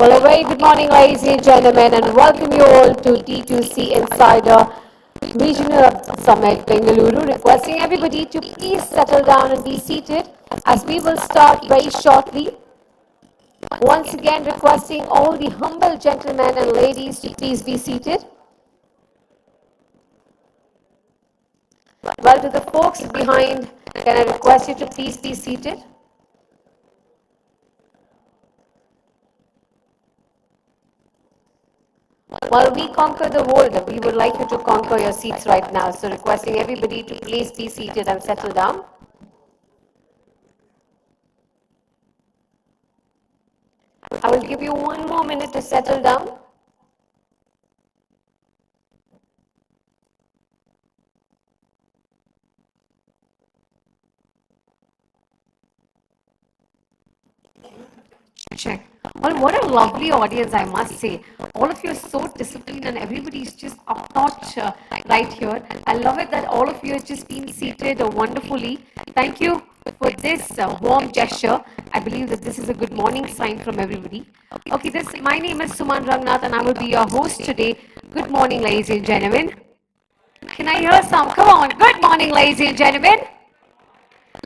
Well, a very good morning, ladies and gentlemen, and welcome you all to D2C Insider Regional Summit, Bengaluru. Requesting everybody to please settle down and be seated as we will start very shortly. Once again, requesting all the humble gentlemen and ladies to please be seated. Well, to the folks behind, can I request you to please be seated? While we conquer the world, we would like you to conquer your seats right now. So requesting everybody to please be seated and settle down. I will give you 1 more minute to settle down. Check. Well, what a lovely audience, I must say. All of you are so disciplined and everybody is just up notch right here. I love it that all of you have just been seated wonderfully. Thank you for this warm gesture. I believe that this is a good morning sign from everybody. Okay, my name is Suman Rangnath and I will be your host today. Good morning, ladies and gentlemen. Can I hear some? Come on. Good morning, ladies and gentlemen.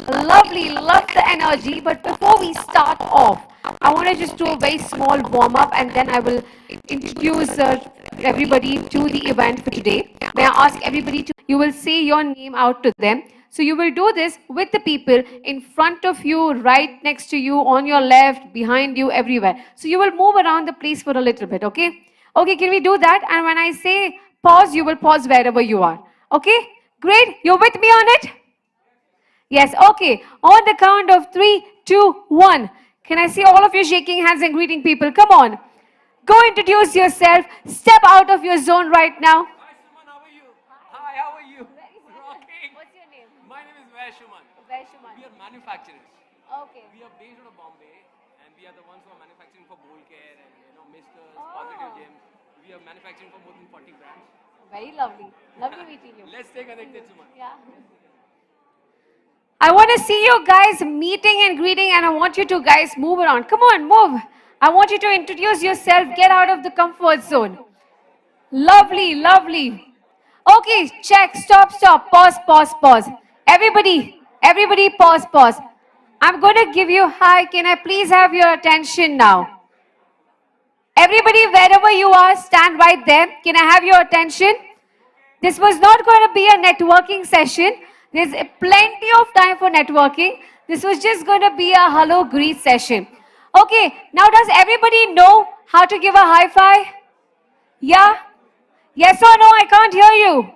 Lovely, love the energy. But before we start off, I want to just do a very small warm up and then I will introduce everybody to the event for today. May I ask everybody to, you will say your name out to them. So you will do this with the people in front of you, right next to you, on your left, behind you, everywhere. So you will move around the place for a little bit, okay? Okay, can we do that? And when I say pause, you will pause wherever you are. Okay? Great. You're with me on it? Yes, okay. On the count of 3, 2, 1. Can I see all of you shaking hands and greeting people? Come on. Go introduce yourself. Step out of your zone right now. Hi, Suman. How are you? Hi, how are you? Rocking. What's your name? My name is Vaishuman. Vaishuman. We are manufacturers. Okay. We are based out of Bombay, and we are the ones who are manufacturing for Bowl Care and Misters, Oh. Positive Gym. We are manufacturing for more than 40 brands. Very lovely. Lovely meeting you. Let's stay connected, Suman. Yeah. I want to see you guys meeting and greeting, and I want you to guys move around. Come on, move. I want you to introduce yourself. Get out of the comfort zone. Lovely, lovely. Okay, check, stop, pause, pause. Everybody, pause. I'm going to give you hi. Can I please have your attention now? Everybody, wherever you are, stand right there. Can I have your attention? This was not going to be a networking session. There's plenty of time for networking. This was just going to be a hello greet session. Okay, now does everybody know how to give a high five? Yeah? Yes or no? I can't hear you.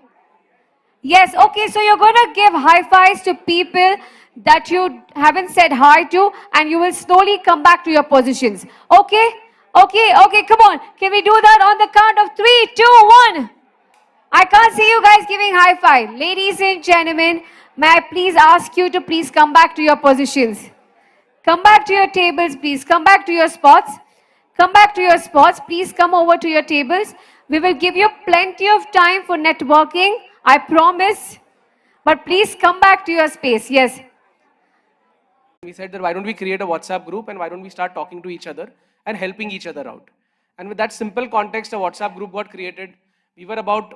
Yes, okay, so you're going to give high fives to people that you haven't said hi to, and you will slowly come back to your positions. Okay? Okay, come on. Can we do that on the count of 3, 2, 1? I can't see you guys giving high five. Ladies and gentlemen, may I please ask you to please come back to your positions. Come back to your tables, please. Come back to your spots. Come back to your spots. Please come over to your tables. We will give you plenty of time for networking, I promise. But please come back to your space. Yes. We said that why don't we create a WhatsApp group and why don't we start talking to each other and helping each other out. And with that simple context, a WhatsApp group got created. We were about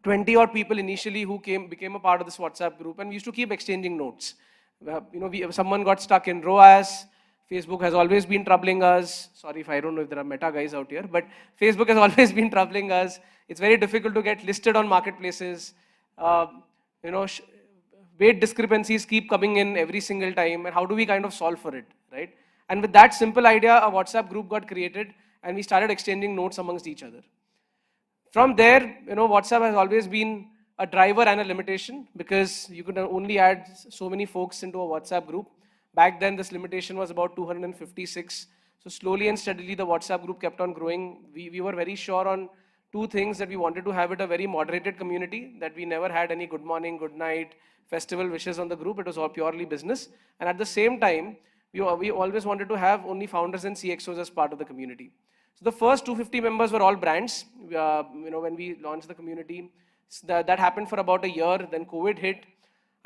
20 odd people initially who became a part of this WhatsApp group, and we used to keep exchanging notes. Someone got stuck in ROAS. Facebook has always been troubling us. Sorry if I don't know if there are Meta guys out here, but Facebook has always been troubling us. It's very difficult to get listed on marketplaces. Weight discrepancies keep coming in every single time, and how do we kind of solve for it, right? And with that simple idea, a WhatsApp group got created, and we started exchanging notes amongst each other. From there, WhatsApp has always been a driver and a limitation because you could only add so many folks into a WhatsApp group. Back then, this limitation was about 256. So slowly and steadily, the WhatsApp group kept on growing. We were very sure on two things, that we wanted to have it a very moderated community, that we never had any good morning, good night, festival wishes on the group. It was all purely business. And at the same time, we always wanted to have only founders and CXOs as part of the community. So the first 250 members were all brands. When we launched the community, that happened for about a year. Then COVID hit.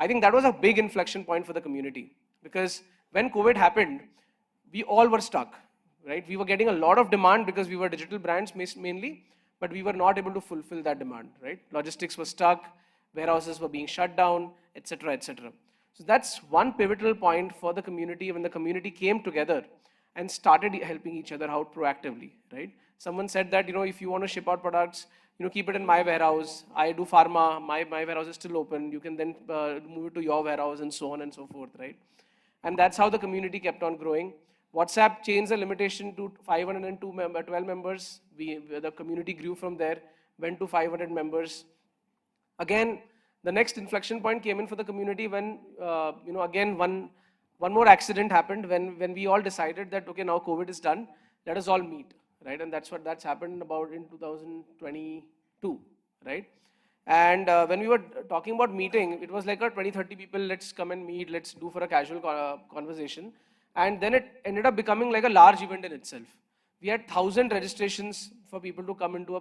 I think that was a big inflection point for the community, because when COVID happened, we all were stuck. right? We were getting a lot of demand because we were digital brands mainly, but we were not able to fulfill that demand, right? Logistics was stuck, warehouses were being shut down, etc., etc. So that's one pivotal point for the community when the community came together and started helping each other out proactively, right? Someone said that, if you want to ship out products, keep it in my warehouse. I do pharma, my warehouse is still open. You can then move it to your warehouse and so on and so forth, right? And that's how the community kept on growing. WhatsApp changed the limitation to 12 members. The community grew from there, went to 500 members. Again, the next inflection point came in for the community when, again, one more accident happened when we all decided that, okay, now COVID is done, let us all meet, right? And that's happened about in 2022, right? And when we were talking about meeting, it was like 20, 30 people, let's come and meet, let's do for a casual conversation. And then it ended up becoming like a large event in itself. We had 1,000 registrations for people to come into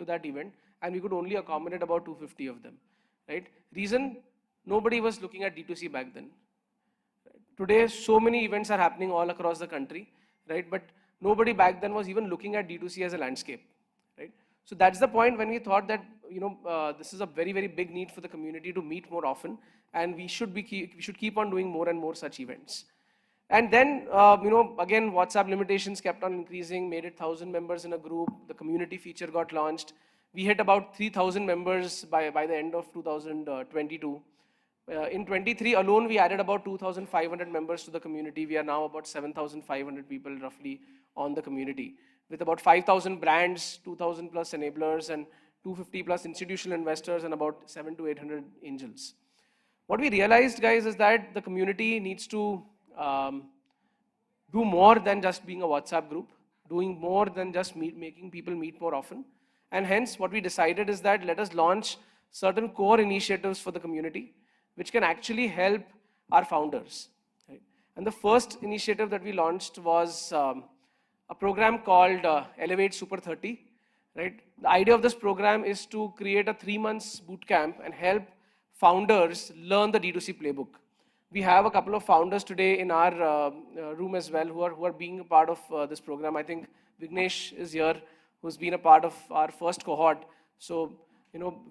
that event, and we could only accommodate about 250 of them, right? Reason, nobody was looking at D2C back then. Today, so many events are happening all across the country, right? But nobody back then was even looking at D2C as a landscape, right? So that's the point when we thought that, this is a very, very big need for the community to meet more often, and we should keep on doing more and more such events. And then, again, WhatsApp limitations kept on increasing, made it 1,000 members in a group. The community feature got launched. We hit about 3,000 members by the end of 2022. In 23 alone, we added about 2,500 members to the community. We are now about 7,500 people roughly on the community, with about 5,000 brands, 2,000 plus enablers, and 250 plus institutional investors, and about 700 to 800 angels. What we realized, guys, is that the community needs to do more than just being a WhatsApp group, doing more than just making people meet more often. And hence, what we decided is that let us launch certain core initiatives for the community, which can actually help our founders. Right? And the first initiative that we launched was a program called Elevate Super 30. Right? The idea of this program is to create a 3 months boot camp and help founders learn the D2C playbook. We have a couple of founders today in our room as well who are being a part of this program. I think Vignesh is here, who's been a part of our first cohort. So,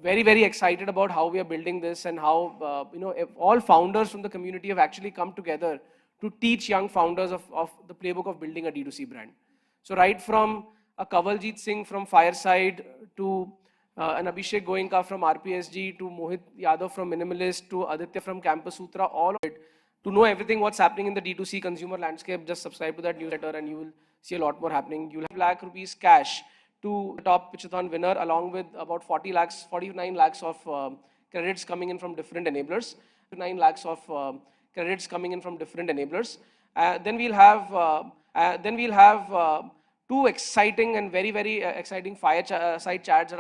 very, very excited about how we are building this and how, all founders from the community have actually come together to teach young founders of the playbook of building a D2C brand. So right from a Kawaljit Singh from Fireside to an Abhishek Goenka from RPSG to Mohit Yadav from Minimalist to Aditya from Campus Sutra, all of it. To know everything what's happening in the D2C consumer landscape, just subscribe to that newsletter and you will see a lot more happening. You'll have lakh rupees cash to the top pitchathon winner, along with about 49 lakhs of credits coming in from different enablers. 9 lakhs of credits coming in from different enablers. Then we'll have two exciting and very, very exciting fireside chats that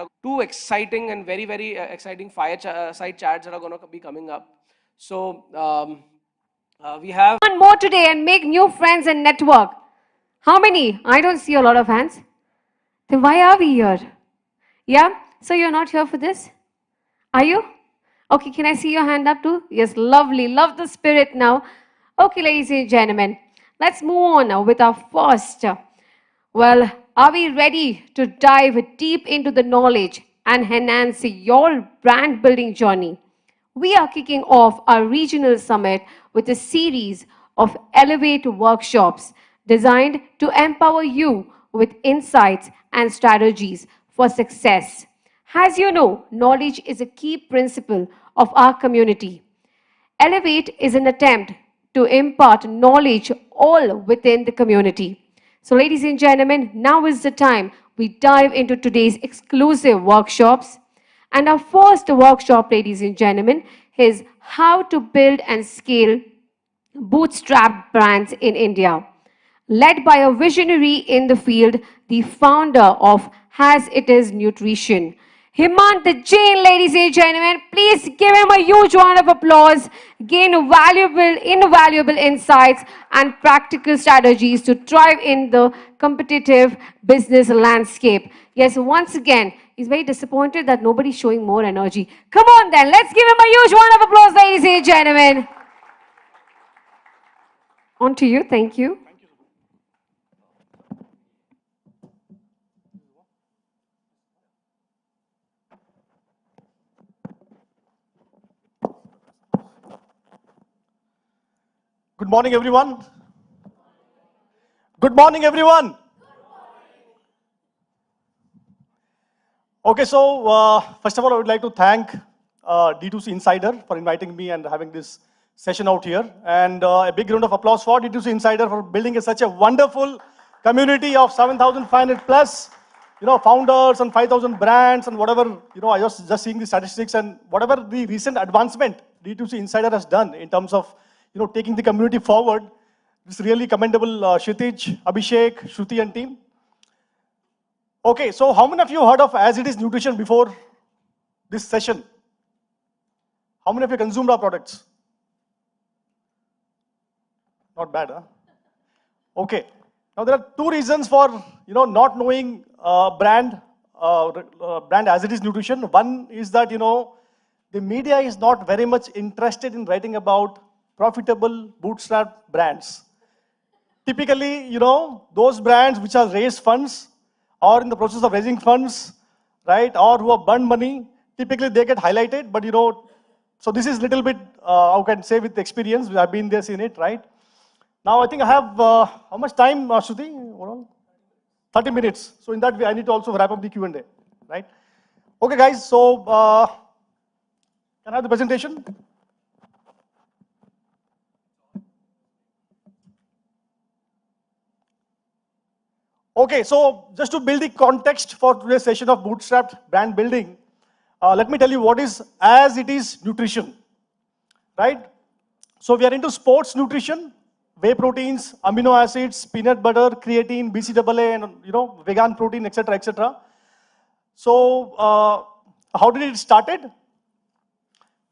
are going to be coming up. So we have One more today and make new friends and network. How many? I don't see a lot of hands. Then why are we here? Yeah? So you're not here for this? Are you? Okay, can I see your hand up too? Yes, lovely. Love the spirit now. Okay, ladies and gentlemen, let's move on now with our first. Well, are we ready to dive deep into the knowledge and enhance your brand building journey? We are kicking off our regional summit with a series of Elevate workshops designed to empower you with insights and strategies for success. As you know, knowledge is a key principle of our community. Elevate is an attempt to impart knowledge all within the community. So, ladies and gentlemen, now is the time we dive into today's exclusive workshops. And our first workshop, ladies and gentlemen, is how to build and scale bootstrapped brands in India. Led by a visionary in the field, the founder of As It Is Nutrition. Himant Jain, ladies and gentlemen, please give him a huge round of applause. Gain invaluable insights and practical strategies to thrive in the competitive business landscape. Yes, once again, he's very disappointed that nobody's showing more energy. Come on then, let's give him a huge round of applause, ladies and gentlemen. On to you, thank you. Good morning, everyone. Good morning, everyone. Okay, so first of all, I would like to thank D2C Insider for inviting me and having this session out here. And a big round of applause for D2C Insider for building such a wonderful community of 7,500 plus, founders and 5,000 brands and whatever, I was just seeing the statistics and whatever the recent advancement D2C Insider has done in terms of, taking the community forward. It's really commendable, Kshitij, Abhishek, Shruti and team. Okay, so how many of you heard of As It Is Nutrition before this session? How many of you consumed our products? Not bad, huh? Okay. Now there are two reasons for not knowing brand As It Is Nutrition. One is that the media is not very much interested in writing about profitable bootstrap brands. Typically, those brands which have raised funds or in the process of raising funds, right, or who have burned money, typically they get highlighted. But so this is little bit, how can I say, with experience. I've been there, seen it, right? Now I think I have how much time, Shruti? 30 minutes. So in that way, I need to also wrap up the Q&A, right? Okay, guys. So can I have the presentation? Okay, so just to build the context for today's session of bootstrapped brand building, let me tell you what is As It Is Nutrition, right? So we are into sports nutrition, whey proteins, amino acids, peanut butter, creatine, BCAA, and vegan protein, etc., etc. So how did it started?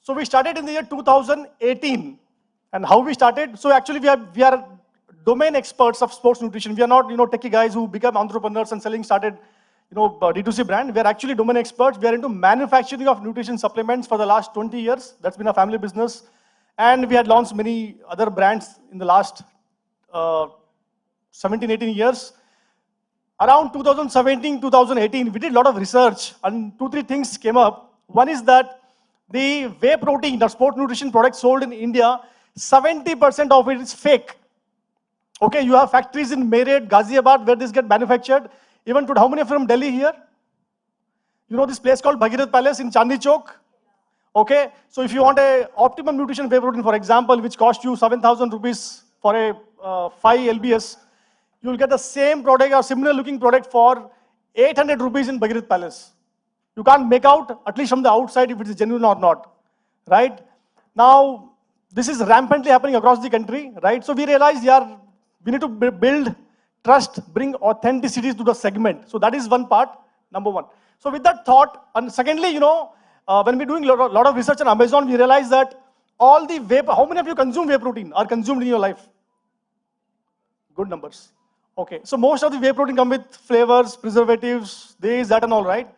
So we started in the year 2018, and how we started? So actually we are domain experts of sports nutrition. We are not, techie guys who become entrepreneurs and started, D2C brand. We are actually domain experts. We are into manufacturing of nutrition supplements for the last 20 years. That's been a family business. And we had launched many other brands in the last 17, 18 years. Around 2017, 2018, we did a lot of research and 2-3 things came up. One is that the whey protein, the sport nutrition product sold in India, 70% of it is fake. Okay, you have factories in Meerut, Ghaziabad, where this get manufactured. Even today, how many are from Delhi here? You know this place called Bhagirath Palace in Chandni Chowk? Okay, so if you want a optimum nutrition whey protein, for example, which costs you 7,000 rupees for a 5 lbs, you will get the same product or similar looking product for 800 rupees in Bhagirath Palace. You can't make out, at least from the outside, if it is genuine or not, right? Now, this is rampantly happening across the country, right? So we realized, we need to build trust, bring authenticity to the segment. So that is one part, number one. So with that thought, and secondly, when we're doing a lot of research on Amazon, we realize that all the whey, how many of you consume whey protein or consumed in your life? Good numbers. Okay, so most of the whey protein come with flavors, preservatives, this, that and all, right?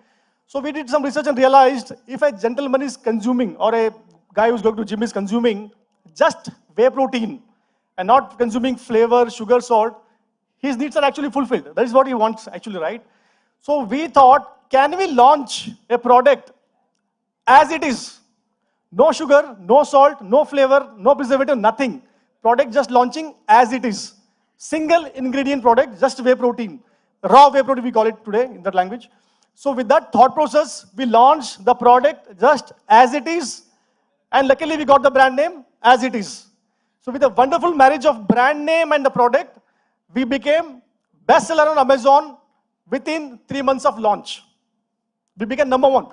So we did some research and realized if a gentleman is consuming or a guy who's going to gym is consuming just whey protein, and not consuming flavor, sugar, salt, his needs are actually fulfilled. That is what he wants actually, right? So we thought, can we launch a product as it is? No sugar, no salt, no flavor, no preservative, nothing. Product just launching as it is. Single ingredient product, just whey protein. Raw whey protein we call it today in that language. So with that thought process, we launched the product just as it is. And luckily we got the brand name As It Is. So with a wonderful marriage of brand name and the product, we became bestseller on Amazon within 3 months of launch. We became number 1,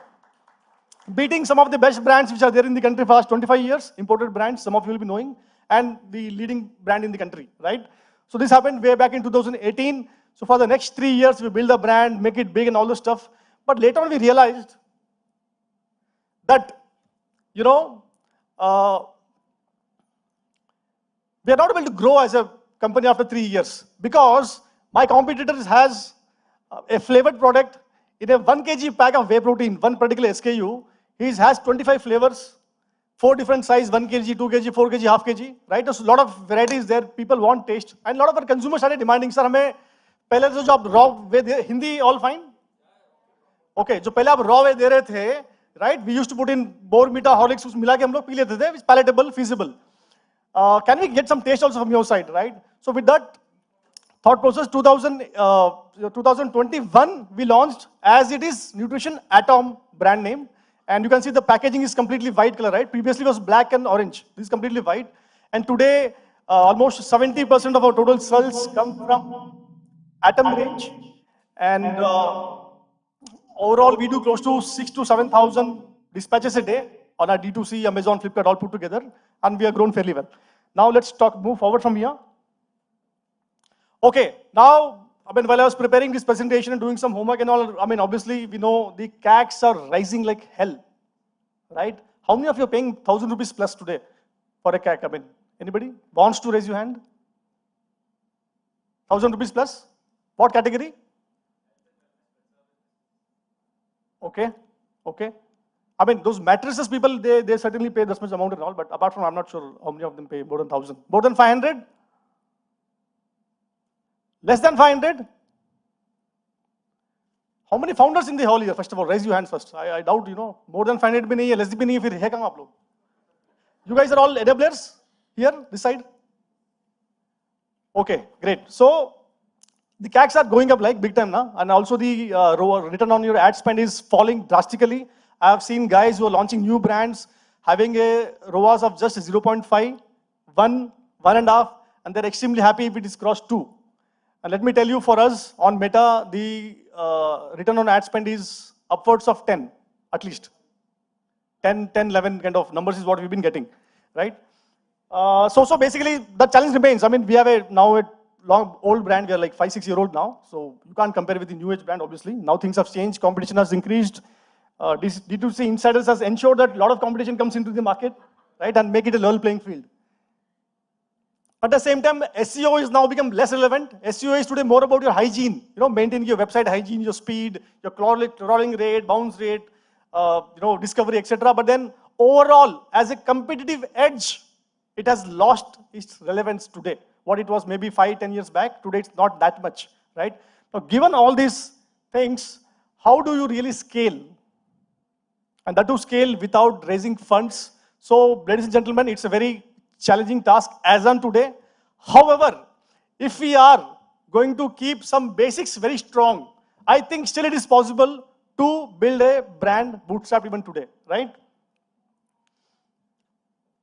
beating some of the best brands which are there in the country for last 25 years, imported brands, some of you will be knowing, and the leading brand in the country, right? So this happened way back in 2018. So for the next 3 years, we build a brand, make it big and all this stuff. But later on we realized that, we are not able to grow as a company after 3 years because my competitor has a flavored product in a 1 kg pack of whey protein, one particular SKU. He has 25 flavors, 4 different size, 1 kg, 2 kg, 4 kg, half kg, right? There's a lot of varieties there. People want taste. And a lot of our consumers started demanding, sir, हमें पहले तो जो आप raw whey दे, Hindi all fine? Okay, जो पहले आप raw whey दे रहे थे, right? We used to put in Bournvita, Horlicks, कुछ मिला के हम लोग पी लेते थे, which palatable, feasible. Can we get some taste also from your side, right? So with that thought process, 2021, we launched as it is Nutrition Atom brand name. And you can see the packaging is completely white color, right? Previously it was black and orange. This is completely white. And today, almost 70% of our total sales come from Atom range. And overall, we do close to 6 to 7,000 dispatches a day on our D2C, Amazon, Flipkart, all put together. And we have grown fairly well. Now let's move forward from here. Okay, now, while I was preparing this presentation and doing some homework and all, obviously, we know the CACs are rising like hell, right? How many of you are paying 1,000 rupees plus today for a CAC? Anybody wants to raise your hand? 1,000 rupees plus? What category? Okay, okay. Those mattresses people, they certainly pay this much amount and all, but apart from, I'm not sure how many of them pay more than 1,000. More than 500? Less than 500? How many founders in the hall here? First of all, raise your hands first. I doubt, more than 500 bhi nahi hai, less bhi nahi hai, fir hai kahan aap log? You guys are all enablers here, this side? Okay, great. So, the CACs are going up like big time now, and also the return on your ad spend is falling drastically. I have seen guys who are launching new brands having a ROAS of just 0.5, 1, 1.5, and they're extremely happy if it is crossed 2. And let me tell you, for us on Meta, the return on ad spend is upwards of 10, at least. 10, 11 kind of numbers is what we've been getting, right? So basically, the challenge remains. We have now a old brand. We are like 5, 6 year old now. So you can't compare with the new age brand, obviously. Now things have changed. Competition has increased. D2C Insiders has ensured that a lot of competition comes into the market, right? And make it a level playing field. At the same time, SEO is now become less relevant. SEO is today more about your hygiene, maintaining your website hygiene, your speed, your crawling rate, bounce rate, discovery, etc. But then overall, as a competitive edge, it has lost its relevance today. What it was maybe 5, 10 years back, today it's not that much, right? Now, given all these things, how do you really scale? And that to scale without raising funds. So, ladies and gentlemen, it's a very challenging task as on today. However, if we are going to keep some basics very strong, I think still it is possible to build a brand bootstrap even today, right?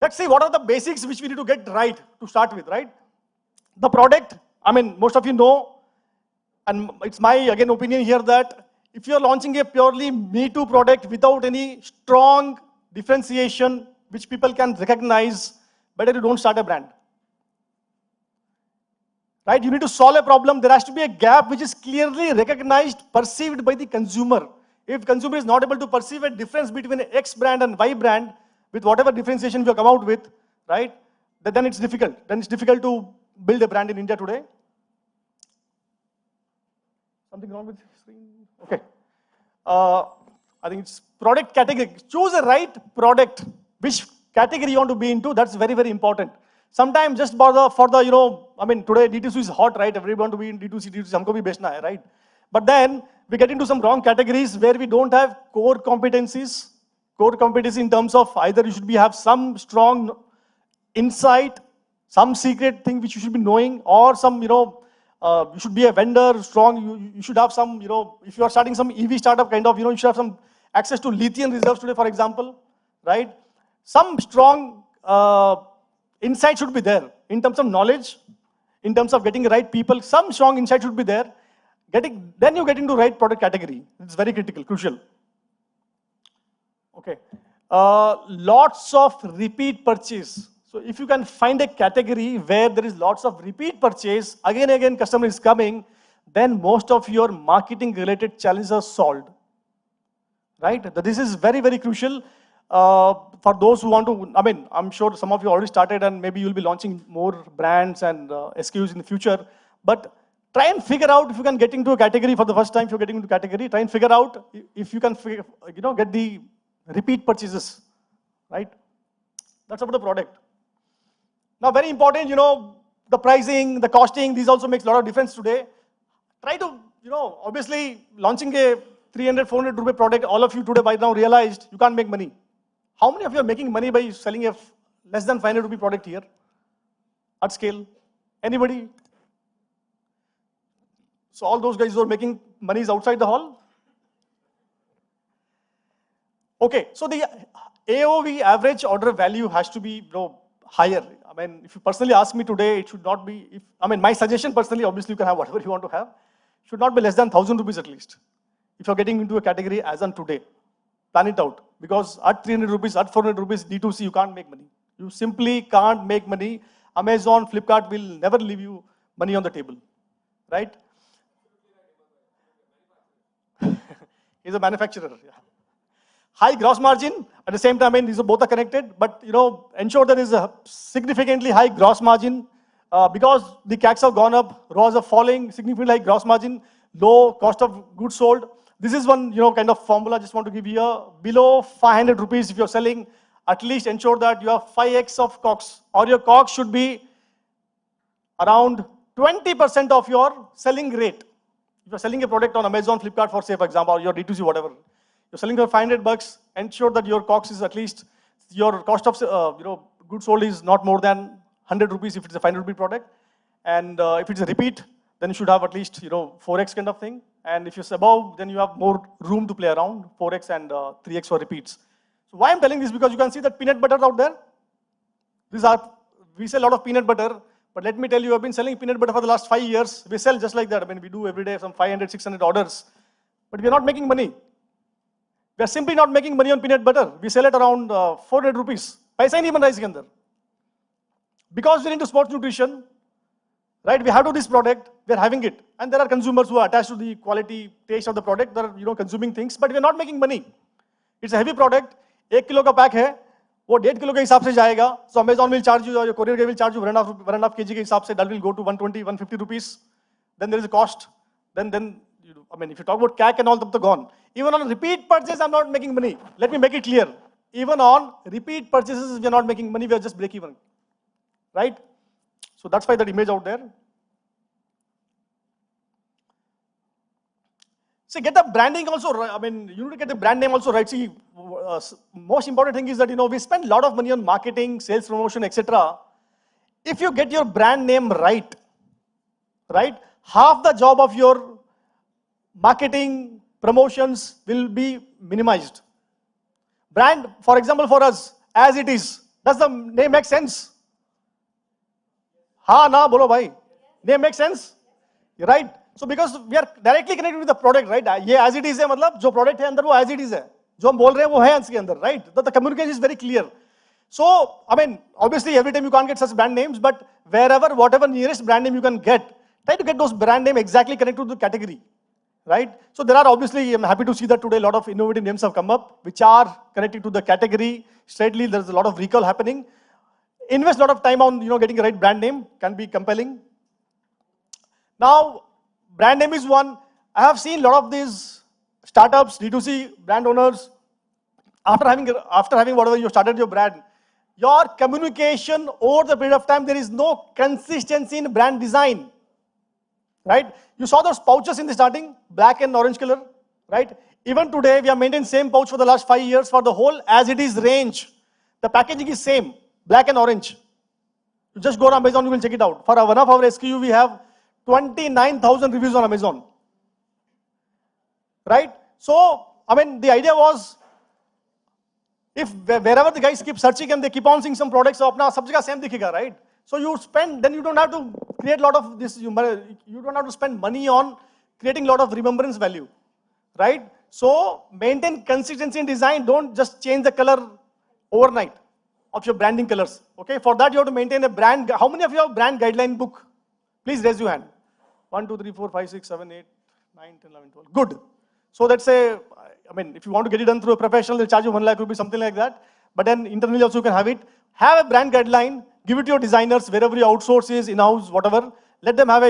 Let's see what are the basics which we need to get right to start with, right? The product, most of you know, and it's my, again, opinion here that if you're launching a purely Me Too product without any strong differentiation which people can recognize, better you don't start a brand. Right? You need to solve a problem. There has to be a gap which is clearly recognized, perceived by the consumer. If consumer is not able to perceive a difference between X brand and Y brand, with whatever differentiation we have come out with, right, then it's difficult. Then it's difficult to build a brand in India today. Something wrong with the screen? Okay. I think it's product category. Choose a right product. Which category you want to be into, that's very, very important. Sometimes just for the today D2C is hot, right? Everyone to be in D2C, humko bhi bechna hai, right? But then we get into some wrong categories where we don't have core competencies. Core competency in terms of either you should have some strong insight, some secret thing which you should be knowing, or some, you should be a vendor, strong, you should have some, if you are starting some EV startup kind of, you should have some access to lithium reserves today, for example, right? Some strong insight should be there in terms of knowledge, in terms of getting the right people, some strong insight should be there. Then you get into right product category. It's very critical, crucial. Okay. Lots of repeat purchase. So if you can find a category where there is lots of repeat purchase, again and again customer is coming, then most of your marketing related challenges are solved. Right? This is very, very crucial. For those who want to, I'm sure some of you already started and maybe you'll be launching more brands and SKUs in the future. But try and figure out if you can get into a category for the first time. If you're getting into category, try and figure out if you can, get the repeat purchases, right? That's about the product. Now, very important, the pricing, the costing. These also makes a lot of difference today. Try to, obviously launching a 300, 400 rupee product. All of you today by now realized you can't make money. How many of you are making money by selling a less than 500 rupee product here? at scale? Anybody? So all those guys who are making money is outside the hall? Okay, so the AOV, average order value, has to be higher. I mean, if you personally ask me today, it should not be, my suggestion personally, obviously you can have whatever you want to have, should not be less than 1,000 rupees at least. If you're getting into a category as on today, plan it out. Because at 300 rupees, at 400 rupees, D2C, you can't make money. You simply can't make money. Amazon, Flipkart will never leave you money on the table, right? He's a manufacturer. Yeah. High gross margin, at the same time, I mean, these are both are connected, but ensure there is a significantly high gross margin because the CACs have gone up, ROAS are falling, significantly high gross margin, low cost of goods sold. This is one kind of formula I just want to give you here. Below 500 rupees if you're selling, at least ensure that you have 5x of COGS, or your COGS should be around 20% of your selling rate. If you're selling a product on Amazon, Flipkart, for example, or your D2C, whatever, you're selling for 500 bucks, ensure that your COGS is at least, your cost of goods sold is not more than 100 rupees if it's a 500 rupee product. And if it's a repeat, then you should have at least 4x kind of thing. And if you're above, then you have more room to play around, 4x and 3x for repeats. So why I'm telling this, because you can see that peanut butter out there. We sell a lot of peanut butter, but let me tell you, I've been selling peanut butter for the last 5 years. We sell just like that. I mean, we do every day some 500, 600 orders, but we're not making money. We are simply not making money on peanut butter. We sell it around 400 rupees. Paisa hi nahi ban raha iske andar. Because we're into sports nutrition, right? We have to do this product, we're having it. And there are consumers who are attached to the quality, taste of the product. They're consuming things, but we're not making money. It's a heavy product. 1 kilo का pack है, वो 1.5 kilo के हिसाब से जाएगा. So Amazon will charge you, or your courier guy will charge you 1.5 kg के हिसाब से. That will go to 120, 150 rupees. Then there is a cost. Then if you talk about CAC and all, that's gone. Even on repeat purchase, I'm not making money. Let me make it clear. Even on repeat purchases, we're not making money. We're just break even, right? So that's why that image out there. See, get the branding also. You need to get the brand name also right. See, most important thing is that we spend a lot of money on marketing, sales promotion, etc. If you get your brand name right, half the job of your marketing promotions will be minimized. Brand, for example, for us, as it is, does the name make sense? Ha, na, bolo bhai. Name make sense? Right? So because we are directly connected with the product, right? ये as it is है, मतलब जो product है अंदर वो as it is है. जो हम बोल रहे हैं वो है इसके अंदर, right? The communication is very clear. So, obviously every time you can't get such brand names, but whatever nearest brand name you can get, try to get those brand name exactly connected to the category, right? So there are obviously, I'm happy to see that today a lot of innovative names have come up, which are connected to the category. Straightly, there's a lot of recall happening. Invest a lot of time on, getting the right brand name, can be compelling. Now, brand name is one. I have seen a lot of these startups, D2C brand owners, after having whatever you started your brand, your communication over the period of time, there is no consistency in brand design, right? You saw those pouches in the starting, black and orange color, right? Even today, we have maintained same pouch for the last 5 years for the whole as it is range. The packaging is same, black and orange. You just go on Amazon, you will check it out. For one of our SKU, we have 29,000 reviews on Amazon, right? So, the idea was, if wherever the guys keep searching and they keep on seeing some products, so apna sab jagah same dikhega, right? So you spend, then you don't have to create a lot of this, you don't have to spend money on creating a lot of remembrance value, right? So maintain consistency in design, don't just change the color overnight of your branding colors, okay? For that you have to maintain a brand. How many of you have brand guideline book? Please raise your hand. 1, 2, 3, 4, 5, 6, 7, 8, 9, 10, 11, 12. Good. So let's say, if you want to get it done through a professional, they'll charge you 1 lakh rupees, something like that. But then internally also you can have it. Have a brand guideline, give it to your designers, wherever you outsource is, in-house, whatever. Let them have a,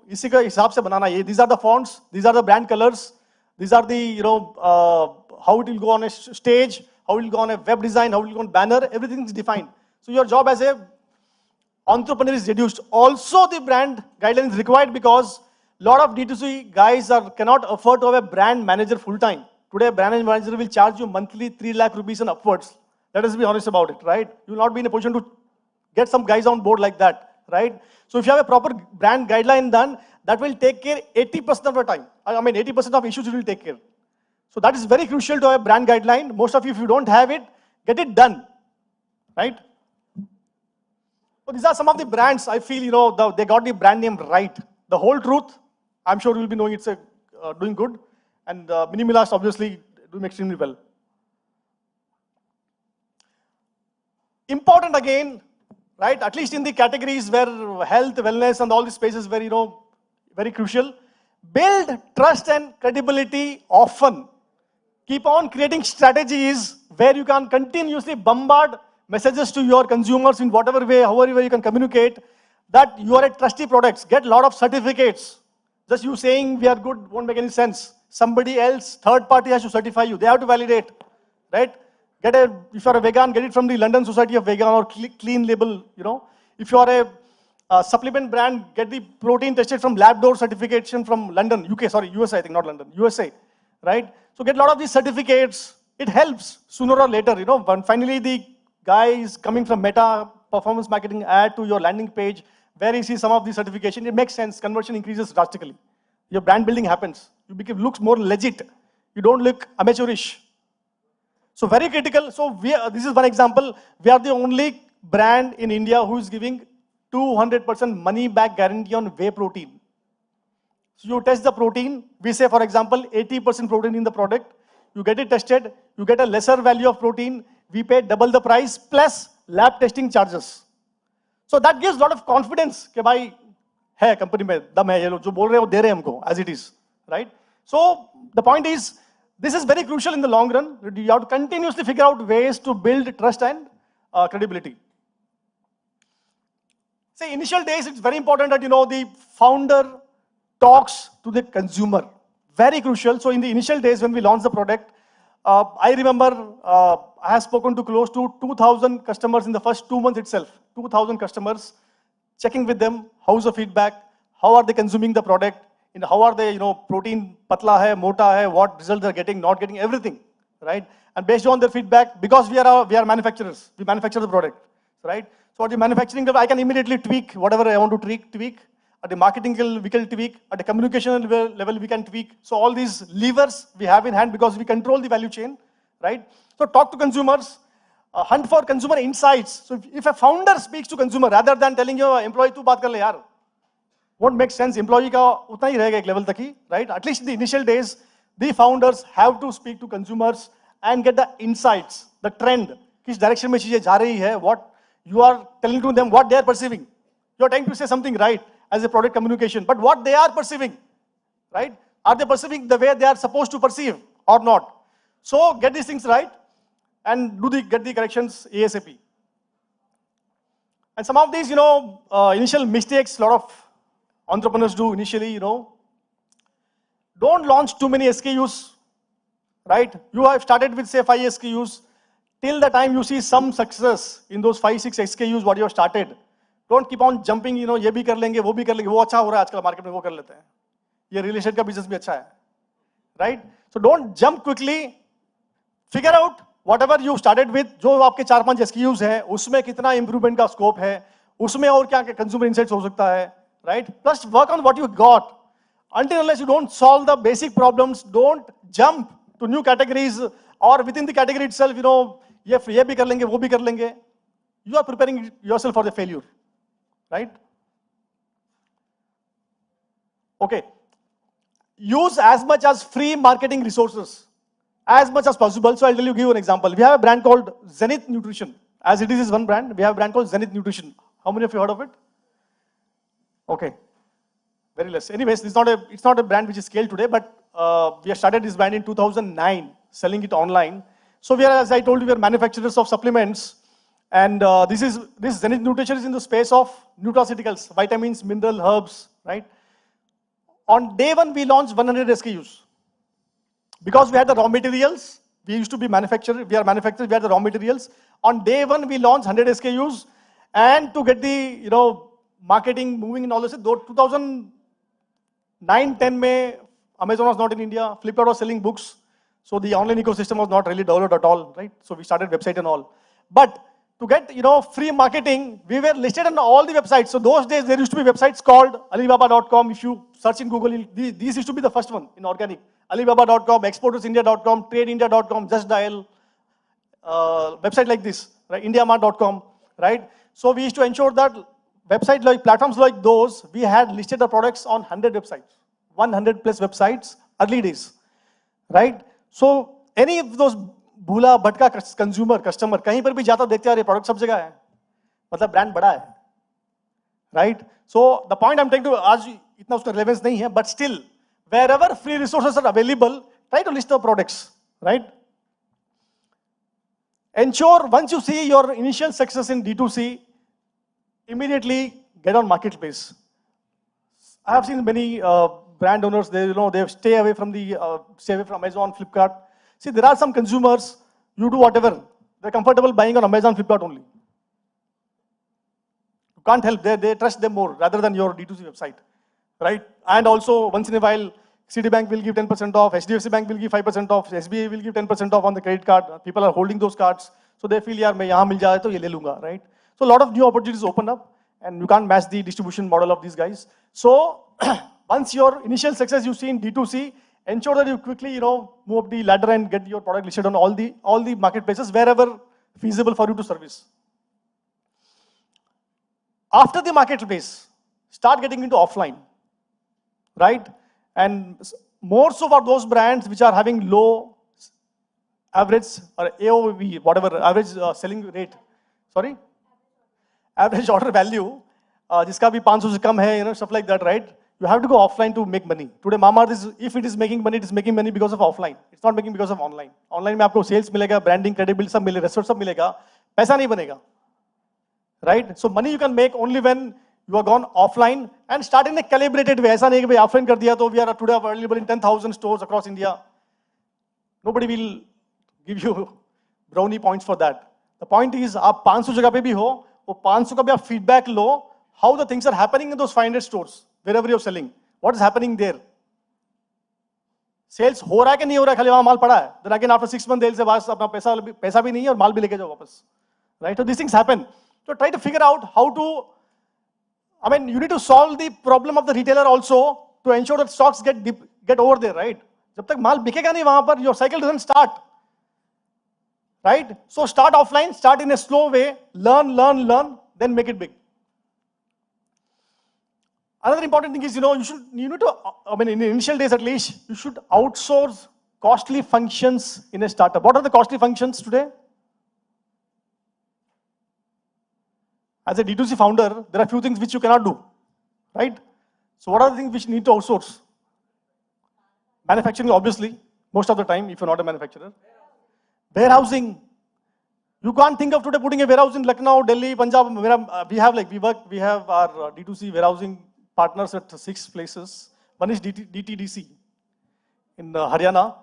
isi ka hisab se banana ye. These are the fonts, these are the brand colors, these are the, how it will go on a stage, how it will go on a web design, how it will go on banner, everything is defined. So your job as a entrepreneur is reduced. Also the brand guideline is required because a lot of D2C guys cannot afford to have a brand manager full time. Today a brand manager will charge you monthly 3 lakh rupees and upwards. Let us be honest about it, right? You will not be in a position to get some guys on board like that. right? So if you have a proper brand guideline done, that will take care 80% of the time. I mean, 80% of issues it will take care. So that is very crucial to have a brand guideline. Most of you, if you don't have it, get it done, right? So these are some of the brands I feel, they got the brand name right. The whole truth, I'm sure you'll be knowing it's doing good. And Minimalist obviously doing extremely well. Important again, right? At least in the categories where health, wellness, and all these spaces where, very crucial. Build trust and credibility often. Keep on creating strategies where you can continuously bombard messages to your consumers in whatever way, however you can communicate that you are a trusty products. Get a lot of certificates. Just you saying we are good won't make any sense. Somebody else, third party has to certify you. They have to validate, right? If you're a vegan, get it from the London Society of Vegan or Clean Label, If you are a supplement brand, get the protein tested from Lab Door certification from London, USA, I think, not London, USA, right? So get a lot of these certificates. It helps sooner or later, when finally the guy is coming from Meta, performance marketing ad to your landing page, where he sees some of the certification, it makes sense. Conversion increases drastically. Your brand building happens. You looks more legit. You don't look amateurish. So very critical. So this is one example. We are the only brand in India who is giving 200% money back guarantee on whey protein. So you test the protein. We say, for example, 80% protein in the product. You get it tested. You get a lesser value of protein. We pay double the price plus lab testing charges. So that gives a lot of confidence कि भाई है company में दम है ये लोग जो बोल रहे हैं वो दे रहे हैं हमको as it is, right? So the point is, this is very crucial in the long run. You have to continuously figure out ways to build trust and credibility. Say initial days, it's very important that the founder talks to the consumer. Very crucial. So in the initial days when we launched the product, I remember I have spoken to close to 2,000 customers in the first 2 months itself. 2,000 customers, checking with them, how's the feedback, how are they consuming the product, how are they, protein patla hai, mota hai, what result they're getting, not getting, everything, right? And based on their feedback, because we are manufacturers, we manufacture the product, right? So at the manufacturing level, I can immediately tweak whatever I want to tweak. At the marketing level, we can tweak. At the communication level, we can tweak. So all these levers we have in hand because we control the value chain, right? So talk to consumers, hunt for consumer insights. So if a founder speaks to consumer rather than telling your employee, "Tu baat kar le yaar," won't make sense. Employee ka utna hi rahega ek level tak hi, right? At least in the initial days, the founders have to speak to consumers and get the insights, the trend, किस direction में चीजें जा रही है, what you are telling to them, what they are perceiving. You are trying to say something right as a product communication, but what they are perceiving, right? Are they perceiving the way they are supposed to perceive or not? So get these things right and get the corrections ASAP. And some of these, initial mistakes, a lot of entrepreneurs do initially, don't launch too many SKUs, right? You have started with say 5 SKUs. Till the time you see some success in those 5-6 SKUs what you have started, don't keep on jumping, ये भी कर लेंगे, वो भी कर लेंगे, वो अच्छा हो रहा है आजकल मार्केट में, वो कर लेते हैं, ये रियल एस्टेट का बिजनेस भी अच्छा है, right? So don't jump quickly. Figure out whatever you started with, जो आपके 4-5 SKUs हैं, उसमें कितना improvement का scope है, उसमें और क्या consumer insights हो सकता है, right? Plus work on what you got. Until unless you don't solve the basic problems, don't jump to new categories or within the category itself, ये भी कर लेंगे, वो भी कर लेंगे. You are preparing yourself for the failure, right? Okay. Use as much as free marketing resources as much as possible. So I'll give you an example. We have a brand called Zenith Nutrition. As it is one brand, we have a brand called Zenith Nutrition. How many of you heard of it? Okay. Very less. Anyways, it's not a brand which is scaled today, but we have started this brand in 2009, selling it online. So we are, as I told you, we are manufacturers of supplements. And this Zenith Nutrition is in the space of nutraceuticals, vitamins, mineral, herbs, right? On day one, we launched 100 SKUs. Because we had the raw materials, we used to be manufacturer, we are manufacturers, we had the raw materials. On day one, we launched 100 SKUs. And to get the, marketing moving and all this, 2009-10 May, Amazon was not in India, Flipkart was selling books. So the online ecosystem was not really developed at all, right? So we started website and all. But to get free marketing, we were listed on all the websites. So those days there used to be websites called Alibaba.com. If you search in Google, these used to be the first one in organic. Alibaba.com, exportersindia.com, tradeindia.com, just dial, website like this, right? Indiamart.com, right? So we used to ensure that website like platforms like those, we had listed the products on 100 websites, 100 plus websites, early days, right? So any of those भूला भटका consumer customer कहीं पर भी जाता देखते हैं product सब जगह है, मतलब ब्रांड बड़ा है, right? So the point I am trying to, आज इतना उसका रिलेवेंस नहीं है, but still wherever free resources are available, try to list the products, right? Ensure once you see your initial success in D2C, immediately get on marketplace. I have seen many brand owners, they stay away from Amazon, Flipkart. See, there are some consumers, you do whatever, they're comfortable buying on Amazon, Flipkart only. You can't help, they trust them more rather than your D2C website, right? And also, once in a while, Citibank will give 10% off, HDFC Bank will give 5% off, SBI will give 10% off on the credit card. People are holding those cards, so they feel, yaar, main yahan mil jaye to ye le lunga, right? So a lot of new opportunities open up, and you can't match the distribution model of these guys. So once your initial success you see in D2C, ensure that you quickly, move up the ladder and get your product listed on all the marketplaces wherever feasible for you to service. After the marketplace, start getting into offline, right? And more so for those brands which are having low average or AOV, whatever, average selling rate, sorry? Average order value, jiska bhi 500 se kam hai, stuff like that, right? You have to go offline to make money. Today, Mamaearth if it is making money, it is making money because of offline. It's not making because of online. Online में आपको sales मिलेगा, branding, credibility सब मिलेगा, restaurant सब मिलेगा, पैसा नहीं बनेगा, right? So money you can make only when you are gone offline and start in a calibrated way. ऐसा नहीं कि भाई offline कर दिया तो we are today available in 10,000 stores across India. Nobody will give you brownie points for that. The point is, आप 500 जगह पे भी हो, वो 500 का भी आप feedback low, how the things are happening in those 500 stores. Wherever you're selling, what is happening there? Sales हो रहा है कि नहीं हो रहा है, खाली वहां माल पड़ा है. Then again after 6 months they'll say बस अपना पैसा भी नहीं है और माल भी लेके जाओ वापस, right? So these things happen. So try to figure out how to, you need to solve the problem of the retailer also to ensure that stocks get over there, right? जब तक माल बिकेगा नहीं वहां पर, your cycle doesn't start, right? So start offline, start in a slow way, learn, then make it big. Another important thing is, you need to, in the initial days at least, you should outsource costly functions in a startup. What are the costly functions today? As a D2C founder, there are a few things which you cannot do, right? So what are the things which you need to outsource? Manufacturing, obviously, most of the time, if you're not a manufacturer. Warehousing. You can't think of today putting a warehouse in Lucknow, Delhi, Punjab. We have our D2C warehousing partners at 6 places. One is DTDC in Haryana.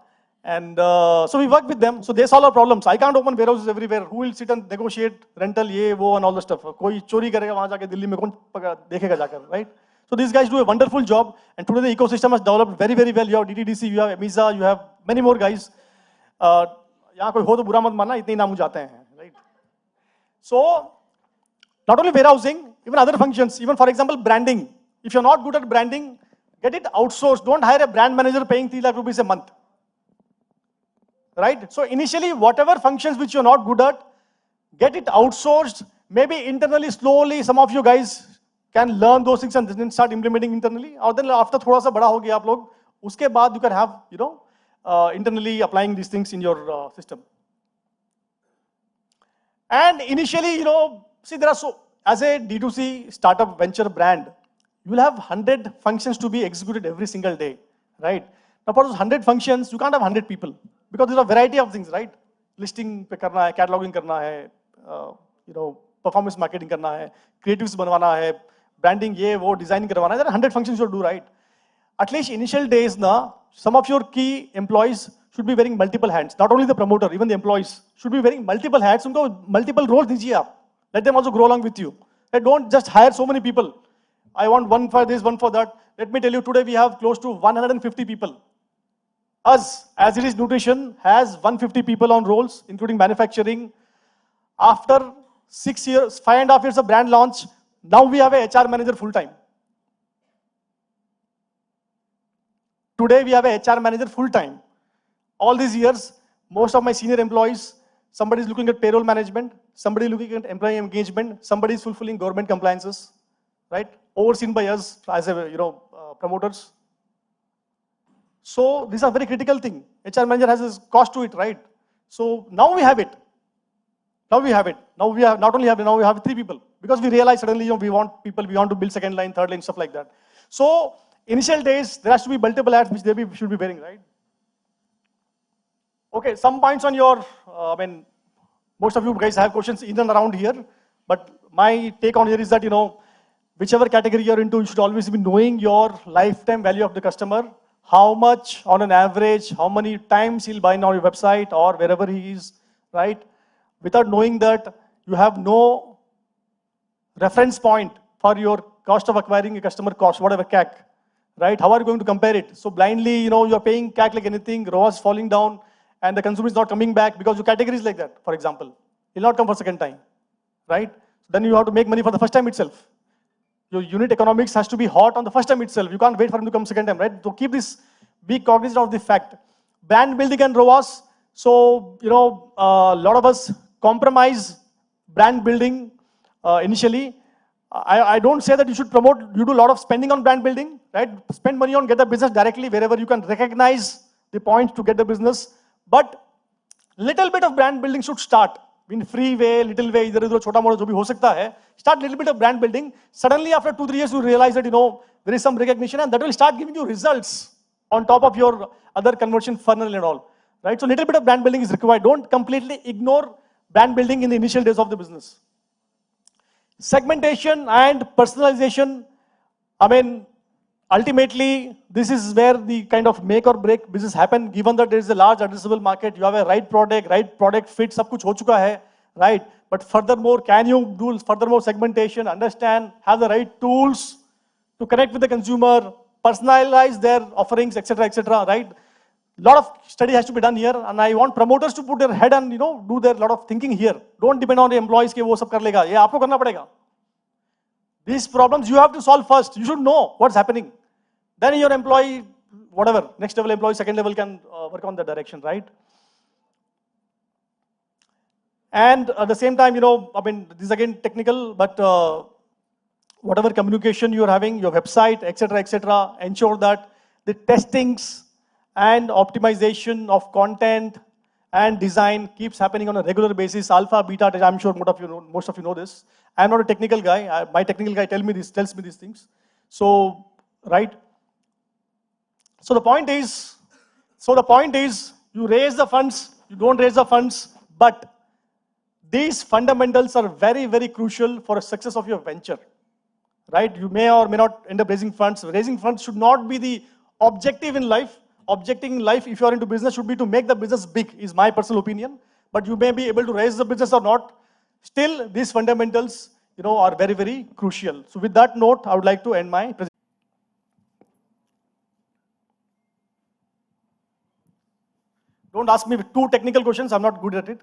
And so we work with them. So they solve our problems. I can't open warehouses everywhere. Who will sit and negotiate rental, ye, wo, and all the stuff? Koi chori karega wahan jaake Delhi mein, kaun dekhega jaakar, right? So these guys do a wonderful job. And today the ecosystem has developed very, very well. You have DTDC, you have Amiza, you have many more guys. यहाँ कोई हो तो बुरा मत मानना, इतने ही नाम मुझे आते हैं, right? So not only warehousing, even other functions, even for example branding. If you're not good at branding, get it outsourced. Don't hire a brand manager paying 3 lakh rupees a month. Right? So initially, whatever functions which you're not good at, get it outsourced. Maybe internally, slowly, some of you guys can learn those things and then start implementing internally. Or then after थोड़ा सा बड़ा हो गया आप लोग, उसके बाद you can have, internally applying these things in your system. And initially, see, there are as a D2C startup venture brand, you will have 100 functions to be executed every single day, right? Now, for those 100 functions, you can't have 100 people because there's a variety of things, right? Listing पे करना है, cataloging करना है, performance marketing करना है, creatives बनवाना है, branding ये वो design करवाना है. There are 100 functions you do, right? At least initial days na, some of your key employees should be wearing multiple hats. Not only the promoter, even the employees should be wearing multiple hats. उनको multiple roles दीजिए आप. Let them also grow along with you. Don't just hire so many people. I want one for this, one for that. Let me tell you, today we have close to 150 people. Us, as it is nutrition, has 150 people on roles, including manufacturing. After 6 years, 5.5 years of brand launch. Now we have a HR manager full time. Today we have a HR manager full time. All these years, most of my senior employees, somebody is looking at payroll management, somebody looking at employee engagement, somebody is fulfilling government compliances, right? Overseen by us as promoters. So these are very critical thing. HR manager has a cost to it, right? So now we have it. Now we have it. Now we have not only have it, now we have 3 people because we realize suddenly we want people, we want to build second line, third line, stuff like that. So initial days there has to be multiple hats which they should be wearing, right? Okay, some points on your, most of you guys have questions in and around here, but my take on here is that, whichever category you're into, you should always be knowing your lifetime value of the customer, how much on an average, how many times he'll buy on your website or wherever he is, right? Without knowing that, you have no reference point for your cost of acquiring a customer cost, whatever CAC, right? How are you going to compare it? So blindly, you're paying CAC like anything, ROAS falling down, and the consumer is not coming back because your category is like that, for example. He'll not come for second time, right? Then you have to make money for the first time itself. Your unit economics has to be hot on the first time itself. You can't wait for him to come second time, right? So keep this, be cognizant of the fact. Brand building and ROAS. So, a lot of us compromise brand building initially. I don't say that you should promote, you do a lot of spending on brand building, right? Spend money on get the business directly wherever you can recognize the point to get the business. But little bit of brand building should start in free way, little way, either chota mota jo bhi ho sakta hai. Start little bit of brand building. Suddenly after 2-3 years you realize that there is some recognition and that will start giving you results on top of your other conversion funnel and all. Right? So little bit of brand building is required. Don't completely ignore brand building in the initial days of the business. Segmentation and personalization. Ultimately, this is where the kind of make or break business happen. Given that there is a large addressable market, you have a right product fit, सब कुछ हो चुका है, right? But furthermore, can you do furthermore segmentation, understand, have the right tools to connect with the consumer, personalize their offerings, etc., right? Lot of study has to be done here, and I want promoters to put their head and do their lot of thinking here. Don't depend on the employees के वो सब कर लेगा, ये आपको करना पड़ेगा. These problems you have to solve first. You should know what's happening. Then your employee, whatever, next level employee, second level can work on that direction, right? And at the same time, this is again technical, but whatever communication you're having, your website, etc., ensure that the testings and optimization of content and design keeps happening on a regular basis, alpha, beta, I'm sure most of you know this. I'm not a technical guy. My technical guy tells me these things. So, right? So the point is, you raise the funds, you don't raise the funds, but these fundamentals are very, very crucial for the success of your venture, right? You may or may not end up raising funds. Raising funds should not be the objective in life. Objective in life, if you are into business, should be to make the business big, is my personal opinion. But you may be able to raise the business or not. Still, these fundamentals, are very, very crucial. So with that note, I would like to end my presentation. Don't ask me too technical questions. I'm not good at it.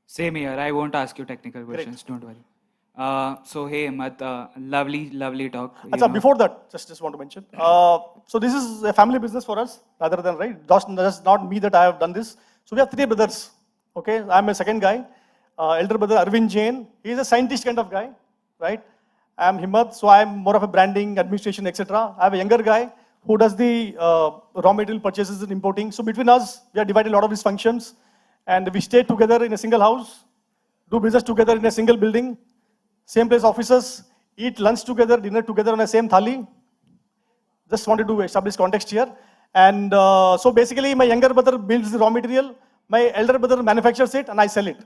Same here. I won't ask you technical questions. Great. Don't worry. So hey, Ahmed, lovely talk. Achha, before that, just want to mention. So this is a family business for us, rather than right. Just not me that I have done this. So we have 3 brothers. Okay, I'm a second guy. Elder brother Arvind Jain. He is a scientist kind of guy, right? I'm Himmat, so I'm more of a branding, administration, etc. I have a younger guy who does the raw material purchases and importing. So between us, we have divided a lot of these functions, and we stay together in a single house, do business together in a single building, same place offices, eat lunch together, dinner together on the same thali. Just wanted to establish context here. And so basically, my younger brother builds the raw material, my elder brother manufactures it, and I sell it.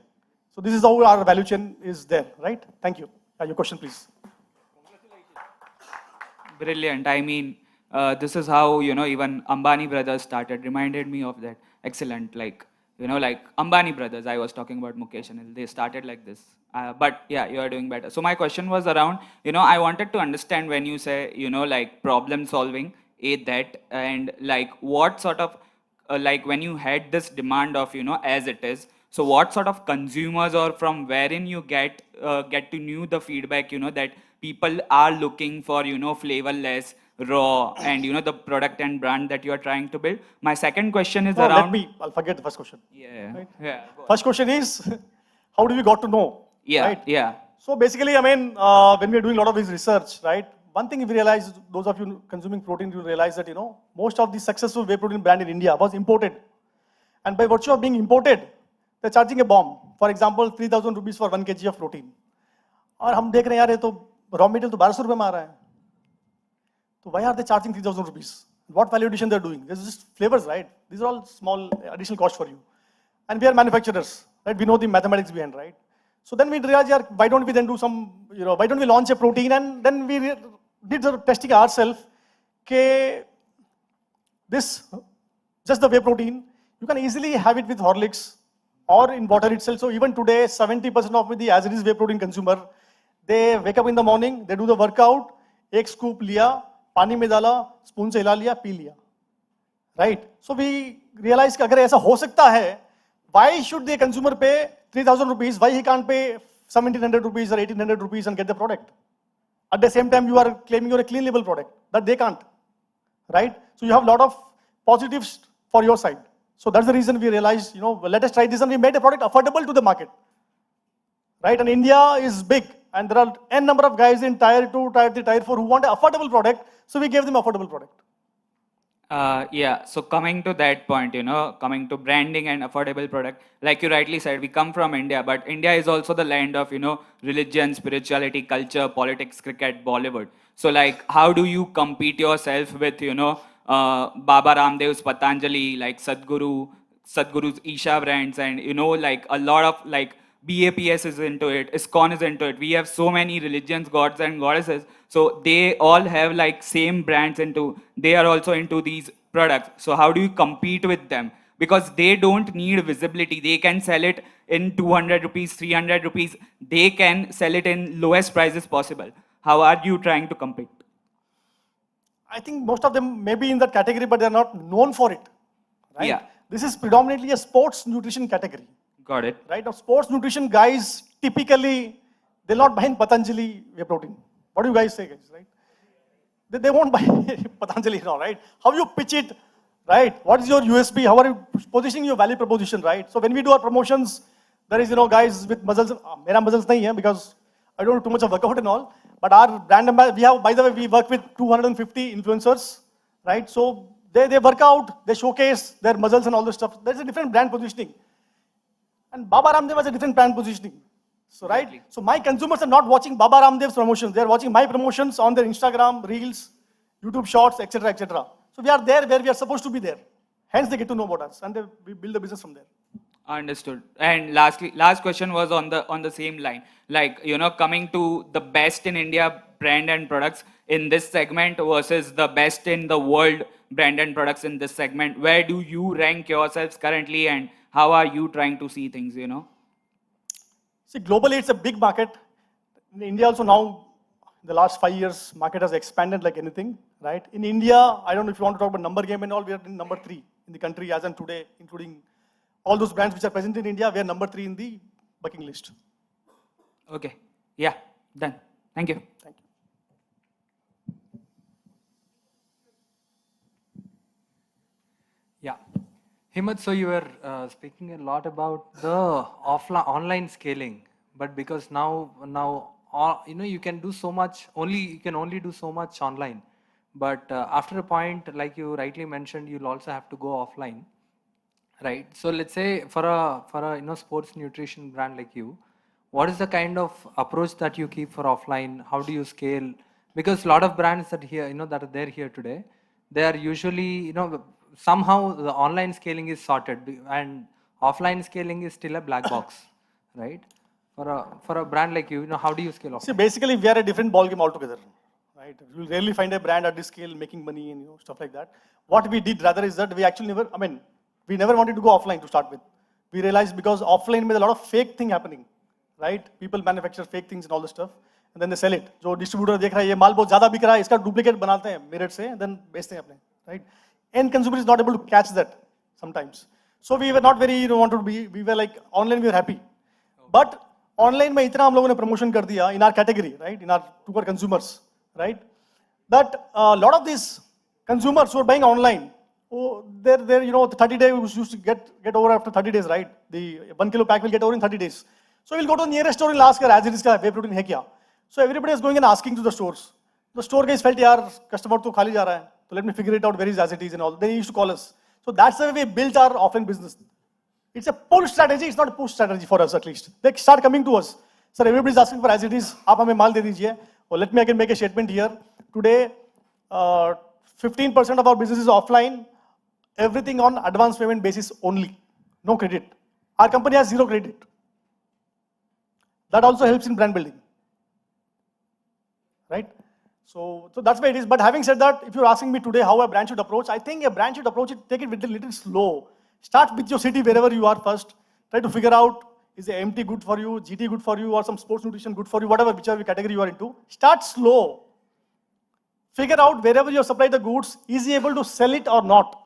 So this is how our value chain is there, right? Thank you. Your question, please. Brilliant. I mean, this is how, even Ambani brothers started. Reminded me of that. Excellent. Like Ambani brothers, I was talking about Mukesh and they started like this. But yeah, you are doing better. So my question was around, I wanted to understand when you say, problem solving, that, and what sort of, when you had this demand of, as it is, So what sort of consumers or from wherein you get to know the feedback, that people are looking for, flavorless, raw, and the product and brand that you are trying to build. My second question is No, around. I'll forget the first question. Yeah, Right? yeah, go on. First question is, how do we got to know? Yeah, Right? yeah. So basically, I mean, when we are doing a lot of this research, right? One thing we realized, those of you consuming protein, you realize that, most of the successful whey protein brand in India was imported. And by virtue of being imported, they're charging a bomb. For example, 3,000 rupees for 1 kg of protein. और हम देख रहे हैं यार ये तो raw material तो 1200 रुपए में आ रहा है. So why are they charging 3,000 rupees? What value addition they're doing? This is just flavors, right? These are all small additional costs for you. And we are manufacturers, right? We know the mathematics behind, right? So then we realized, yeah, why don't we then do some, why don't we launch a protein? And then we did the testing ourselves. This, just the whey protein, you can easily have it with Horlicks or in water itself. So even today, 70% of the as it is whey protein consumer, they wake up in the morning, they do the workout, एक scoop लिया, पानी में डाला, spoon से हिला लिया, P लिया. Right? So we realize कि अगर ऐसा हो सकता है, why should the consumer pay 3,000 rupees? Why he can't pay 1,700 rupees or 1,800 rupees and get the product? At the same time, you are claiming you're a clean label product, that they can't. Right? So you have a lot of positives for your side. So that's the reason we realized, let us try this, and we made a product affordable to the market. Right? And India is big, and there are n number of guys in tier 2, tier 3, tier 4 who want an affordable product, so we gave them affordable product. Yeah, so coming to that point, coming to branding and affordable product, like you rightly said, we come from India, but India is also the land of, religion, spirituality, culture, politics, cricket, Bollywood. So like, how do you compete yourself with, Baba Ramdev's Patanjali, like Sadhguru's Isha brands, and, like a lot of like BAPS is into it, ISKCON is into it. We have so many religions, gods and goddesses. So they all have like same brands they are also into these products. So how do you compete with them? Because they don't need visibility. They can sell it in 200 rupees, 300 rupees. They can sell it in lowest prices possible. How are you trying to compete? I think most of them may be in that category, but they're not known for it. Right? Yeah. This is predominantly a sports nutrition category. Got it. Right? Now, sports nutrition guys, typically, they'll not buy in Patanjali whey protein. What do you guys say, guys, right? They won't buy Patanjali now, right? How you pitch it, right? What is your USP? How are you positioning your value proposition, right? So when we do our promotions, there is, guys with muscles. Mera muscles nahi hai because I don't do too much of workout and all. But our brand ambassador, we have, by the way, we work with 250 influencers, right? So they work out, they showcase their muscles and all this stuff. There's a different brand positioning. And Baba Ramdev has a different brand positioning. So, right? Exactly. So my consumers are not watching Baba Ramdev's promotions. They are watching my promotions on their Instagram, Reels, YouTube Shorts, etc., etc. So we are there where we are supposed to be there. Hence they get to know about us, and we build the business from there. Understood. And last question was on the same line. Like, coming to the best in India brand and products in this segment versus the best in the world brand and products in this segment, where do you rank yourselves currently, and how are you trying to see things, See, globally, it's a big market. In India also now, in the last 5 years, market has expanded like anything, right? In India, I don't know if you want to talk about number game and all, we are in number 3 in the country as of today, including all those brands which are present in India, we are number 3 in the booking list. Okay. Yeah, done. Thank you. Thank you. Yeah. Himmat, so you were speaking a lot about the online scaling, but because now you can do so much. You can only do so much online, but after a point, like you rightly mentioned, you'll also have to go offline, right? So let's say for a sports nutrition brand like you, what is the kind of approach that you keep for offline? How do you scale? Because a lot of brands that are there here today, they are usually somehow the online scaling is sorted and offline scaling is still a black box, right? For a brand like you, how do you scale offline? See, basically, we are a different ballgame altogether, right? You'll rarely find a brand at this scale making money and stuff like that. What we did rather is that we actually we never wanted to go offline to start with. We realized because offline with a lot of fake thing happening, right? People manufacture fake things and all this stuff, and then they sell it. So distributor देख रहा है ये माल बहुत ज़्यादा बिक रहा है, इसका duplicate बनाते हैं मेरठ से, then बेचते हैं अपने, right? End consumer is not able to catch that sometimes. So we were not very, wanted to be, we were like, online we were happy. But online में इतना हम लोगों ने promotion कर दिया in our category, right? In our, to our consumers, right? That a lot of these consumers who are buying online, oh, they're, the 30 days used to get over after 30 days, right? The 1 kilo pack will get over in 30 days. So we'll go to the nearest store and ask her, as it is का whey protein है क्या? So everybody is going and asking to the stores. The store guys felt, यार customer तो खाली जा रहा है, so let me figure it out where is as it is and all. Then he used to call us. So that's the way we built our offline business. It's a pull strategy, it's not a push strategy for us at least. They start coming to us. Sir, everybody is asking for as it is, आप हमें माल दे दीजिए. Or let me again make a statement here. Today, 15% of our business is offline, everything on advance payment basis only, no credit. Our company has 0 credit. That also helps in brand building, right? So that's why it is. But having said that, if you're asking me today how a brand should approach, I think a brand should approach it, take it a little slow. Start with your city wherever you are first. Try to figure out, is the MT good for you, GT good for you, or some sports nutrition good for you, whatever, whichever category you are into. Start slow. Figure out wherever you supply the goods, is he able to sell it or not?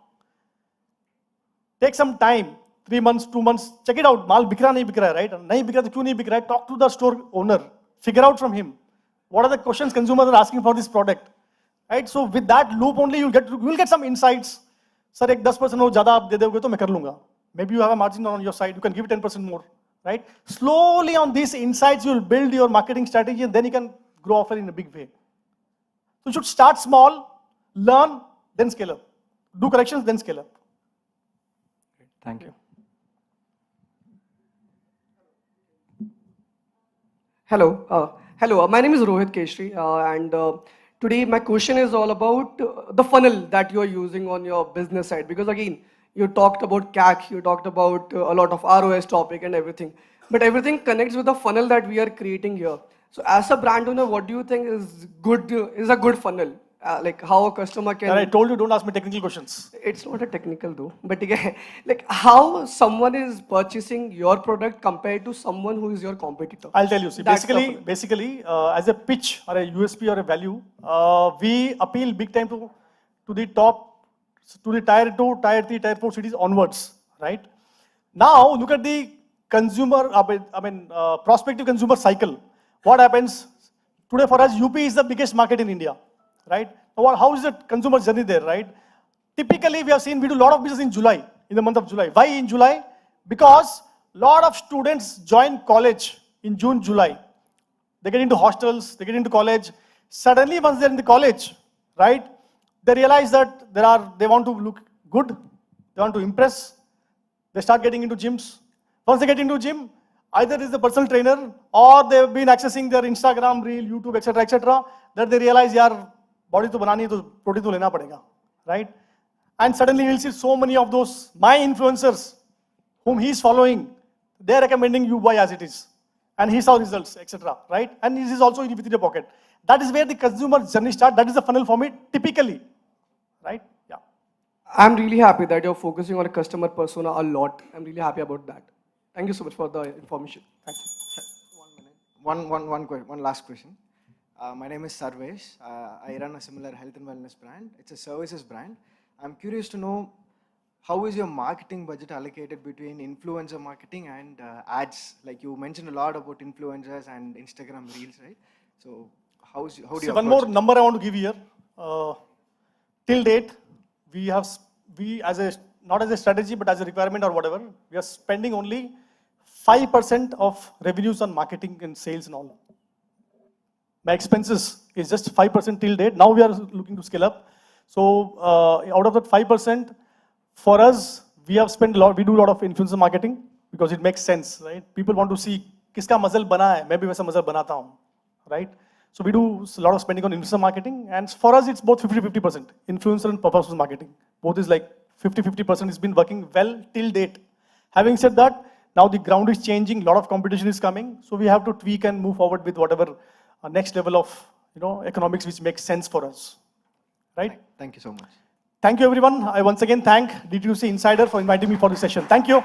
Take some time, 3 months, 2 months, check it out. Maal bik raha nahi bik raha, right? Nahi bik raha to kyun nahi bik raha? Talk to the store owner. Figure out from him. What are the questions consumers are asking for this product? Right? So with that loop only you'll get some insights. Sir, ek 10% ho zyada aap de doge to main kar lunga. Maybe you have a margin on your side, you can give it 10% more. Right? Slowly on these insights you'll build your marketing strategy and then you can grow offline in a big way. So you should start small, learn, then scale up. Do corrections, then scale up. Thank you. Hello, my name is Rohit Keshri, and today my question is all about the funnel that you are using on your business side. Because again, you talked about CAC, you talked about a lot of ROS topic and everything, but everything connects with the funnel that we are creating here. So as a brand owner, what do you think is a good funnel? Like how a customer can. And I told you don't ask me technical questions. It's not a technical though, but again, like how someone is purchasing your product compared to someone who is your competitor. I'll tell you. See, That's basically, as a pitch or a USP or a value, we appeal big time to the top, to the tier 2, tier 3, tier 4 cities onwards, right? Now look at the consumer, prospective consumer cycle. What happens today for us? UP is the biggest market in India. Right? How is the consumer journey there, right? Typically, we have seen we do a lot of business in July, in the month of July. Why in July? Because a lot of students join college in June, July. They get into hostels, they get into college. Suddenly, once they're in the college, right, they realize that they want to look good, they want to impress, they start getting into gyms. Once they get into gym, either it's the personal trainer or they've been accessing their Instagram, Reel, YouTube, etc., that they realize, yaar, body to banani hai, to protein to lena padega, right? And suddenly you'll see so many of those, my influencers, whom he's following, they're recommending you buy as it is. And he saw results, etc., right? And this is also within your pocket. That is where the consumer journey starts. That is the funnel for me, typically, right? Yeah. I'm really happy that you're focusing on a customer persona a lot. I'm really happy about that. Thank you so much for the information. Thank you. One last question. My name is Sarvesh. I run a similar health and wellness brand. It's a services brand. I'm curious to know, how is your marketing budget allocated between influencer marketing and ads? Like you mentioned a lot about influencers and Instagram Reels, right? So how do you approach one more it? number I want to give here. Till date, we not as a strategy, but as a requirement or whatever, we are spending only 5% of revenues on marketing and sales and all. My expenses is just 5% till date. Now we are looking to scale up. So out of that 5%, for us, we have spent a lot. We do a lot of influencer marketing because it makes sense, right? People want to see kiska muscle bana hai, main bhi waisa muscle banata hu, right? So we do a lot of spending on influencer marketing, and for us, it's both 50-50%. Influencer and performance marketing, both is like 50-50%. Has been working well till date. Having said that, now the ground is changing. A lot of competition is coming, so we have to tweak and move forward with whatever next level of economics which makes sense for us, right? Thank you so much. Thank you, everyone. I once again thank D2C Insider for inviting me for this session. Thank you.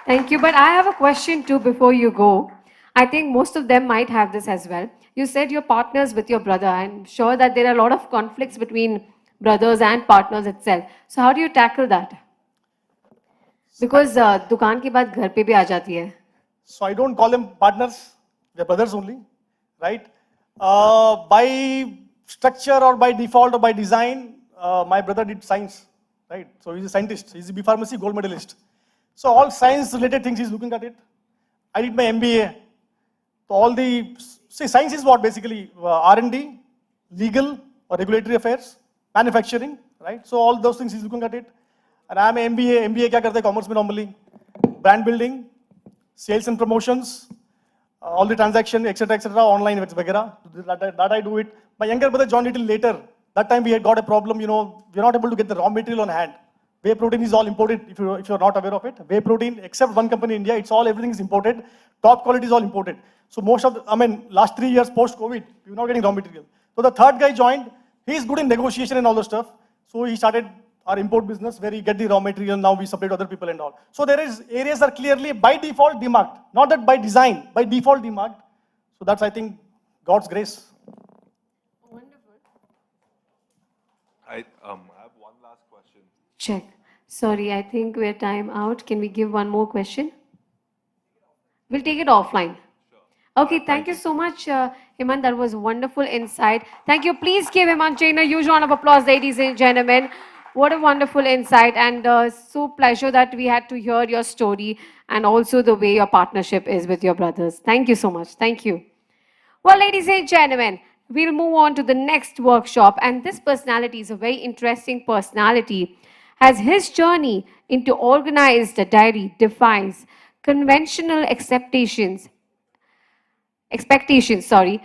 Thank you. But I have a question too before you go. I think most of them might have this as well. You said you're partners with your brother. I'm sure that there are a lot of conflicts between brothers and partners itself. So how do you tackle that? Because दुकान के बाद घर पे भी आ जाती है. So I don't call them partners, they're brothers only, right? By structure or by default or by design, my brother did science, right? So he's a scientist, he's a B Pharmacy gold medalist. So all science related things he's looking at it. I did my MBA. So all the, see, science is what basically R&D, legal or regulatory affairs, manufacturing, right? So all those things he's looking at it. And I'm an MBA. MBA क्या करते हैं commerce में normally? Brand building, sales and promotions, all the transaction, etc., online, etc. That I do it. My younger brother joined it later. That time we had got a problem, you know, we're not able to get the raw material on hand. Whey protein is all imported, if you're not aware of it. Whey protein, except one company in India, everything is imported. Top quality is all imported. So most of last 3 years post-COVID, we're not getting raw material. So the third guy joined, he's good in negotiation and all the stuff. So he started our import business where we get the raw material, now we supply to other people and all. So there is areas are clearly by default demarked, not that by design, by default demarked. So that's, I think, God's grace. Wonderful. I have one last question. Check. Sorry, I think we're time out. Can we give one more question? We'll take it offline. Okay, thank you so much, Hemant. That was wonderful insight. Thank you. Please give Hemant Jain a huge round of applause, ladies and gentlemen. What a wonderful insight, and so pleasure that we had to hear your story and also the way your partnership is with your brothers. Thank you so much. Thank you. Well, ladies and gentlemen, we'll move on to the next workshop, and this personality is a very interesting personality. As his journey into organized dairy defies conventional expectations, sorry.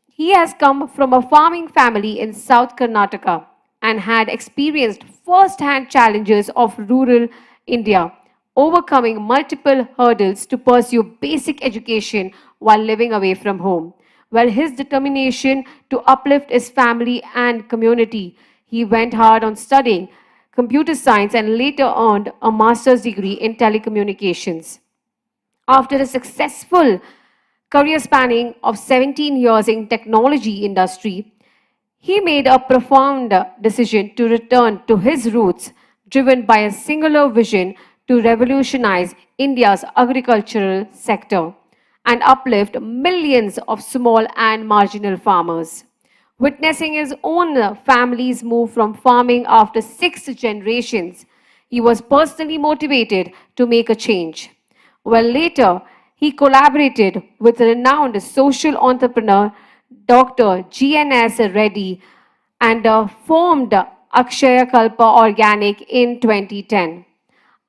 He has come from a farming family in South Karnataka and had experienced first-hand challenges of rural India, overcoming multiple hurdles to pursue basic education while living away from home. Well, his determination to uplift his family and community, he went hard on studying computer science and later earned a master's degree in telecommunications. After a successful career spanning of 17 years in technology industry, he made a profound decision to return to his roots, driven by a singular vision to revolutionize India's agricultural sector and uplift millions of small and marginal farmers. Witnessing his own family's move from farming after 6 generations, he was personally motivated to make a change. Well, later, he collaborated with renowned social entrepreneur Dr. G.N.S. Reddy and formed Akshaya Kalpa Organic in 2010.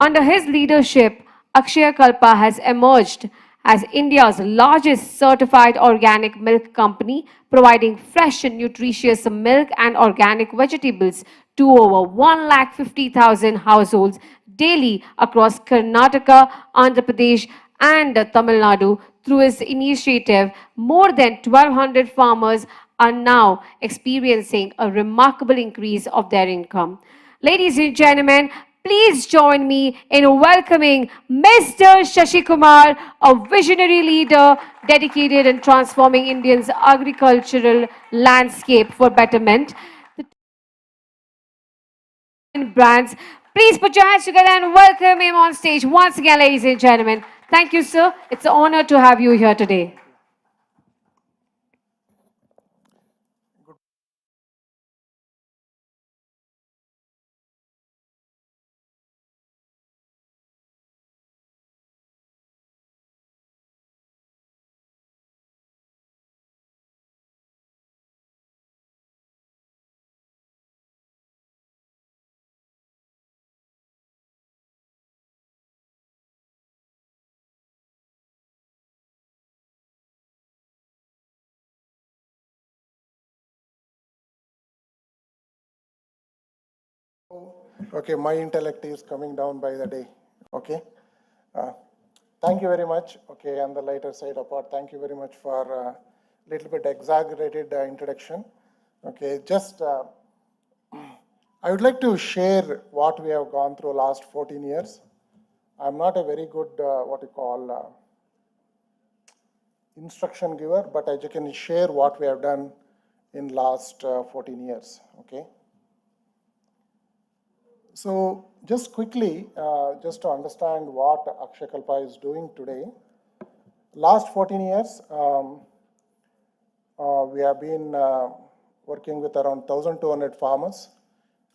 Under his leadership, Akshaya Kalpa has emerged as India's largest certified organic milk company, providing fresh and nutritious milk and organic vegetables to over 150,000 households daily across Karnataka, Andhra Pradesh, and Tamil Nadu. Through his initiative, more than 1,200 farmers are now experiencing a remarkable increase of their income. Ladies and gentlemen, please join me in welcoming Mr. Shashi Kumar, a visionary leader dedicated in transforming India's agricultural landscape for betterment. The brands, please put your hands together and welcome him on stage once again, ladies and gentlemen. Thank you, sir. It's an honor to have you here today. Okay, my intellect is coming down by the day. Okay. Uh, Thank you very much. Okay, on the lighter side apart, thank you very much for a little bit exaggerated introduction. Okay, just I would like to share what we have gone through last 14 years. I'm not a very good, what you call, instruction giver, but I can share what we have done in last 14 years. Okay. So just quickly, just to understand what Akshakalpa is doing today. Last 14 years, we have been working with around 1,200 farmers,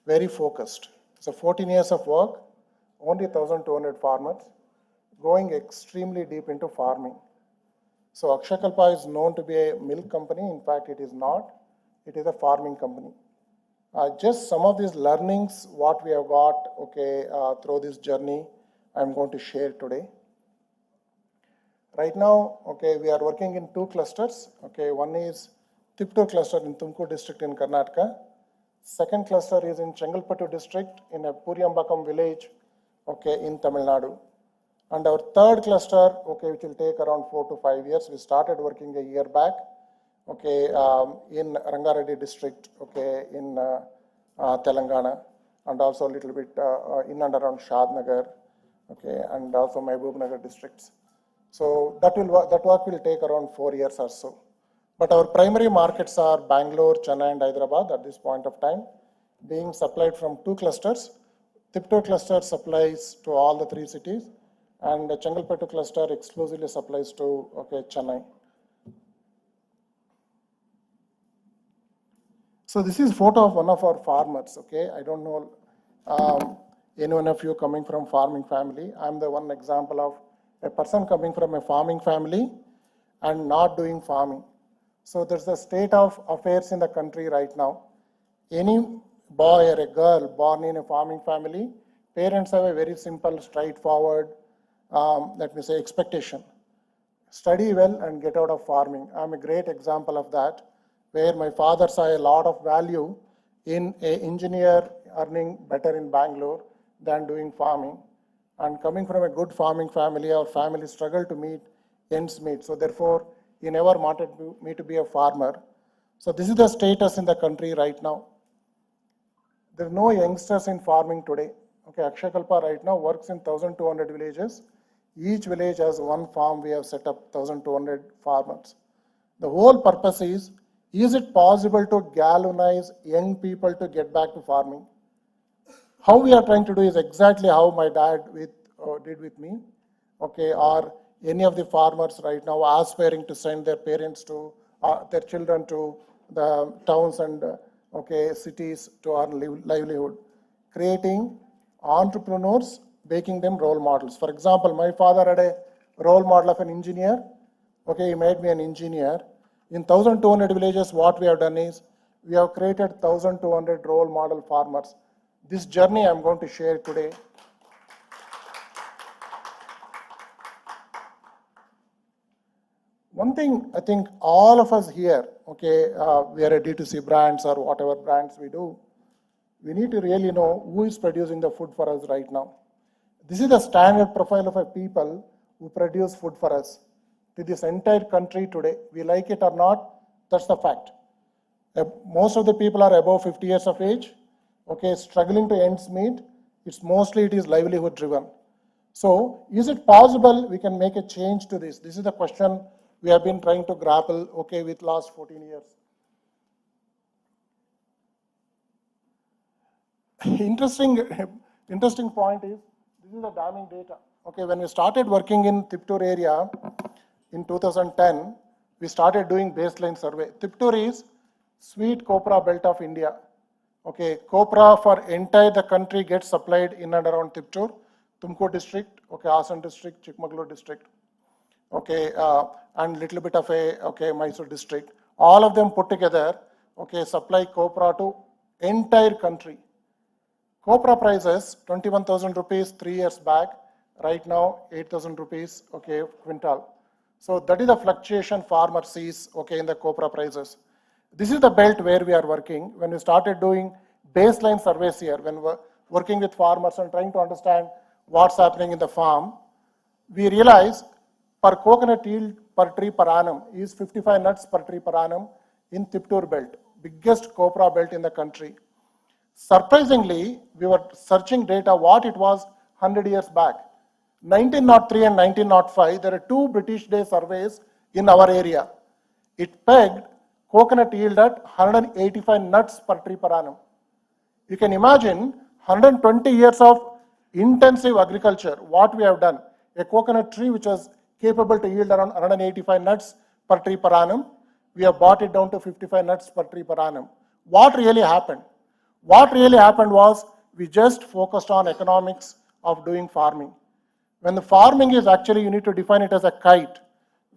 very focused. So 14 years of work, only 1,200 farmers, going extremely deep into farming. So Akshakalpa is known to be a milk company. In fact, it is not. It is a farming company. Just some of these learnings, what we have got, okay, through this journey, I'm going to share today. Right now, okay, we are working in 2 clusters. Okay, one is Tiptur cluster in Tumkur district in Karnataka. Second cluster is in Chengalpattu district in a Puriambakam village, okay, in Tamil Nadu. And our third cluster, okay, which will take around 4 to 5 years. We started working a year back, okay, in Rangareddy district, okay, in Telangana, and also a little bit in and around Shadnagar, okay, and also Mahbubnagar districts. So that work will take around 4 years or so. But our primary markets are Bangalore, Chennai, and Hyderabad at this point of time, being supplied from 2 clusters. Tiptur cluster supplies to all the 3 cities, and the Chengalpattu cluster exclusively supplies to, okay, Chennai. So this is photo of one of our farmers, okay. I don't know any one of you coming from farming family. I'm the one example of a person coming from a farming family and not doing farming. So there's the state of affairs in the country right now. Any boy or a girl born in a farming family, parents have a very simple, straightforward, let me say, expectation. Study well and get out of farming. I'm a great example of that, where my father saw a lot of value in an engineer earning better in Bangalore than doing farming. And coming from a good farming family, our family struggled to meet ends meet. So therefore, he never wanted me to be a farmer. So this is the status in the country right now. There are no youngsters in farming today. Okay, Akshakalpa right now works in 1,200 villages. Each village has one farm. We have set up 1,200 farmers. The whole purpose is it possible to galvanize young people to get back to farming? How we are trying to do is exactly how my dad did with me, okay, or any of the farmers right now aspiring to send their parents to, their children to the towns and, okay, cities to earn livelihood. Creating entrepreneurs, making them role models. For example, my father had a role model of an engineer. Okay, he made me an engineer. In 1,200 villages, what we have done is, we have created 1,200 role model farmers. This journey I'm going to share today. One thing I think all of us here, okay, we are a D2C brands or whatever brands we do, we need to really know who is producing the food for us right now. This is the standard profile of a people who produce food for us. To this entire country today, we like it or not, that's the fact. Most of the people are above 50 years of age, okay, struggling to ends meet. It is livelihood driven. So is it possible we can make a change to this? This is the question we have been trying to grapple, okay, with last 14 years. Interesting point is, this is the damning data. Okay, when we started working in Tiptur area in 2010, we started doing baseline survey. Tiptur is sweet copra belt of India. Okay, copra for entire the country gets supplied in and around Tiptur, Tumkur district, okay, Hassan district, Chikmagalur district, okay, and little bit of a, okay, Mysore district. All of them put together, okay, supply copra to entire country. Copra prices 21,000 rupees 3 years back, right now 8,000 rupees, okay, quintal. So that is the fluctuation farmer sees, okay, in the copra prices. This is the belt where we are working. When we started doing baseline surveys here, when we're working with farmers and trying to understand what's happening in the farm, we realize per coconut yield per tree per annum is 55 nuts per tree per annum in Tiptur belt, biggest copra belt in the country. Surprisingly, we were searching data what it was 100 years back. 1903 and 1905, there are 2 British Day surveys in our area. It pegged coconut yield at 185 nuts per tree per annum. You can imagine 120 years of intensive agriculture, what we have done, a coconut tree which was capable to yield around 185 nuts per tree per annum, we have brought it down to 55 nuts per tree per annum. What really happened? What really happened was we just focused on economics of doing farming. When the farming is actually, you need to define it as a kite,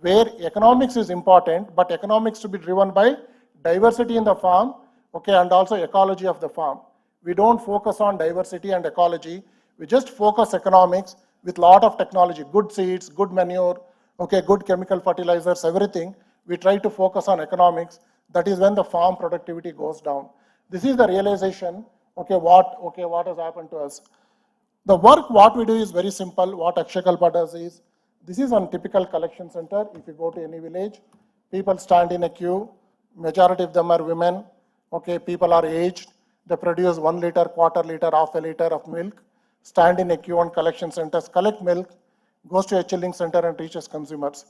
where economics is important, but economics to be driven by diversity in the farm, okay, and also ecology of the farm. We don't focus on diversity and ecology. We just focus economics with lot of technology, good seeds, good manure, okay, good chemical fertilizers, everything. We try to focus on economics. That is when the farm productivity goes down. This is the realization, okay, what has happened to us. The work what we do is very simple. What Akshakalpa does is, this is one typical collection center. If you go to any village, people stand in a queue. Majority of them are women. Okay, people are aged. They produce 1 liter, quarter liter, half a liter of milk. Stand in a queue on collection centers, collect milk, goes to a chilling center and reaches consumers.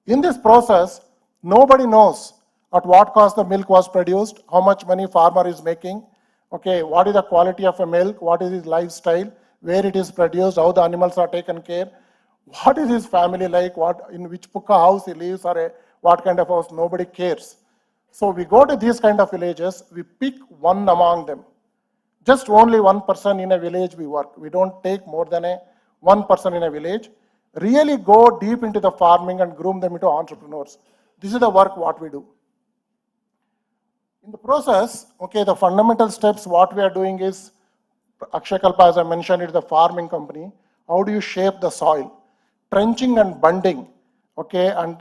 In this process, nobody knows at what cost the milk was produced, how much money farmer is making, okay, what is the quality of a milk, what is his lifestyle, where it is produced, how the animals are taken care, what is his family like, what in which puka house he lives, or what kind of house, nobody cares. So we go to these kind of villages, we pick one among them. Just only one person in a village we work. We don't take more than one person in a village. Really go deep into the farming and groom them into entrepreneurs. This is the work what we do. In the process, okay, the fundamental steps what we are doing is, Akshakalpa, as I mentioned, is the farming company. How do you shape the soil? Trenching and bunding, okay, and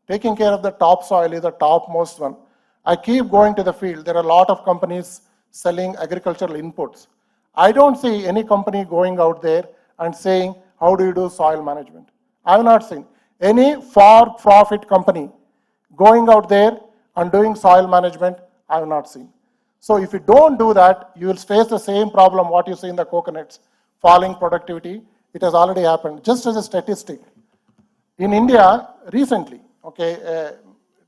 taking care of the topsoil is the topmost one. I keep going to the field. There are a lot of companies selling agricultural inputs. I don't see any company going out there and saying, how do you do soil management? I have not seen any for-profit company going out there and doing soil management. I have not seen. So if you don't do that, you will face the same problem what you see in the coconuts, falling productivity. It has already happened. Just as a statistic, in India recently, okay,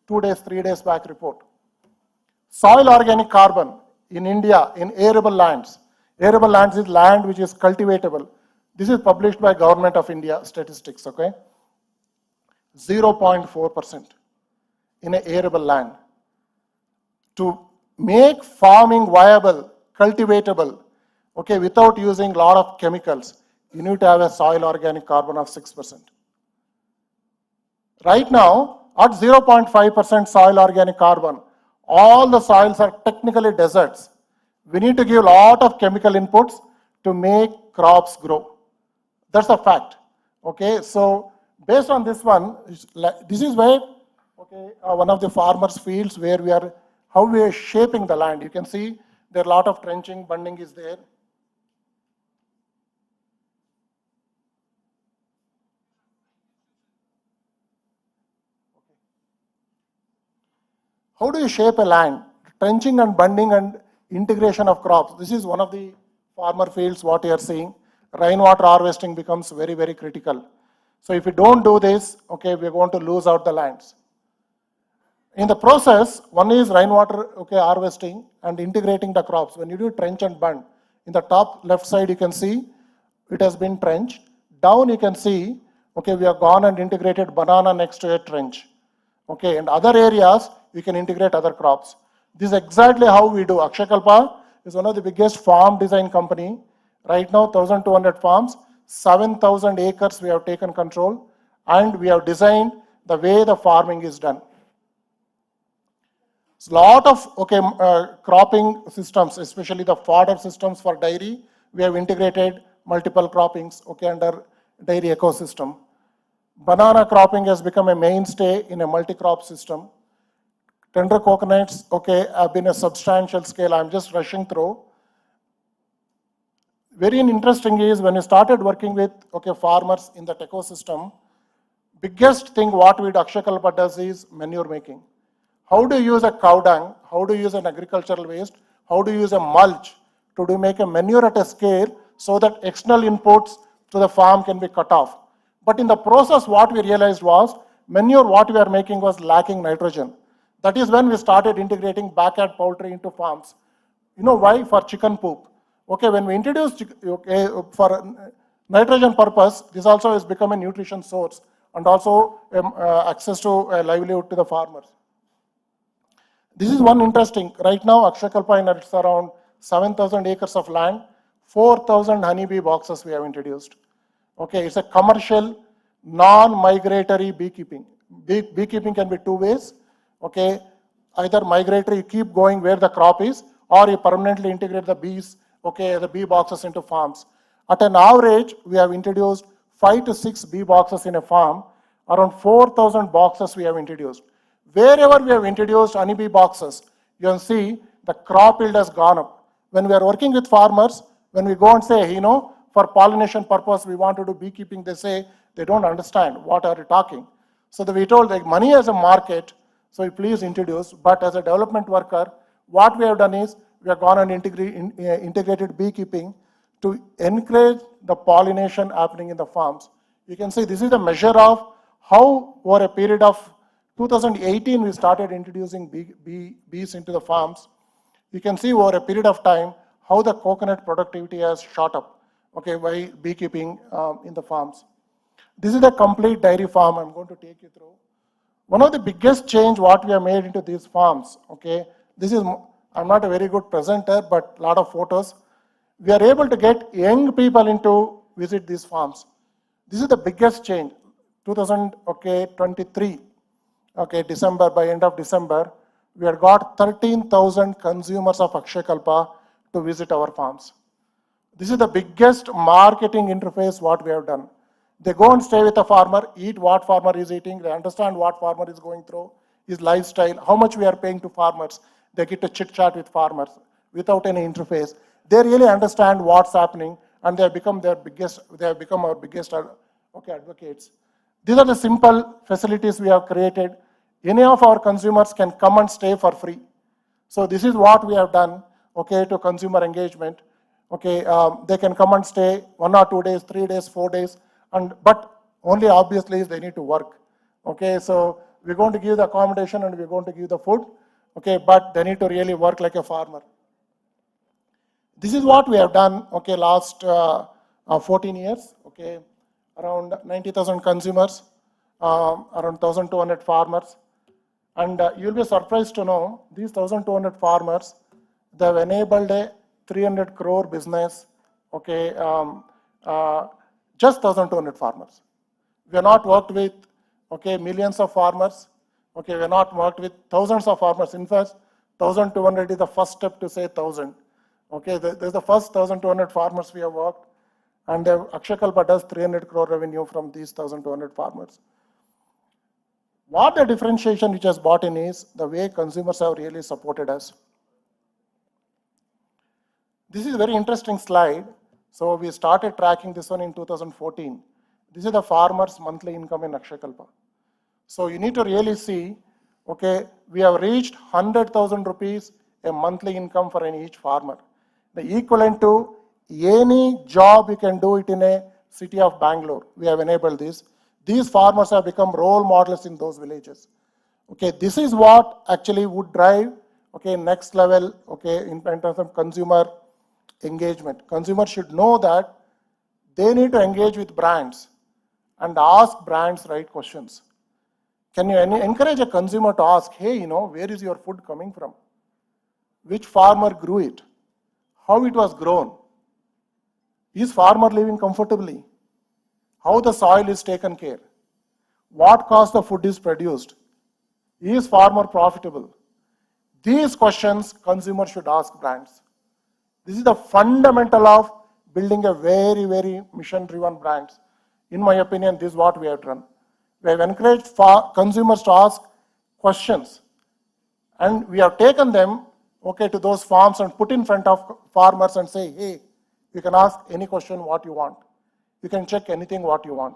2 days, 3 days back report, soil organic carbon in India in arable lands. Arable lands is land which is cultivatable. This is published by Government of India statistics, okay? 0.4% in an arable land. To make farming viable, cultivatable, okay, without using a lot of chemicals, you need to have a soil organic carbon of 6%. Right now, at 0.5% soil organic carbon, all the soils are technically deserts. We need to give a lot of chemical inputs to make crops grow. That's a fact. Okay, so based on this one, this is where, okay, one of the farmers' fields where we are, how we are shaping the land. You can see there are a lot of trenching, bunding is there. How do you shape a land? Trenching and bunding and integration of crops. This is one of the farmer fields what you are seeing. Rainwater harvesting becomes very, very critical. So if you don't do this, okay, we're going to lose out the lands. In the process, one is rainwater, okay, harvesting and integrating the crops. When you do trench and bund, in the top left side you can see it has been trenched. Down you can see, okay, we have gone and integrated banana next to a trench. Okay, and other areas we can integrate other crops. This is exactly how we do. Akshakalpa is one of the biggest farm design company. Right now, 1,200 farms, 7,000 acres we have taken control, and we have designed the way the farming is done. A lot of, okay, cropping systems, especially the fodder systems for dairy, we have integrated multiple croppings, okay, under dairy ecosystem. Banana cropping has become a mainstay in a multi-crop system. Tender coconuts, okay, have been a substantial scale. I'm just rushing through. Very interesting is when we started working with, okay, farmers in that ecosystem, biggest thing what we Akshakalpa does is manure making. How do you use a cow dung? How do you use an agricultural waste? How do you use a mulch to make a manure at a scale so that external inputs to the farm can be cut off? But in the process, what we realized was manure what we are making was lacking nitrogen. That is when we started integrating backyard poultry into farms. You know why? For chicken poop. Okay, when we introduced, okay, for nitrogen purpose, this also has become a nutrition source and also access to livelihood to the farmers. This is one interesting. Right now, Akshakalpa inherits around 7,000 acres of land, 4,000 honeybee boxes we have introduced. Okay, it's a commercial, non-migratory beekeeping. Beekeeping can be two ways. Okay, either migratory, you keep going where the crop is, or you permanently integrate the bees, okay, the bee boxes into farms. At an average, we have introduced 5 to 6 bee boxes in a farm. Around 4,000 boxes we have introduced. Wherever we have introduced honeybee boxes, you can see the crop yield has gone up. When we are working with farmers, when we go and say, you know, for pollination purpose, we want to do beekeeping, they say they don't understand what are you talking. So we told like money as a market, so you please introduce, but as a development worker, what we have done is we have gone and integrated beekeeping to encourage the pollination happening in the farms. You can see this is the measure of how over a period of 2018 we started introducing bees into the farms. You can see over a period of time how the coconut productivity has shot up, okay, by beekeeping in the farms. This is a complete dairy farm I'm going to take you through. One of the biggest change what we have made into these farms, okay, this is, I'm not a very good presenter, but a lot of photos. We are able to get young people into visit these farms. This is the biggest change. 2023, okay, December, by end of December, we had got 13,000 consumers of Akshakalpa to visit our farms. This is the biggest marketing interface what we have done. They go and stay with a farmer, eat what farmer is eating, they understand what farmer is going through, his lifestyle, how much we are paying to farmers. They get to chit chat with farmers without any interface. They really understand what's happening, and they have become our biggest advocates. These are the simple facilities we have created. Any of our consumers can come and stay for free. So this is what we have done, okay, to consumer engagement. Okay, they can come and stay 1 or 2 days, 3 days, 4 days, but only obviously they need to work. Okay, so we're going to give the accommodation and we're going to give the food, okay, but they need to really work like a farmer. This is what we have done, okay, last 14 years, okay, around 90,000 consumers, around 1,200 farmers. And you'll be surprised to know these 1,200 farmers, they've enabled a 300 crore business, okay, just 1,200 farmers. We have not worked with, okay, millions of farmers, okay, we have not worked with thousands of farmers. In fact, 1,200 is the first step to say 1,000. Okay, there's the first 1,200 farmers we have worked, and Akshakalpa does 300 crore revenue from these 1,200 farmers. What the differentiation which has brought in is the way consumers have really supported us. This is a very interesting slide. So we started tracking this one in 2014. This is the farmer's monthly income in Akshakalpa. So you need to really see, okay, we have reached 100,000 rupees a monthly income for each farmer. The equivalent to any job you can do it in a city of Bengaluru. We have enabled this. These farmers have become role models in those villages. Okay, this is what actually would drive, okay, next level, okay, in terms of consumer engagement. Consumers should know that they need to engage with brands and ask brands right questions. Can you encourage a consumer to ask, hey, you know, where is your food coming from? Which farmer grew it? How it was grown? Is farmer living comfortably? How the soil is taken care? What cost the food is produced? Is farmer profitable? These questions consumers should ask brands. This is the fundamental of building a very, very mission-driven brands. In my opinion, this is what we have done. We have encouraged consumers to ask questions, and we have taken them, okay, to those farms and put in front of farmers and say, hey, you can ask any question what you want. You can check anything what you want.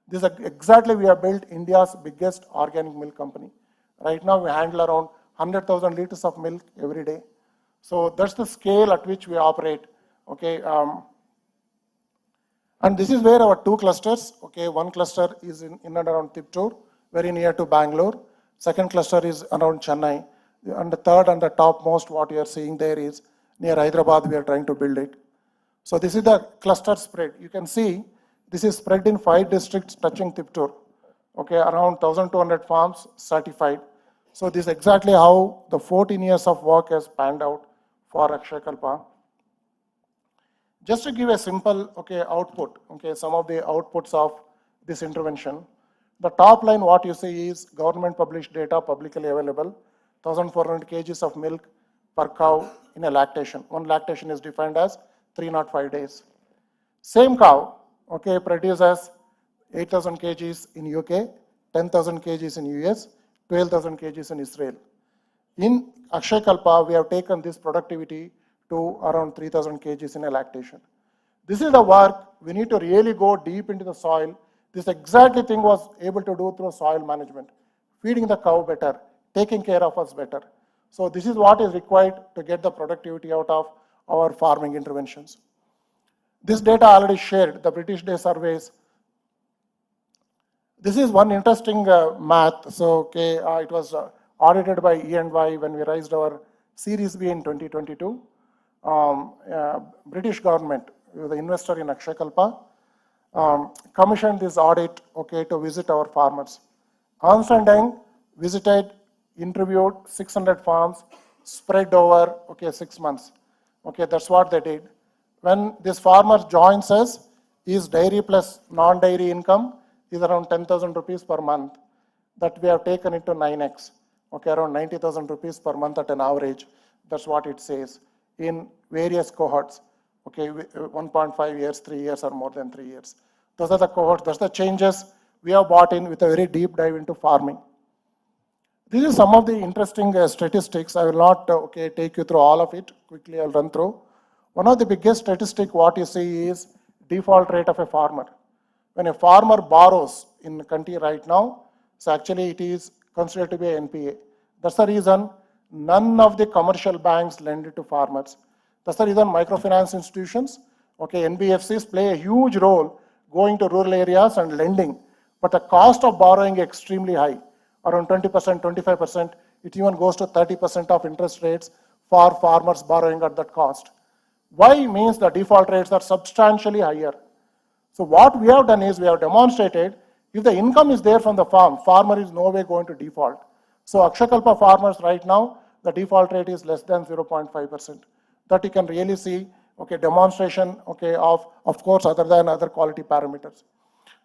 This is exactly we have built India's biggest organic milk company. Right now we handle around 100,000 liters of milk every day. So that's the scale at which we operate. Okay, and this is where our two clusters. Okay, one cluster is in and around Tiptur, very near to Bangalore. Second cluster is around Chennai, and the third and the topmost what you are seeing there is near Hyderabad. We are trying to build it. So this is the cluster spread. You can see this is spread in 5 districts touching Tiptur. Okay, around 1,200 farms certified. So this is exactly how the 14 years of work has panned out for Akshay Kalpa. Just to give a simple output, some of the outputs of this intervention. The top line, what you see is government published data publicly available, 1,400 kgs of milk per cow in a lactation. One lactation is defined as 305 days. Same cow, produces 8,000 kgs in UK, 10,000 kgs in US, 12,000 kgs in Israel. In Akshay Kalpa, we have taken this productivity to around 3,000 kgs in a lactation. This is the work. We need to really go deep into the soil. This exactly thing was able to do through soil management, feeding the cow better, taking care of us better. So this is what is required to get the productivity out of our farming interventions. This data already shared, the British Day surveys. This is one interesting math. So it was audited by E&Y when we raised our Series B in 2022. British government, the investor in Akshay Kalpa, commissioned this audit to visit our farmers. Ernst & Young visited, interviewed 600 farms spread over 6 months. That's what they did. When this farmer joins us, his dairy plus non-dairy income is around 10,000 rupees per month. That we have taken it to 9x. Around 90,000 rupees per month at an average. That's what it says in various cohorts. 1.5 years, 3 years, or more than 3 years. Those are the cohorts. That's the changes we have brought in with a very deep dive into farming. These are some of the interesting statistics. I will not take you through all of it. Quickly, I'll run through. One of the biggest statistics what you see is default rate of a farmer. When a farmer borrows in the country right now, so actually it is considered to be an NPA. That's the reason none of the commercial banks lend to farmers. That's the reason microfinance institutions, NBFCs play a huge role going to rural areas and lending. But the cost of borrowing is extremely high, around 20%, 25%. It even goes to 30% of interest rates for farmers borrowing at that cost. Why? Means the default rates are substantially higher. So what we have done is we have demonstrated if the income is there from the farm, farmer is no way going to default. So Akshay Kalpa farmers right now, the default rate is less than 0.5%. That you can really see, demonstration, of course, other than other quality parameters.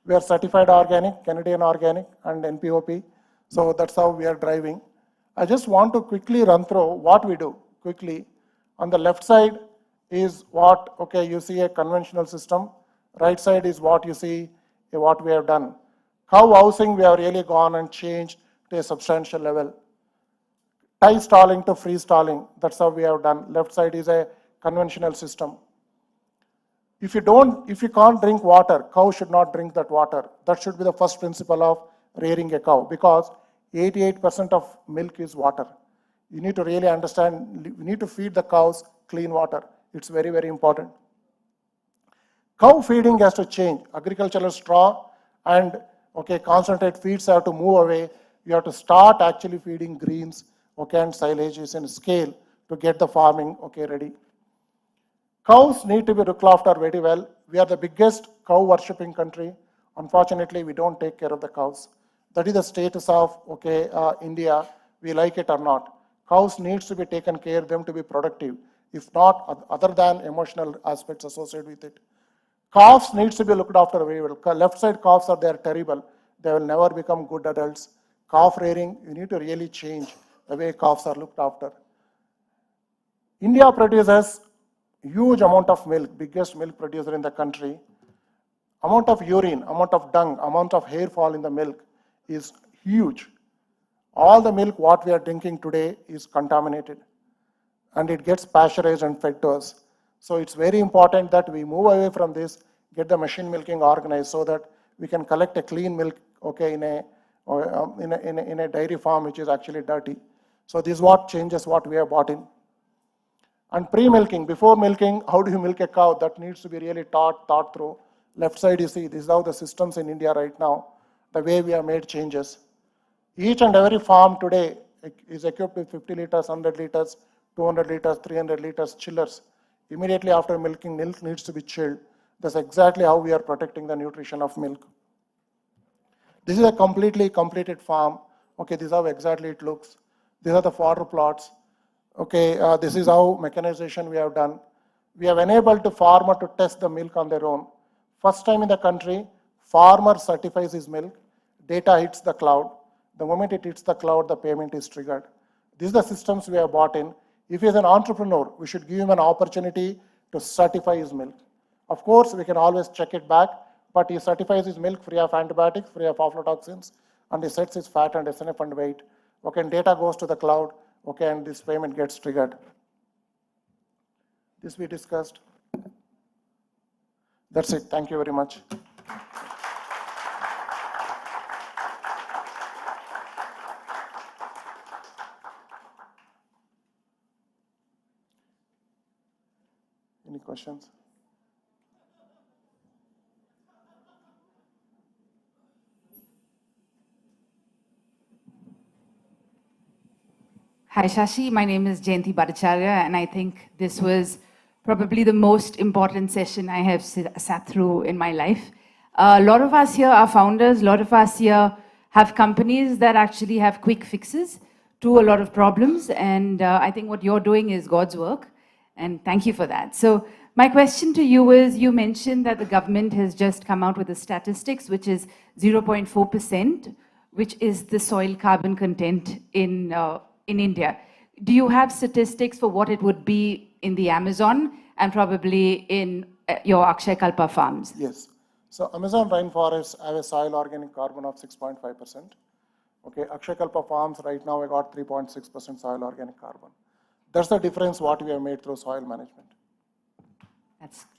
We are certified organic, Canadian organic, and NPOP. So that's how we are driving. I just want to quickly run through what we do quickly. On the left side is what, you see a conventional system. Right side is what you see, what we have done. Cow housing, we have really gone and changed to a substantial level. Tie stalling to free stalling, that's how we have done. Left side is a conventional system. If you can't drink water, cow should not drink that water. That should be the first principle of rearing a cow, because 88% of milk is water. You need to really understand, we need to feed the cows clean water. It's very, very important. Cow feeding has to change. Agricultural straw and concentrate feeds have to move away. You have to start actually feeding greens, and silages in scale to get the farming ready. Cows need to be looked after very well. We are the biggest cow worshipping country. Unfortunately, we don't take care of the cows. That is the status of India. We like it or not. Cows needs to be taken care of, them to be productive. If not, other than emotional aspects associated with it. Calves needs to be looked after very well. Left side calves are terrible. They will never become good adults. Calf rearing, you need to really change the way calves are looked after. India produces huge amount of milk, biggest milk producer in the country. Amount of urine, amount of dung, amount of hair fall in the milk is huge. All the milk what we are drinking today is contaminated, and it gets pasteurized and fed to us. So it's very important that we move away from this, get the machine milking organized so that we can collect a clean milk in a dairy farm which is actually dirty. So this is what changes what we have bought in. And pre-milking, before milking, how do you milk a cow? That needs to be really thought through. Left side you see, this is how the systems in India right now, the way we have made changes. Each and every farm today is equipped with 50 liters, 100 liters, 200 liters, 300 liters chillers. Immediately after milking, milk needs to be chilled. That's exactly how we are protecting the nutrition of milk. This is a completely completed farm. Okay, this is how exactly it looks. These are the fodder plots. Okay, this is how mechanization we have done. We have enabled the farmer to test the milk on their own. First time in the country, farmer certifies his milk, data hits the cloud. The moment it hits the cloud, the payment is triggered. These are the systems we have bought in. If he is an entrepreneur, we should give him an opportunity to certify his milk. Of course, we can always check it back, but he certifies his milk free of antibiotics, free of aflatoxins, and he sets his fat and SNF and weight. Okay, and data goes to the cloud, okay, and this payment gets triggered. This we discussed. That's it. Thank you very much. Any questions? Hi, Shashi. My name is Jayanti Bhattacharya, and I think this was probably the most important session I have sat through in my life. A lot of us here are founders. A lot of us here have companies that actually have quick fixes to a lot of problems, and I think what you're doing is God's work, and thank you for that. So my question to you is, you mentioned that the government has just come out with the statistics, which is 0.4%, which is the soil carbon content in India. Do you have statistics for what it would be in the Amazon and probably in your Akshay Kalpa farms? Yes. So Amazon rainforests have a soil organic carbon of 6.5%. Okay, Akshay Kalpa farms right now I got 3.6% soil organic carbon. That's the difference what we have made through soil management.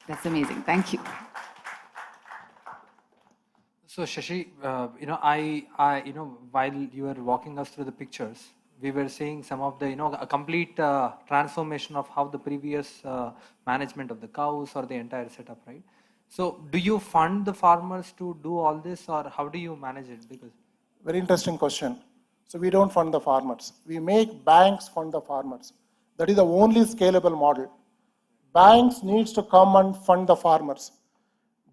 That's amazing. Thank you. So Shashi, while you were walking us through the pictures, we were seeing some of the, a complete transformation of how the previous management of the cows or the entire setup, right? So do you fund the farmers to do all this, or how do you manage it? Because very interesting question. So we don't fund the farmers. We make banks fund the farmers. That is the only scalable model. Banks needs to come and fund the farmers.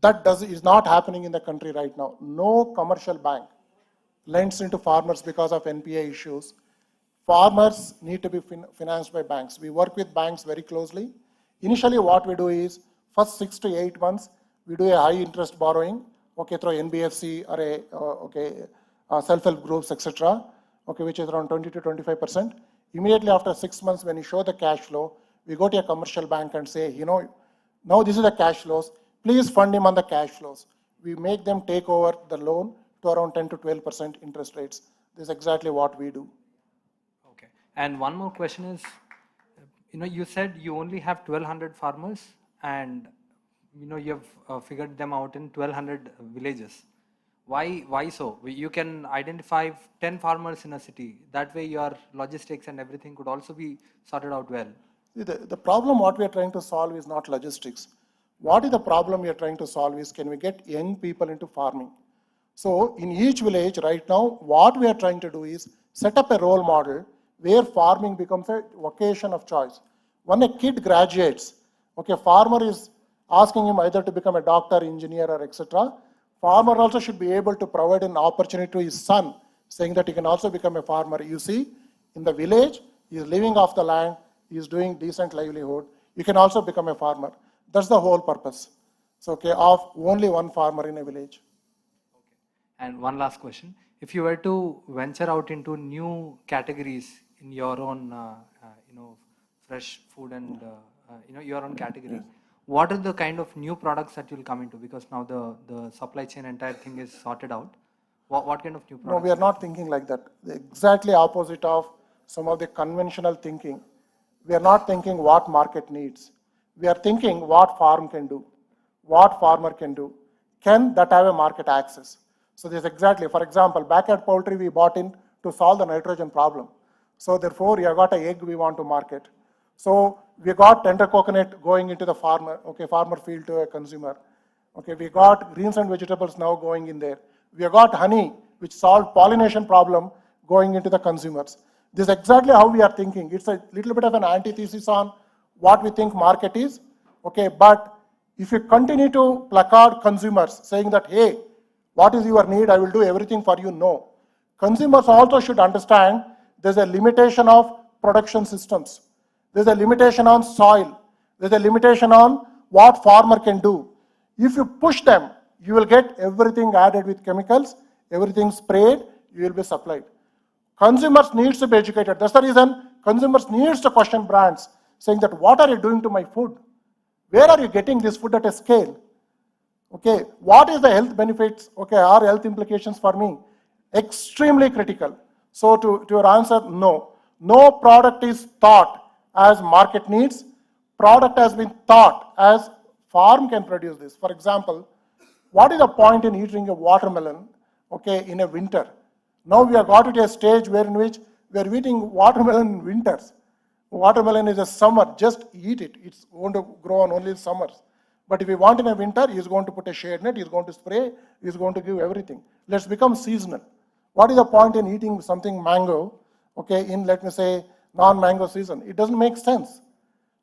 That is not happening in the country right now. No commercial bank lends into farmers because of NPA issues. Farmers need to be financed by banks. We work with banks very closely. Initially, what we do is, first 6 to 8 months, we do a high interest borrowing, okay, through NBFC or self-help groups, etc., okay, which is around 20 to 25%. Immediately after 6 months, when you show the cash flow, we go to a commercial bank and say, now this is the cash flows, please fund him on the cash flows. We make them take over the loan to around 10 to 12% interest rates. This is exactly what we do. okay. And one more question is, you said you only have 1,200 farmers, and you've figured them out in 1,200 villages. Why so? You can identify 10 farmers in a city. That way your logistics and everything could also be sorted out well. The problem what we are trying to solve is not logistics. What is the problem we are trying to solve is, can we get young people into farming? So in each village right now, what we are trying to do is set up a role model where farming becomes a vocation of choice. When a kid graduates, okay, farmer is asking him either to become a doctor, engineer, or etc. Farmer also should be able to provide an opportunity to his son, saying that he can also become a farmer. You see, in the village, he is living off the land, he is doing decent livelihood. You can also become a farmer. That's the whole purpose. So, okay, of only one farmer in a village. Okay. And one last question. If you were to venture out into new categories in your own, fresh food and, your own category, what are the kind of new products that you'll come into? Because now the supply chain entire thing is sorted out. What kind of new products? No, we are not thinking like that. The exactly opposite of some of the conventional thinking. We are not thinking what market needs. We are thinking what farm can do, what farmer can do. Can that have a market access? So this exactly, for example, backyard poultry we bought in to solve the nitrogen problem. So therefore, we have got an egg we want to market. So we got tender coconut going into the farmer, okay, farmer field to a consumer. Okay, we got greens and vegetables now going in there. We have got honey, which solved pollination problem going into the consumers. This is exactly how we are thinking. It's a little bit of an antithesis on what we think market is, okay, but if you continue to placard consumers saying that, hey, what is your need, I will do everything for you, no. Consumers also should understand there's a limitation of production systems. There's a limitation on soil. There's a limitation on what farmer can do. If you push them, you will get everything added with chemicals, everything sprayed, you will be supplied. Consumers needs to be educated. That's the reason consumers needs to question brands, saying that what are you doing to my food? Where are you getting this food at a scale? Okay, what is the health benefits, okay, or health implications for me? Extremely critical. So to your answer, no. No product is thought as market needs. Product has been thought as farm can produce this. For example, what is the point in eating a watermelon, okay, in a winter? Now we have got to a stage where in which we are eating watermelon in winters. Watermelon is a summer, just eat it. It's going to grow on only summers. But if you want in a winter, he's going to put a shade net, he's going to spray, he's going to give everything. Let's become seasonal. What is the point in eating something mango, okay, in, let me say, non-mango season? It doesn't make sense.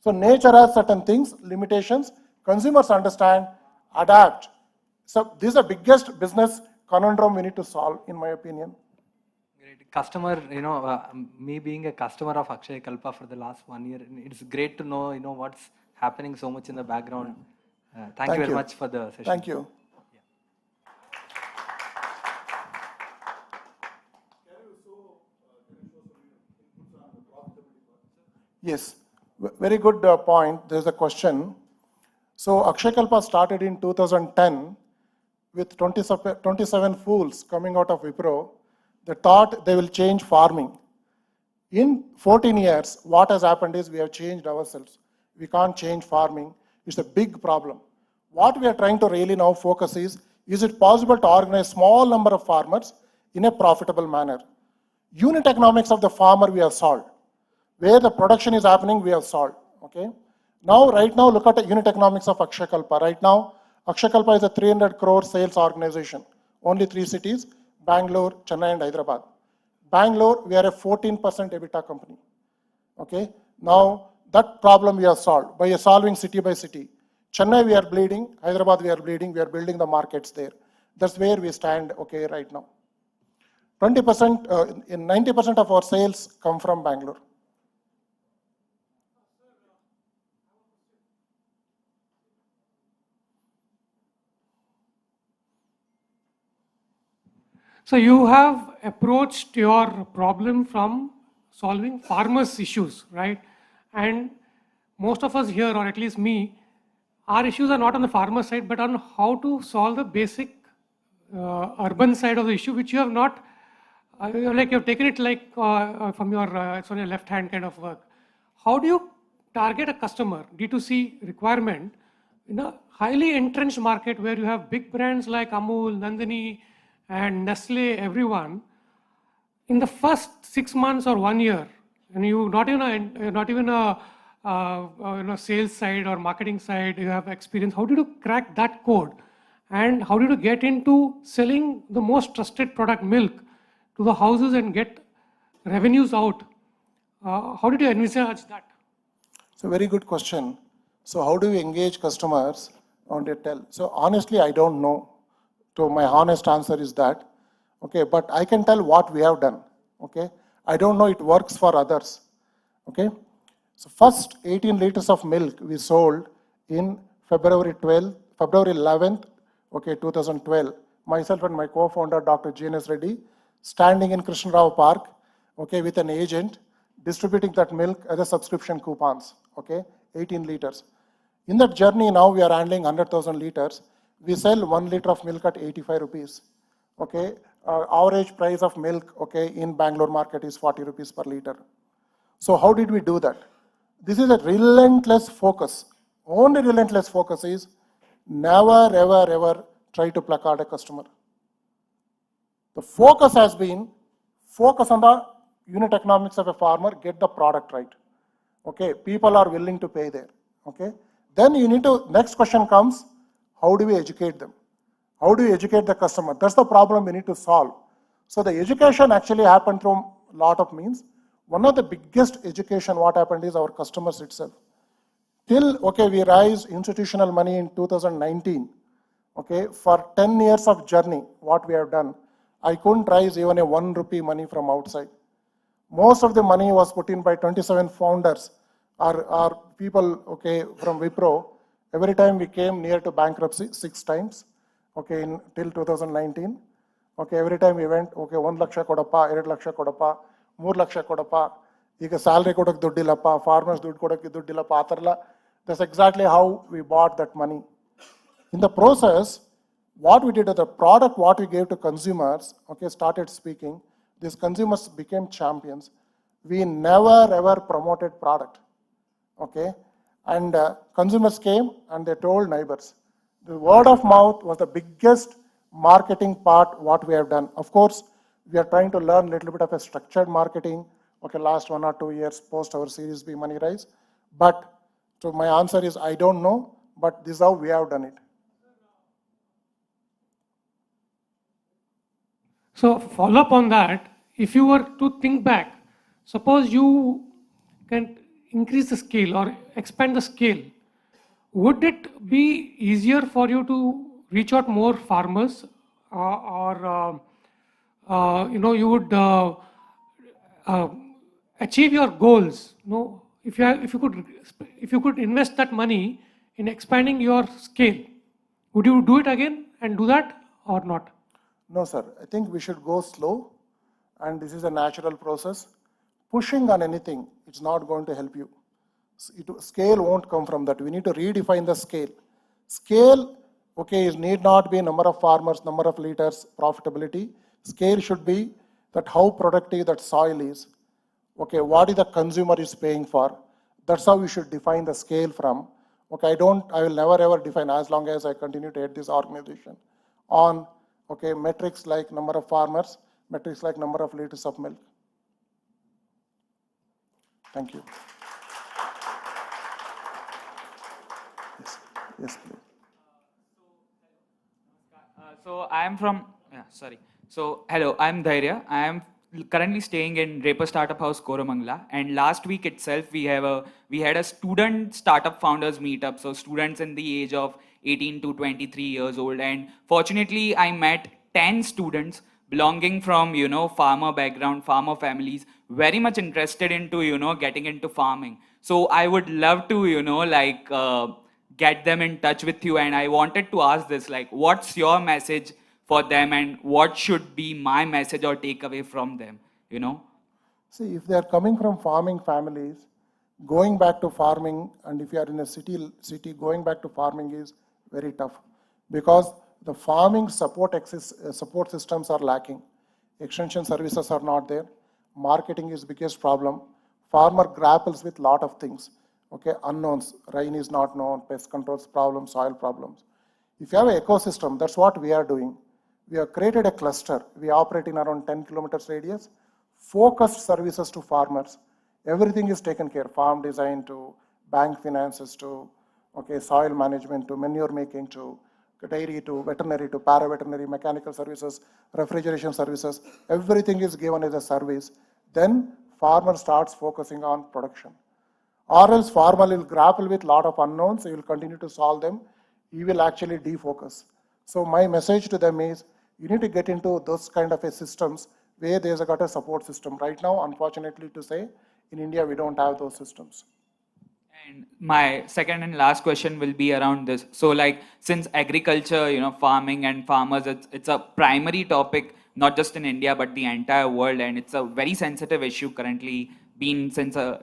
So nature has certain things, limitations. Consumers understand, adapt. So this is the biggest business conundrum we need to solve, in my opinion. Great. Customer, me being a customer of Akshay Kalpa for the last 1 year, it's great to know, what's happening so much in the background. Thank you very much for the session. Thank you. Yes, very good point. There's a question. So Akshay Kalpa started in 2010 with 27 fools coming out of Wipro. They thought they will change farming. In 14 years, what has happened is we have changed ourselves. We can't change farming. It's a big problem. What we are trying to really now focus is it possible to organize small number of farmers in a profitable manner? Unit economics of the farmer we have solved. Where the production is happening, we have solved. Okay. Now, right now, look at the unit economics of Akshay Kalpa. Right now, Akshay Kalpa is a 300 crore sales organization. Only 3 cities, Bangalore, Chennai, and Hyderabad. Bangalore, we are a 14% EBITDA company. Okay. Now, that problem we have solved by solving city by city. Chennai, we are bleeding. Hyderabad, we are bleeding. We are building the markets there. That's where we stand, okay, right now. 20%, in 90% of our sales come from Bangalore. So you have approached your problem from solving farmers' issues, right? And most of us here, or at least me, our issues are not on the farmer side, but on how to solve the basic urban side of the issue, which you have not, like you've taken it like from your, it's on your left hand kind of work. How do you target a customer, D2C requirement, in a highly entrenched market where you have big brands like Amul, Nandini, and Nestle, everyone, in the first 6 months or 1 year, and you not even a sales side or marketing side, you have experience. How did you crack that code, and how did you get into selling the most trusted product, milk, to the houses and get revenues out? How did you envisage that? It's a very good question. So how do we engage customers on their tell? So honestly, I don't know. So my honest answer is that, okay, but I can tell what we have done, okay. I don't know it works for others, okay. So first 18 liters of milk we sold in February 11th, okay, 2012. Myself and my co-founder, Dr. GNS Reddy, standing in Krishna Rao Park, okay, with an agent, distributing that milk as a subscription coupons, okay, 18 liters. In that journey now we are handling 100,000 liters. We sell 1 liter of milk at 85 rupees. Okay, average price of milk, okay, in Bangalore market is 40 rupees per liter. So how did we do that? This is a relentless focus. Only relentless focus is never, ever, ever try to placard a customer. The focus has been focus on the unit economics of a farmer, get the product right. Okay, people are willing to pay there. Okay, then you need to, next question comes, how do we educate them? How do you educate the customer? That's the problem we need to solve. So the education actually happened through a lot of means. One of the biggest education what happened is our customers itself. Till, okay, we raised institutional money in 2019. Okay, for 10 years of journey, what we have done, I couldn't raise even a 1 rupee money from outside. Most of the money was put in by 27 founders or people, okay, from Wipro. Every time we came near to bankruptcy 6 times, okay, till 2019. Okay, every time we went, okay, 1 laksha kodappa, 2 laksha kodappa, 3 laksha kodappa, ಈಗ salary ಕೊಡೋಕ್ಕೆ ದುಡ್ಡಿಲ್ಲಪ್ಪ, farmers ದುಡ್ಡು ಕೊಡೋಕ್ಕೆ ದುಡ್ಡಿಲ್ಲಪ್ಪ, ಆ ಥರ ಎಲ್ಲ. That's exactly how we bought that money. In the process, what we did, the product what we gave to consumers, okay, started speaking. These consumers became champions. We never ever promoted product, okay, and consumers came and they told neighbors. The word of mouth was the biggest marketing part what we have done. Of course, we are trying to learn a little bit of a structured marketing. Okay, last 1 or 2 years post our Series B money rise, but so my answer is I don't know, but this is how we have done it. So follow up on that, if you were to think back, suppose you can increase the scale or expand the scale, would it be easier for you to reach out more farmers, or you would achieve your goals? If you could invest that money in expanding your scale, would you do it again and do that or not? No, sir. I think we should go slow, and this is a natural process. Pushing on anything, it's not going to help you. Scale won't come from that. We need to redefine the scale. Scale, okay, need not be number of farmers, number of liters, profitability. Scale should be that how productive that soil is. Okay, what is the consumer is paying for? That's how we should define the scale from. Okay, I will never ever define, as long as I continue to head this organization, on, okay, metrics like number of farmers, metrics like number of liters of milk. Thank you. Yes, please. So I am from, So hello, I'm Dhairya. I am currently staying in Draper Startup House, Koramangala. And last week itself, we had a student startup founders meetup. So students in the age of 18 to 23 years old. And fortunately, I met 10 students belonging from, farmer background, farmer families, very much interested into, getting into farming. So I would love to, get them in touch with you. And I wanted to ask this, what's your message for them, and what should be my message or takeaway from them, See, if they are coming from farming families, going back to farming, and if you are in a city, going back to farming is very tough, because the farming support systems are lacking. Extension services are not there. Marketing is biggest problem. Farmer grapples with lot of things. Okay, unknowns. Rain is not known. Pest controls problems, soil problems. If you have an ecosystem, that's what we are doing. We have created a cluster. We operate in around 10 kilometers radius. Focused services to farmers. Everything is taken care. Farm design to bank finances to, okay, soil management to manure making to dairy to veterinary to para-veterinary, mechanical services, refrigeration services. Everything is given as a service. Then farmer starts focusing on production. Or else farmer will grapple with lot of unknowns. He will continue to solve them. He will actually defocus. So my message to them is, you need to get into those kind of a systems where there's got a support system. Right now, unfortunately to say, in India, we don't have those systems. And my second and last question will be around this. So since agriculture, farming and farmers, it's a primary topic, not just in India, but the entire world. And it's a very sensitive issue currently, been since a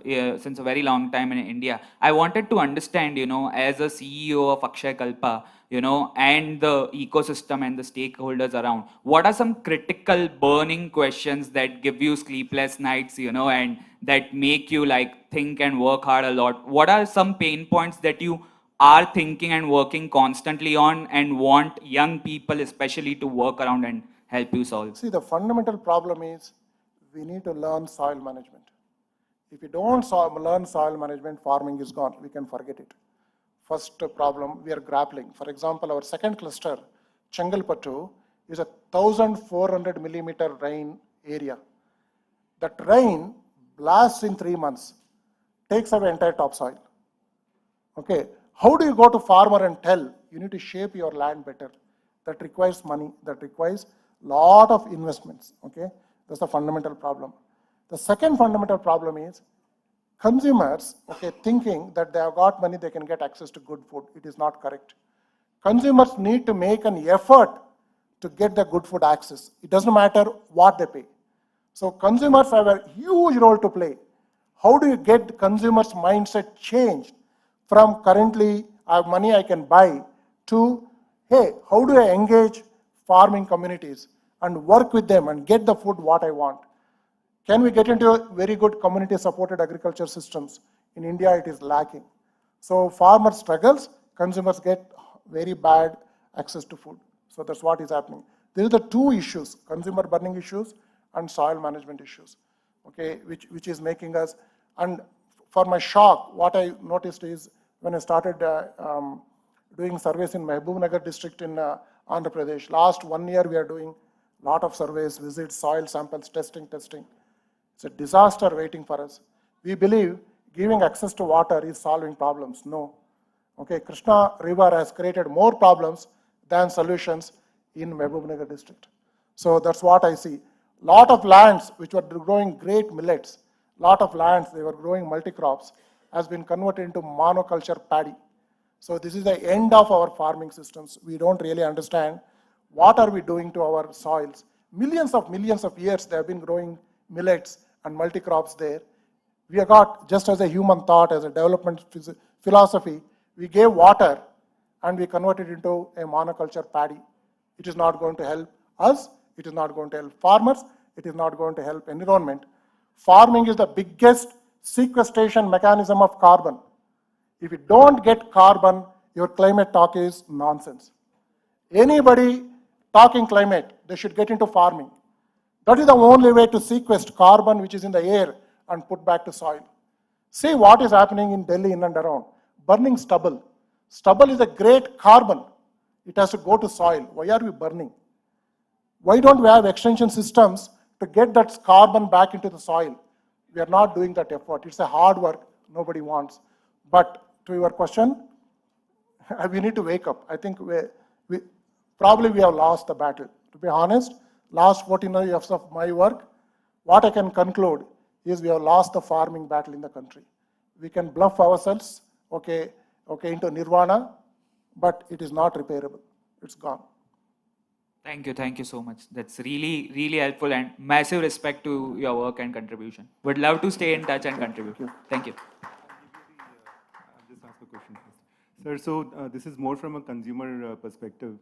very long time in India. I wanted to understand, as a CEO of Akshay Kalpa, and the ecosystem and the stakeholders around, what are some critical burning questions that give you sleepless nights, and that make you think and work hard a lot? What are some pain points that you are thinking and working constantly on and want young people especially to work around and help you solve? See, the fundamental problem is we need to learn soil management. If you don't learn soil management, farming is gone. We can forget it. First problem we are grappling. For example, our second cluster, Chengalpattu, is a 1,400 millimeter rain area. That rain blasts in 3 months, takes away entire topsoil. Okay, how do you go to farmer and tell you need to shape your land better? That requires money, that requires lot of investments. Okay, that's the fundamental problem. The second fundamental problem is consumers, okay, thinking that they have got money, they can get access to good food. It is not correct. Consumers need to make an effort to get the good food access. It doesn't matter what they pay. So consumers have a huge role to play. How do you get consumers' mindset changed from currently I have money I can buy to, hey, how do I engage farming communities and work with them and get the food what I want? Can we get into a very good community-supported agriculture systems? In India, it is lacking. So farmer struggles, consumers get very bad access to food. So that's what is happening. These are the two issues, consumer burning issues and soil management issues, okay, which is making us, and for my shock, what I noticed is when I started doing surveys in Mehboob district in Andhra Pradesh, last 1 year we are doing a lot of surveys, visits, soil samples, testing. It's a disaster waiting for us. We believe giving access to water is solving problems. No. Okay, Krishna River has created more problems than solutions in Mehboob district. So that's what I see. Lot of lands which were growing great millets, lot of lands they were growing multi-crops has been converted into monoculture paddy. So this is the end of our farming systems. We don't really understand what are we doing to our soils. Millions of years they have been growing millets and multi-crops there. We have got, just as a human thought, as a development philosophy, we gave water and we converted it into a monoculture paddy. It is not going to help us, it is not going to help farmers, it is not going to help environment. Farming is the biggest sequestration mechanism of carbon. If you don't get carbon, your climate talk is nonsense. Anybody talking climate, they should get into farming. That is the only way to sequester carbon which is in the air and put back to soil. See what is happening in Delhi in and around. Burning stubble. Stubble is a great carbon. It has to go to soil. Why are we burning? Why don't we have extension systems to get that carbon back into the soil? We are not doing that effort. It's a hard work nobody wants. But to your question, we need to wake up. I think we probably have lost the battle. To be honest, last 14 years of my work, what I can conclude is we have lost the farming battle in the country. We can bluff ourselves, okay, into nirvana, but it is not repairable. It's gone. Thank you so much. That's really helpful, and massive respect to your work and contribution. Would love to stay in touch and contribute. Thank you. I'll just ask a question first. Sir, so this is more from a consumer perspective.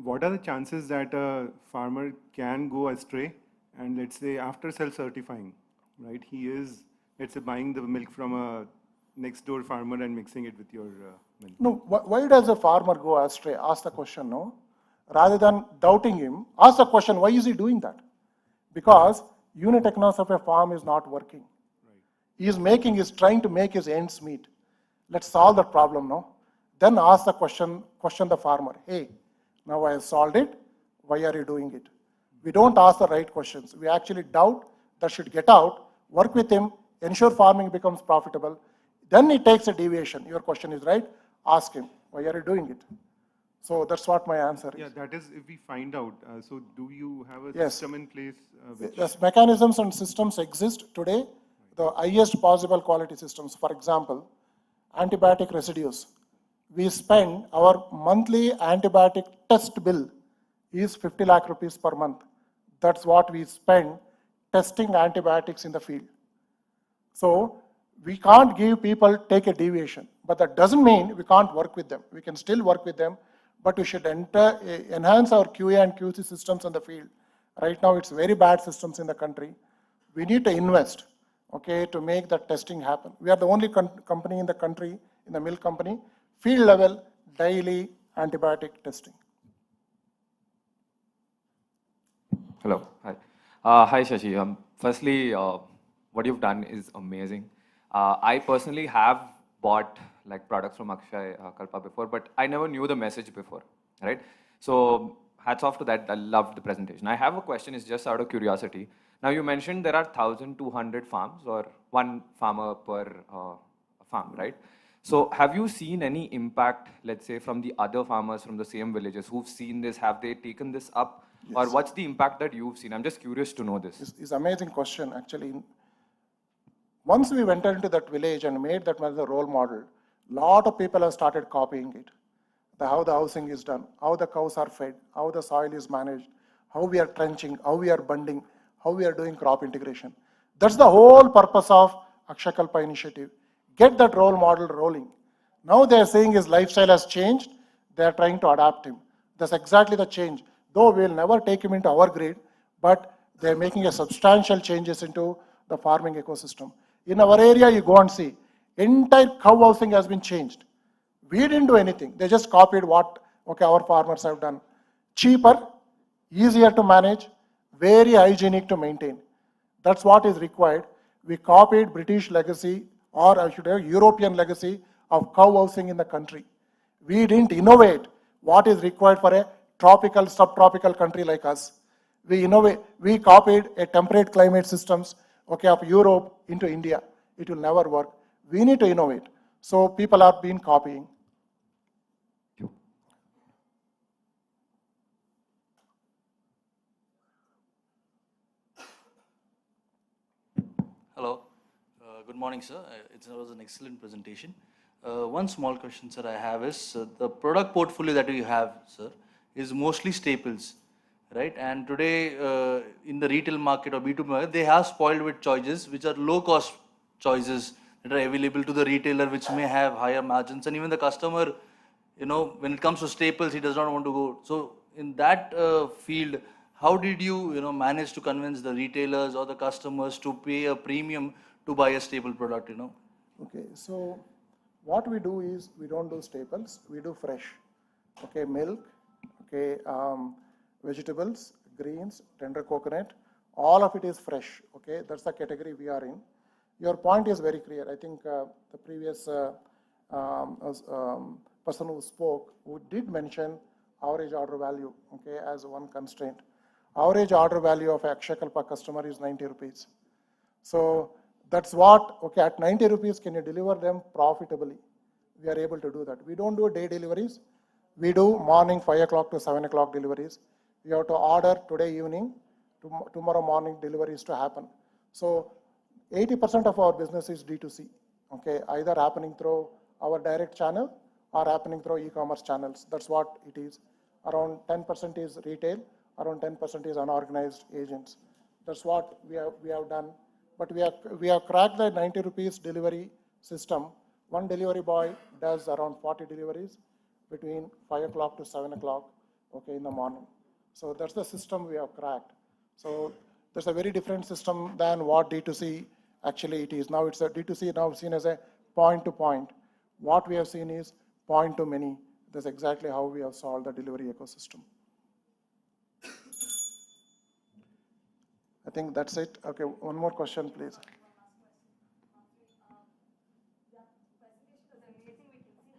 What are the chances that a farmer can go astray and let's say after self-certifying, right? He is, let's say, buying the milk from a next door farmer and mixing it with your milk. No, why does a farmer go astray? Ask the question, no? Rather than doubting him, ask the question, why is he doing that? Because unit economics of a farm is not working. Right. He is trying to make his ends meet. Let's solve that problem, no? Then ask the question the farmer, hey, now I have solved it, why are you doing it? We don't ask the right questions. We actually doubt that should get out, work with him, ensure farming becomes profitable. Then he takes a deviation. Your question is right. Ask him, why are you doing it? So that's what my answer is. Yeah, that is if we find out. So do you have a system in place? Yes, mechanisms and systems exist today. The highest possible quality systems. For example, antibiotic residues. We spend our monthly antibiotic test bill is 50 lakh rupees per month. That's what we spend testing antibiotics in the field. So we can't give people take a deviation, but that doesn't mean we can't work with them. We can still work with them, but we should enhance our QA and QC systems in the field. Right now, it's very bad systems in the country. We need to invest, okay, to make that testing happen. We are the only company in the country, in the milk company, field level, daily antibiotic testing. Hello, hi. Hi Shashi. Firstly, what you've done is amazing. I personally have bought like products from Akshay Kalpa before, but I never knew the message before, right? So hats off to that. I loved the presentation. I have a question, it's just out of curiosity. Now you mentioned there are 1,200 farms or one farmer per farm, right? So have you seen any impact, let's say, from the other farmers from the same villages who've seen this? Have they taken this up? Or Yes. what's the impact that you've seen? I'm just curious to know this. It's amazing question, actually. Once we went into that village and made that as a role model, lot of people have started copying it. How the housing is done, how the cows are fed, how the soil is managed, how we are trenching, how we are bunding, how we are doing crop integration. That's the whole purpose of Akshakalpa initiative. Get that role model rolling. Now they are saying his lifestyle has changed. They are trying to adapt him. That's exactly the change. Though we will never take him into our grid, but they are making a substantial changes into the farming ecosystem. In our area, you go and see, entire cow housing has been changed. We didn't do anything. They just copied what our farmers have done. Cheaper, easier to manage, very hygienic to maintain. That's what is required. We copied British legacy, or I should have European legacy of cow housing in the country. We didn't innovate what is required for a tropical, subtropical country like us. We copied a temperate climate systems of Europe into India. It will never work. We need to innovate. So people are been copying. Hello. Good morning, sir. It was an excellent presentation. One small question, sir, I have is the product portfolio that you have, sir, is mostly staples, right? And today in the retail market or B2B market, they have spoiled with choices which are low-cost choices that are available to the retailer, which may have higher margins. And even the customer, when it comes to staples, he does not want to go. So in that field, how did you, manage to convince the retailers or the customers to pay a premium to buy a staple product, Okay, so what we do is we don't do staples, we do fresh. Okay, milk, okay, vegetables, greens, tender coconut, all of it is fresh. Okay, that's the category we are in. Your point is very clear. I think the previous person who spoke, who did mention average order value, okay, as one constraint. Average order value of Akshakalpa customer is 90 rupees. So that's what, okay, at 90 rupees, can you deliver them profitably? We are able to do that. We don't do day deliveries. We do morning 5 o'clock to 7 o'clock deliveries. We have to order today evening, tomorrow morning deliveries to happen. So 80% of our business is D2C, okay, either happening through our direct channel or happening through e-commerce channels. That's what it is. Around 10% is retail, around 10% is unorganized agents. That's what we have done. But we have cracked the 90 rupees delivery system. One delivery boy does around 40 deliveries between 5 o'clock to 7 o'clock, okay, in the morning. So that's the system we have cracked. So there's a very different system than what D2C actually it is. Now it's a D2C now seen as a point to point. What we have seen is point to many. That's exactly how we have solved the delivery ecosystem. I think that's it. Okay, one more question, please.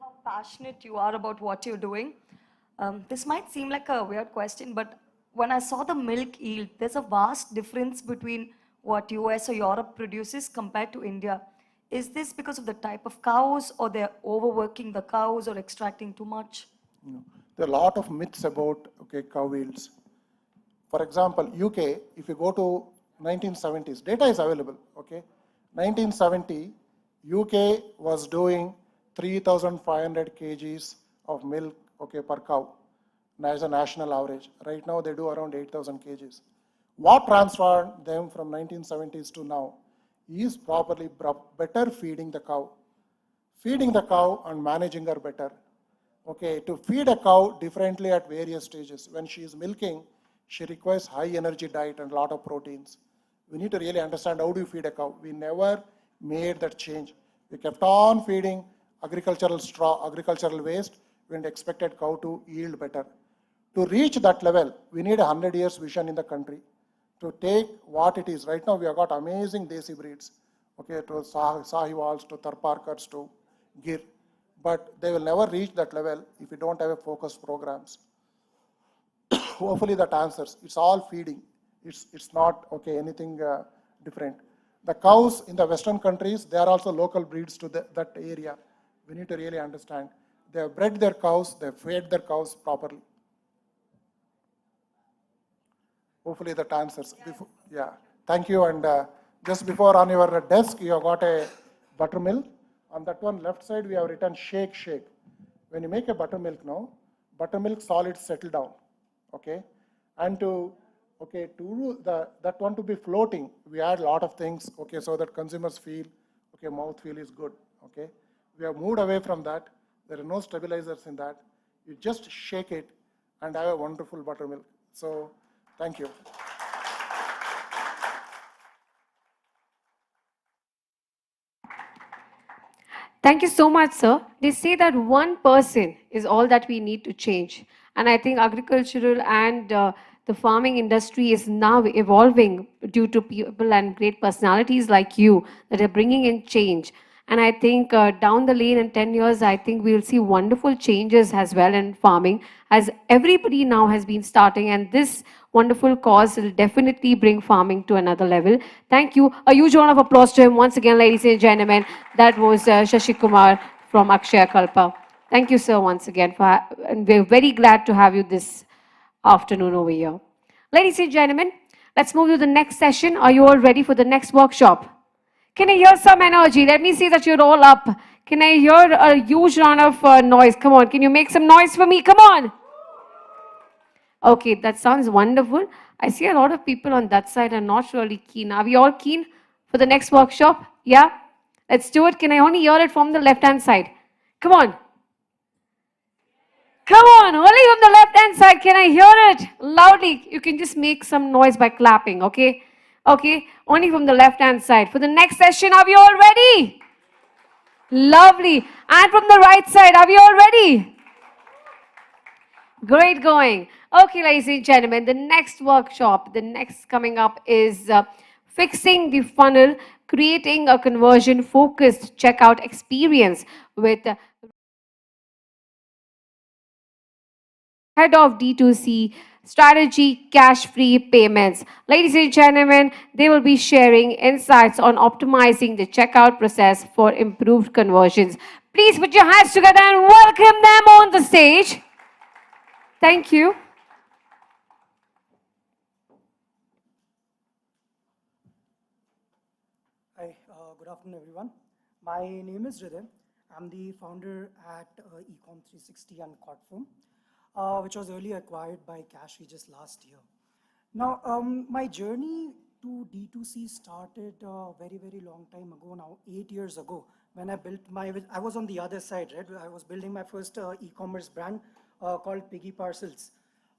How passionate you are about what you're doing. This might seem like a weird question, but when I saw the milk yield, there's a vast difference between what US or Europe produces compared to India. Is this because of the type of cows, or they're overworking the cows or extracting too much? There are a lot of myths about cow yields. For example, UK, if you go to 1970s, data is available, okay? 1970, UK was doing 3,500 kgs of milk, okay, per cow, as a national average. Right now, they do around 8,000 kgs. What transferred them from 1970s to now is properly better feeding the cow. Feeding the cow and managing her better. Okay, to feed a cow differently at various stages. When she is milking, she requires high energy diet and a lot of proteins. We need to really understand how do you feed a cow. We never made that change. We kept on feeding agricultural straw, agricultural waste, and expected cow to yield better. To reach that level, we need 100 years vision in the country. To take what it is. Right now, we have got amazing desi breeds, okay, to Sahiwals, to Tharparkars, to Gir. But they will never reach that level if we don't have a focused programs. Hopefully that answers. It's all feeding. It's not, okay, anything different. The cows in the Western countries, they are also local breeds to that area. We need to really understand. They have bred their cows, they have fed their cows properly. Hopefully that answers. Yeah, thank you. And just before on your desk, you have got a buttermilk. On that one left side, we have written shake, shake. When you make a buttermilk now, buttermilk solids settle down, okay? And to that one to be floating, we add a lot of things, okay, so that consumers feel, okay, mouth feel is good, okay? We have moved away from that. There are no stabilizers in that. You just shake it and have a wonderful buttermilk. So, thank you. Thank you so much, sir. They say that one person is all that we need to change. And I think agricultural and the farming industry is now evolving due to people and great personalities like you that are bringing in change. And I think down the lane in 10 years, I think we'll see wonderful changes as well in farming, as everybody now has been starting. And this wonderful cause will definitely bring farming to another level. Thank you. A huge round of applause to him once again, ladies and gentlemen. That was Shashi Kumar from Akshaya Kalpa. Thank you, sir, once again. And we're very glad to have you this afternoon over here. Ladies and gentlemen, let's move to the next session. Are you all ready for the next workshop? Can I hear some energy? Let me see that you're all up. Can I hear a huge round of noise? Come on, can you make some noise for me? Come on. Okay, that sounds wonderful. I see a lot of people on that side are not really keen. Are we all keen for the next workshop? Yeah? Let's do it. Can I only hear it from the left-hand side? Come on. Come on, only from the left-hand side. Can I hear it loudly? You can just make some noise by clapping, okay? Okay, only from the left-hand side. For the next session, are we all ready? Lovely. And from the right side, are we all ready? Great going. Okay, ladies and gentlemen, the next workshop, the next coming up is fixing the funnel, creating a conversion-focused checkout experience with head of D2C strategy, cash-free payments. Ladies and gentlemen, they will be sharing insights on optimizing the checkout process for improved conversions. Please put your hands together and welcome them on the stage. Thank you. Hi, good afternoon, everyone. My name is Ridhim. I'm the founder at Ecom 360 and Cotform, which was earlier acquired by Cashfree just last year. Now, my journey to D2C started a very, very long time ago now, 8 years ago, when I built I was on the other side, right? I was building my first e-commerce brand called Piggy Parcels.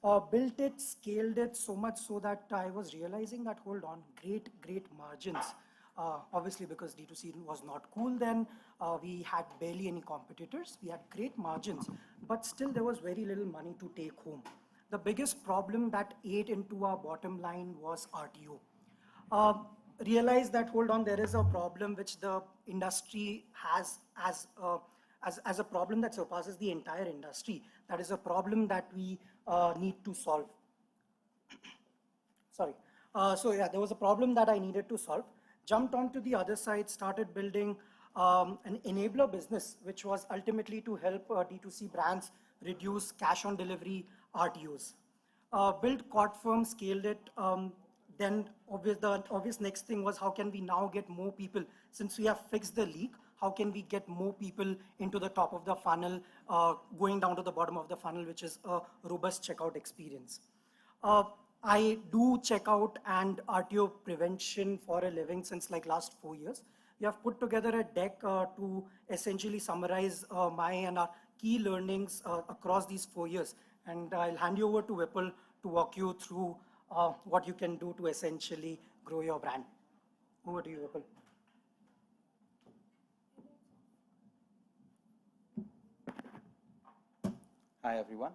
Built it, scaled it so much so that I was realizing that, hold on, great margins. Obviously, because D2C was not cool then, we had barely any competitors. We had great margins, but still there was very little money to take home. The biggest problem that ate into our bottom line was RTO. Realized that, hold on, there is a problem which the industry has as a problem that surpasses the entire industry. That is a problem that we need to solve. Sorry. So yeah, there was a problem that I needed to solve. Jumped onto the other side, started building an enabler business, which was ultimately to help D2C brands reduce cash on delivery RTOs. Built Cotform, scaled it. Then the obvious next thing was, how can we now get more people? Since we have fixed the leak, how can we get more people into the top of the funnel, going down to the bottom of the funnel, which is a robust checkout experience. I do checkout and RTO prevention for a living since like last 4 years. We have put together a deck to essentially summarize my and our key learnings across these 4 years. And I'll hand you over to Vipul to walk you through what you can do to essentially grow your brand. Over to you, Vipul. Hi, everyone.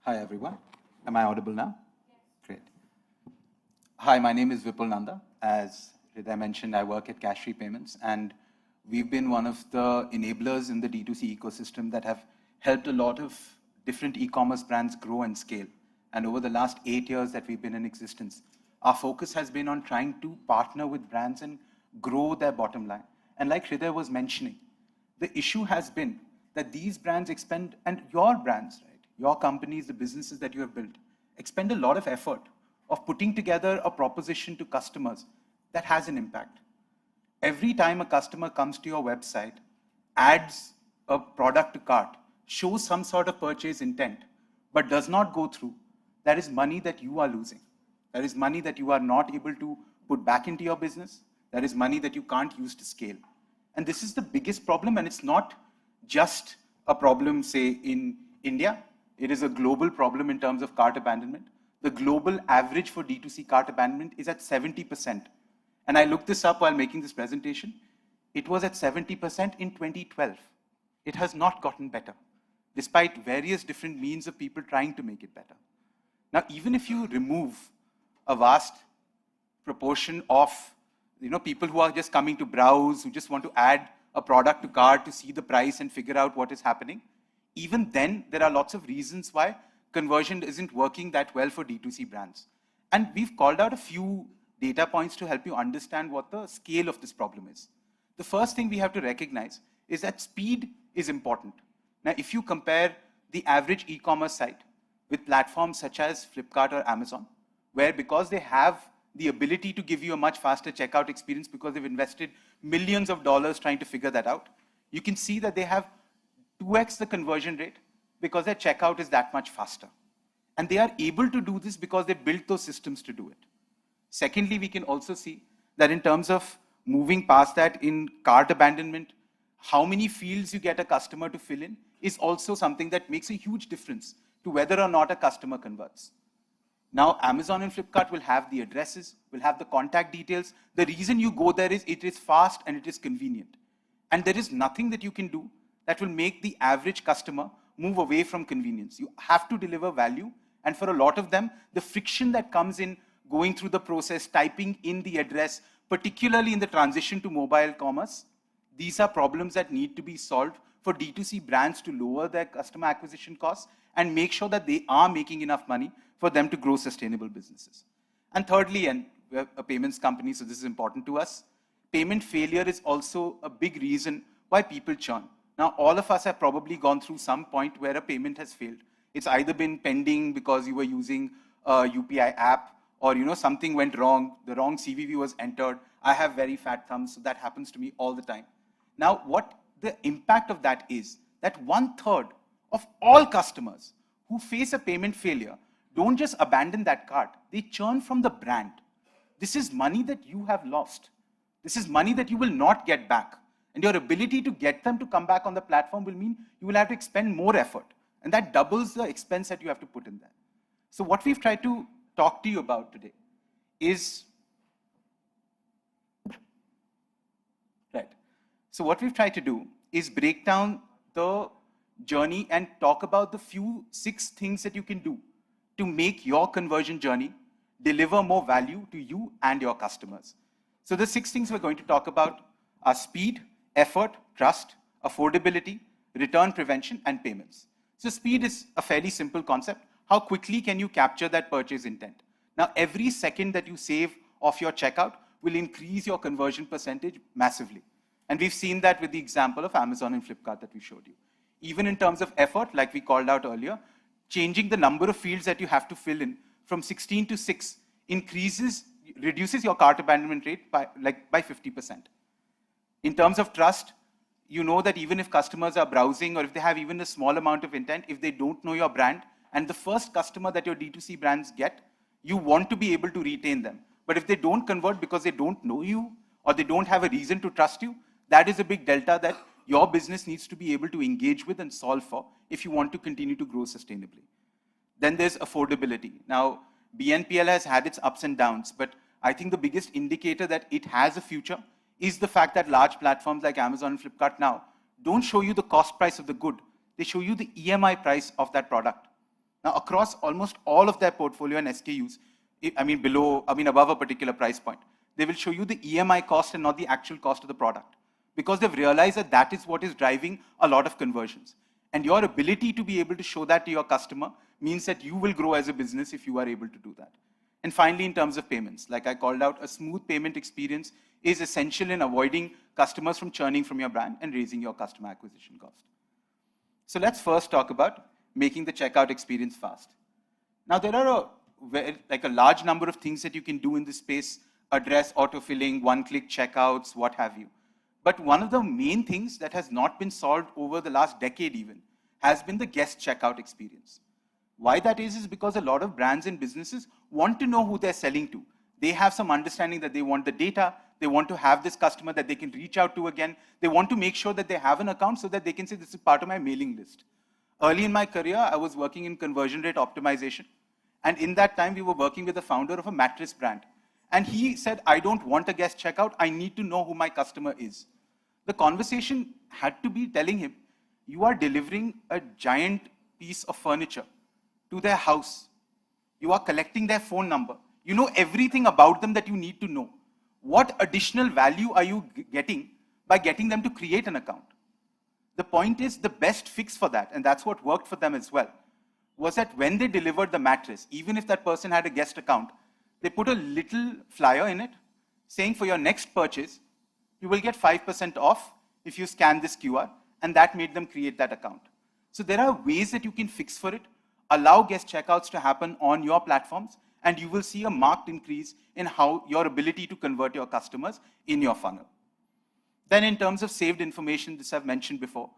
Hi, everyone. Am I audible now? Yes. Great. Hi, my name is Vipul Nanda. As Hriday mentioned, I work at Cashfree Payments, and we've been one of the enablers in the D2C ecosystem that have helped a lot of different e-commerce brands grow and scale. And over the last 8 years that we've been in existence, our focus has been on trying to partner with brands and grow their bottom line. And like Hriday was mentioning, the issue has been that these brands expend, and your brands, right, your companies, the businesses that you have built, expend a lot of effort of putting together a proposition to customers that has an impact. Every time a customer comes to your website, adds a product to cart, shows some sort of purchase intent, but does not go through, that is money that you are losing. That is money that you are not able to put back into your business. That is money that you can't use to scale. And this is the biggest problem, and it's not just a problem, say, in India. It is a global problem in terms of cart abandonment. The global average for D2C cart abandonment is at 70%. And I looked this up while making this presentation. It was at 70% in 2012. It has not gotten better, despite various different means of people trying to make it better. Now, even if you remove a vast proportion of people who are just coming to browse, who just want to add a product to cart to see the price and figure out what is happening, even then, there are lots of reasons why conversion isn't working that well for D2C brands. And we've called out a few data points to help you understand what the scale of this problem is. The first thing we have to recognize is that speed is important. Now, if you compare the average e-commerce site with platforms such as Flipkart or Amazon, where because they have the ability to give you a much faster checkout experience because they've invested millions of dollars trying to figure that out, you can see that they have 2x the conversion rate because their checkout is that much faster. And they are able to do this because they built those systems to do it. Secondly, we can also see that in terms of moving past that in cart abandonment, how many fields you get a customer to fill in is also something that makes a huge difference to whether or not a customer converts. Now, Amazon and Flipkart will have the addresses, will have the contact details. The reason you go there is it is fast and it is convenient. And there is nothing that you can do that will make the average customer move away from convenience. You have to deliver value. And for a lot of them, the friction that comes in going through the process, typing in the address, particularly in the transition to mobile commerce, these are problems that need to be solved for D2C brands to lower their customer acquisition costs and make sure that they are making enough money for them to grow sustainable businesses. And thirdly, and we're a payments company, so this is important to us, payment failure is also a big reason why people churn. Now, all of us have probably gone through some point where a payment has failed. It's either been pending because you were using a UPI app, or something went wrong, the wrong CVV was entered. I have very fat thumbs, so that happens to me all the time. Now, what the impact of that is that 1/3 of all customers who face a payment failure don't just abandon that cart, they churn from the brand. This is money that you have lost. This is money that you will not get back. And your ability to get them to come back on the platform will mean you will have to expend more effort. And that doubles the expense that you have to put in there. So what we've tried to talk to you about today is, right. So what we've tried to do is break down the journey and talk about the 6 things that you can do to make your conversion journey deliver more value to you and your customers. So the 6 things we're going to talk about are speed, effort, trust, affordability, return prevention, and payments. So speed is a fairly simple concept. How quickly can you capture that purchase intent? Now, every second that you save off your checkout will increase your conversion percentage massively. And we've seen that with the example of Amazon and Flipkart that we showed you. Even in terms of effort, like we called out earlier, changing the number of fields that you have to fill in from 16 to 6 reduces your cart abandonment rate by 50%. In terms of trust, you know that even if customers are browsing or if they have even a small amount of intent, if they don't know your brand, and the first customer that your D2C brands get, you want to be able to retain them. But if they don't convert because they don't know you or they don't have a reason to trust you, that is a big delta that your business needs to be able to engage with and solve for if you want to continue to grow sustainably. Then there's affordability. Now, BNPL has had its ups and downs, but I think the biggest indicator that it has a future is the fact that large platforms like Amazon and Flipkart now don't show you the cost price of the good. They show you the EMI price of that product. Now, across almost all of their portfolio and SKUs, above a particular price point, they will show you the EMI cost and not the actual cost of the product, because they've realized that that is what is driving a lot of conversions. And your ability to be able to show that to your customer means that you will grow as a business if you are able to do that. And finally, in terms of payments, like I called out, a smooth payment experience is essential in avoiding customers from churning from your brand and raising your customer acquisition cost. So let's first talk about making the checkout experience fast. Now, there are a large number of things that you can do in this space: address autofilling, one-click checkouts, what have you. But one of the main things that has not been solved over the last decade even has been the guest checkout experience. Why that is because a lot of brands and businesses want to know who they're selling to. They have some understanding that they want the data, they want to have this customer that they can reach out to again. They want to make sure that they have an account so that they can say, this is part of my mailing list. Early in my career, I was working in conversion rate optimization. And in that time, we were working with the founder of a mattress brand. And he said, I don't want a guest checkout. I need to know who my customer is. The conversation had to be telling him, you are delivering a giant piece of furniture to their house. You are collecting their phone number. You know everything about them that you need to know. What additional value are you getting by getting them to create an account? The point is, the best fix for that, and that's what worked for them as well, was that when they delivered the mattress, even if that person had a guest account, they put a little flyer in it saying, for your next purchase, you will get 5% off if you scan this QR, and that made them create that account. So there are ways that you can fix for it. Allow guest checkouts to happen on your platforms, and you will see a marked increase in how your ability to convert your customers in your funnel. Then in terms of saved information, this I've mentioned before,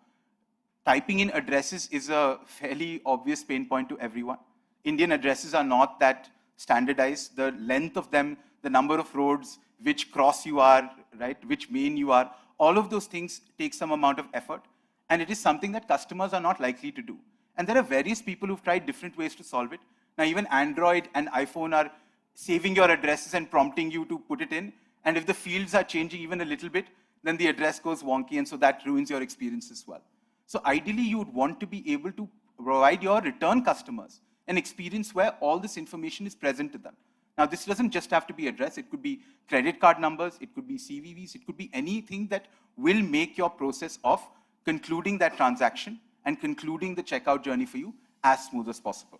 typing in addresses is a fairly obvious pain point to everyone. Indian addresses are not that standardized. The length of them, the number of roads, which cross you are, right, which main you are, all of those things take some amount of effort, and it is something that customers are not likely to do. And there are various people who've tried different ways to solve it. Now, even Android and iPhone are saving your addresses and prompting you to put it in. And if the fields are changing even a little bit, then the address goes wonky, and so that ruins your experience as well. So ideally, you would want to be able to provide your return customers an experience where all this information is present to them. Now, this doesn't just have to be address. It could be credit card numbers. It could be CVVs. It could be anything that will make your process of concluding that transaction and concluding the checkout journey for you as smooth as possible.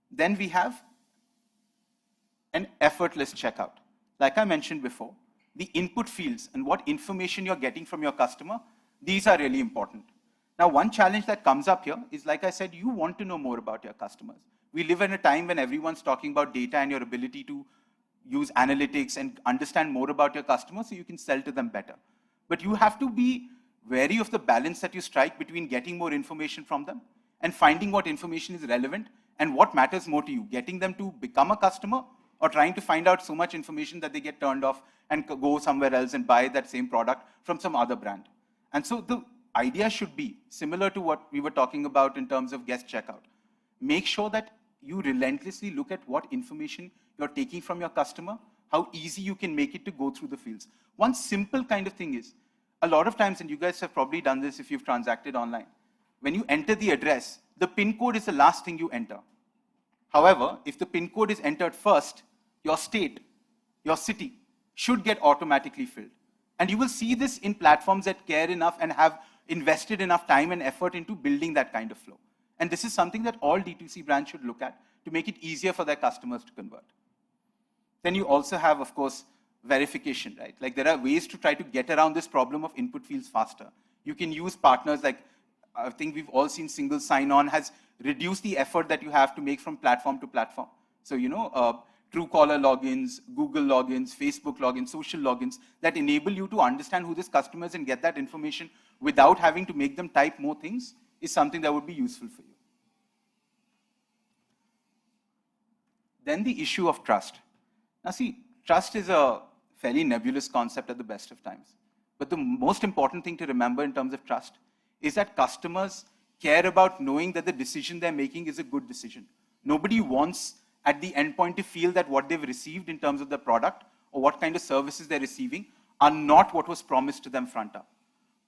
Then we have an effortless checkout. Like I mentioned before, the input fields and what information you're getting from your customer, these are really important. Now, one challenge that comes up here is, like I said, you want to know more about your customers. We live in a time when everyone's talking about data and your ability to use analytics and understand more about your customers so you can sell to them better. But you have to be wary of the balance that you strike between getting more information from them and finding what information is relevant and what matters more to you, getting them to become a customer or trying to find out so much information that they get turned off and go somewhere else and buy that same product from some other brand. And so the idea should be similar to what we were talking about in terms of guest checkout. Make sure that you relentlessly look at what information you're taking from your customer, how easy you can make it to go through the fields. One simple kind of thing is, a lot of times, and you guys have probably done this if you've transacted online, when you enter the address, the PIN code is the last thing you enter. However, if the PIN code is entered first, your state, your city should get automatically filled. And you will see this in platforms that care enough and have invested enough time and effort into building that kind of flow. And this is something that all D2C brands should look at to make it easier for their customers to convert. Then you also have, of course, verification, right? Like there are ways to try to get around this problem of input fields faster. You can use partners like, I think we've all seen single sign-on has reduced the effort that you have to make from platform to platform. So, Truecaller logins, Google logins, Facebook logins, social logins that enable you to understand who this customer is and get that information without having to make them type more things is something that would be useful for you. Then the issue of trust. Now see, trust is a fairly nebulous concept at the best of times. But the most important thing to remember in terms of trust is that customers care about knowing that the decision they're making is a good decision. Nobody wants at the endpoint to feel that what they've received in terms of the product or what kind of services they're receiving are not what was promised to them front up.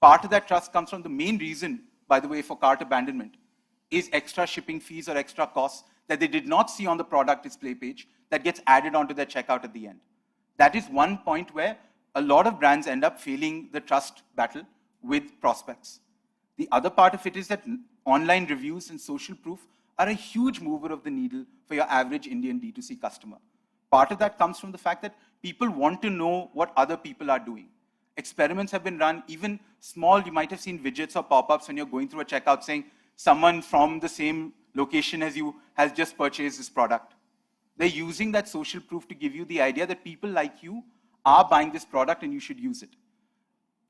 Part of that trust comes from the main reason, by the way, for cart abandonment is extra shipping fees or extra costs that they did not see on the product display page that gets added onto their checkout at the end. That is one point where a lot of brands end up failing the trust battle with prospects. The other part of it is that online reviews and social proof are a huge mover of the needle for your average Indian D2C customer. Part of that comes from the fact that people want to know what other people are doing. Experiments have been run, even small, you might have seen widgets or pop-ups when you're going through a checkout saying someone from the same location as you has just purchased this product. They're using that social proof to give you the idea that people like you are buying this product and you should use it.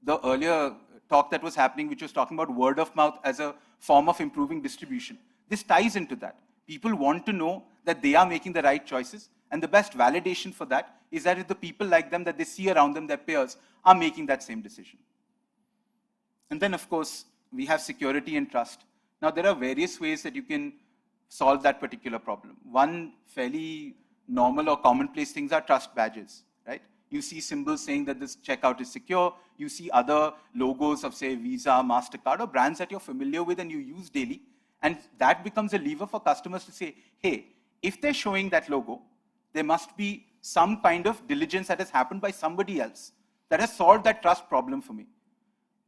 The earlier talk that was happening, which was talking about word of mouth as a form of improving distribution, this ties into that. People want to know that they are making the right choices, and the best validation for that is that if the people like them that they see around them, their peers, are making that same decision. And then, of course, we have security and trust. Now, there are various ways that you can solve that particular problem. One fairly normal or commonplace things are trust badges, right? You see symbols saying that this checkout is secure. You see other logos of, say, Visa, MasterCard, or brands that you're familiar with and you use daily. And that becomes a lever for customers to say, hey, if they're showing that logo, there must be some kind of diligence that has happened by somebody else that has solved that trust problem for me.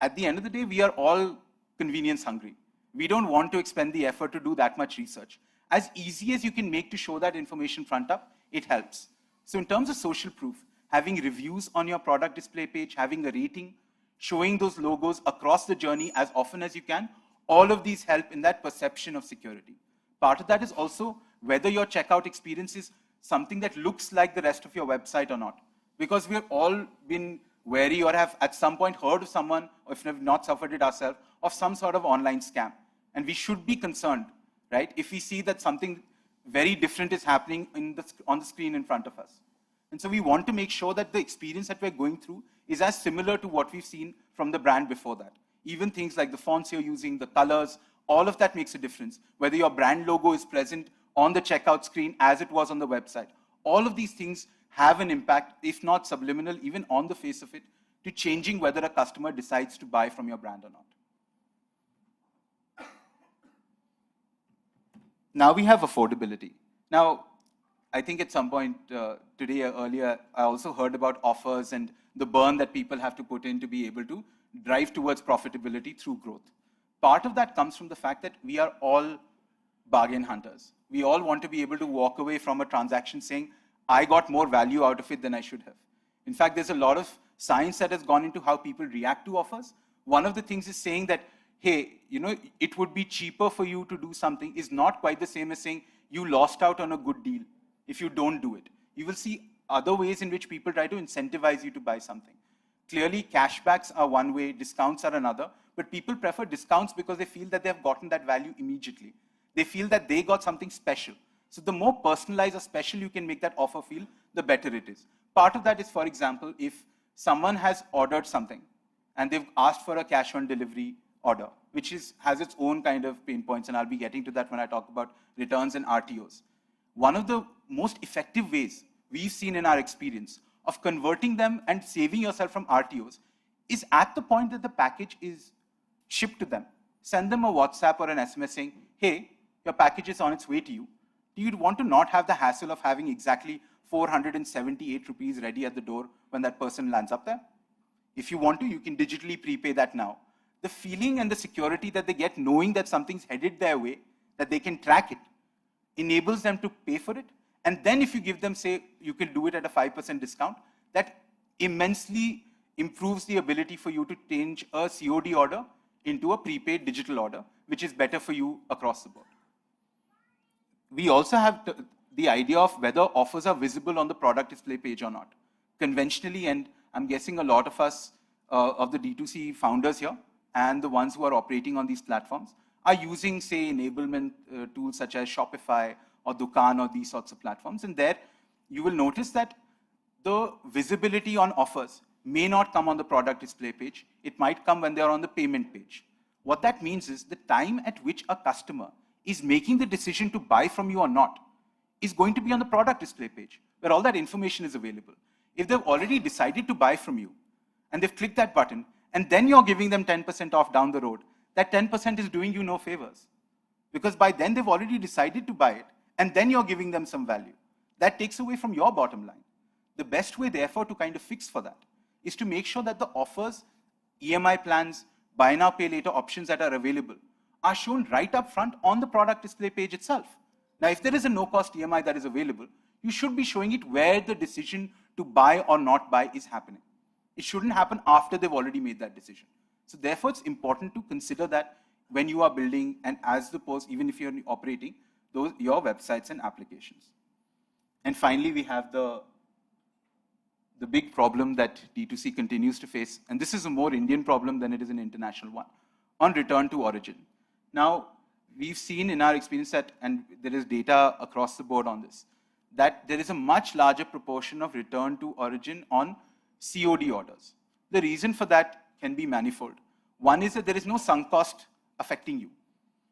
At the end of the day, we are all convenience hungry. We don't want to expend the effort to do that much research. As easy as you can make to show that information front up, it helps. So in terms of social proof, having reviews on your product display page, having a rating, showing those logos across the journey as often as you can, all of these help in that perception of security. Part of that is also whether your checkout experience is something that looks like the rest of your website or not. Because we've all been wary or have at some point heard of someone, or if we've not suffered it ourselves, of some sort of online scam. And we should be concerned, right, if we see that something very different is happening on the screen in front of us. And so we want to make sure that the experience that we're going through is as similar to what we've seen from the brand before that. Even things like the fonts you're using, the colors, all of that makes a difference. Whether your brand logo is present on the checkout screen as it was on the website. All of these things have an impact, if not subliminal, even on the face of it, to changing whether a customer decides to buy from your brand or not. Now we have affordability. Now, I think at some point today or earlier, I also heard about offers and the burn that people have to put in to be able to drive towards profitability through growth. Part of that comes from the fact that we are all bargain hunters. We all want to be able to walk away from a transaction saying, I got more value out of it than I should have. In fact, there's a lot of science that has gone into how people react to offers. One of the things is saying that, hey, you know, it would be cheaper for you to do something is not quite the same as saying you lost out on a good deal if you don't do it. You will see other ways in which people try to incentivize you to buy something. Clearly, cashbacks are one way, discounts are another, but people prefer discounts because they feel that they have gotten that value immediately. They feel that they got something special. So the more personalized or special you can make that offer feel, the better it is. Part of that is, for example, if someone has ordered something and they've asked for a cash on delivery order, which has its own kind of pain points, and I'll be getting to that when I talk about returns and RTOs. One of the most effective ways we've seen in our experience of converting them and saving yourself from RTOs is at the point that the package is shipped to them. Send them a WhatsApp or an SMS saying, hey, your package is on its way to you. Do you want to not have the hassle of having exactly 478 rupees ready at the door when that person lands up there? If you want to, you can digitally prepay that now. The feeling and the security that they get knowing that something's headed their way, that they can track it, enables them to pay for it. And then if you give them, say, you can do it at a 5% discount, that immensely improves the ability for you to change a COD order into a prepaid digital order, which is better for you across the board. We also have the idea of whether offers are visible on the product display page or not. Conventionally, and I'm guessing a lot of us, of the D2C founders here, and the ones who are operating on these platforms, are using, say, enablement tools such as Shopify or Dukaan or these sorts of platforms. And there, you will notice that the visibility on offers may not come on the product display page. It might come when they're on the payment page. What that means is the time at which a customer is making the decision to buy from you or not is going to be on the product display page, where all that information is available. If they've already decided to buy from you, and they've clicked that button, and then you're giving them 10% off down the road, that 10% is doing you no favors. Because by then they've already decided to buy it, and then you're giving them some value. That takes away from your bottom line. The best way, therefore, to kind of fix for that is to make sure that the offers, EMI plans, buy now, pay later options that are available are shown right up front on the product display page itself. Now, if there is a no-cost EMI that is available, you should be showing it where the decision to buy or not buy is happening. It shouldn't happen after they've already made that decision. So therefore, it's important to consider that when you are building and as the post, even if you're operating your websites and applications. And finally, we have the big problem that D2C continues to face, and this is a more Indian problem than it is an international one, on return to origin. Now, we've seen in our experience that, and there is data across the board on this, that there is a much larger proportion of return to origin on COD orders. The reason for that can be manifold. One is that there is no sunk cost affecting you.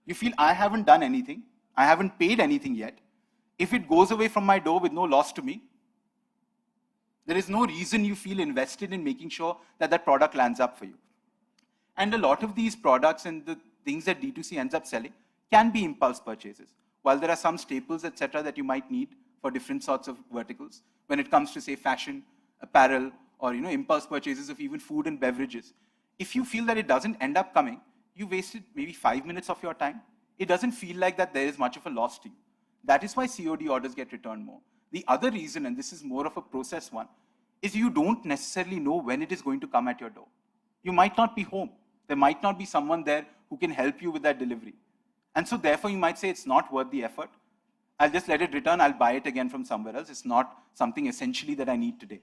You feel, I haven't done anything, I haven't paid anything yet. If it goes away from my door with no loss to me, there is no reason you feel invested in making sure that that product lands up for you. And a lot of these products and the things that D2C ends up selling can be impulse purchases. While there are some staples, etc., that you might need for different sorts of verticals, when it comes to, say, fashion, apparel, or impulse purchases of even food and beverages, if you feel that it doesn't end up coming, you wasted maybe 5 minutes of your time. It doesn't feel like that there is much of a loss to you. That is why COD orders get returned more. The other reason, and this is more of a process one, is you don't necessarily know when it is going to come at your door. You might not be home. There might not be someone there who can help you with that delivery. And so therefore you might say it's not worth the effort. I'll just let it return, I'll buy it again from somewhere else. It's not something essentially that I need today.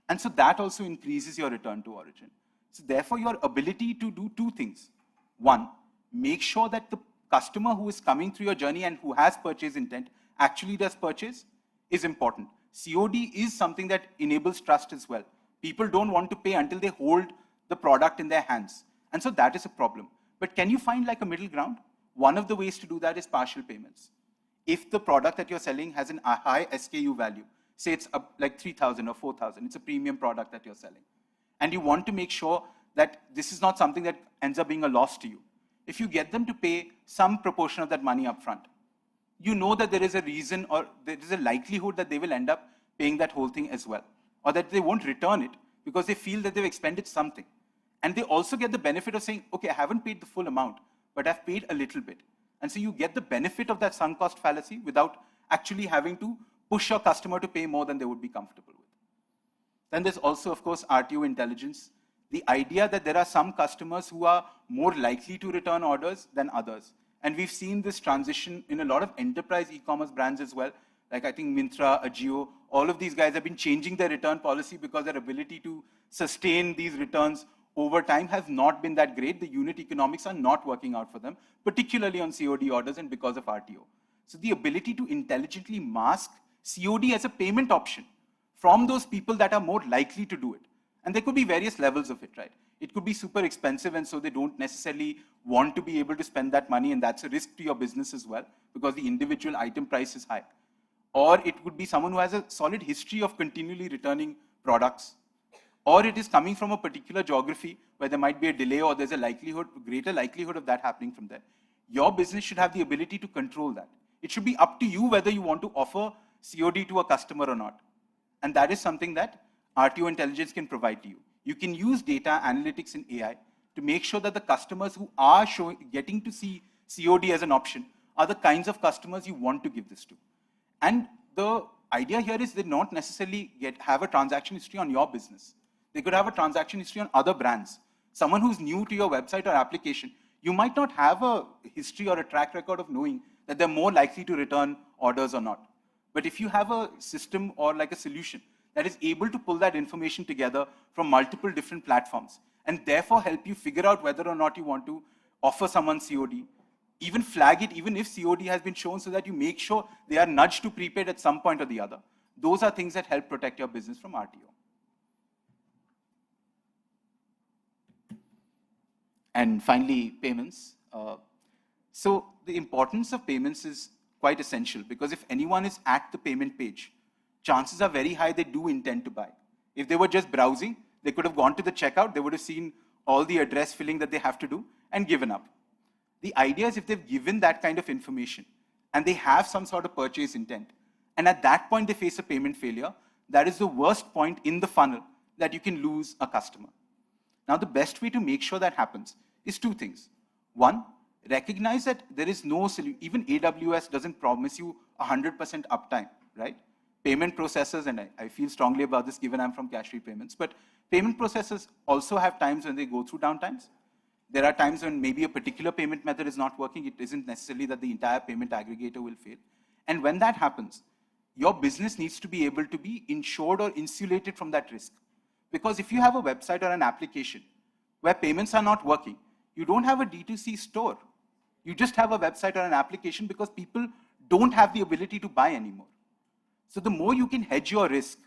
And so that also increases your return to origin. So therefore your ability to do two things. One, make sure that the customer who is coming through your journey and who has purchase intent actually does purchase is important. COD is something that enables trust as well. People don't want to pay until they hold the product in their hands. And so that is a problem. But can you find like a middle ground? One of the ways to do that is partial payments. If the product that you're selling has a high SKU value, say it's like 3,000 or 4,000, it's a premium product that you're selling, and you want to make sure that this is not something that ends up being a loss to you. If you get them to pay some proportion of that money up front, you know that there is a reason or there is a likelihood that they will end up paying that whole thing as well, or that they won't return it because they feel that they've expended something. And they also get the benefit of saying, okay, I haven't paid the full amount, but I've paid a little bit. And so you get the benefit of that sunk cost fallacy without actually having to push your customer to pay more than they would be comfortable with. Then there's also, of course, RTO intelligence. The idea that there are some customers who are more likely to return orders than others. And we've seen this transition in a lot of enterprise e-commerce brands as well. Like I think Myntra, Ajio, all of these guys have been changing their return policy because their ability to sustain these returns over time has not been that great. The unit economics are not working out for them, particularly on COD orders and because of RTO. So the ability to intelligently mask COD as a payment option from those people that are more likely to do it. And there could be various levels of it, right? It could be super expensive and so they don't necessarily want to be able to spend that money, and that's a risk to your business as well because the individual item price is high. Or it could be someone who has a solid history of continually returning products. Or it is coming from a particular geography where there might be a delay or there's a greater likelihood of that happening from there. Your business should have the ability to control that. It should be up to you whether you want to offer COD to a customer or not. And that is something that RTO intelligence can provide to you. You can use data, analytics, and AI to make sure that the customers who are getting to see COD as an option are the kinds of customers you want to give this to. And the idea here is they don't necessarily have a transaction history on your business. They could have a transaction history on other brands. Someone who's new to your website or application, you might not have a history or a track record of knowing that they're more likely to return orders or not. But if you have a system or like a solution that is able to pull that information together from multiple different platforms and therefore help you figure out whether or not you want to offer someone COD, even flag it, even if COD has been shown so that you make sure they are nudged to prepaid at some point or the other. Those are things that help protect your business from RTO. And finally, payments. So the importance of payments is quite essential because if anyone is at the payment page, chances are very high they do intend to buy. If they were just browsing, they could have gone to the checkout, they would have seen all the address filling that they have to do and given up. The idea is if they've given that kind of information and they have some sort of purchase intent, and at that point they face a payment failure, that is the worst point in the funnel that you can lose a customer. Now, the best way to make sure that happens is two things. One, recognize that there is no solution. Even AWS doesn't promise you 100% uptime, right? Payment processors, and I feel strongly about this given I'm from cash-free payments, but payment processors also have times when they go through downtimes. There are times when maybe a particular payment method is not working. It isn't necessarily that the entire payment aggregator will fail. And when that happens, your business needs to be able to be insured or insulated from that risk. Because if you have a website or an application where payments are not working, you don't have a D2C store. You just have a website or an application because people don't have the ability to buy anymore. So the more you can hedge your risk,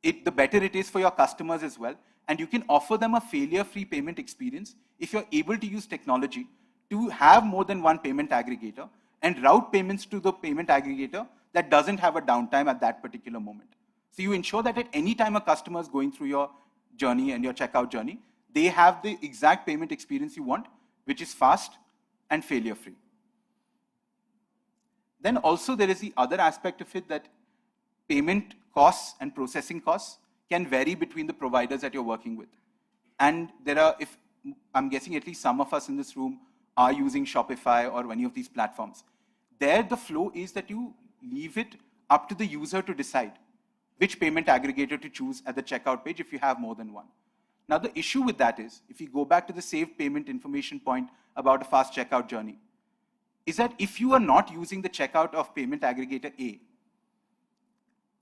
the better it is for your customers as well. And you can offer them a failure-free payment experience if you're able to use technology to have more than one payment aggregator and route payments to the payment aggregator that doesn't have a downtime at that particular moment. So you ensure that at any time a customer is going through your journey and your checkout journey, they have the exact payment experience you want, which is fast and failure-free. Then also there is the other aspect of it that payment costs and processing costs can vary between the providers that you're working with. And there are, if I'm guessing at least some of us in this room are using Shopify or any of these platforms. There the flow is that you leave it up to the user to decide which payment aggregator to choose at the checkout page if you have more than one. Now the issue with that is, if you go back to the saved payment information point about a fast checkout journey, is that if you are not using the checkout of payment aggregator A,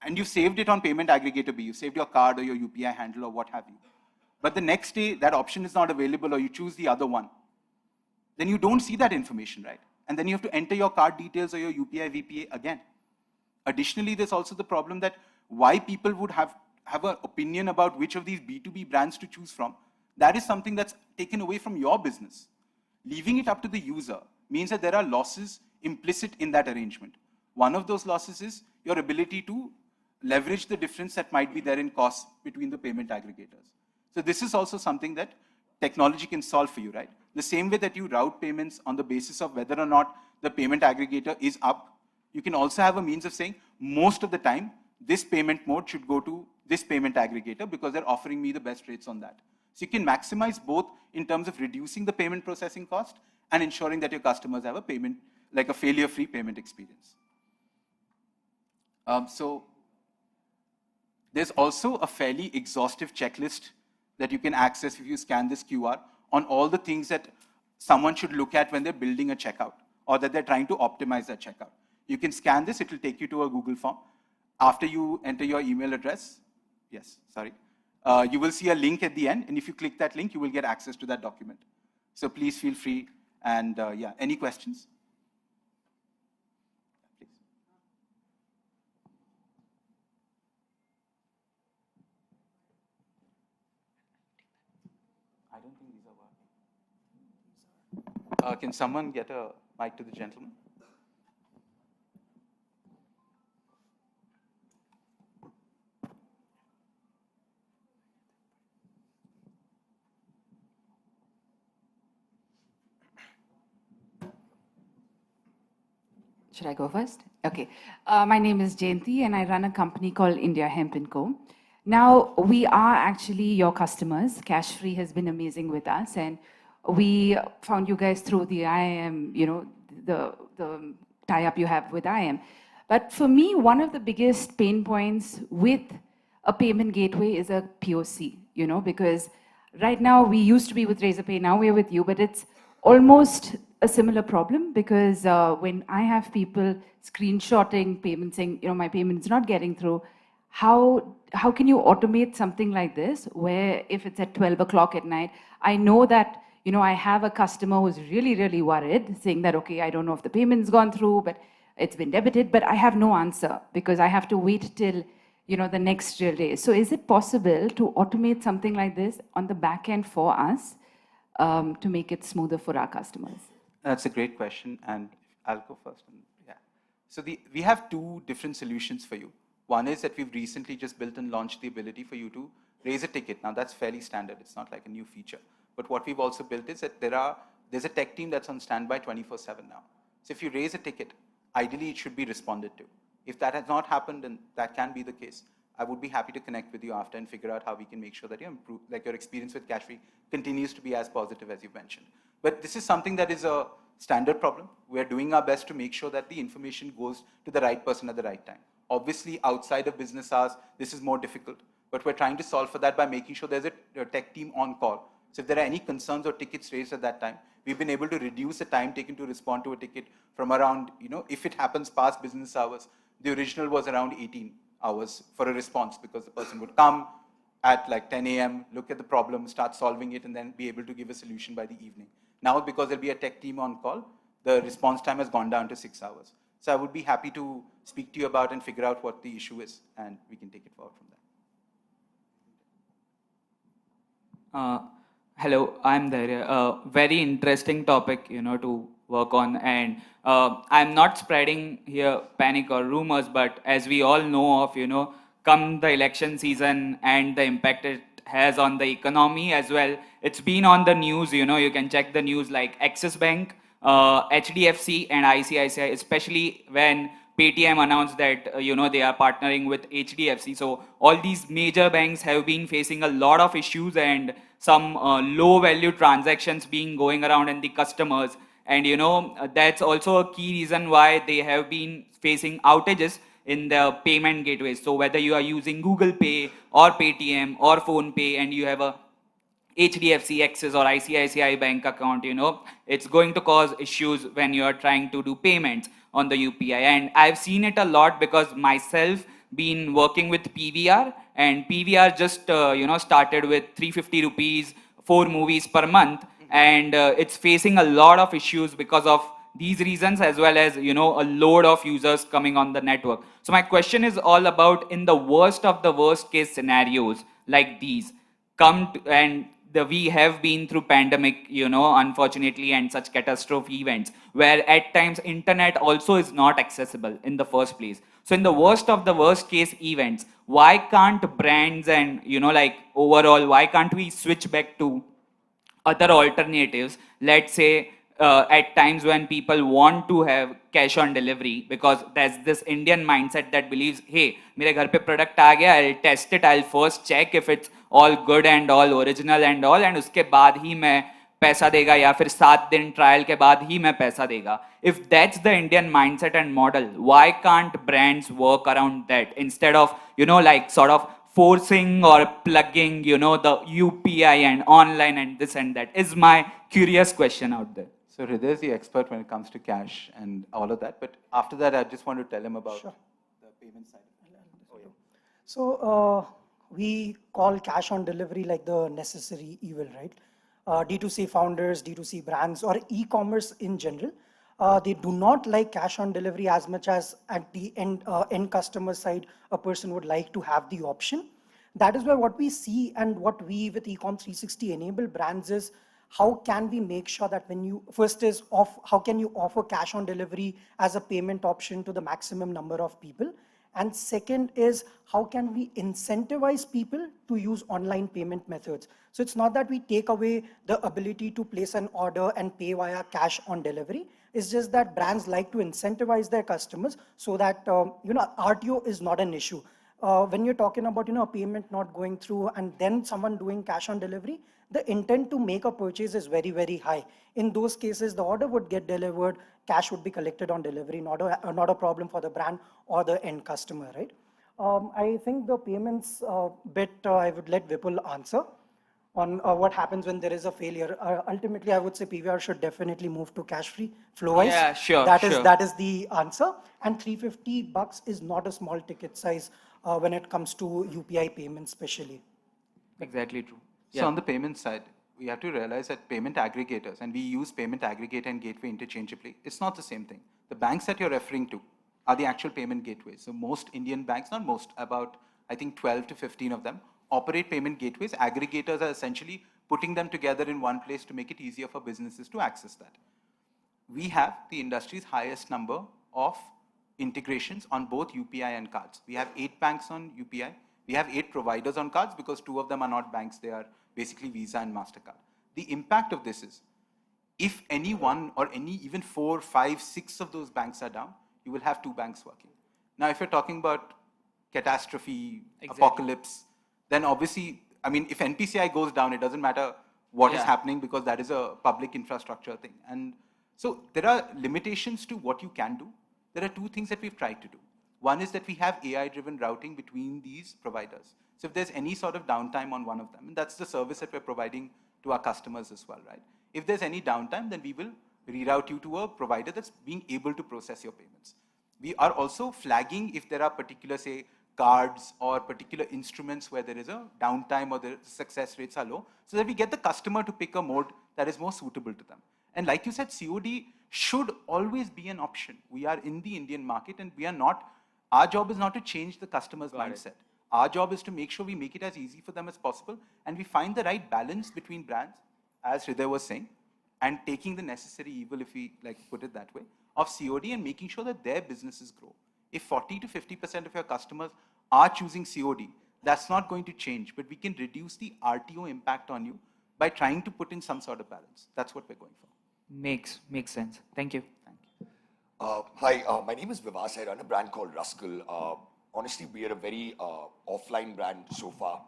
and you saved it on payment aggregator B, you saved your card or your UPI handle or what have you, but the next day that option is not available or you choose the other one, then you don't see that information, right? And then you have to enter your card details or your UPI VPA again. Additionally, there's also the problem that why people would have an opinion about which of these B2B brands to choose from. That is something that's taken away from your business. Leaving it up to the user means that there are losses implicit in that arrangement. One of those losses is your ability to leverage the difference that might be there in costs between the payment aggregators. So this is also something that technology can solve for you, right? The same way that you route payments on the basis of whether or not the payment aggregator is up, you can also have a means of saying most of the time this payment mode should go to this payment aggregator because they're offering me the best rates on that. So you can maximize both in terms of reducing the payment processing cost and ensuring that your customers have a payment, like a failure-free payment experience. So there's also a fairly exhaustive checklist that you can access if you scan this QR on all the things that someone should look at when they're building a checkout or that they're trying to optimize that checkout. You can scan this, it will take you to a Google form. After you enter your email address, you will see a link at the end, and if you click that link, you will get access to that document. So please feel free, and yeah, any questions? Please. I don't think these are working. Can someone get a mic to the gentleman? Should I go first? Okay. My name is Jayanti and I run a company called India Hemp & Co. Now, we are actually your customers. Cash-free has been amazing with us, and we found you guys through the IAM, the tie-up you have with IAM. But for me, one of the biggest pain points with a payment gateway is a POC, because right now we used to be with Razorpay, now we're with you, but it's almost a similar problem because when I have people screenshotting payments saying, my payment's not getting through, how can you automate something like this where if it's at 12 o'clock at night, I know that, I have a customer who's really, really worried saying that, okay, I don't know if the payment's gone through, but it's been debited, but I have no answer because I have to wait till, the next real day. So is it possible to automate something like this on the back end for us to make it smoother for our customers? That's a great question, and I'll go first. Yeah. So we have two different solutions for you. One is that we've recently just built and launched the ability for you to raise a ticket. Now that's fairly standard. It's not like a new feature. But what we've also built is that there's a tech team that's on standby 24/7 now. So if you raise a ticket, ideally it should be responded to. If that has not happened, and that can be the case, I would be happy to connect with you after and figure out how we can make sure that your experience with Cashfree continues to be as positive as you mentioned. But this is something that is a standard problem. We're doing our best to make sure that the information goes to the right person at the right time. Obviously, outside of business hours, this is more difficult, but we're trying to solve for that by making sure there's a tech team on call. So if there are any concerns or tickets raised at that time, we've been able to reduce the time taken to respond to a ticket from around, if it happens past business hours, the original was around 18 hours for a response, because the person would come at like 10 a.m., look at the problem, start solving it, and then be able to give a solution by the evening. Now, because there'll be a tech team on call, the response time has gone down to 6 hours. So I would be happy to speak to you about and figure out what the issue is, and we can take it forward from there. Hello, I'm Dhairya. Very interesting topic, to work on. And I'm not spreading here panic or rumors, but as we all know of, come the election season and the impact it has on the economy as well. It's been on the news, you can check the news like Axis Bank, HDFC and ICICI, especially when Paytm announced that, they are partnering with HDFC. So all these major banks have been facing a lot of issues and some low value transactions being going around in the customers. And, that's also a key reason why they have been facing outages in the payment gateways. So whether you are using Google Pay or Paytm or PhonePe and you have a HDFC, Axis or ICICI bank account, it's going to cause issues when you are trying to do payments on the UPI. And I've seen it a lot because myself been working with PVR, and PVR just, started with 350 rupees, 4 movies per month. And it's facing a lot of issues because of these reasons, as well as, a load of users coming on the network. So my question is all about, in the worst of the worst case scenarios like these, we have been through pandemic, unfortunately, and such catastrophe events where at times internet also is not accessible in the first place. So in the worst of the worst case events, why can't brands and, overall, why can't we switch back to other alternatives? Let's say at times when people want to have cash on delivery, because there's this Indian mindset that believes, hey, mere ghar pe product aa gaya, I'll test it, I'll first check if it's all good and all original and all, and uske baad hi main पैसा देगा या फिर 7 दिन trial के बाद ही मैं पैसा देगा. If that's the Indian mindset and model, why can't brands work around that instead of, sort of forcing or plugging, the UPI and online and this and that, is my curious question out there. So Hriday is the expert when it comes to cash and all of that, but after that, I just want to tell him about the payment side. Oh, yeah. So we call cash on delivery like the necessary evil, right? D2C founders, D2C brands, or e-commerce in general, they do not like cash on delivery as much as at the end customer side, a person would like to have the option. That is why what we see and what we with Ecom 360 enable brands is, how can we make sure that how can you offer cash on delivery as a payment option to the maximum number of people? And second is, how can we incentivize people to use online payment methods? So it's not that we take away the ability to place an order and pay via cash on delivery. It's just that brands like to incentivize their customers so that, RTO is not an issue. When you're talking about, a payment not going through and then someone doing cash on delivery, the intent to make a purchase is very, very high. In those cases, the order would get delivered, cash would be collected on delivery, not a problem for the brand or the end customer, right? I think the payments bit, I would let Vipul answer on what happens when there is a failure. Ultimately, I would say PVR should definitely move to cash-free flow-wise. Yeah, sure. That is the answer. And $350 is not a small ticket size when it comes to UPI payments, especially. Exactly true. So on the payment side, we have to realize that payment aggregators, and we use payment aggregator and gateway interchangeably, it's not the same thing. The banks that you're referring to are the actual payment gateways. So most Indian banks, not most, about I think 12 to 15 of them, operate payment gateways. Aggregators are essentially putting them together in one place to make it easier for businesses to access that. We have the industry's highest number of integrations on both UPI and cards. We have 8 banks on UPI. We have 8 providers on cards because 2 of them are not banks. They are basically Visa and MasterCard. The impact of this is, if any one or any even 4, 5, 6 of those banks are down, you will have 2 banks working. Now, if you're talking about catastrophe, apocalypse, then obviously, I mean, if NPCI goes down, it doesn't matter what is Yeah. happening because that is a public infrastructure thing. And so there are limitations to what you can do. There are two things that we've tried to do. One is that we have AI-driven routing between these providers. So if there's any sort of downtime on one of them, and that's the service that we're providing to our customers as well, right? If there's any downtime, then we will reroute you to a provider that's being able to process your payments. We are also flagging if there are particular, say, cards or particular instruments where there is a downtime or the success rates are low, so that we get the customer to pick a mode that is more suitable to them. And like you said, COD should always be an option. We are in the Indian market and we are not, our job is not to change the customer's mindset. Our job is to make sure we make it as easy for them as possible and we find the right balance between brands, as Hriday was saying, and taking the necessary evil, if we like put it that way, of COD and making sure that their businesses grow. If 40 to 50% of your customers are choosing COD, that's not going to change, but we can reduce the RTO impact on you by trying to put in some sort of balance. That's what we're going for. Makes sense. Thank you. Hi, my name is Vivas. I run a brand called Rascal. Honestly, we are a very offline brand so far.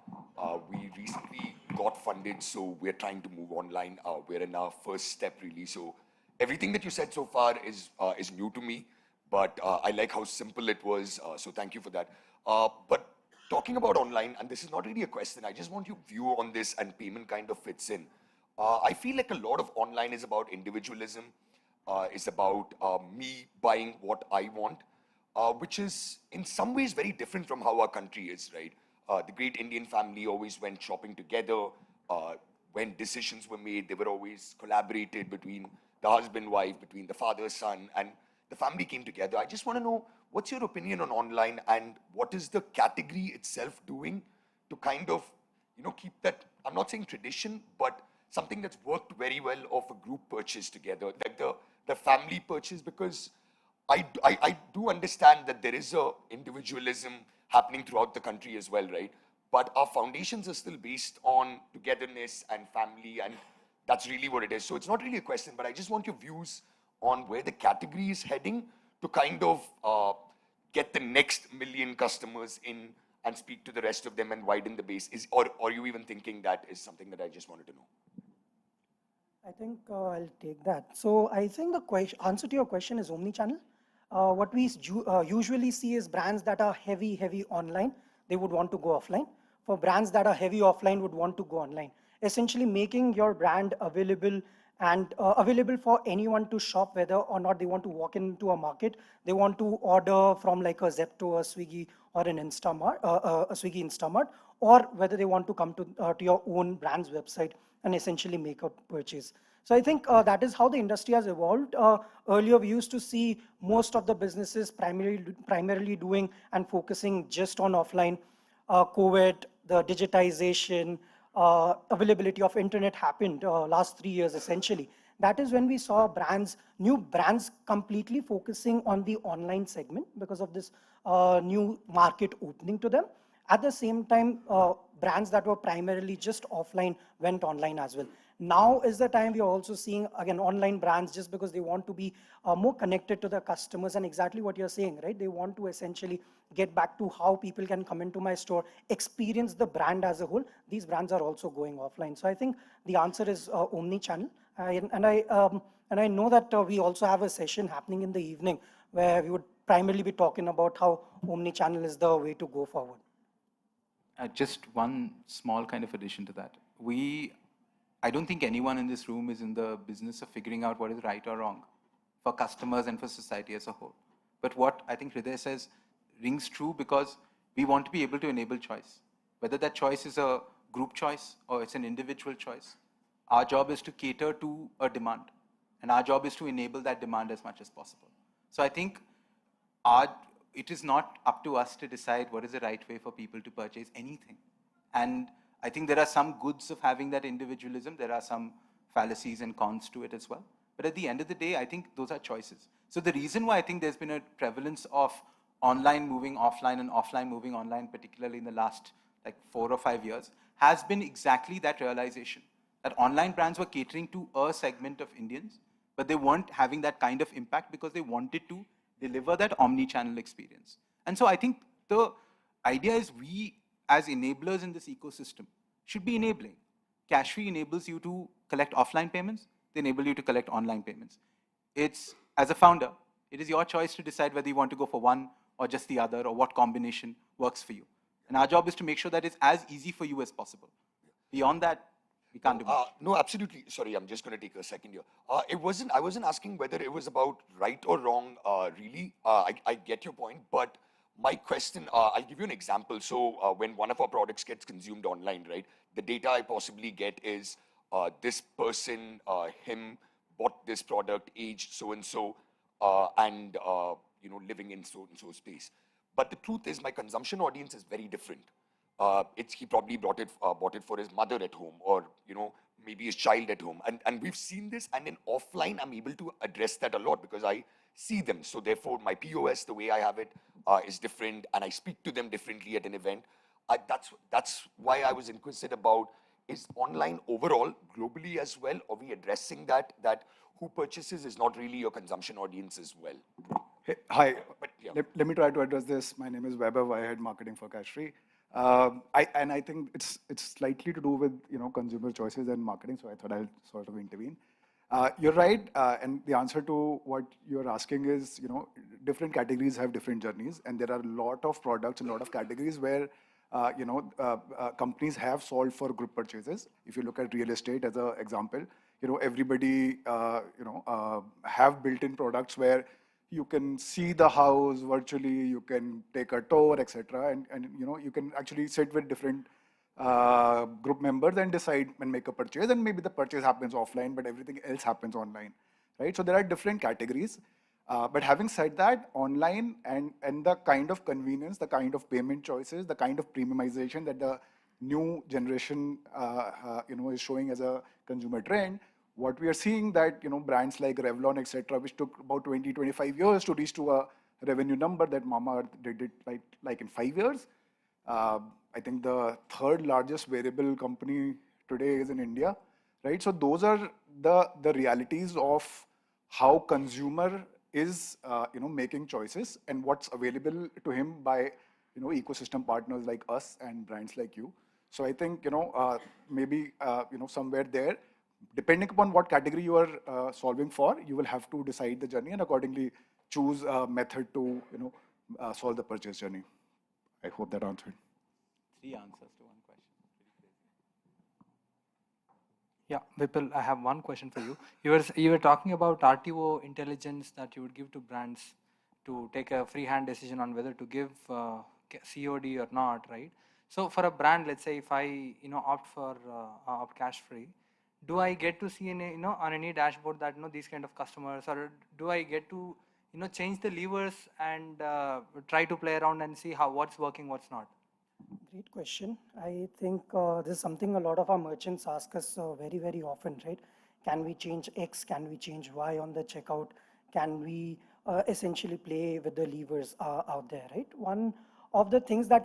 We recently got funded, so we're trying to move online. We're in our first step, really. So everything that you said so far is new to me, but I like how simple it was. So thank you for that. But talking about online, and this is not really a question, I just want your view on this, and payment kind of fits in. I feel like a lot of online is about individualism. It's about me buying what I want, which is in some ways very different from how our country is, right? The great Indian family always went shopping together. When decisions were made, they were always collaborated between the husband, wife, between the father, son, and the family came together. I just want to know, what's your opinion on online, and what is the category itself doing to kind of, keep that, I'm not saying tradition, but something that's worked very well of a group purchase together, like the family purchase, because I do understand that there is a individualism happening throughout the country as well, right? But our foundations are still based on togetherness and family, and that's really what it is. So it's not really a question, but I just want your views on where the category is heading to kind of get the next million customers in and speak to the rest of them and widen the base. Or are you even thinking that is something that I just wanted to know? I think I'll take that. So I think the answer to your question is omni-channel. What we usually see is brands that are heavy online, they would want to go offline. For brands that are heavy offline would want to go online. Essentially making your brand available and available for anyone to shop, whether or not they want to walk into a market, they want to order from like a Zepto, a Swiggy, or an Instamart, a Swiggy Instamart, or whether they want to come to your own brand's website and essentially make a purchase. So I think that is how the industry has evolved. Earlier, we used to see most of the businesses primarily doing and focusing just on offline. COVID, the digitization, availability of internet happened last 3 years essentially. That is when we saw new brands completely focusing on the online segment because of this new market opening to them. At the same time, brands that were primarily just offline went online as well. Now is the time we are also seeing, again, online brands just because they want to be more connected to the customers, and exactly what you're saying, right? They want to essentially get back to how people can come into my store, experience the brand as a whole. These brands are also going offline. So I think the answer is omni-channel. And I know that we also have a session happening in the evening where we would primarily be talking about how omni-channel is the way to go forward. Just one small kind of addition to that. I don't think anyone in this room is in the business of figuring out what is right or wrong for customers and for society as a whole. But what I think Hriday says rings true because we want to be able to enable choice. Whether that choice is a group choice or it's an individual choice, our job is to cater to a demand. And our job is to enable that demand as much as possible. So I think it is not up to us to decide what is the right way for people to purchase anything. And I think there are some goods of having that individualism. There are some fallacies and cons to it as well. But at the end of the day, I think those are choices. So the reason why I think there's been a prevalence of online moving offline and offline moving online, particularly in the last 4 or 5 years, has been exactly that realization. That online brands were catering to a segment of Indians, but they weren't having that kind of impact because they wanted to deliver that omni-channel experience. And so I think the idea is we, as enablers in this ecosystem, should be enabling. Cashfree enables you to collect offline payments, they enable you to collect online payments. It's, as a founder, it is your choice to decide whether you want to go for one or just the other, or what combination works for you. And our job is to make sure that it's as easy for you as possible. Beyond that, we can't do much. No, absolutely. Sorry, I'm just going to take a second here. I wasn't asking whether it was about right or wrong, really. I get your point, but my question, I'll give you an example. So when one of our products gets consumed online, right, the data I possibly get is this person, him, bought this product, aged so-and-so, and, living in so-and-so space. But the truth is my consumption audience is very different. He probably bought it for his mother at home, or maybe his child at home, and we've seen this. And in offline, I'm able to address that a lot because I see them. So therefore, my POS, the way I have it, is different, and I speak to them differently at an event. That's why I was inquisitive about, is online overall globally as well? Are we addressing that who purchases is not really your consumption audience as well? Hey, hi. But, yeah. Let me try to address this. My name is Weber. I head marketing for Cashfree. I think it's slightly to do with consumer choices and marketing. So I thought I'll sort of intervene. You're right, and the answer to what you're asking is different categories have different journeys, and there are a lot of products, a lot of categories where companies have solved for group purchases. If you look at real estate as an example, everybody have built-in products where you can see the house virtually, you can take a tour, etc. And you can actually sit with different group members and decide and make a purchase, and maybe the purchase happens offline, but everything else happens online, right? So there are different categories. But having said that, online and the kind of convenience, the kind of payment choices, the kind of premiumization that the new generation is showing as a consumer trend, what we are seeing that brands like Revlon, etc., which took about 20-25 years to reach to a revenue number, that Mamaearth did it like in 5 years. I think the third largest wearable company today is in India, right? So those are the realities of how consumer is making choices and what's available to him by ecosystem partners like us and brands like you. So I think maybe somewhere there, depending upon what category you are solving for, you will have to decide the journey and accordingly choose a method to solve the purchase journey. I hope that answered. 3 answers to 1 question. Yeah, Vipul, I have one question for you. You were talking about RTO intelligence that you would give to brands to take a freehand decision on whether to give COD or not, right? So for a brand, let's say if I opt cash free, do I get to see on any dashboard that these kind of customers, or do I get to change the levers and try to play around and see what's working, what's not? Great question. I think this is something a lot of our merchants ask us very, very often, right? Can we change X? Can we change Y on the checkout? Can we essentially play with the levers out there, right? One of the things that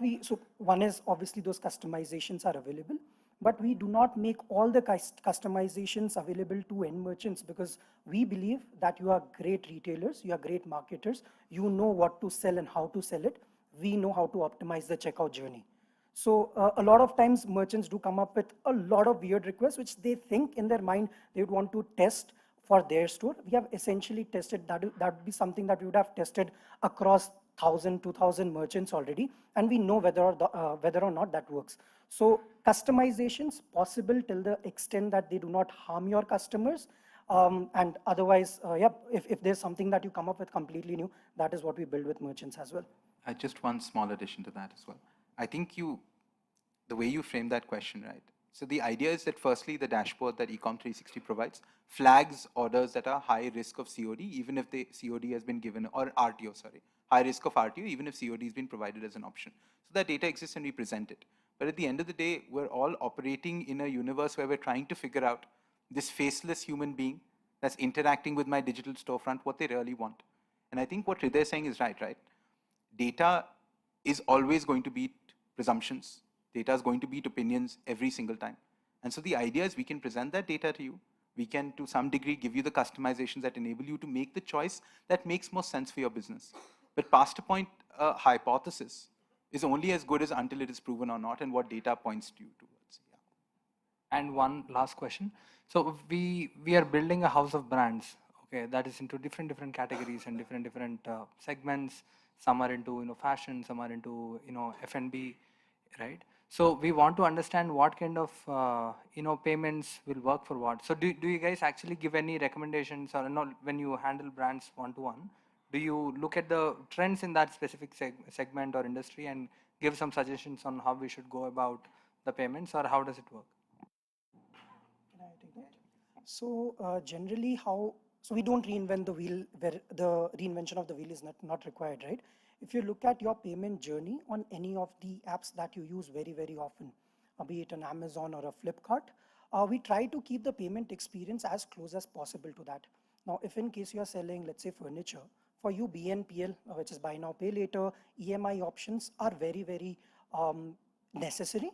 one is obviously those customizations are available, but we do not make all the customizations available to end merchants because we believe that you are great retailers, you are great marketers, you know what to sell and how to sell it. We know how to optimize the checkout journey. So a lot of times merchants do come up with a lot of weird requests which they think in their mind they would want to test for their store. We have essentially tested that would be something that we would have tested across 1,000, 2,000 merchants already, and we know whether or not that works. So customizations possible till the extent that they do not harm your customers. And otherwise, if there's something that you come up with completely new, that is what we build with merchants as well. Just one small addition to that as well. I think the way you frame that question, right? So the idea is that firstly, the dashboard that Ecom 360 provides flags orders that are high risk of COD, even if the COD has been given, or RTO, sorry, high risk of RTO, even if COD has been provided as an option. So that data exists and we present it. But at the end of the day, we're all operating in a universe where we're trying to figure out this faceless human being that's interacting with my digital storefront, what they really want. And I think what Hriday is saying is right? Data is always going to beat presumptions. Data is going to beat opinions every single time. And so the idea is we can present that data to you. We can, to some degree, give you the customizations that enable you to make the choice that makes most sense for your business. But past a point, a hypothesis is only as good as until it is proven or not, and what data points to you towards. And one last question. So we are building a house of brands, okay, that is into different categories and different segments. Some are into fashion, some are into F&B, right? So we want to understand what kind of payments will work for what. So do you guys actually give any recommendations, or when you handle brands one-to-one? Do you look at the trends in that specific segment or industry and give some suggestions on how we should go about the payments, or how does it work? Can I take that? So generally so we don't reinvent the wheel where the reinvention of the wheel is not required, right? If you look at your payment journey on any of the apps that you use very often, be it an Amazon or a Flipkart, we try to keep the payment experience as close as possible to that. Now, if in case you are selling, let's say, furniture, for you BNPL, which is buy now, pay later, EMI options are very necessary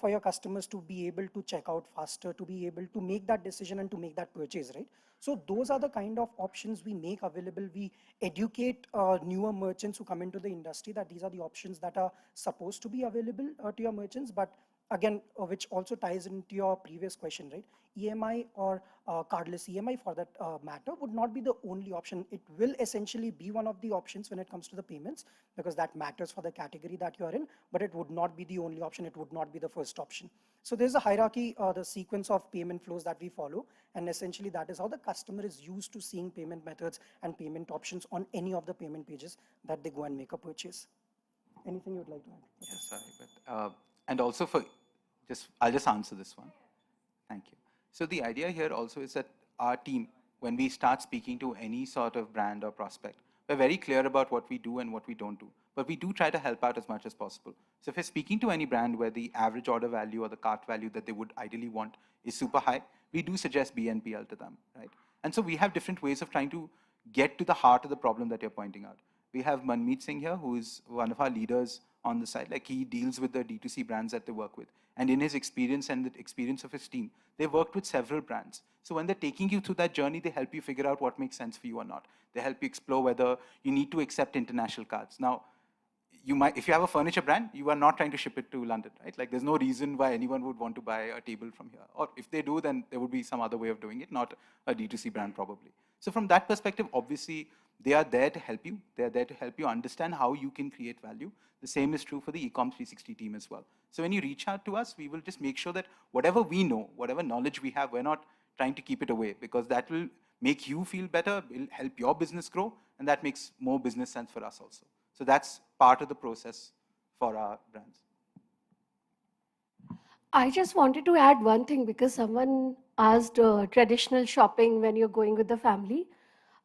for your customers to be able to check out faster, to be able to make that decision and to make that purchase, right? So those are the kind of options we make available. We educate newer merchants who come into the industry that these are the options that are supposed to be available to your merchants. But again, which also ties into your previous question, right? EMI or cardless EMI for that matter would not be the only option. It will essentially be one of the options when it comes to the payments, because that matters for the category that you're in, but it would not be the only option. It would not be the first option. So there's a hierarchy, the sequence of payment flows that we follow, and essentially that is how the customer is used to seeing payment methods and payment options on any of the payment pages that they go and make a purchase. Anything you would like to add? Yes, sorry, but and also I'll just answer this one. Thank you. So the idea here also is that our team, when we start speaking to any sort of brand or prospect, we're very clear about what we do and what we don't do. But we do try to help out as much as possible. So if we're speaking to any brand where the average order value or the cart value that they would ideally want is super high, we do suggest BNPL to them, right? And so we have different ways of trying to get to the heart of the problem that you're pointing out. We have Manmeet Singh here, who is one of our leaders on the side. Like, he deals with the D2C brands that they work with. And in his experience and the experience of his team, they've worked with several brands. So when they're taking you through that journey, they help you figure out what makes sense for you or not. They help you explore whether you need to accept international cards. Now, if you have a furniture brand, you are not trying to ship it to London, right? Like, there's no reason why anyone would want to buy a table from here. Or if they do, then there would be some other way of doing it, not a D2C brand probably. So from that perspective, obviously, they are there to help you. They're there to help you understand how you can create value. The same is true for the Ecom 360 team as well. So when you reach out to us, we will just make sure that whatever we know, whatever knowledge we have, we're not trying to keep it away, because that will make you feel better, will help your business grow, and that makes more business sense for us also. So that's part of the process for our brands. I just wanted to add one thing, because someone asked traditional shopping when you're going with the family.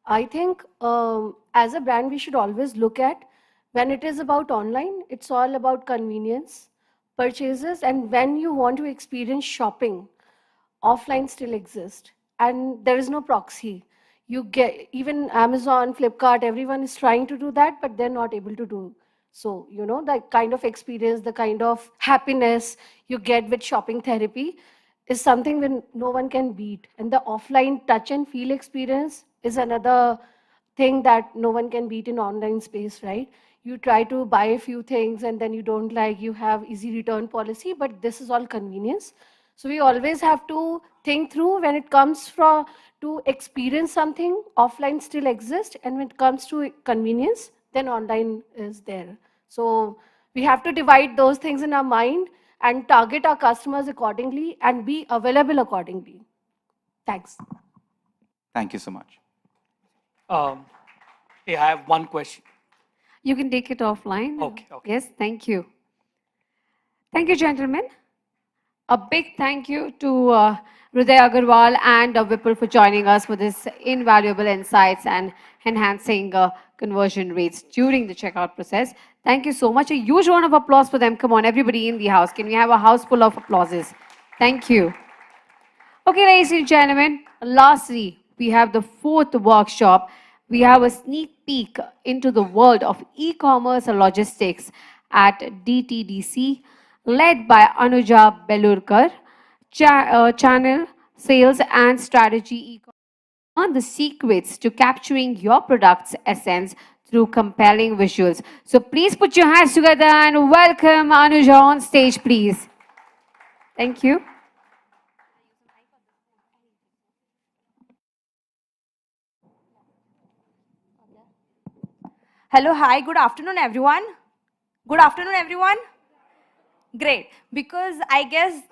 I think as a brand, we should always look at, when it is about online, it's all about convenience, purchases, and when you want to experience shopping, offline still exists, and there is no proxy. You get, even Amazon, Flipkart, everyone is trying to do that, but they're not able to do. So, the kind of experience, the kind of happiness you get with shopping therapy is something when no one can beat. And the offline touch and feel experience is another thing that no one can beat in online space, right? You try to buy a few things and then you don't like, you have easy return policy, but this is all convenience. So we always have to think through, when it comes to experience something, offline still exists, and when it comes to convenience, then online is there. So we have to divide those things in our mind and target our customers accordingly and be available accordingly. Thanks. Thank you so much. I have one question. You can take it offline. Okay. Yes, thank you. Thank you, gentlemen. A big thank you to Hriday Agarwal and Vipul for joining us for this invaluable insights and enhancing conversion rates during the checkout process. Thank you so much. A huge round of applause for them. Come on, everybody in the house. Can we have a house full of applauses? Thank you. Okay, ladies and gentlemen, lastly, we have the fourth workshop. We have a sneak peek into the world of e-commerce and logistics at DTDC, led by Anuja Belurkar, Channel Sales and Strategy e-commerce. Learn the secrets to capturing your product's essence through compelling visuals. So please put your hands together and welcome Anuja on stage, please. Thank you. Hello, hi, good afternoon, everyone. Good afternoon, everyone. Great, because I guess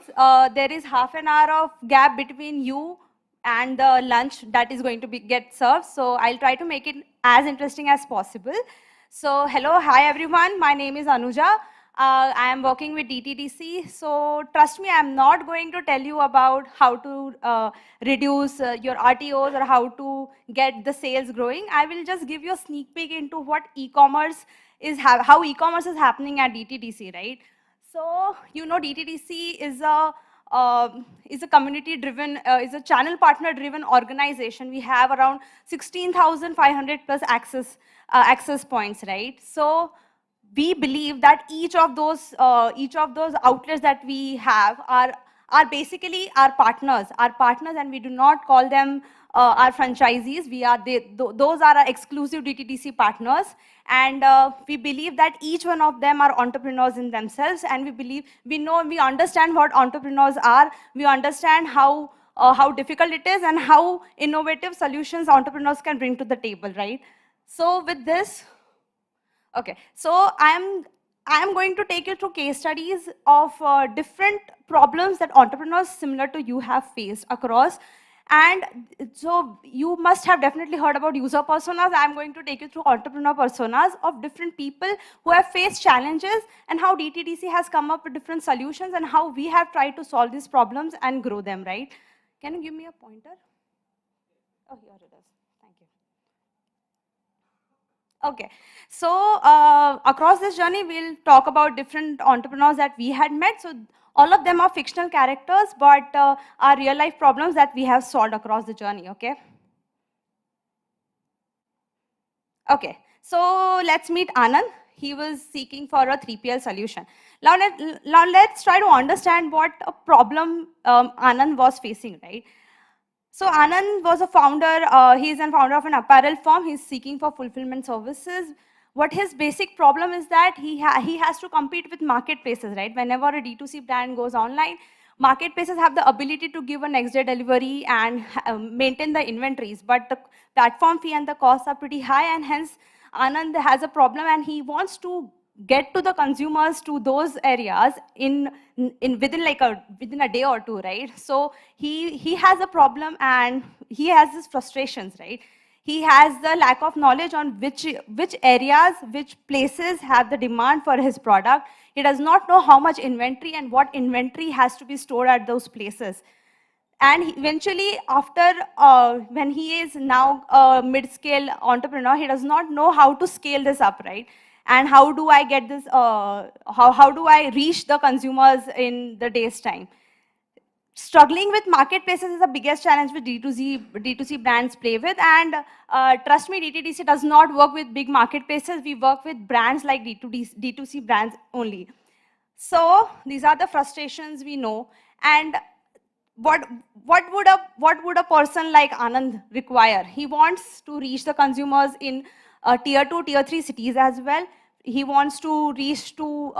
there is half an hour of gap between you and the lunch that is going to be get served. So I'll try to make it as interesting as possible. So hello, hi everyone. My name is Anuja. I am working with DTDC. So trust me, I'm not going to tell you about how to reduce your RTOs or how to get the sales growing. I will just give you a sneak peek into what e-commerce is, how e-commerce is happening at DTDC, right? So, you know, DTDC is a community-driven, is a channel partner-driven organization. We have around 16,500 plus access points, right? So, we believe that each of those outlets that we have are basically our partners, and we do not call them our franchisees. Those are our exclusive DTDC partners, and we believe that each one of them are entrepreneurs in themselves, and we understand what entrepreneurs are. We understand how difficult it is and how innovative solutions entrepreneurs can bring to the table, right? So with this, okay, so I'm going to take you through case studies of different problems that entrepreneurs similar to you have faced across. And so you must have definitely heard about user personas. I'm going to take you through entrepreneur personas of different people who have faced challenges and how DTDC has come up with different solutions and how we have tried to solve these problems and grow them, right? Can you give me a pointer? Oh, here it is. Thank you. Okay, so across this journey, we'll talk about different entrepreneurs that we had met. So all of them are fictional characters, but are real life problems that we have solved across the journey, okay? Okay, so let's meet Anand. He was seeking for a 3PL solution. Now let's try to understand what a problem Anand was facing, right? So Anand was a founder, he's a founder of an apparel firm. He's seeking for fulfillment services. What his basic problem is that he has to compete with marketplaces, right? Whenever a D2C brand goes online, marketplaces have the ability to give a next day delivery and maintain the inventories, but the platform fee and the costs are pretty high, and hence Anand has a problem and he wants to get to the consumers to those areas within a day or two, right? So he has a problem and he has his frustrations, right? He has the lack of knowledge on which areas, which places have the demand for his product. He does not know how much inventory and what inventory has to be stored at those places. And eventually, after when he is now a mid-scale entrepreneur, he does not know how to scale this up, right? And how do I get this, how do I reach the consumers in the day's time? Struggling with marketplaces is the biggest challenge with D2C brands play with, and trust me, DTDC does not work with big marketplaces. We work with brands like D2C brands only. So these are the frustrations we know, and what would a person like Anand require? He wants to reach the consumers in tier 2, tier 3 cities as well. He wants to reach to,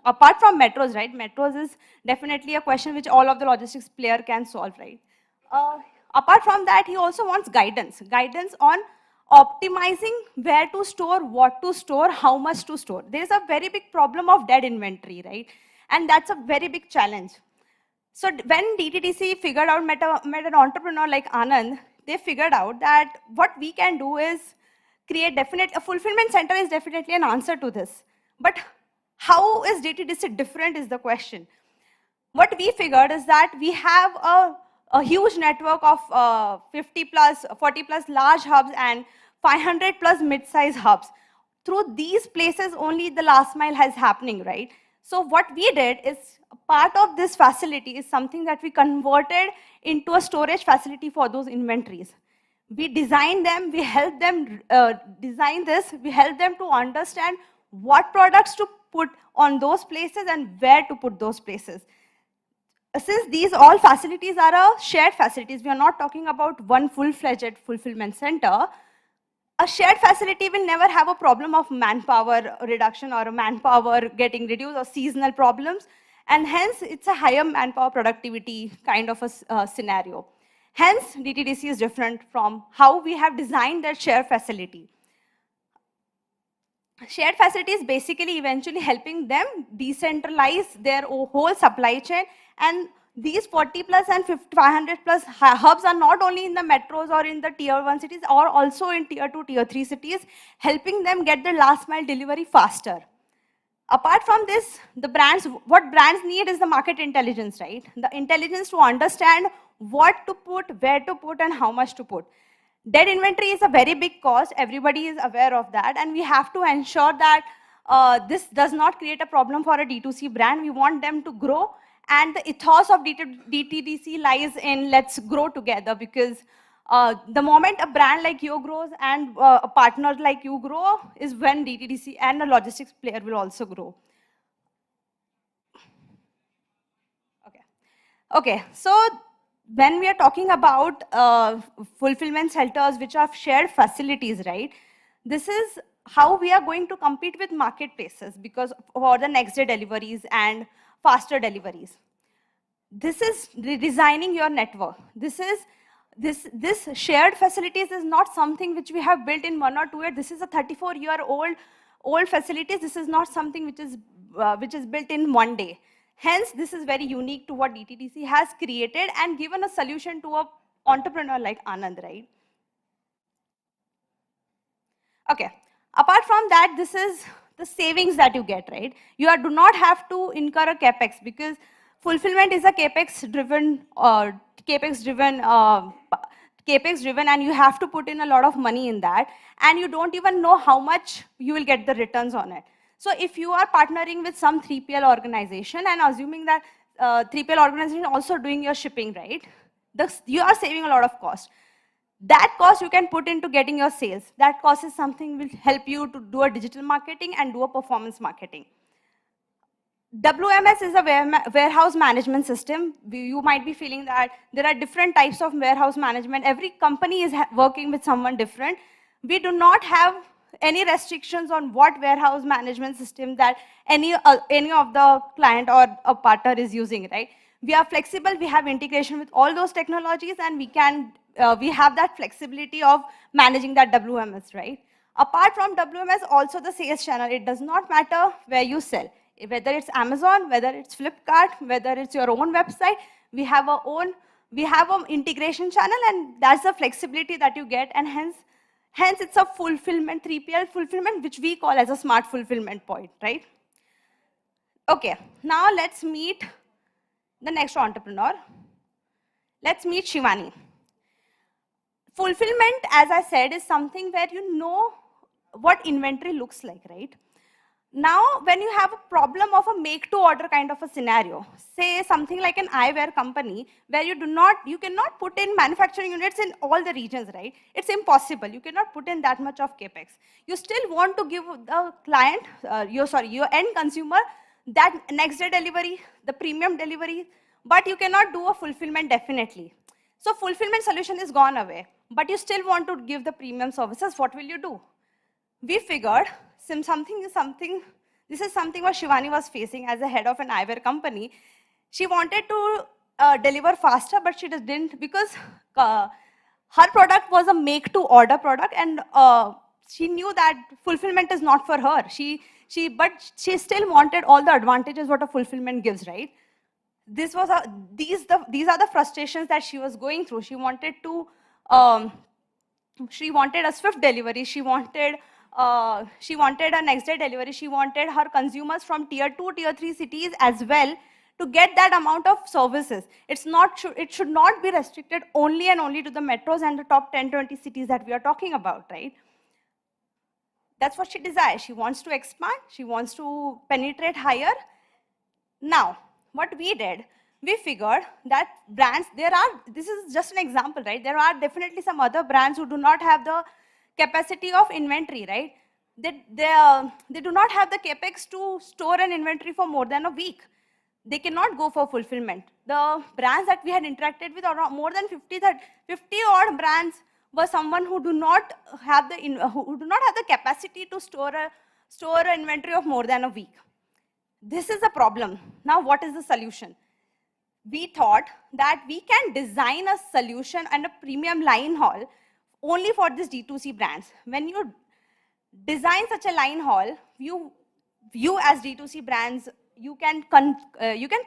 apart from metros, right? Metros is definitely a question which all of the logistics player can solve, right? Apart from that, he also wants guidance on optimizing where to store, what to store, how much to store. There is a very big problem of dead inventory, right? And that's a very big challenge. So when DTDC figured out, met an entrepreneur like Anand, they figured out that what we can do is create a fulfillment center is definitely an answer to this. But how is DTDC different is the question. What we figured is that we have a huge network of 50 plus, 40 plus large hubs and 500 plus mid-size hubs. Through these places, only the last mile is happening, right? So what we did is, part of this facility is something that we converted into a storage facility for those inventories. We designed them, we helped them design this, we helped them to understand what products to put on those places and where to put those places. Since these all facilities are shared facilities, we are not talking about one full-fledged fulfillment center. A shared facility will never have a problem of manpower reduction or manpower getting reduced or seasonal problems, and hence it's a higher manpower productivity kind of a scenario. Hence, DTDC is different from how we have designed that shared facility. shared facilities basically eventually helping them decentralize their whole supply chain, and these 40 plus and 500 plus hubs are not only in the metros or in the tier 1 cities, or also in tier 2, tier 3 cities, helping them get the last mile delivery faster. Apart from this, the brands, what brands need is the market intelligence, right? The intelligence to understand what to put, where to put, and how much to put. Dead inventory is a very big cost. Everybody is aware of that. And we have to ensure that this does not create a problem for a D2C brand. We want them to grow. And the ethos of DTDC lies in let's grow together, because the moment a brand like you grows and a partner like you grow is when DTDC and a logistics player will also grow. Okay, so when we are talking about fulfillment centers, which are shared facilities, right? This is how we are going to compete with marketplaces, because for the next day deliveries and faster deliveries. This is redesigning your network. This shared facilities is not something which we have built in 1 or 2 years. This is a 34-year-old facilities. This is not something which is built in 1 day. Hence, this is very unique to what DTDC has created and given a solution to an entrepreneur like Anand, right? Okay. Apart from that, this is the savings that you get, right? You do not have to incur a capex, because fulfillment is a capex driven, and you have to put in a lot of money in that, and you don't even know how much you will get the returns on it. So if you are partnering with some 3PL organization, and assuming that 3PL organization also doing your shipping, right? You are saving a lot of cost. That cost you can put into getting your sales. That cost is something will help you to do a digital marketing and do a performance marketing. WMS is a warehouse management system. You might be feeling that there are different types of warehouse management. Every company is working with someone different. We do not have any restrictions on what warehouse management system that any of the client or a partner is using, right? We are flexible, we have integration with all those technologies, and we have that flexibility of managing that WMS, right? Apart from WMS, also the sales channel. It does not matter where you sell, whether it's Amazon, whether it's Flipkart, whether it's your own website. We have an integration channel, and that's the flexibility that you get, and hence it's a fulfillment, 3PL fulfillment, which we call as a smart fulfillment point, right? Okay, now let's meet the next entrepreneur. Let's meet Shivani. Fulfillment, as I said, is something where you know what inventory looks like, right? Now, when you have a problem of a make-to-order kind of a scenario, say something like an eyewear company, where you cannot put in manufacturing units in all the regions, right? It's impossible. You cannot put in that much of capex. You still want to give the client, your end consumer, that next day delivery, the premium delivery, but you cannot do a fulfillment definitely. So fulfillment solution is gone away, but you still want to give the premium services. What will you do? We figured this is something what Shivani was facing as a head of an eyewear company. She wanted to deliver faster, but she just didn't, because her product was a make-to-order product, and she knew that fulfillment is not for her. But she still wanted all the advantages what a fulfillment gives, right? These are the frustrations that she was going through. She wanted a swift delivery. She wanted a next day delivery. She wanted her consumers from tier 2, tier 3 cities as well to get that amount of services. It should not be restricted only and only to the metros and the top 10, 20 cities that we are talking about, right? That's what she desires. She wants to expand. She wants to penetrate higher. Now, what we did, we figured that brands, this is just an example, right? There are definitely some other brands who do not have the capacity of inventory, right? They do not have the capex to store an inventory for more than a week. They cannot go for fulfillment. The brands that we had interacted with, around more than 50 odd brands, were someone who do not have the capacity to store an inventory of more than a week. This is a problem. Now, what is the solution? We thought that we can design a solution and a premium line haul only for these D2C brands. When design such a line haul, you as D2C brands, you can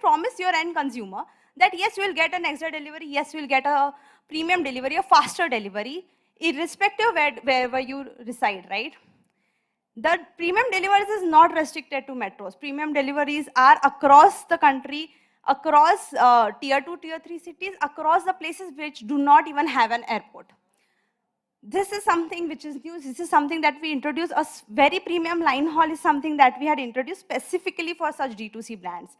promise your end consumer that yes, you will get a next day delivery, yes, you will get a premium delivery, a faster delivery, irrespective wherever you reside, right? The premium deliveries is not restricted to metros. Premium deliveries are across the country, across tier 2, tier 3 cities, across the places which do not even have an airport. This is something which is new. This is something that we introduced. A very premium line haul is something that we had introduced specifically for such D2C brands.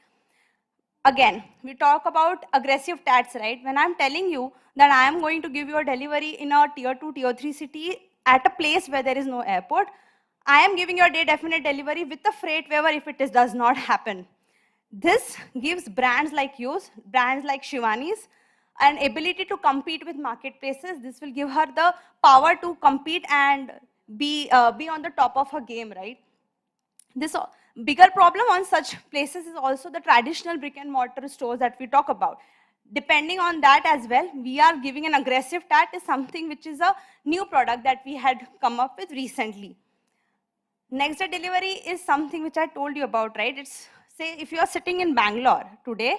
Again, we talk about aggressive tags, right? When I'm telling you that I am going to give you a delivery in a tier 2, tier 3 city at a place where there is no airport, I am giving you a day definite delivery with the freight waiver if it does not happen. This gives brands like yours, brands like Shivani's, an ability to compete with marketplaces. This will give her the power to compete and be on the top of her game, right? This bigger problem on such places is also the traditional brick and mortar stores that we talk about. Depending on that as well, we are giving an aggressive tag is something which is a new product that we had come up with recently. Next day delivery is something which I told you about, right? It's, say, if you are sitting in Bangalore today,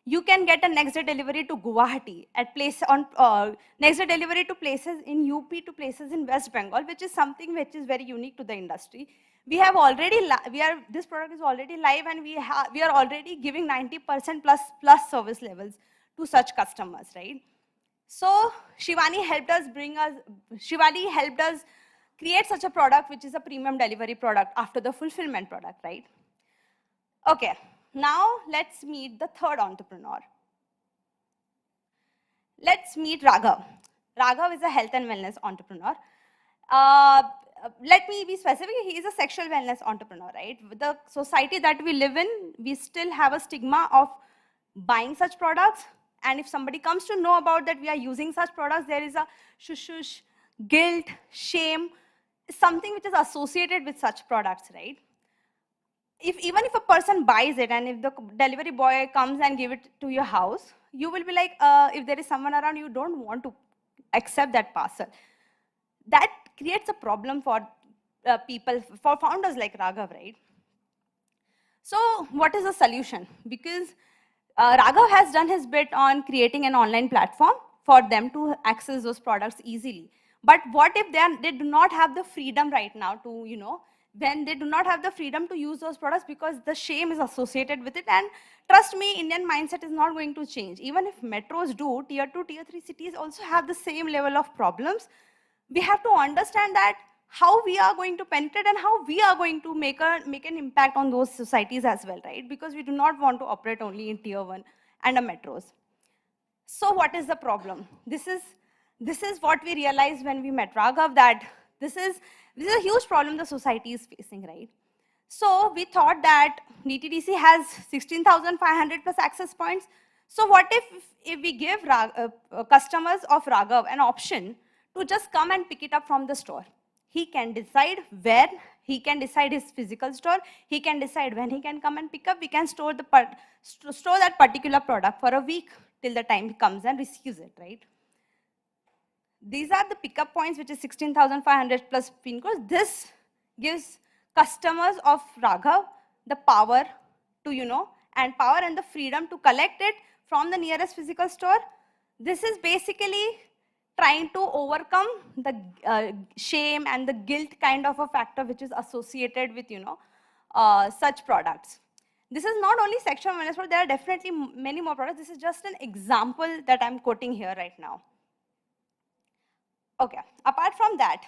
you can get a next day delivery to Guwahati, next day delivery to places in UP, to places in West Bengal, which is something which is very unique to the industry. We have already, this product is already live, and we are already giving 90% plus service levels to such customers, right? So Shivani helped us create such a product which is a premium delivery product after the fulfillment product, right? Okay, now let's meet the third entrepreneur. Let's meet Raghav. Raghav is a health and wellness entrepreneur. Let me be specific, he is a sexual wellness entrepreneur, right? With the society that we live in, we still have a stigma of buying such products. And if somebody comes to know about that we are using such products, there is a shush, guilt, shame, something which is associated with such products, right? Even if a person buys it and if the delivery boy comes and give it to your house, you will be like, if there is someone around, you don't want to accept that parcel. That creates a problem for people, for founders like Raghav, right? So what is the solution? Because Raghav has done his bit on creating an online platform for them to access those products easily. But what if they do not have the freedom right now to, when they do not have the freedom to use those products because the shame is associated with it? And trust me, Indian mindset is not going to change. Even if metros do, tier 2, tier 3 cities also have the same level of problems. We have to understand that how we are going to penetrate and how we are going to make an impact on those societies as well, right? Because we do not want to operate only in tier 1 and metros. So what is the problem? This is what we realized when we met Raghav, that this is a huge problem the society is facing, right? So we thought that DTDC has 16,500 plus access points. So what if we give customers of Raghav an option to just come and pick it up from the store? He can decide where, he can decide his physical store, he can decide when he can come and pick up. We can store that particular product for a week till the time he comes and receives it, right? These are the pickup points, which is 16,500 plus pin codes. This gives customers of Raghav the power to, and power and the freedom to collect it from the nearest physical store. This is basically trying to overcome the shame and the guilt kind of a factor which is associated with, such products. This is not only sexual wellness, but there are definitely many more products. This is just an example that I'm quoting here right now. Okay, apart from that,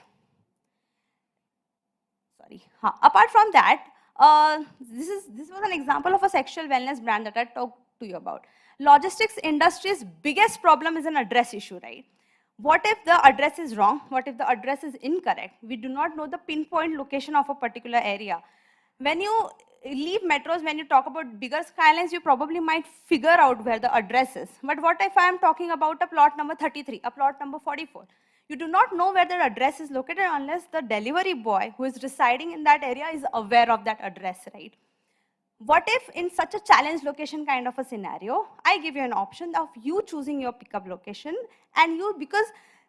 this was an example of a sexual wellness brand that I talked to you about. Logistics industry's biggest problem is an address issue, right? What if the address is wrong? What if the address is incorrect? We do not know the pinpoint location of a particular area. When you leave metros, when you talk about bigger skylines, you probably might figure out where the address is. But what if I am talking about a plot number 33, a plot number 44? You do not know where the address is located unless the delivery boy who is residing in that area is aware of that address, right? What if in such a challenge location kind of a scenario, I give you an option of you choosing your pickup location, and because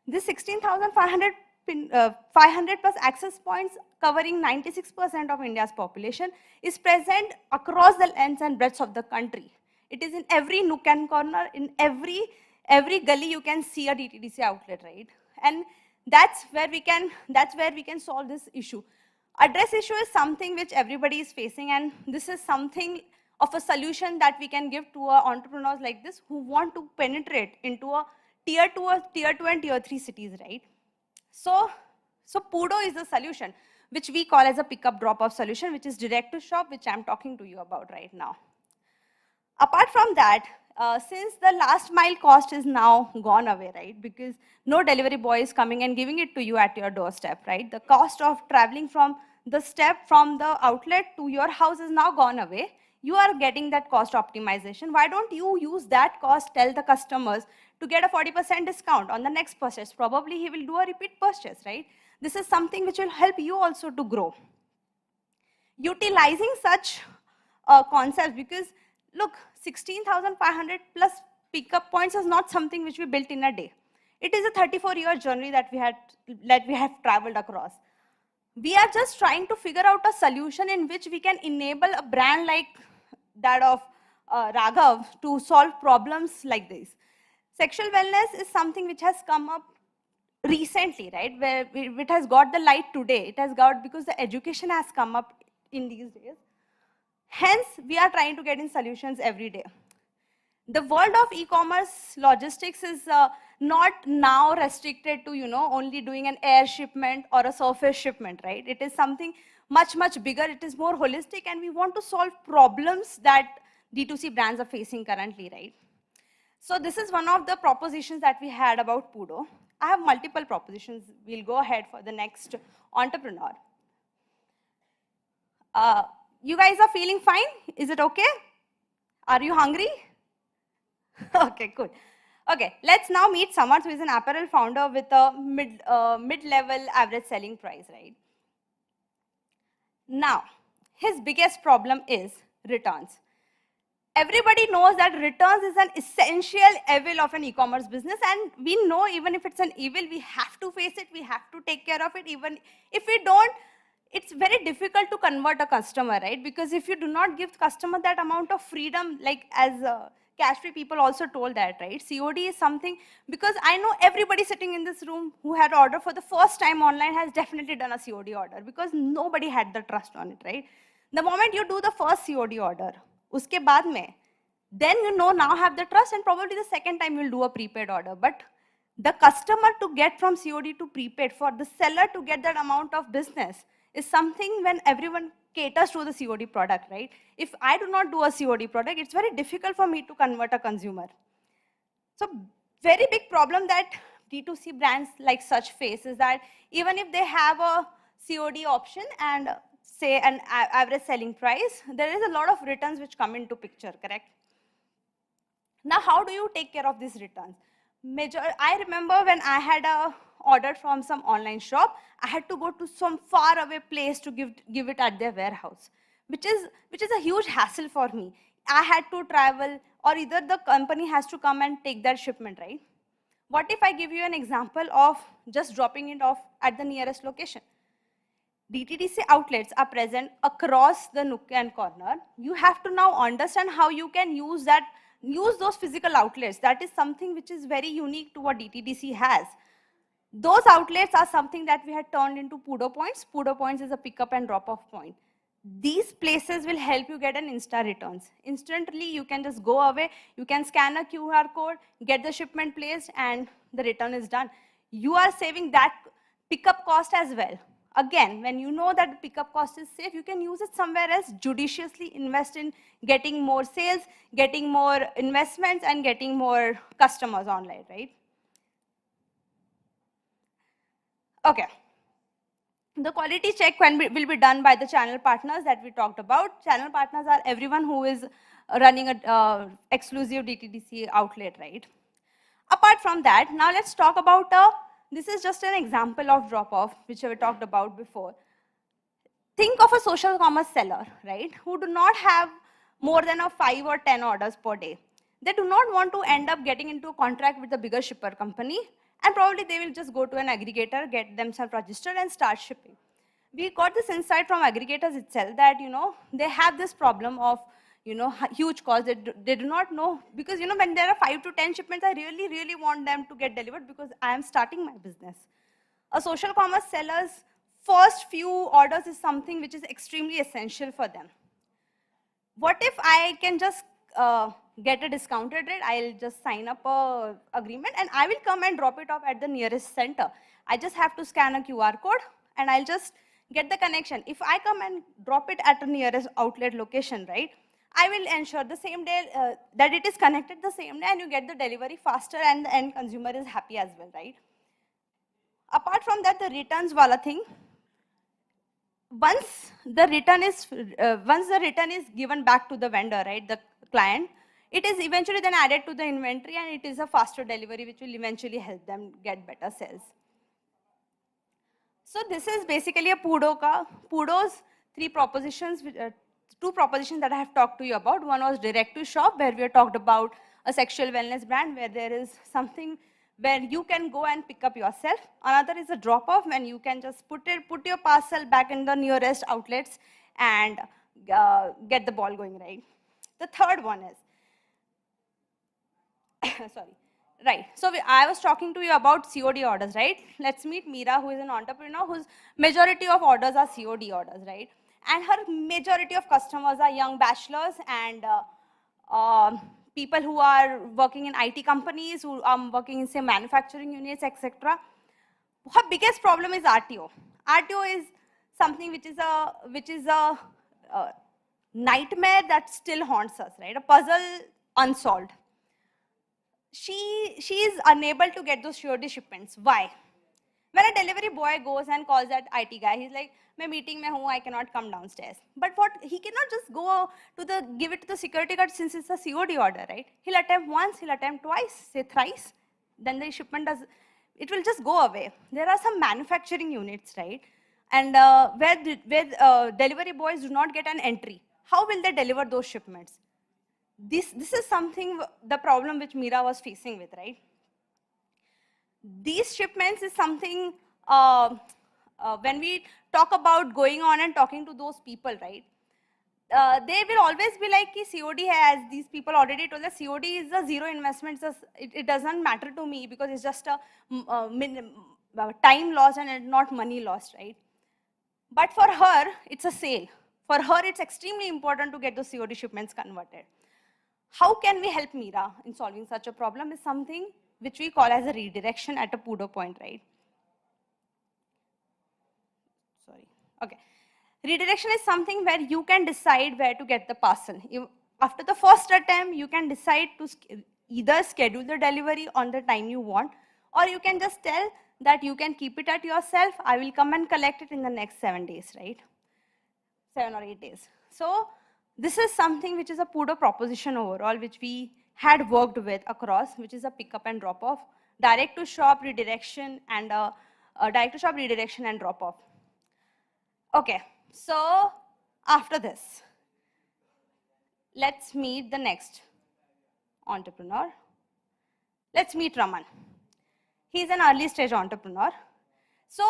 this 16,500 500 plus access points covering 96% of India's population is present across the length and breadth of the country. It is in every nook and corner, in every gully you can see a DTDC outlet, right? And that's where we can solve this issue. Address issue is something which everybody is facing, and this is something of a solution that we can give to entrepreneurs like this who want to penetrate into a tier 2 and tier 3 cities, right? So Pudo is the solution, which we call as a pickup drop-off solution, which is direct to shop, which I'm talking to you about right now. Apart from that, since the last mile cost is now gone away, right? Because no delivery boy is coming and giving it to you at your doorstep, right? The cost of traveling from the outlet to your house is now gone away. You are getting that cost optimization. Why don't you use that cost, tell the customers to get a 40% discount on the next purchase? Probably he will do a repeat purchase, right? This is something which will help you also to grow. Utilizing such concepts, because look, 16,500 plus pickup points is not something which we built in a day. It is a 34-year journey that we have traveled across. We are just trying to figure out a solution in which we can enable a brand like that of Raghav to solve problems like this. Sexual wellness is something which has come up recently, right? Where it has got the light today. It has got because the education has come up in these days. Hence, we are trying to get in solutions every day. The world of e-commerce logistics is not now restricted to, only doing an air shipment or a surface shipment, right? It is something much, much bigger. It is more holistic, and we want to solve problems that D2C brands are facing currently, right? So this is one of the propositions that we had about Pudo. I have multiple propositions. We'll go ahead for the next entrepreneur. You guys are feeling fine? Is it okay? Are you hungry? Okay, cool. Okay, let's now meet Samarth, who is an apparel founder with a mid-level average selling price, right? Now, his biggest problem is returns. Everybody knows that returns is an essential evil of an e-commerce business, and we know even if it's an evil, we have to face it, we have to take care of it. Even if we don't, it's very difficult to convert a customer, right? Because if you do not give customer that amount of freedom, like as cash-free people also told that, right? COD is something, because I know everybody sitting in this room who had ordered for the first time online has definitely done a COD order, because nobody had the trust on it, right? The moment you do the first COD order, uske baad mein, then now have the trust, and probably the second time you'll do a prepaid order. But the customer to get from COD to prepaid, for the seller to get that amount of business, is something when everyone caters to the COD product, right? If I do not do a COD product, it's very difficult for me to convert a consumer. So very big problem that D2C brands like such face is that even if they have a COD option and say an average selling price, there is a lot of returns which come into picture, correct? Now, how do you take care of these returns? I remember when I had a order from some online shop, I had to go to some far away place to give it at their warehouse, which is a huge hassle for me. I had to travel, or either the company has to come and take that shipment, right? What if I give you an example of just dropping it off at the nearest location? DTDC outlets are present across the nook and corner. You have to now understand how you can use those physical outlets. That is something which is very unique to what DTDC has. Those outlets are something that we had turned into Pudo points. Pudo points is a pickup and drop off point. These places will help you get an Insta returns. Instantly, you can just go away, you can scan a QR code, get the shipment placed, and the return is done. You are saving that pickup cost as well. Again, when you know that the pickup cost is safe, you can use it somewhere else, judiciously invest in getting more sales, getting more investments, and getting more customers online, right? Okay. The quality check will be done by the channel partners that we talked about. Channel partners are everyone who is running an exclusive DTDC outlet, right? Apart from that, now let's talk about, this is just an example of drop-off, which we talked about before. Think of a social commerce seller, right, who do not have more than 5 or 10 orders per day. They do not want to end up getting into a contract with a bigger shipper company And probably they will just go to an aggregator, get themselves registered and start shipping. We got this insight from aggregators itself that, they have this problem of, huge calls. They do not know, because, when there are 5 to 10 shipments, I really, really want them to get delivered because I am starting my business. A social commerce seller's first few orders is something which is extremely essential for them. What if I can just get a discounted rate? I'll just sign up a agreement and I will come and drop it off at the nearest center. I just have to scan a QR code and I'll just get the connection. If I come and drop it at the nearest outlet location, right, I will ensure the same day that it is connected the same day and you get the delivery faster and the end consumer is happy as well, right? Apart from that, the returns wala thing, once the return is given back to the vendor, right, the client, it is eventually then added to the inventory and it is a faster delivery which will eventually help them get better sales. So this is basically a Pudo's two propositions that I have talked to you about. One was direct to shop, where we have talked about a sexual wellness brand where there is something where you can go and pick up yourself. Another is a drop off, when you can just put your parcel back in the nearest outlets and get the ball going, right? The third one is, sorry. Right, so I was talking to you about COD orders, right? Let's meet Meera, who is an entrepreneur whose majority of orders are COD orders, right? And her majority of customers are young bachelors and people who are working in IT companies, who are working in, say, manufacturing units, etc. Her biggest problem is RTO. RTO is something which is a nightmare that still haunts us, right? A puzzle unsolved. She is unable to get those COD shipments. Why? When a delivery boy goes and calls that IT guy, he's like, "मैं meeting में हूँ, I cannot come downstairs." But what he cannot just go to give it to the security guard since it's a COD order, right? He'll attempt once, he'll attempt twice, say thrice, then the shipment it will just go away. There are some manufacturing units, right? And where delivery boys do not get an entry, how will they deliver those shipments? This is something, the problem which Meera was facing with, right? These shipments is something, when we talk about going on and talking to those people, right? They will always be like, COD has, these people already told us COD is a zero investment, it doesn't matter to me because it's just a time loss and not money lost, right? But for her, it's a sale. For her, it's extremely important to get those COD shipments converted. How can we help Meera in solving such a problem is something which we call as a redirection at a Pudo point, right? Sorry, okay. Redirection is something where you can decide where to get the parcel. After the first attempt, you can decide to either schedule the delivery on the time you want, or you can just tell that you can keep it at yourself, I will come and collect it in the next 7 days, right? 7 or 8 days. So this is something which is a Pudo proposition overall, which we had worked with across, which is a pick up and drop off, direct to shop redirection and drop off. Okay, so after this, let's meet the next entrepreneur. Let's meet Raman. He's an early stage entrepreneur. So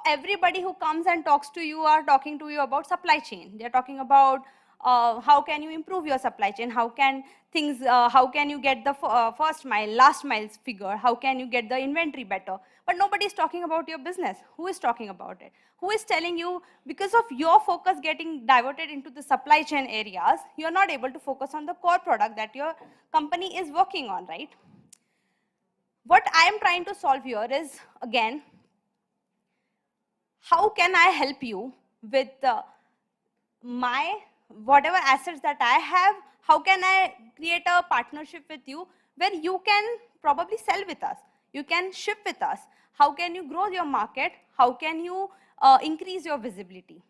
everybody who comes and talks to you are talking to you about supply chain. They're talking about how can you improve your supply chain? How can you get the first mile, last mile figure? How can you get the inventory better? But nobody is talking about your business. Who is talking about it? Who is telling you, because of your focus getting diverted into the supply chain areas, you're not able to focus on the core product that your company is working on, right? What I am trying to solve here is, again, how can I help you with my whatever assets that I have? How can I create a partnership with you where you can probably sell with us? You can ship with us. How can you grow your market? How can you increase your visibility?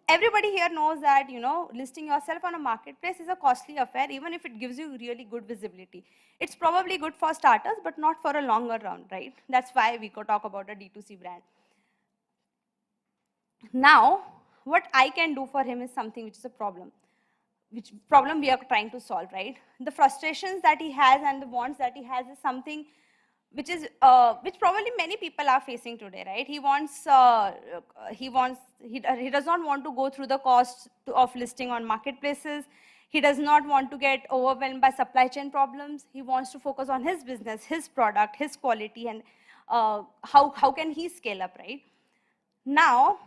Everybody here knows that, listing yourself on a marketplace is a costly affair, even if it gives you really good visibility. It's probably good for starters, but not for a longer run, right? That's why we could talk about a D2C brand. Now, what I can do for him is something which is a problem, which problem we are trying to solve, right? The frustrations that he has and the wants that he has is something which probably many people are facing today, right? He does not want to go through the cost of listing on marketplaces. He does not want to get overwhelmed by supply chain problems. He wants to focus on his business, his product, his quality, and how can he scale up, right? Now,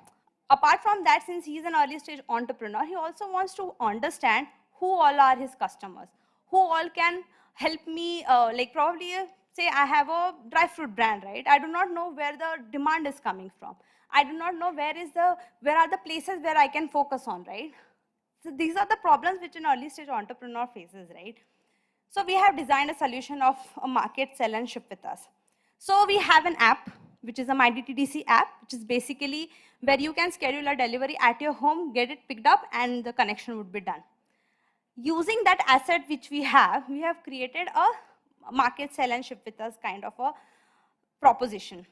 apart from that, since he's an early stage entrepreneur, he also wants to understand who all are his customers, who all can help me, say I have a dry fruit brand, right? I do not know where the demand is coming from. I do not know where are the places where I can focus on, right? So these are the problems which an early stage entrepreneur faces, right? So we have designed a solution of a market, sell and ship with us. So we have an app, which is a MyD2C app, which is basically where you can schedule a delivery at your home, get it picked up, and the connection would be done. Using that asset which we have created a market, sell and ship with us kind of a proposition.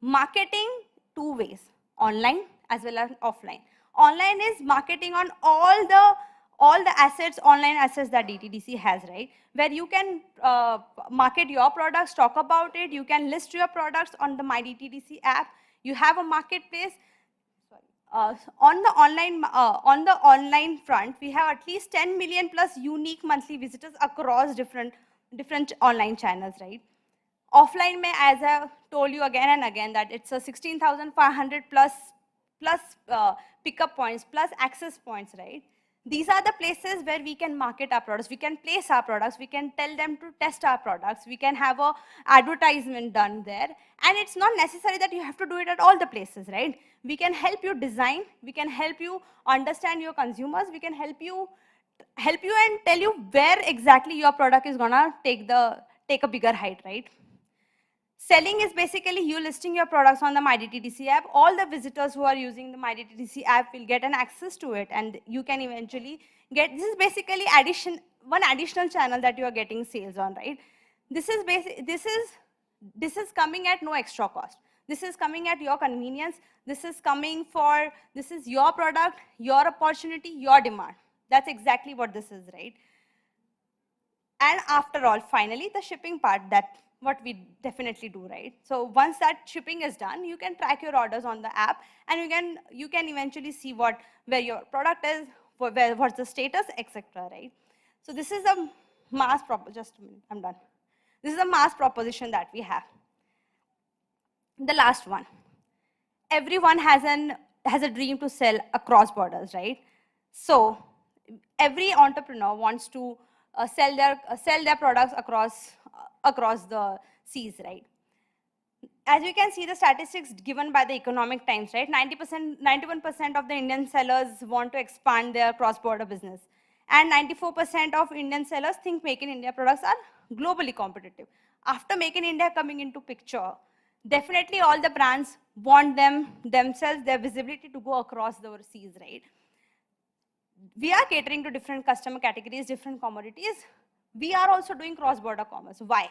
Marketing two ways, online as well as offline. Online is marketing on all the assets, online assets that D2C has, right? Where you can market your products, talk about it, you can list your products on the MyD2C app. You have a marketplace. On the online front, we have at least 10 million plus unique monthly visitors across different online channels, right? Offline, as I told you again and again, that it's a 16,500 plus pickup points plus access points, right? These are the places where we can market our products, we can place our products, we can tell them to test our products, we can have a advertisement done there. And it's not necessary that you have to do it at all the places, right? We can help you design, we can help you understand your consumers, we can help you and tell you where exactly your product is gonna take a bigger height, right? Selling is basically you listing your products on the MyD2C app. All the visitors who are using the MyD2C app will get an access to it, and you can eventually get, this is basically one additional channel that you are getting sales on, right? This is coming at no extra cost. This is coming at your convenience. This is your product, your opportunity, your demand. That's exactly what this is, right? And after all, finally, the shipping part, that what we definitely do, right? So once that shipping is done, you can track your orders on the app, and you can eventually see where your product is, what's the status, etc., right? So this is a mass proposition. Just a minute, I'm done. This is a mass proposition that we have. The last one. Everyone has a dream to sell across borders, right? So every entrepreneur wants to sell their products across the seas, right? As you can see the statistics given by the Economic Times, right? 91% of the Indian sellers want to expand their cross-border business. And 94% of Indian sellers think Make in India products are globally competitive. After Make in India coming into picture, definitely all the brands want themselves, their visibility to go across the seas, right? We are catering to different customer categories, different commodities. We are also doing cross-border commerce. Why?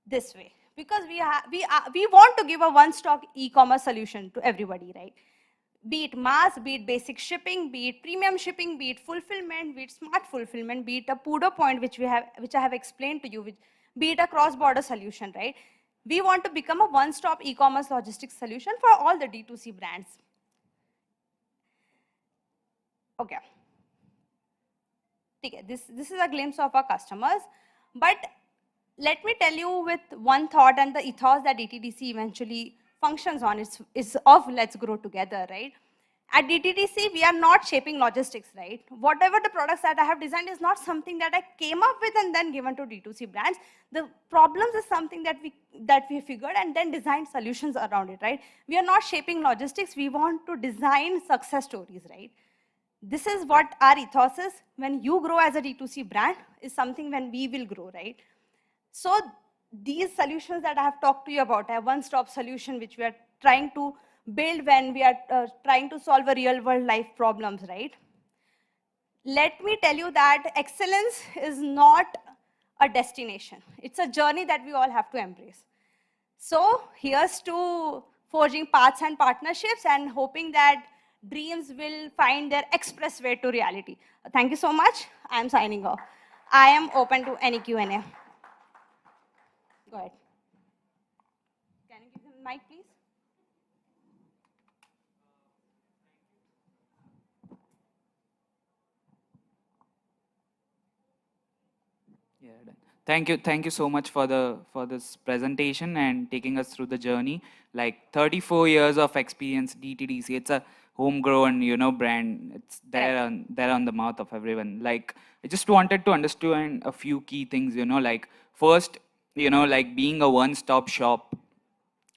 This way. Because we want to give a one-stop e-commerce solution to everybody, right? Be it mass, be it basic shipping, be it premium shipping, be it fulfillment, be it smart fulfillment, be it a PUDO point, which I have explained to you, be it a cross-border solution, right? We want to become a one-stop e-commerce logistics solution for all the D2C brands. Okay. This is a glimpse of our customers, but let me tell you with one thought and the ethos that D2C eventually functions on is of let's grow together, right? At D2C, we are not shaping logistics, right? Whatever the products that I have designed is not something that I came up with and then given to D2C brands. The problems is something that we figured and then designed solutions around it, right? We are not shaping logistics. We want to design success stories, right? This is what our ethos is. When you grow as a D2C brand is something when we will grow, right? So these solutions that I have talked to you about, a one-stop solution which we are trying to build when we are trying to solve a real-world life problems, right? Let me tell you that excellence is not a destination. It's a journey that we all have to embrace. So here's to forging paths and partnerships and hoping that dreams will find their expressway to reality. Thank you so much. I am signing off. I am open to any Q&A. Go ahead. Can you give him the mic, please? Yeah, done. Thank you so much for this presentation and taking us through the journey. Like 34 years of experience, DTDC. It's a homegrown, brand. It's there on the mouth of everyone. Like I just wanted to understand a few key things. Like first, like being a one-stop shop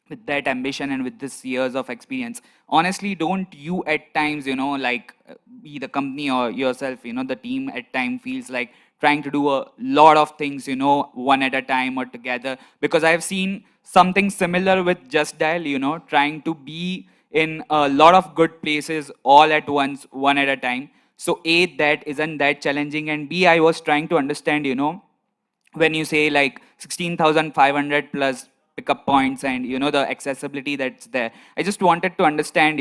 with that ambition and with this years of experience, honestly, don't you at times, like be the company or yourself, the team at time feels like trying to do a lot of things, one at a time or together? Because I've seen something similar with Just Dial, trying to be in a lot of good places all at once, one at a time. So A, that isn't that challenging, and B, I was trying to understand, when you say like 16,500 plus pickup points and the accessibility that's there, I just wanted to understand,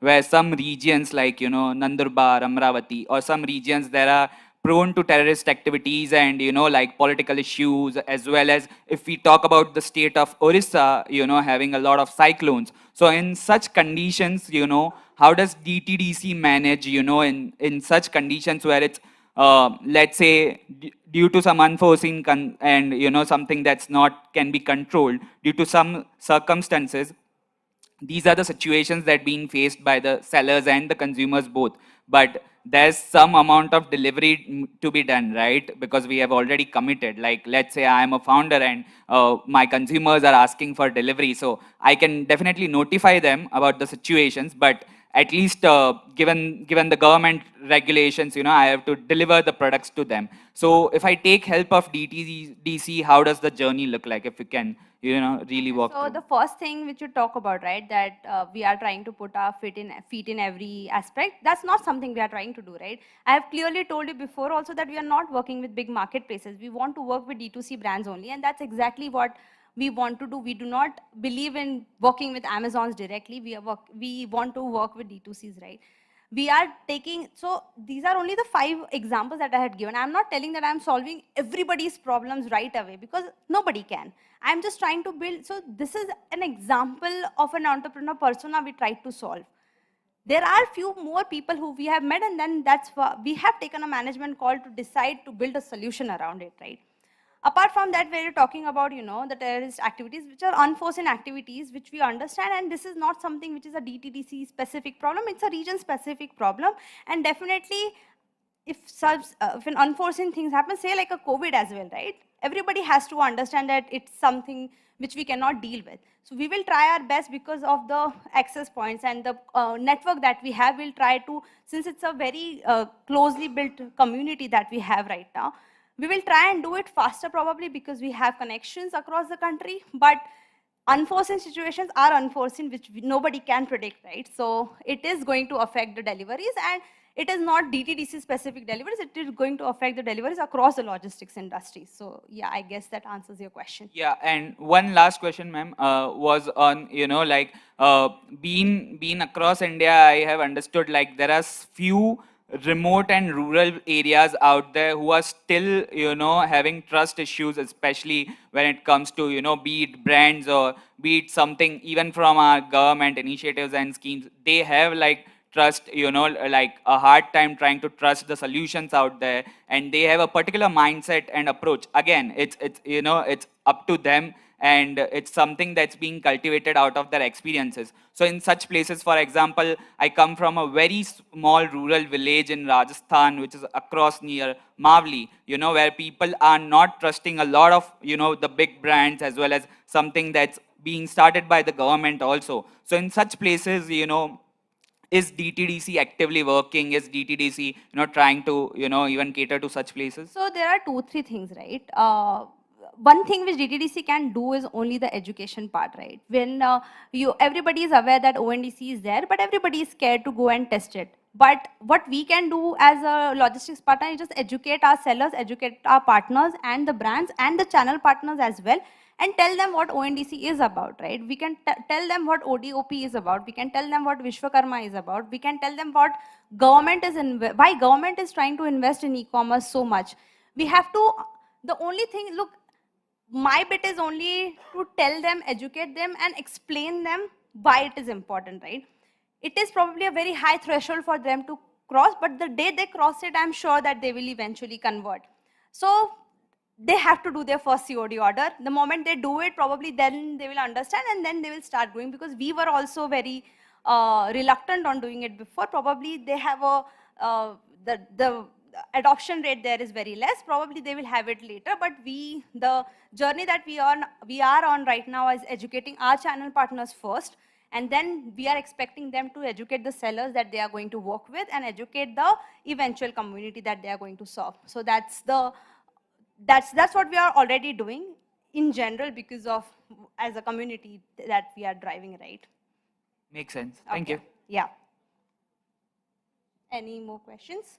where some regions like Nandurbar, Amravati, or some regions there are prone to terrorist activities and like political issues, as well as if we talk about the state of Orissa, having a lot of cyclones. So in such conditions, how does DTDC manage, in such conditions where it's let's say due to some unforeseen and something that's not can be controlled due to some circumstances, these are the situations that being faced by the sellers and the consumers both, but there's some amount of delivery to be done, right? Because we have already committed. Like let's say I am a founder and my consumers are asking for delivery, so I can definitely notify them about the situations, but at least given the government regulations, I have to deliver the products to them. So if I take help of DTDC, how does the journey look like? If you can, really walk So through. the first thing which you talk about, right, that we are trying to put our feet in every aspect, that's not something we are trying to do, right? I have clearly told you before also that we are not working with big marketplaces. We want to work with D2C brands only, and that's exactly what we want to do. We do not believe in working with Amazons directly. We want to work with D2Cs, right? We are taking, so these are only the 5 examples that I had given. I'm not telling that I'm solving everybody's problems right away, because nobody can. I'm just trying to build, so this is an example of an entrepreneur persona we tried to solve. There are few more people who we have met, and then that's why we have taken a management call to decide to build a solution around it, right? Apart from that, where you're talking about, the terrorist activities, which are unforeseen activities, which we understand, and this is not something which is a DTDC specific problem, it's a region specific problem, and definitely if an unforeseen things happen, say like a COVID as well, right? Everybody has to understand that it's something which we cannot deal with. So we will try our best because of the access points and the network that we have. We'll try to, since it's a very closely built community that we have right now, we will try and do it faster probably because we have connections across the country, but unforeseen situations are unforeseen, which nobody can predict, right? So it is going to affect the deliveries, and it is not DTDC specific deliveries, it is going to affect the deliveries across the logistics industry. So yeah, I guess that answers your question. Yeah, and one last question, ma'am, was on, like being across India, I have understood like there are few remote and rural areas out there who are still, having trust issues, especially when it comes to, be it brands or be it something even from our government initiatives and schemes. They have like trust, like a hard time trying to trust the solutions out there, and they have a particular mindset and approach. Again, it's it's up to them, and it's something that's being cultivated out of their experiences. So in such places, for example, I come from a very small rural village in Rajasthan, which is across near Mavli, where people are not trusting a lot of, the big brands, as well as something that's being started by the government also. So in such places, is DTDC actively working? Is DTDC, trying to, even cater to such places? So there are 2-3 things, right? One thing which DTDC can do is only the education part, right? When everybody is aware that ONDC is there, but everybody is scared to go and test it. But what we can do as a logistics partner is just educate our sellers, educate our partners and the brands and the channel partners as well, and tell them what ONDC is about, right? We can tell them what ODOP is about. We can tell them what Vishwakarma is about. We can tell them what government is why government is trying to invest in e-commerce so much. We have to, the only thing, look, my bit is only to tell them, educate them, and explain them why it is important, right? It is probably a very high threshold for them to cross, but the day they cross it, I'm sure that they will eventually convert. So they have to do their first COD order. The moment they do it, probably then they will understand and then they will start going, because we were also very reluctant on doing it before. Probably they have a, the adoption rate there is very less. Probably they will have it later, but the journey that we are on right now is educating our channel partners first, and then we are expecting them to educate the sellers that they are going to work with and educate the eventual community that they are going to serve. So that's what we are already doing in general, because of as a community that we are driving, right? Makes sense. Thank Okay. you. Yeah. Any more questions?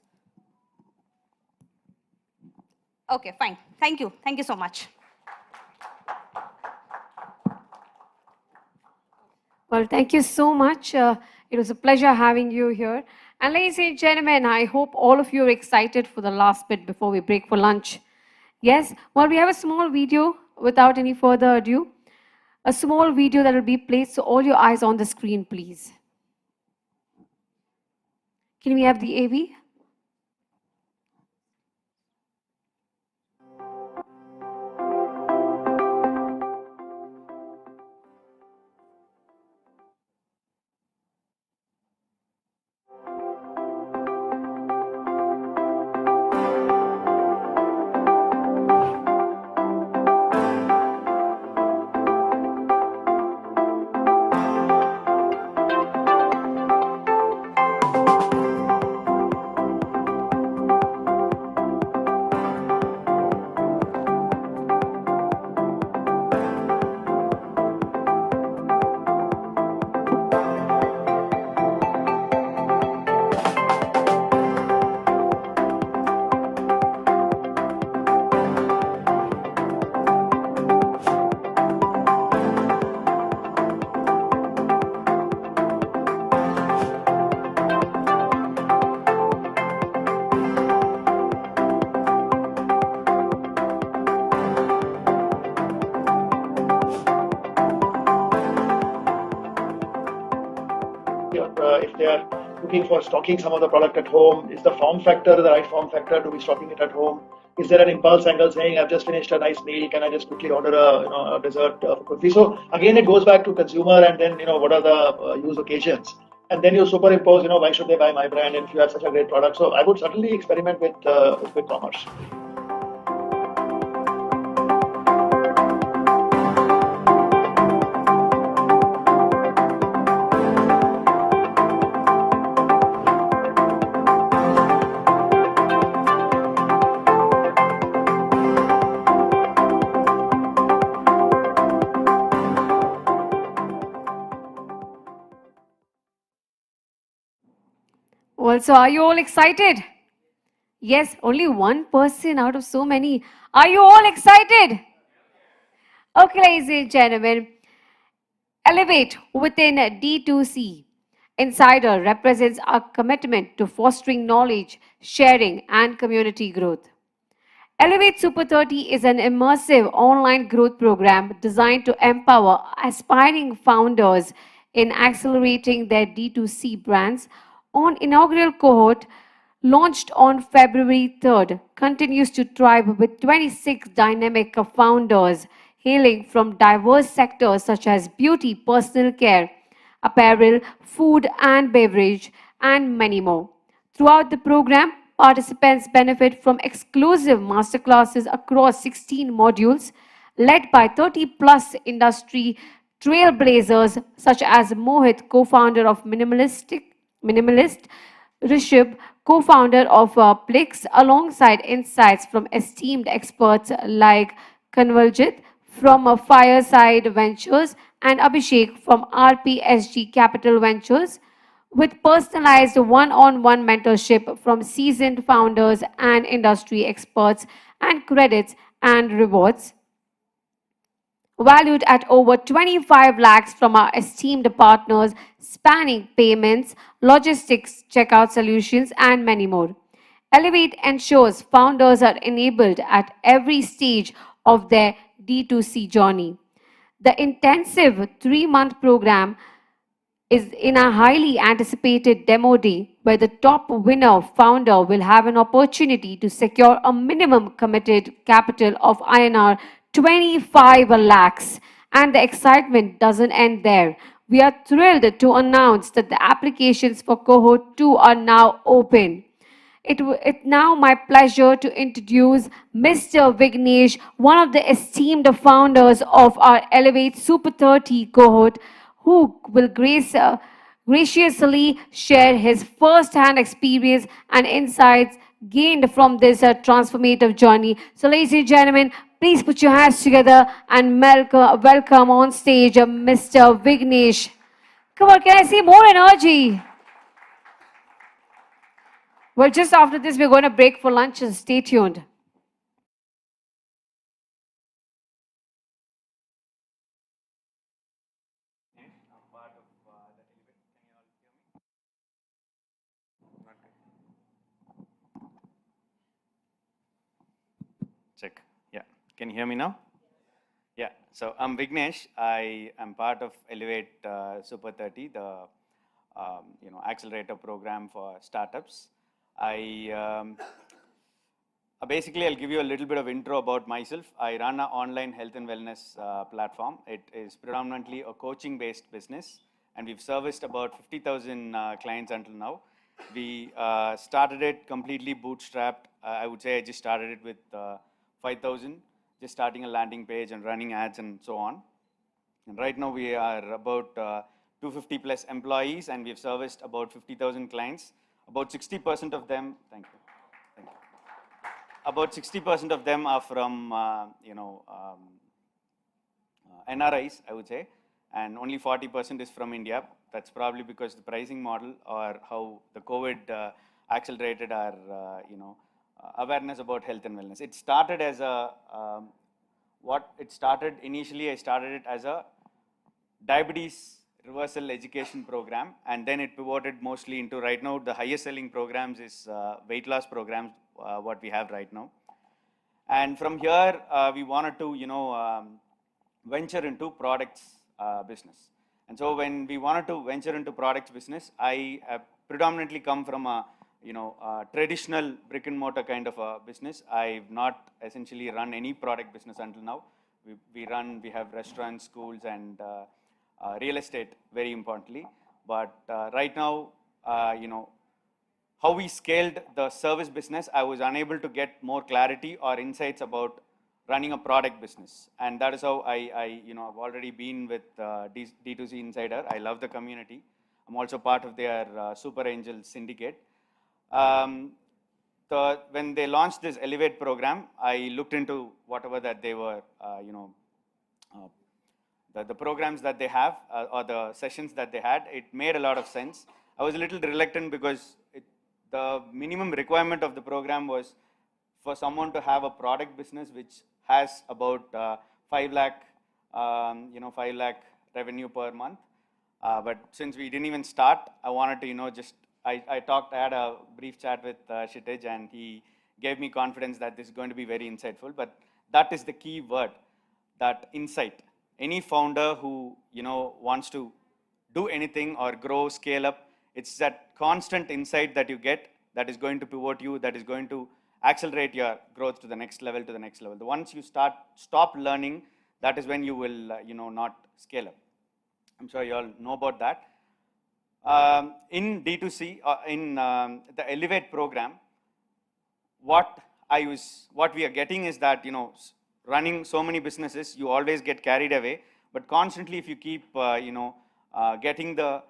Okay, fine. Thank you. Thank you so much. Well, thank you so much. It was a pleasure having you here. And ladies and gentlemen, I hope all of you are excited for the last bit before we break for lunch. Yes? Well, we have a small video without any further ado. A small video that will be played, so all your eyes on the screen, please. Can we have the AV? If they are looking for stocking some of the product at home, is the form factor the right form factor to be stocking it at home? Is there an impulse angle saying, I've just finished a nice meal, can I just quickly order a dessert for coffee? So again, it goes back to consumer, and then what are the use occasions, and then you superimpose why should they buy my brand if you have such a great product? So I would certainly experiment with quick commerce. Well, so are you all excited? Yes, only one person out of so many. Are you all excited? Okay, ladies and gentlemen, Elevate within D2C. Insider represents our commitment to fostering knowledge, sharing, and community growth. Elevate Super 30 is an immersive online growth program designed to empower aspiring founders in accelerating their D2C brands. On inaugural cohort, launched on February 3rd, continues to thrive with 26 dynamic founders hailing from diverse sectors such as beauty, personal care, apparel, food and beverage, and many more. Throughout the program, participants benefit from exclusive masterclasses across 16 modules led by 30 plus industry trailblazers such as Mohit, co-founder of Minimalist, Rishabh, co-founder of Plix, alongside insights from esteemed experts like Kanwaljit from Fireside Ventures and Abhishek from RPSG Capital Ventures, with personalized one-on-one mentorship from seasoned founders and industry experts, and credits and rewards valued at over 25 lakhs from our esteemed partners spanning payments, logistics, checkout solutions, and many more. Elevate ensures founders are enabled at every stage of their D2C journey. The intensive 3-month program is in a highly anticipated demo day where the top winner founder will have an opportunity to secure a minimum committed capital of INR 25 lakhs. And the excitement doesn't end there. We are thrilled to announce that the applications for cohort 2 are now open. It's now my pleasure to introduce Mr. Vignesh, one of the esteemed founders of our Elevate Super 30 cohort, who will graciously share his first-hand experience and insights gained from this transformative journey. So, ladies and gentlemen, please put your hands together and welcome on stage Mr. Vignesh. Come on, can I see more energy? Well, just after this, we're going to break for lunch, so stay tuned. Check. Yeah. Can you hear me now? Yeah. So I'm Vignesh. I am part of Elevate Super 30, the accelerator program for startups. Basically, I'll give you a little bit of intro about myself. I run an online health and wellness platform. It is predominantly a coaching-based business, and we've serviced about 50,000 clients until now. We started it completely bootstrapped. I would say I just started it with 5,000, just starting a landing page and running ads and so on. And right now we are about 250 plus employees, and we've serviced about 50,000 clients. About 60% of them, thank you. About 60% of them are from, NRIs, I would say, and only 40% is from India. That's probably because the pricing model or how the COVID accelerated our, awareness about health and wellness. It started as initially I started it as a diabetes reversal education program, and then it pivoted mostly into right now the highest selling programs is weight loss programs, what we have right now. And from here, we wanted to, venture into products business. And so when we wanted to venture into products business, I predominantly come from a traditional brick and mortar kind of a business. I've not essentially run any product business until now. We have restaurants, schools, and real estate, very importantly. But right now, how we scaled the service business, I was unable to get more clarity or insights about running a product business. And that is how I've already been with D2C Insider. I love the community. I'm also part of their Super Angel Syndicate. When they launched this Elevate program, I looked into whatever that they were, the programs that they have or the sessions that they had. It made a lot of sense. I was a little reluctant because the minimum requirement of the program was for someone to have a product business which has about 5 lakh revenue per month. But since we didn't even start, I wanted to, I had a brief chat with Kshitij, and he gave me confidence that this is going to be very insightful. But that is the key word, that insight. Any founder who, wants to do anything or grow, scale up, it's that constant insight that you get that is going to pivot you, that is going to accelerate your growth to the next level, Once you stop learning, that is when you will, not scale up. I'm sure you all know about that. In D2C, in the Elevate program, what we are getting is that, running so many businesses, you always get carried away. But constantly, if you keep, getting the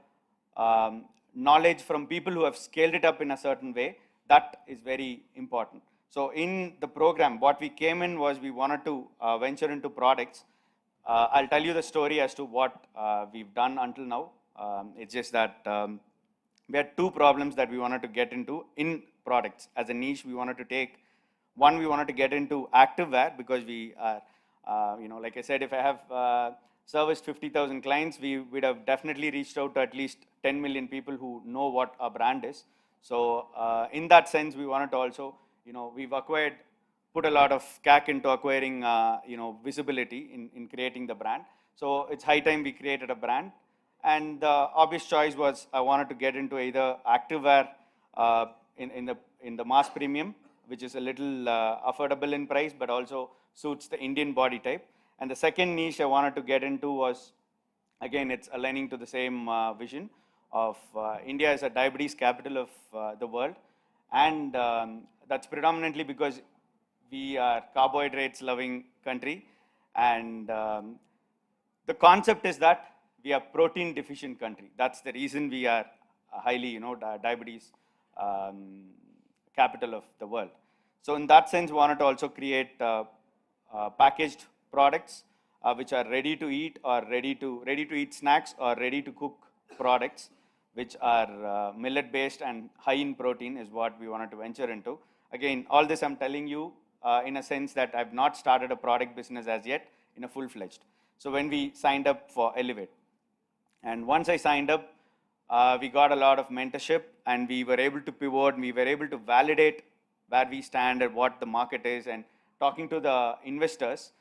knowledge from people who have scaled it up in a certain way, that is very important. So in the program, what we came in was we wanted to venture into products. I'll tell you the story as to what we've done until now. It's just that we had two problems that we wanted to get into in products. As a niche, we wanted to take, one, we wanted to get into activewear because we are, like I said, if I have serviced 50,000 clients, we would have definitely reached out to at least 10 million people who know what our brand is. So in that sense, we wanted to also, we've acquired put a lot of CAC into acquiring, visibility in creating the brand. So it's high time we created a brand. And the obvious choice was I wanted to get into either activewear in the mass premium, which is a little affordable in price, but also suits the Indian body type. And the second niche I wanted to get into was, again, it's aligning to the same vision of India as a diabetes capital of the world. And that's predominantly because we are carbohydrates loving country. And the concept is that we are protein deficient country. That's the reason we are highly, diabetes capital of the world. So in that sense, we wanted to also create packaged products which are ready to eat or ready to eat snacks or ready to cook products, which are millet based and high in protein is what we wanted to venture into. Again, all this I'm telling you in a sense that I've not started a product business as yet in a full-fledged. So when we signed up for Elevate, and once I signed up, we got a lot of mentorship and we were able to pivot and we were able to validate where we stand and what the market is. And talking to the investors,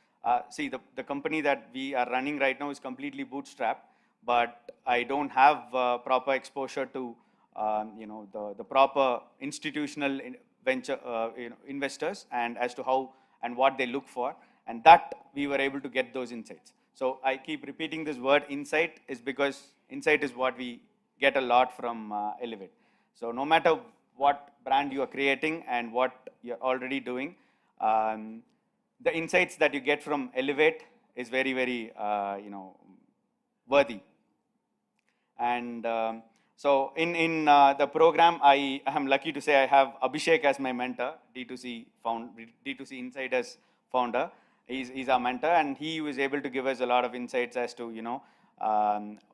see, the company that we are running right now is completely bootstrapped, but I don't have proper exposure to the proper institutional venture investors and as to how and what they look for, and that we were able to get those insights. So I keep repeating this word insight is because insight is what we get a lot from Elevate. So no matter what brand you are creating and what you're already doing, the insights that you get from Elevate is very, very, worthy. And so in the program, I am lucky to say I have Abhishek as my mentor, D2C Insiders founder. He's our mentor, and he was able to give us a lot of insights as to,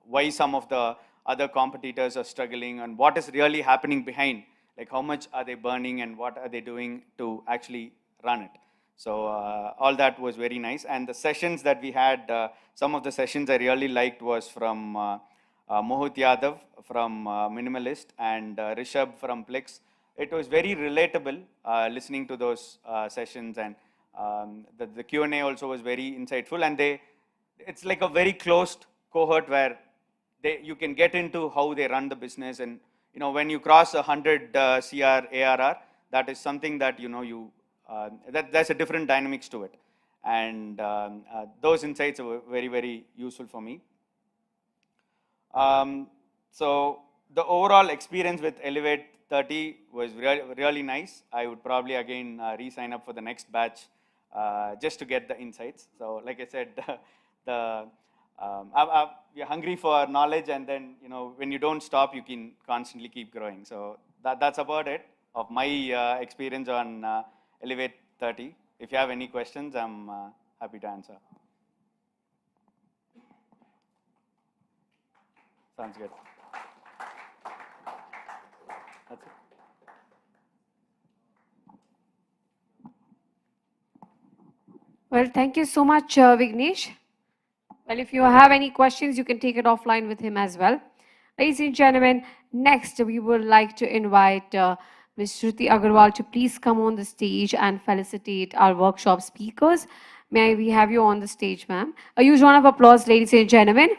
why some of the other competitors are struggling and what is really happening behind, like how much are they burning and what are they doing to actually run it. So all that was very nice. And the sessions that we had, some of the sessions I really liked was from Mohit Yadav from Minimalist and Rishabh from Plex. It was very relatable listening to those sessions, and the Q&A also was very insightful. And it's like a very closed cohort where you can get into how they run the business. And when you cross 100 CR ARR, that is something that there's a different dynamics to it. And those insights were very, very useful for me. So the overall experience with Elevate 30 was really nice. I would probably again re-sign up for the next batch just to get the insights. So like I said, you're hungry for knowledge, and then when you don't stop, you can constantly keep growing. So that's about it of my experience on Elevate 30. If you have any questions, I'm happy to answer. Sounds good. That's it. Well, thank you so much, Vignesh. Well, if you have any questions, you can take it offline with him as well. Ladies and gentlemen, next we would like to invite Ms. Shruti Agarwal to please come on the stage and felicitate our workshop speakers. May we have you on the stage, ma'am? A huge round of applause, ladies and gentlemen.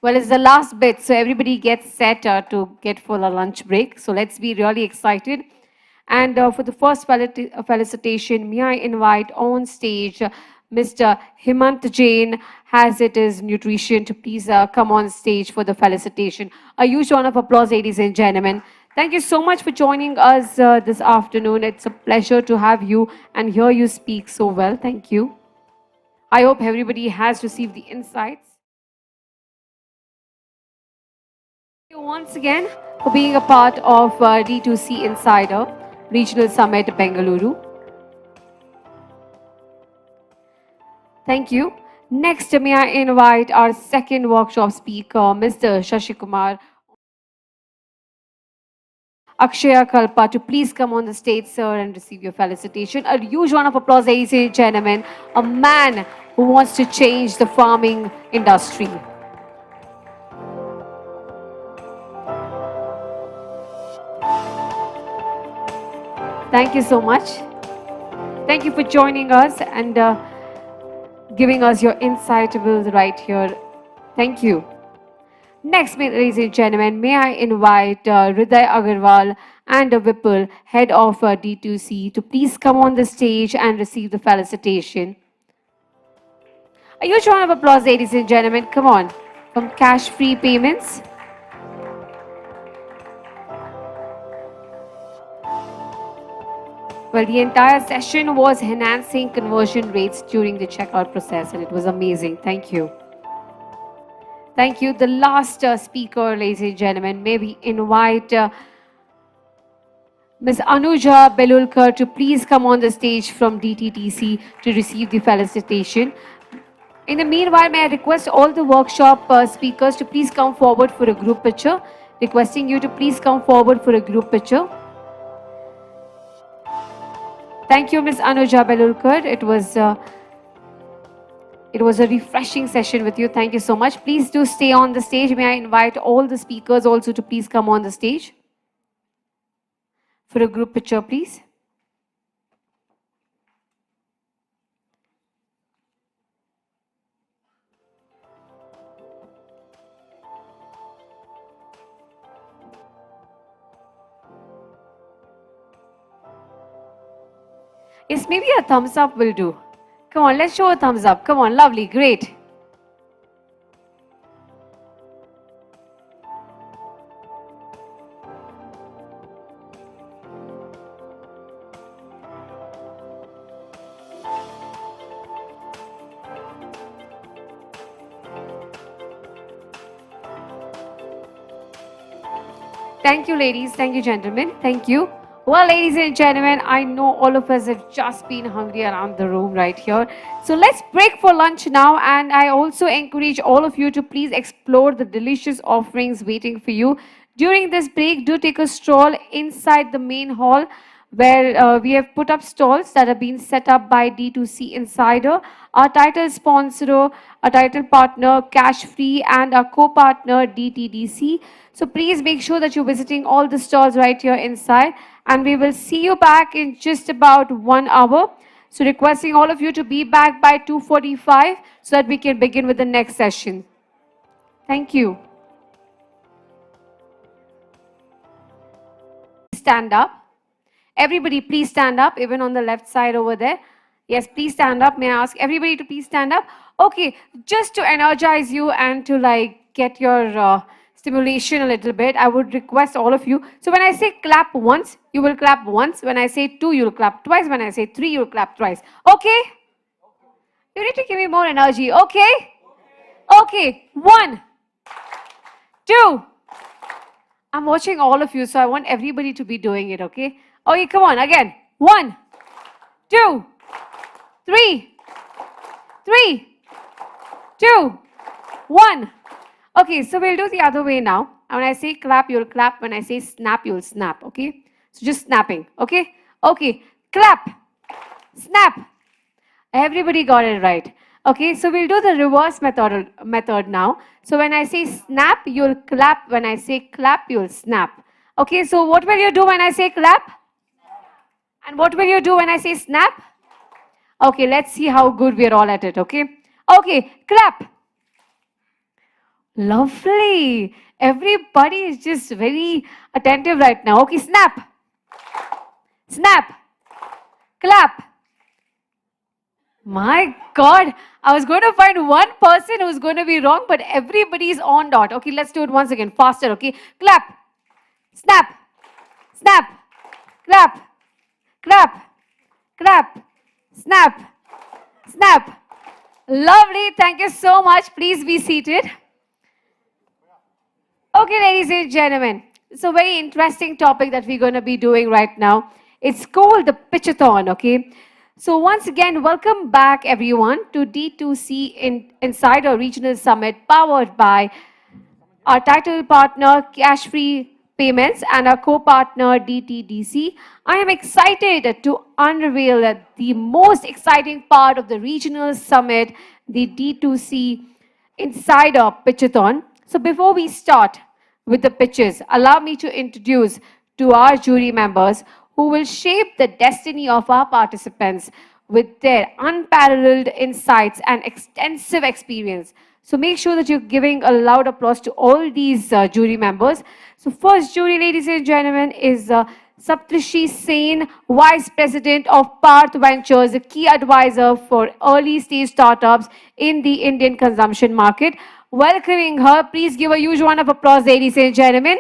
Well, it's the last bit, so everybody gets set to get for a lunch break. So let's be really excited. And for the first felicitation, may I invite on stage Mr. Himant Jain, as it is nutrition, to please come on stage for the felicitation. A huge round of applause, ladies and gentlemen. Thank you so much for joining us this afternoon. It's a pleasure to have you and hear you speak so well. Thank you. I hope everybody has received the insights. Thank you once again for being a part of D2C Insider Regional Summit Bengaluru. Thank you. Next, may I invite our second workshop speaker, Mr. Shashikumar Akshaya Kalpa, to please come on the stage, sir, and receive your felicitation. A huge round of applause, ladies and gentlemen. A man who wants to change the farming industry. Thank you so much. Thank you for joining us and giving us your insightable right here. Thank you. Next, ladies and gentlemen, may I invite Hriday Agarwal and Vipul, head of D2C, to please come on the stage and receive the felicitation. A huge round of applause, ladies and gentlemen. Come on. From cash-free payments. Well, the entire session was enhancing conversion rates during the checkout process, and it was amazing. Thank you. Thank you. The last speaker, ladies and gentlemen, may we invite Ms. Anuja Belulkar to please come on the stage from DTTC to receive the felicitation. In the meanwhile, may I request all the workshop speakers to please come forward for a group picture. Requesting you to please come forward for a group picture. Thank you, Ms. Anuja Belulkar. It was a refreshing session with you. Thank you so much. Please do stay on the stage. May I invite all the speakers also to please come on the stage for a group picture, please. Yes, maybe a thumbs up will do. Come on, let's show a thumbs up. Come on, lovely, great. Thank you, ladies. Thank you, gentlemen. Thank you. Well, ladies and gentlemen, I know all of us have just been hungry around the room right here. So let's break for lunch now. And I also encourage all of you to please explore the delicious offerings waiting for you. During this break, do take a stroll inside the main hall where we have put up stalls that have been set up by D2C Insider, our title sponsor, our title partner, Cash Free, and our co-partner, DTDC. So please make sure that you're visiting all the stalls right here inside. And we will see you back in just about 1 hour. So requesting all of you to be back by 2:45 so that we can begin with the next session. Thank you. Stand up. Everybody, please stand up, even on the left side over there. Yes, please stand up. May I ask everybody to please stand up? Okay, just to energize you and to get your stimulation a little bit, I would request all of you. So when I say clap once, you will clap once. When I say two, you'll clap twice. When I say three, you'll clap twice. Okay? You need to give me more energy. Okay? Okay. 1, 2. I'm watching all of you, so I want everybody to be doing it, okay? Okay, come on, again. 1, 2, 3, 3, 2, 1. Okay, so we'll do the other way now. And when I say clap, you'll clap. When I say snap, you'll snap, okay? So just snapping, okay? Okay, clap, snap. Everybody got it right. Okay, so we'll do the reverse method now. So when I say snap, you'll clap. When I say clap, you'll snap. Okay, so what will you do when I say clap? And what will you do when I say snap? Okay, let's see how good we're all at it, okay? Okay, clap. Lovely. Everybody is just very attentive right now. Okay, snap. Snap. Clap. My God, I was going to find one person who's going to be wrong, but everybody is on dot. Okay, let's do it once again, faster, okay? Clap. Snap. Snap. Clap. Clap. Clap. Snap. Snap. Lovely. Thank you so much. Please be seated. Okay, ladies and gentlemen. It's a very interesting topic that we're going to be doing right now. It's called the Pitchathon, okay? So once again, welcome back everyone to D2C Insider Regional Summit powered by our title partner Cash Free Payments and our co-partner DTDC. I am excited to unveil the most exciting part of the regional summit, the D2C Insider Pitchathon. So before we start with the pitches, allow me to introduce to our jury members who will shape the destiny of our participants with their unparalleled insights and extensive experience. So make sure that you're giving a loud applause to all these jury members. So first jury, ladies and gentlemen, is Saptrishi Sen, Vice President of Parth Ventures, a key advisor for early stage startups in the Indian consumption market. Welcoming her, please give a huge round of applause, ladies and gentlemen.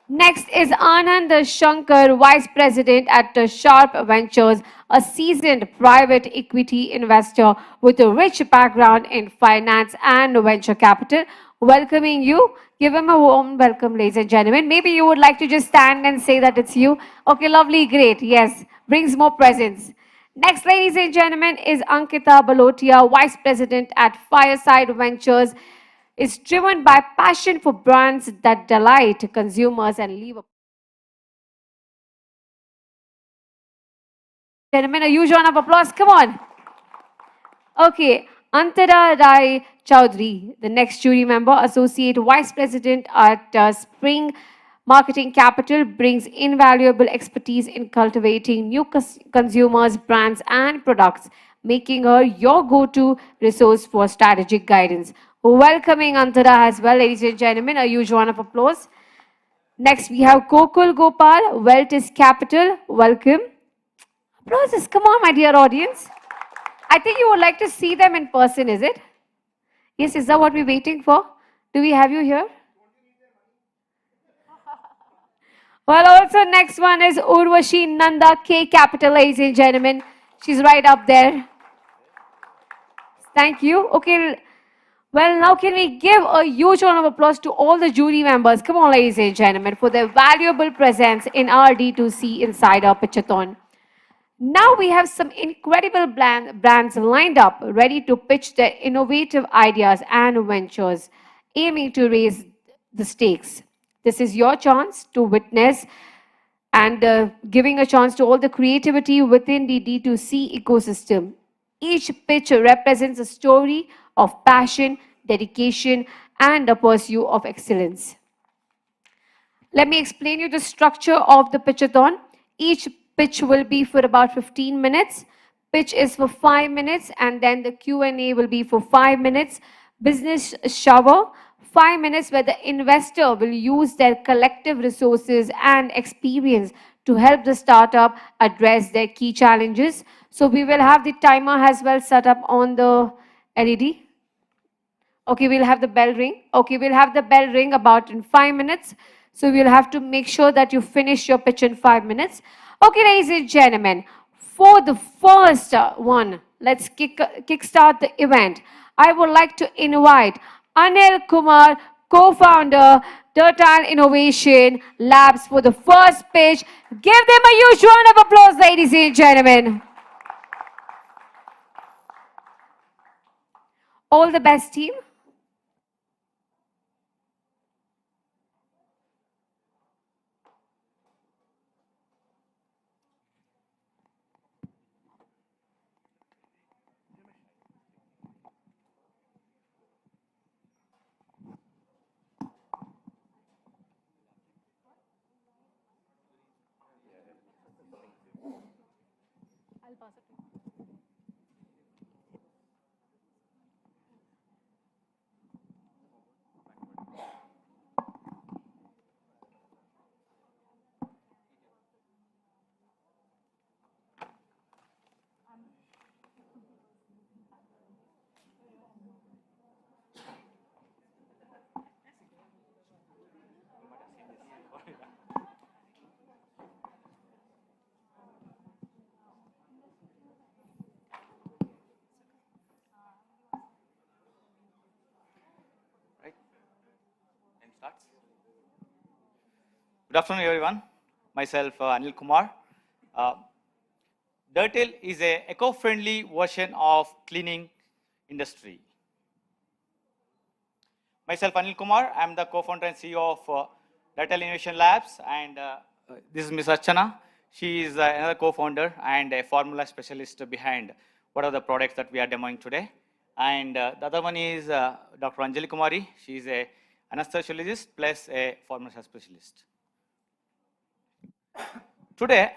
Next is Anand Shankar, Vice President at Sharp Ventures, a seasoned private equity investor with a rich background in finance and venture capital. Welcoming you. Give him a warm welcome, ladies and gentlemen. Maybe you would like to just stand and say that it's you. Okay, lovely, great. Yes, brings more presence. Next, ladies and gentlemen, is Ankita Balotia, Vice President at Fireside Ventures, is driven by passion for brands that delight consumers and leave a gentlemen, a huge round of applause. Come on. Okay, Antara Rai Chowdhury, the next jury member, Associate Vice President at Spring Marketing Capital, brings invaluable expertise in cultivating new consumers, brands, and products, making her your go-to resource for strategic guidance. Welcoming Antara as well, ladies and gentlemen, a huge round of applause. Next, we have Kokul Gopal, Weltis Capital. Welcome. Applauses, come on, my dear audience. I think you would like to see them in person, is it? Yes, is that what we're waiting for? Do we have you here? Well, also next one is Urvashi Nanda K Capital, ladies and gentlemen. She's right up there. Thank you. Okay. Well, now can we give a huge round of applause to all the jury members? Come on, ladies and gentlemen, for their valuable presence in our D2C Insider Pitchathon. Now we have some incredible brands lined up, ready to pitch their innovative ideas and ventures, aiming to raise the stakes. This is your chance to witness and giving a chance to all the creativity within the D2C ecosystem. Each pitch represents a story of passion, dedication, and a pursuit of excellence. Let me explain you the structure of the pitchathon. Each pitch will be for about 15 minutes. Pitch is for 5 minutes, and then the Q&A will be for 5 minutes. Business shower, 5 minutes, where the investor will use their collective resources and experience to help the startup address their key challenges. So we will have the timer as well set up on the LED. Okay, we'll have the bell ring. Okay, we'll have the bell ring about in 5 minutes. So we'll have to make sure that you finish your pitch in 5 minutes. Okay, ladies and gentlemen, for the first one, let's kickstart the event. I would like to invite Anil Kumar, co-founder, Turtle Innovation Labs, for the first pitch. Give them a huge round of applause, ladies and gentlemen. All the best, team. Good afternoon, everyone. Myself, Anil Kumar. Dirtle is a eco-friendly version of cleaning industry. Myself, Anil Kumar. I'm the co-founder and CEO of Dirtle Innovation Labs, and this is Ms. Archana. She is another co-founder and a formula specialist behind what are the products that we are demoing today. And the other one is Dr. Anjali Kumari. She is a anesthesiologist plus a formula specialist. Today,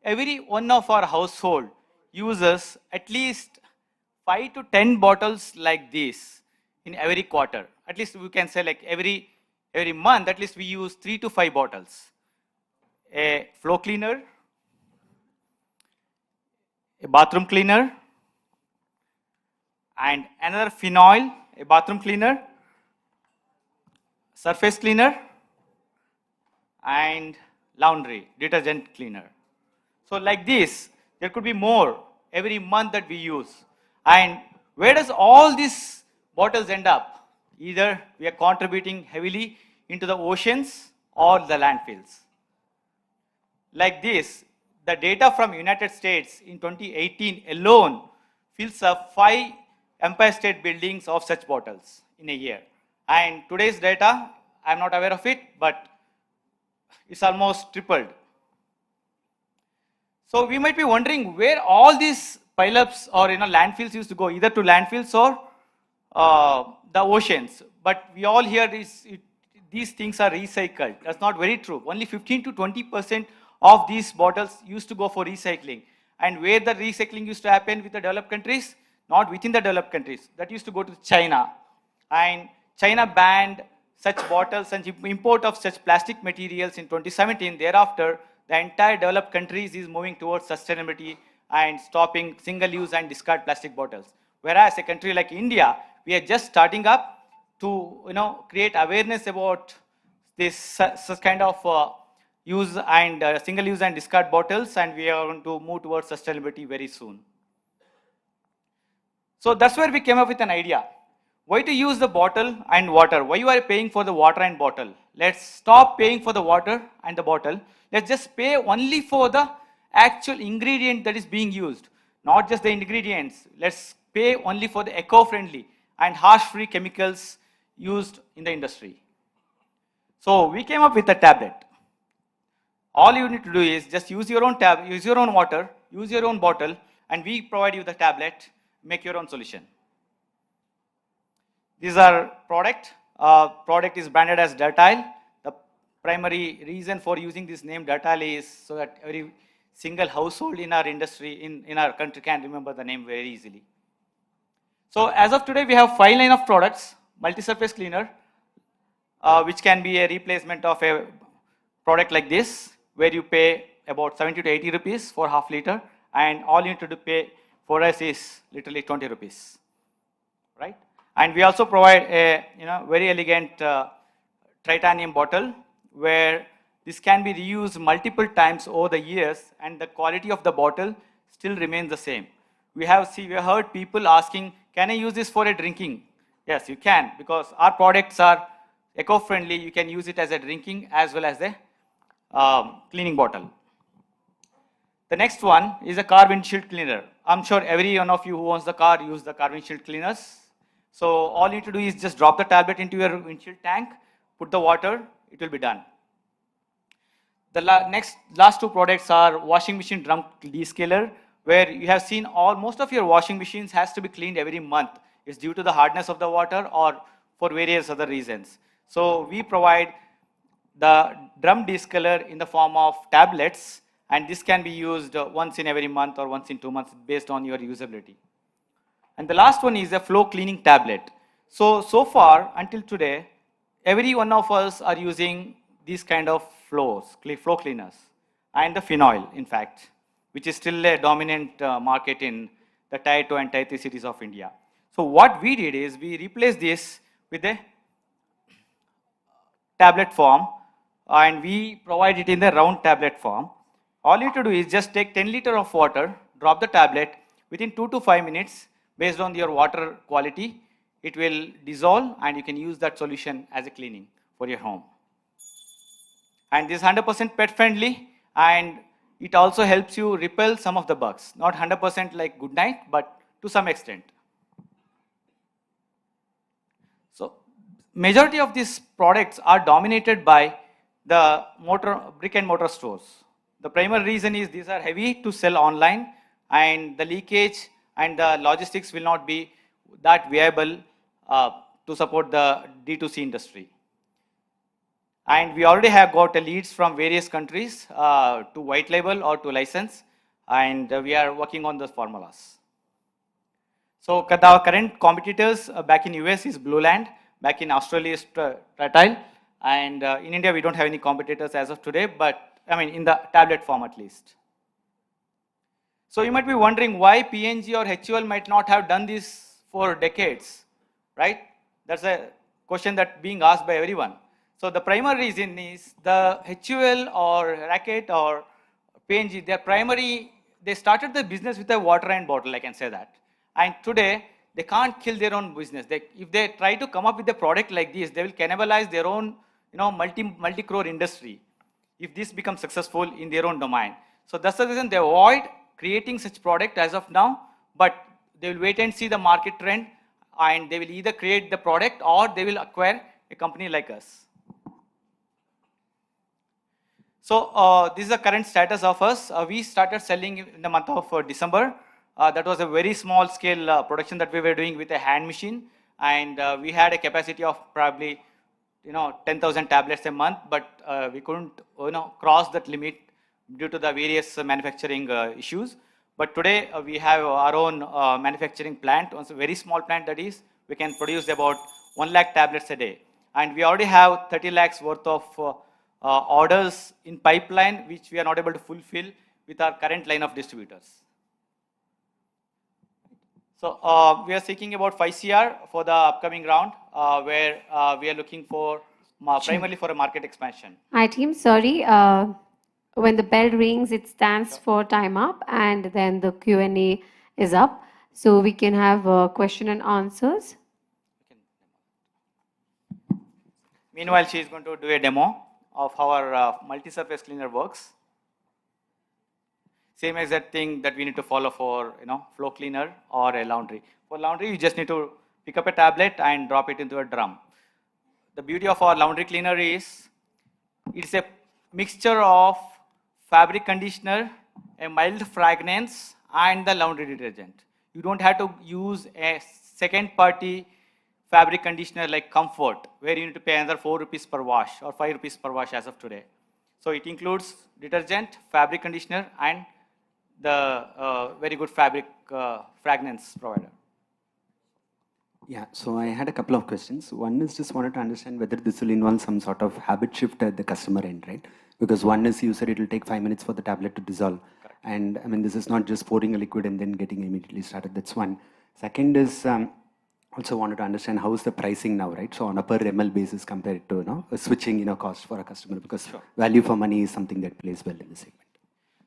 every one of our household uses at least 5 to 10 bottles like this in every quarter. At least we can say like every month, at least we use 3 to 5 bottles. A floor cleaner, a bathroom cleaner, and another phenol, a bathroom cleaner, surface cleaner, and laundry, detergent cleaner. So like this, there could be more every month that we use. And where does all these bottles end up? Either we are contributing heavily into the oceans or the landfills. Like this, the data from United States in 2018 alone fills up 5 Empire State Buildings of such bottles in a year. And today's data, I'm not aware of it, but it's almost tripled. So we might be wondering where all these pileups or landfills used to go, either to landfills or the oceans. But we all hear these things are recycled. That's not very true. Only 15 to 20% of these bottles used to go for recycling. And where the recycling used to happen with the developed countries? Not within the developed countries. That used to go to China. And China banned such bottles and import of such plastic materials in 2017. Thereafter, the entire developed countries is moving towards sustainability and stopping single-use and discard plastic bottles. Whereas a country like India, we are just starting up to create awareness about this kind of use and single-use and discard bottles, and we are going to move towards sustainability very soon. So that's where we came up with an idea. Why to use the bottle and water? Why you are paying for the water and bottle? Let's stop paying for the water and the bottle. Let's just pay only for the actual ingredient that is being used. Not just the ingredients. Let's pay only for the eco-friendly and harsh-free chemicals used in the industry. So we came up with a tablet. All you need to do is just use your own use your own water, use your own bottle, and we provide you the tablet, make your own solution. These are product. Product is branded as Dertile. The primary reason for using this name Dertile is so that every single household in our industry, in our country can remember the name very easily. So as of today, we have 5 line of products, multi-surface cleaner, which can be a replacement of a product like this, where you pay about 70 to 80 rupees for half liter, and all you need to pay for us is literally 20 rupees, right? And we also provide a very elegant titanium bottle, where this can be reused multiple times over the years, and the quality of the bottle still remains the same. We have heard people asking, can I use this for a drinking? Yes, you can, because our products are eco-friendly. You can use it as a drinking as well as a cleaning bottle. The next one is a car windshield cleaner. I'm sure every one of you who owns the car use the car windshield cleaners. So all you need to do is just drop the tablet into your windshield tank, put the water, it will be done. The last 2 products are washing machine drum descaler, where you have seen most of your washing machines has to be cleaned every month. It's due to the hardness of the water or for various other reasons. So we provide the drum descaler in the form of tablets, and this can be used once in every month or once in 2 months based on your usability. And the last one is a flow cleaning tablet. So far until today, every one of us are using these kind of flow cleaners and the phenol, in fact, which is still a dominant market in the Tier 2 and Tier 3 cities of India. So what we did is we replaced this with a tablet form, and we provide it in the round tablet form. All you need to do is just take 10 liters of water, drop the tablet, within 2 to 5 minutes, based on your water quality, it will dissolve and you can use that solution as a cleaning for your home. And this is 100% pet friendly, and it also helps you repel some of the bugs. Not 100% like good night, but to some extent. So majority of these products are dominated by the brick and mortar stores. The primary reason is these are heavy to sell online, and the leakage and the logistics will not be that viable to support the D2C industry. And we already have got leads from various countries to white label or to license, and we are working on those formulas. So our current competitors back in US is Blueland, back in Australia is Tratile, and in India we don't have any competitors as of today, but I mean in the tablet form at least. So you might be wondering why P&G or HUL might not have done this for decades, right? That's a question that being asked by everyone. So the primary reason is the HUL or Racket or P&G, they started the business with a water and bottle, I can say that. And today, they can't kill their own business. If they try to come up with a product like this, they will cannibalize their own, multi-crore industry if this becomes successful in their own domain. So that's the reason they avoid creating such product as of now, but they will wait and see the market trend, and they will either create the product or they will acquire a company like us. So this is the current status of us. We started selling in the month of December. That was a very small scale production that we were doing with a hand machine, and we had a capacity of probably 10,000 tablets a month, but we couldn't cross that limit due to the various manufacturing issues. But today we have our own manufacturing plant, also a very small plant that is, we can produce about 1 lakh tablets a day. And we already have 30 lakhs worth of orders in pipeline, which we are not able to fulfill with our current line of distributors. So we are seeking about 5 CR for the upcoming round, where we are looking for primarily for a market expansion. Hi team, sorry. When the bell rings, it stands for time up, and then the Q&A is up. So we can have question and answers. Meanwhile, she is going to do a demo of how our multi-surface cleaner works. Same exact thing that we need to follow for floor cleaner or a laundry. For laundry, you just need to pick up a tablet and drop it into a drum. The beauty of our laundry cleaner is it's a mixture of fabric conditioner, a mild fragrance, and the laundry detergent. You don't have to use a second party fabric conditioner like Comfort, where you need to pay another 4 rupees per wash or 5 rupees per wash as of today. So it includes detergent, fabric conditioner, and the very good fabric fragrance provider. Yeah, so I had a couple of questions. One is just wanted to understand whether this will involve some sort of habit shift at the customer end, right? Because one is you said it will take 5 minutes for the tablet to dissolve. Correct. And I mean, this is not just pouring a liquid and then getting immediately started. That's one. Second is also wanted to understand how is the pricing now, right? So on a per ml basis compared to a switching cost for a customer, because value for money is something that plays well in the segment.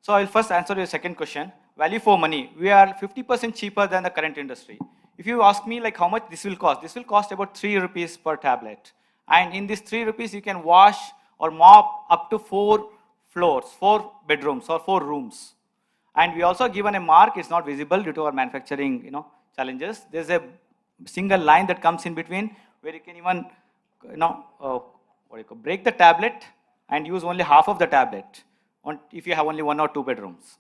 So I'll first answer your second question. Value for money. We are 50% cheaper than the current industry. If you ask me like how much this will cost about 3 rupees per tablet. And in this 3 rupees, you can wash or mop up to 4 floors, 4 bedrooms or 4 rooms. And we also given a mark, it's not visible due to our manufacturing challenges. There's a single line that comes in between where you can even break the tablet and use only half of the tablet if you have only 1 or 2 bedrooms.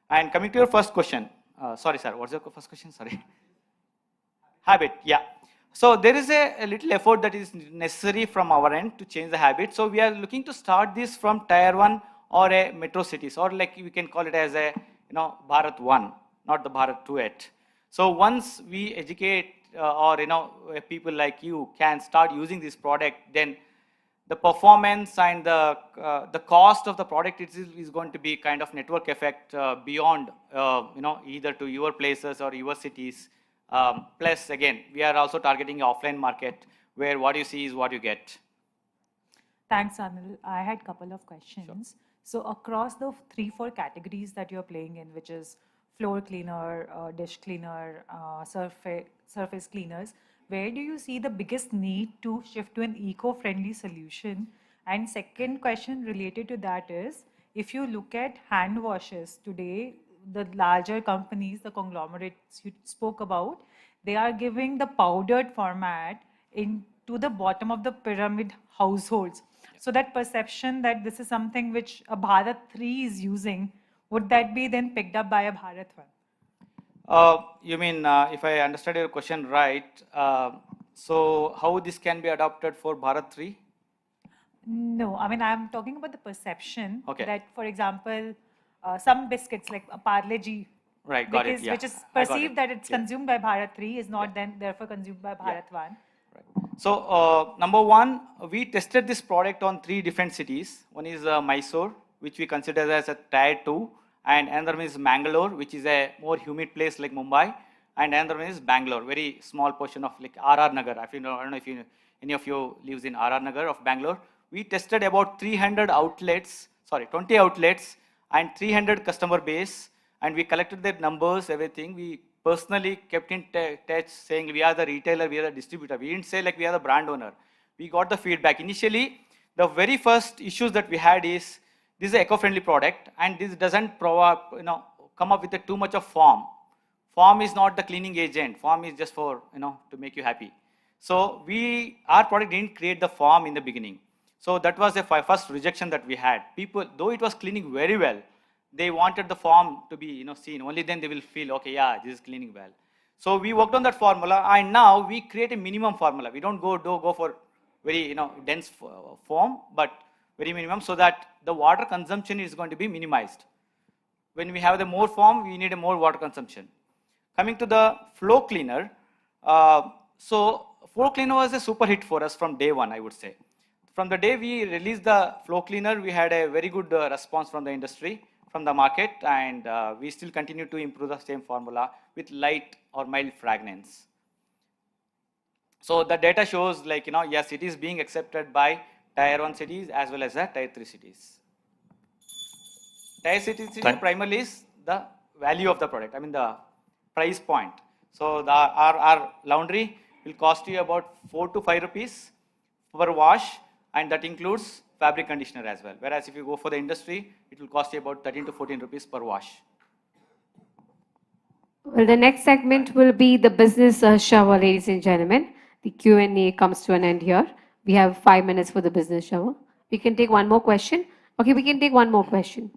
And coming to your first question, sorry sir, what's your first question? Sorry. Habit, yeah. So there is a little effort that is necessary from our end to change the habit. So we are looking to start this from tier 1 or a metro cities, or like we can call it as a Bharat 1, not the Bharat 2 yet. So once we educate or people like you can start using this product, then the performance and the cost of the product is going to be kind of network effect beyond either to your places or your cities. Plus again, we are also targeting offline market where what you see is what you get. Thanks, Anil. I had a couple of questions. Sure. So across the 3-4 categories that you're playing in, which is floor cleaner, dish cleaner, surface cleaners, where do you see the biggest need to shift to an eco-friendly solution? And second question related to that is, if you look at hand washes today, the larger companies, the conglomerates you spoke about, they are giving the powdered format into the bottom of the pyramid households. So that perception that this is something which a Bharat 3 is using, would that be then picked up by a Bharat 1? You mean, if I understood your question right, so how this can be adopted for Bharat 3? No, I mean, I'm talking about the perception Okay. that, for example, some biscuits like a Parle G, Right, got it, yeah. which is I got perceived it. that it's Yeah. consumed by Bharat 3 is not then therefore consumed by Bharat 1. So, number one, we tested this product on 3 different cities. One is Mysore, which we consider as a tier 2, and another one is Mangalore, which is a more humid place like Mumbai, and another one is Bangalore, very small portion of like RR Nagar. If you know, I don't know if you, any of you lives in RR Nagar of Bangalore. We tested about 300 outlets, 20 outlets and 300 customer base, and we collected their numbers, everything. We personally kept in touch saying we are the retailer, we are the distributor. We didn't say like we are the brand owner. We got the feedback. Initially, the very first issues that we had is this is an eco-friendly product and this doesn't come up with too much of foam. Foam is not the cleaning agent. Foam is just for, to make you happy. So our product didn't create the foam in the beginning. So that was the first rejection that we had. People, though it was cleaning very well, they wanted the foam to be seen. Only then they will feel, okay, yeah, this is cleaning well. So we worked on that formula, and now we create a minimum formula. We don't go for very dense foam, but very minimum, so that the water consumption is going to be minimized. When we have the more foam, we need a more water consumption. Coming to the flow cleaner, so flow cleaner was a super hit for us from day one, I would say. From the day we released the flow cleaner, we had a very good response from the industry, from the market, and we still continue to improve the same formula with light or mild fragrance. So the data shows like, yes, it is being accepted by tier 1 cities as well as the tier 3 cities. Tier cities primarily is the value of the product, I mean the price point. So our laundry will cost you about 4 to 5 rupees per wash, and that includes fabric conditioner as well. Whereas if you go for the industry, it will cost you about 13 to 14 rupees per wash. Well, the next segment will be the business shower, ladies and gentlemen. The Q&A comes to an end here. We have 5 minutes for the business shower. We can take one more question. Okay, we can take one more question.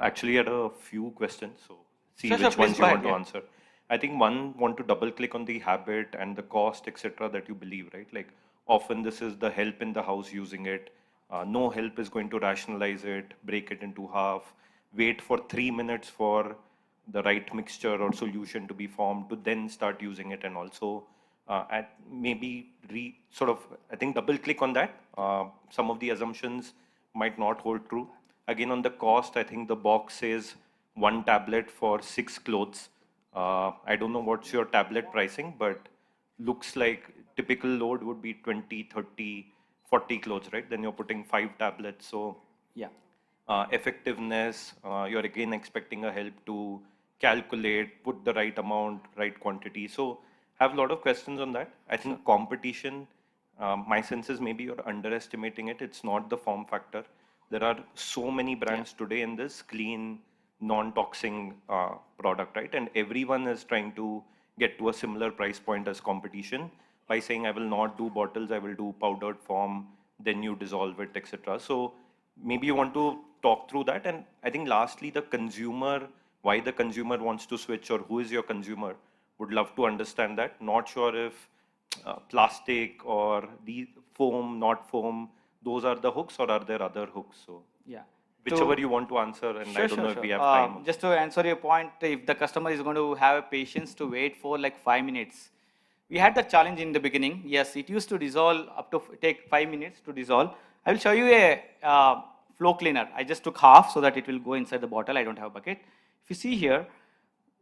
Actually, I had a few questions, so see Sure, which ones you want to yeah. answer. I think one, want to double click on the habit and the cost, etc., that you believe, right? Like often this is the help in the house using it. No help is going to rationalize it, break it into half, wait for 3 minutes for the right mixture or solution to be formed to then start using it, and also maybe I think double click on that. Some of the assumptions might not hold true. Again, on the cost, I think the box says 1 tablet for 6 clothes. I don't know what's your tablet pricing, but looks like typical load would be 20, 30, 40 clothes, right? Then you're putting 5 tablets. So yeah, effectiveness, you're again expecting a help to calculate, put the right amount, right quantity. So have a lot of questions on that. I think competition, my sense is maybe you're underestimating it. It's not the form factor. There are so many brands today in this clean, non-toxic product, right? And everyone is trying to get to a similar price point as competition by saying, I will not do bottles, I will do powdered form, then you dissolve it, etc. So maybe you want to talk through that. And I think lastly, the consumer, why the consumer wants to switch, or who is your consumer, would love to understand that. Not sure if plastic or the foam, not foam, those are the hooks, or are there other hooks? So yeah, whichever you want to answer, and I don't know if we have time. Just to answer your point, if the customer is going to have patience to wait for like 5 minutes, we had that challenge in the beginning. Yes, it used to dissolve up to take 5 minutes to dissolve. I will show you a flow cleaner. I just took half so that it will go inside the bottle. I don't have a bucket. If you see here,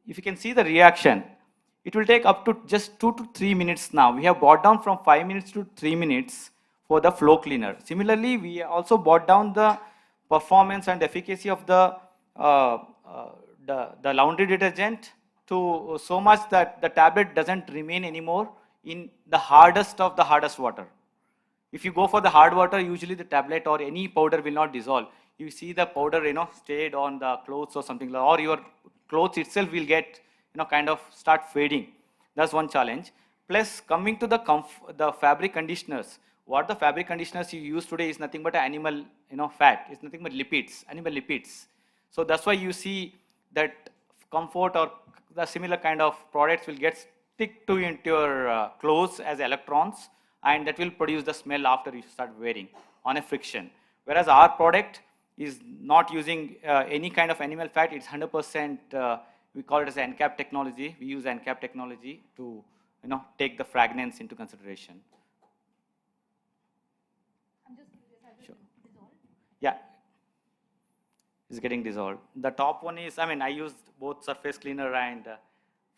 if you can see the reaction, it will take up to just 2 to 3 minutes now. We have brought down from 5 minutes to 3 minutes for the flow cleaner. Similarly, we also brought down the performance and efficacy of the laundry detergent to so much that the tablet doesn't remain anymore in the hardest of the hardest water. If you go for the hard water, usually the tablet or any powder will not dissolve. You see the powder, stayed on the clothes or something, or your clothes itself will get, kind of start fading. That's one challenge. Plus, coming to the fabric conditioners, what the fabric conditioners you use today is nothing but animal, fat. It's nothing but lipids, animal lipids. So that's why you see that comfort or the similar kind of products will get stick to into your clothes as electrons, and that will produce the smell after you start wearing on a friction. Whereas our product is not using any kind of animal fat. It's 100%, we call it as NCAP technology. We use NCAP technology to take the fragrance into consideration. Sure. Yeah, it's getting dissolved. The top one is, I used both surface cleaner and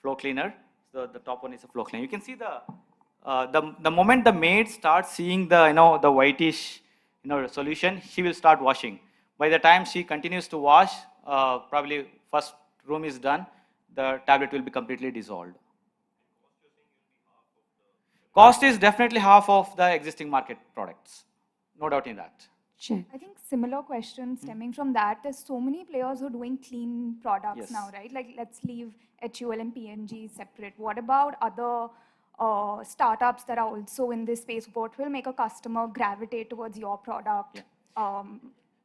floor cleaner. So the top one is a floor cleaner. You can see the moment the maid starts seeing the the whitish solution, she will start washing. By the time she continues to wash, probably first room is done, the tablet will be completely dissolved. Cost is definitely half of the existing market products. No doubt in that. I think similar question stemming from that. There's so many players who are doing clean products Yes. now, right? Like let's leave HUL and PNG separate. What about other startups that are also in this space? What will make a customer gravitate towards your product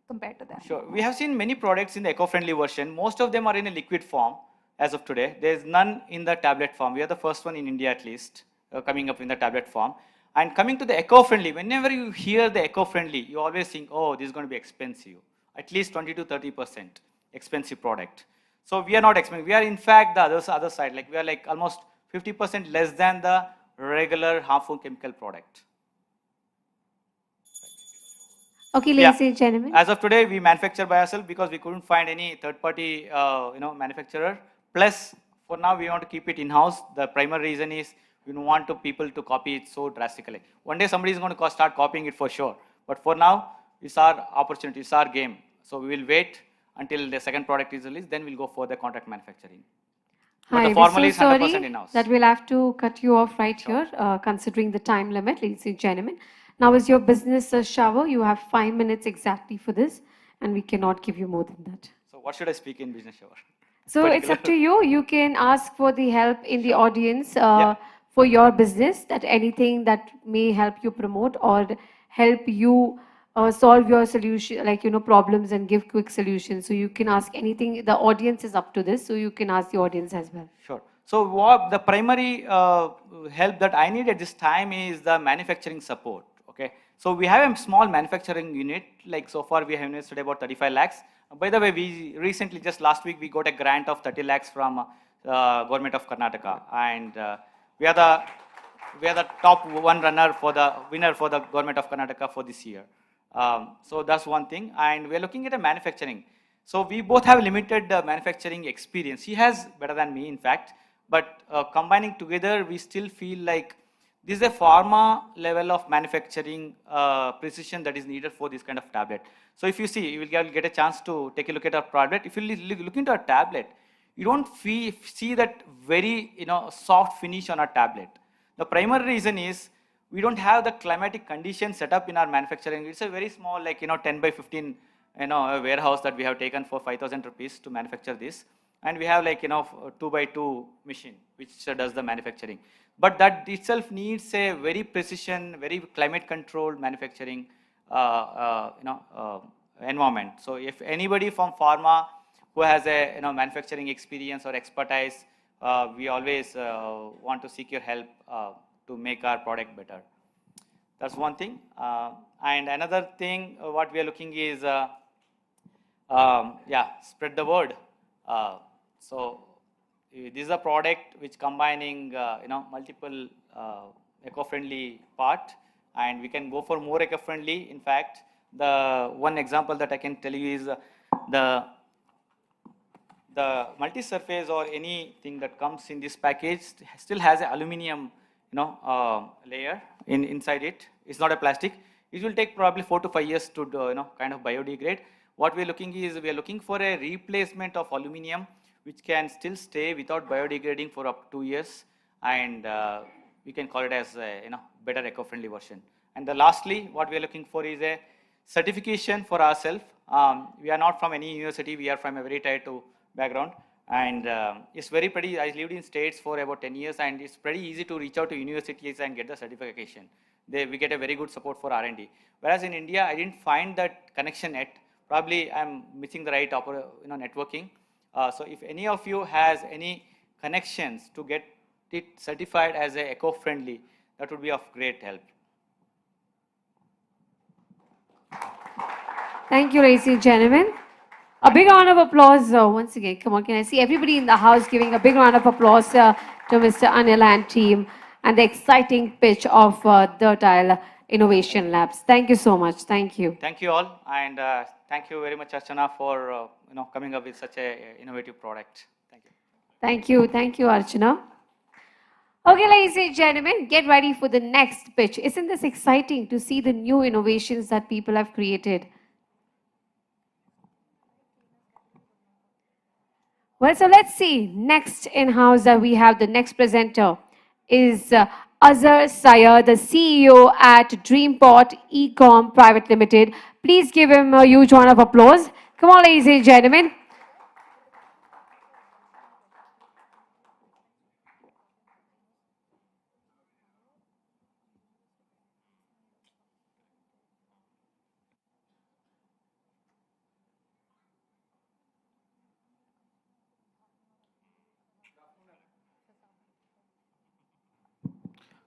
compared to them? Sure. We have seen many products in the eco-friendly version. Most of them are in a liquid form as of today. There's none in the tablet form. We are the first one in India at least coming up in the tablet form. And coming to the eco-friendly, whenever you hear the eco-friendly, you always think, oh, this is going to be expensive. At least 20 to 30% expensive product. So we are not expensive. We are in fact the other side. Like we are like almost 50% less than the regular harmful chemical product. Okay, ladies and gentlemen. As of today, we manufacture by ourselves because we couldn't find any third-party, manufacturer. Plus, for now, we want to keep it in-house. The primary reason is we don't want people to copy it so drastically. One day, somebody is going to start copying it for sure. But for now, it's our opportunity, it's our game. So we will wait until the second product is released. Then we'll go for the contract manufacturing. But Hi, the we're formula so is 100% sorry in-house. that we'll have to cut you off right here, considering the time limit, ladies and gentlemen. Now is your business shower. You have 5 minutes exactly for this, and we cannot give you more than that. So what should I speak in business shower? So it's up to you. You can ask for the help in the audience for your business, that anything that may help you promote or help you solve your solution, like, problems and give quick solutions. So you can ask anything. The audience is up to this, so you can ask the audience as well. Sure. So what the primary help that I need at this time is the manufacturing support. Okay. So we have a small manufacturing unit. Like so far we have invested about 35 lakhs. By the way, we recently, just last week, we got a grant of 30 lakhs from government of Karnataka, and we are the top winner for the government of Karnataka for this year. So that's one thing, and we are looking at a manufacturing. So we both have limited manufacturing experience. He has better than me, in fact, but combining together, we still feel like this is a pharma level of manufacturing precision that is needed for this kind of tablet. So if you see, you will get a chance to take a look at our tablet. If you look into our tablet, you don't see that very soft finish on our tablet. The primary reason is we don't have the climatic conditions set up in our manufacturing. It's a very small, like 10 by 15 a warehouse that we have taken for 5,000 rupees to manufacture this, and we have like 2 by 2 machine which does the manufacturing. But that itself needs a very precision, very climate controlled manufacturing environment. So if anybody from pharma who has a manufacturing experience or expertise, we always want to seek your help to make our product better. That's one thing. And another thing, what we are looking is, spread the word. So this is a product which combining multiple eco-friendly part, and we can go for more eco-friendly. In fact, the one example that I can tell you is the multi-surface or anything that comes in this package still has an aluminum layer inside it. It's not a plastic. It will take probably 4 to 5 years to kind of biodegrade. What we're looking is, we are looking for a replacement of aluminum which can still stay without biodegrading for up to 2 years, and we can call it as a better eco-friendly version. And lastly, what we are looking for is a certification for ourselves. We are not from any university. We are from a very tier 2 background, and it's very pretty. I lived in States for about 10 years, and it's pretty easy to reach out to universities and get the certification. We get a very good support for R&D. Whereas in India, I didn't find that connection yet. Probably I'm missing the right networking. So if any of you has any connections to get it certified as a eco-friendly, that would be of great help. Thank you, ladies and gentlemen. A big round of applause once again. Come on, can I see everybody in the house giving a big round of applause to Mr. Anil and team and the exciting pitch of the Tile Innovation Labs. Thank you so much. Thank you. Thank you all, and thank you very much, Archana, for coming up with such a innovative product. Thank you. Thank you. Thank you, Archana. Okay, ladies and gentlemen, get ready for the next pitch. Isn't this exciting to see the new innovations that people have created? Well, so let's see. Next in-house that we have the next presenter is Azhar Sayed, the CEO at Dreamport Ecom Private Limited. Please give him a huge round of applause. Come on, ladies and gentlemen.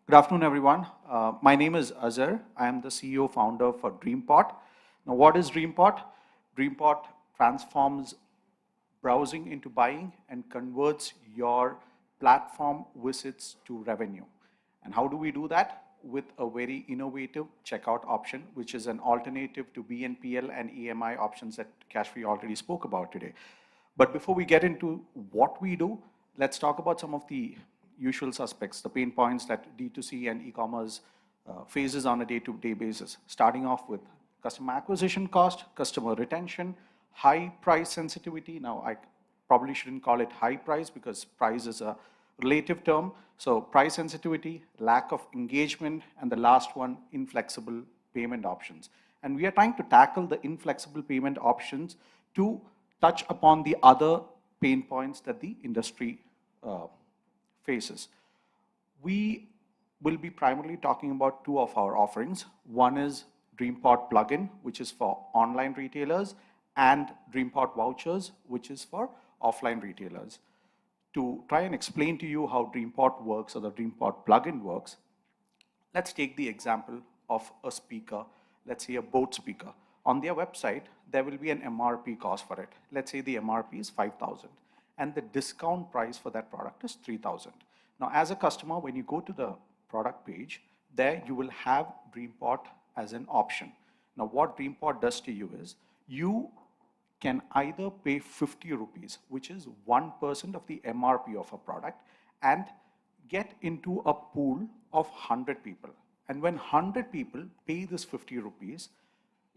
Good afternoon, everyone. My name is Azhar. I am the CEO founder for Dreamport. Now, what is Dreamport? Dreamport transforms browsing into buying and converts your platform visits to revenue. And how do we do that? With a very innovative checkout option, which is an alternative to BNPL and EMI options that Cashfree already spoke about today. But before we get into what we do, let's talk about some of the usual suspects, the pain points that D2C and e-commerce faces on a day-to-day basis, starting off with customer acquisition cost, customer retention, high price sensitivity. Now, I probably shouldn't call it high price because price is a relative term. So price sensitivity, lack of engagement, and the last one, inflexible payment options. And we are trying to tackle the inflexible payment options to touch upon the other pain points that the industry faces. We will be primarily talking about two of our offerings. One is Dreamport Plugin, which is for online retailers, and Dreamport Vouchers, which is for offline retailers. To try and explain to you how Dreamport works or the Dreamport Plugin works, let's take the example of a speaker, let's say a boat speaker. On their website, there will be an MRP cost for it. Let's say the MRP is 5,000. And the discount price for that product is 3,000. Now, as a customer, when you go to the product page, there you will have Dreamport as an option. Now, what Dreamport does to you is, you can either pay 50 rupees, which is 1% of the MRP of a product, and get into a pool of 100 people. And when 100 people pay this 50 rupees,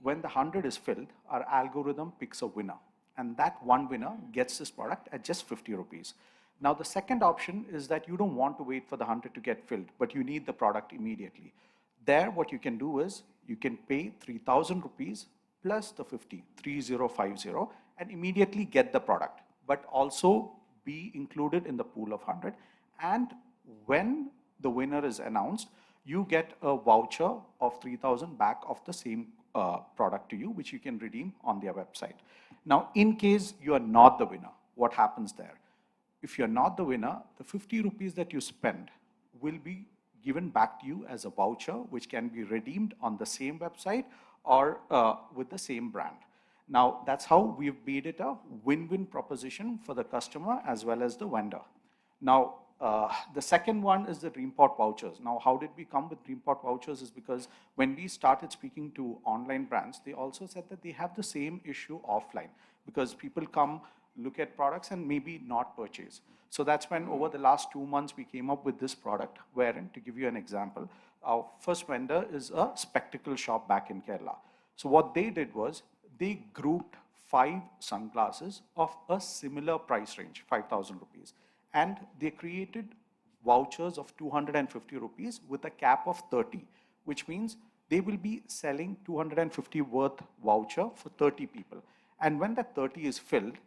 when the 100 is filled, our algorithm picks a winner. And that one winner gets this product at just 50 rupees. Now, the second option is that you don't want to wait for the 100 to get filled, but you need the product immediately. There, what you can do is, you can pay 3,000 rupees plus the 50, 3050, and immediately get the product, but also be included in the pool of 100. And when the winner is announced, you get a voucher of 3,000 back of the same product to you, which you can redeem on their website. Now, in case you are not the winner, what happens there? If you're not the winner, the 50 rupees that you spend will be given back to you as a voucher, which can be redeemed on the same website or with the same brand. Now, that's how we've made it a win-win proposition for the customer as well as the vendor. Now, the second one is the Dreamport Vouchers. Now, how did we come with Dreamport Vouchers is because when we started speaking to online brands, they also said that they have the same issue offline because people come, look at products and maybe not purchase. So that's when over the last 2 months, we came up with this product wherein, to give you an example, our first vendor is a spectacle shop back in Kerala. So what they did was they grouped 5 sunglasses of a similar price range, 5,000 rupees. And they created vouchers of 250 rupees with a cap of 30, which means they will be selling 250 worth voucher for 30 people. And when that 30 is filled,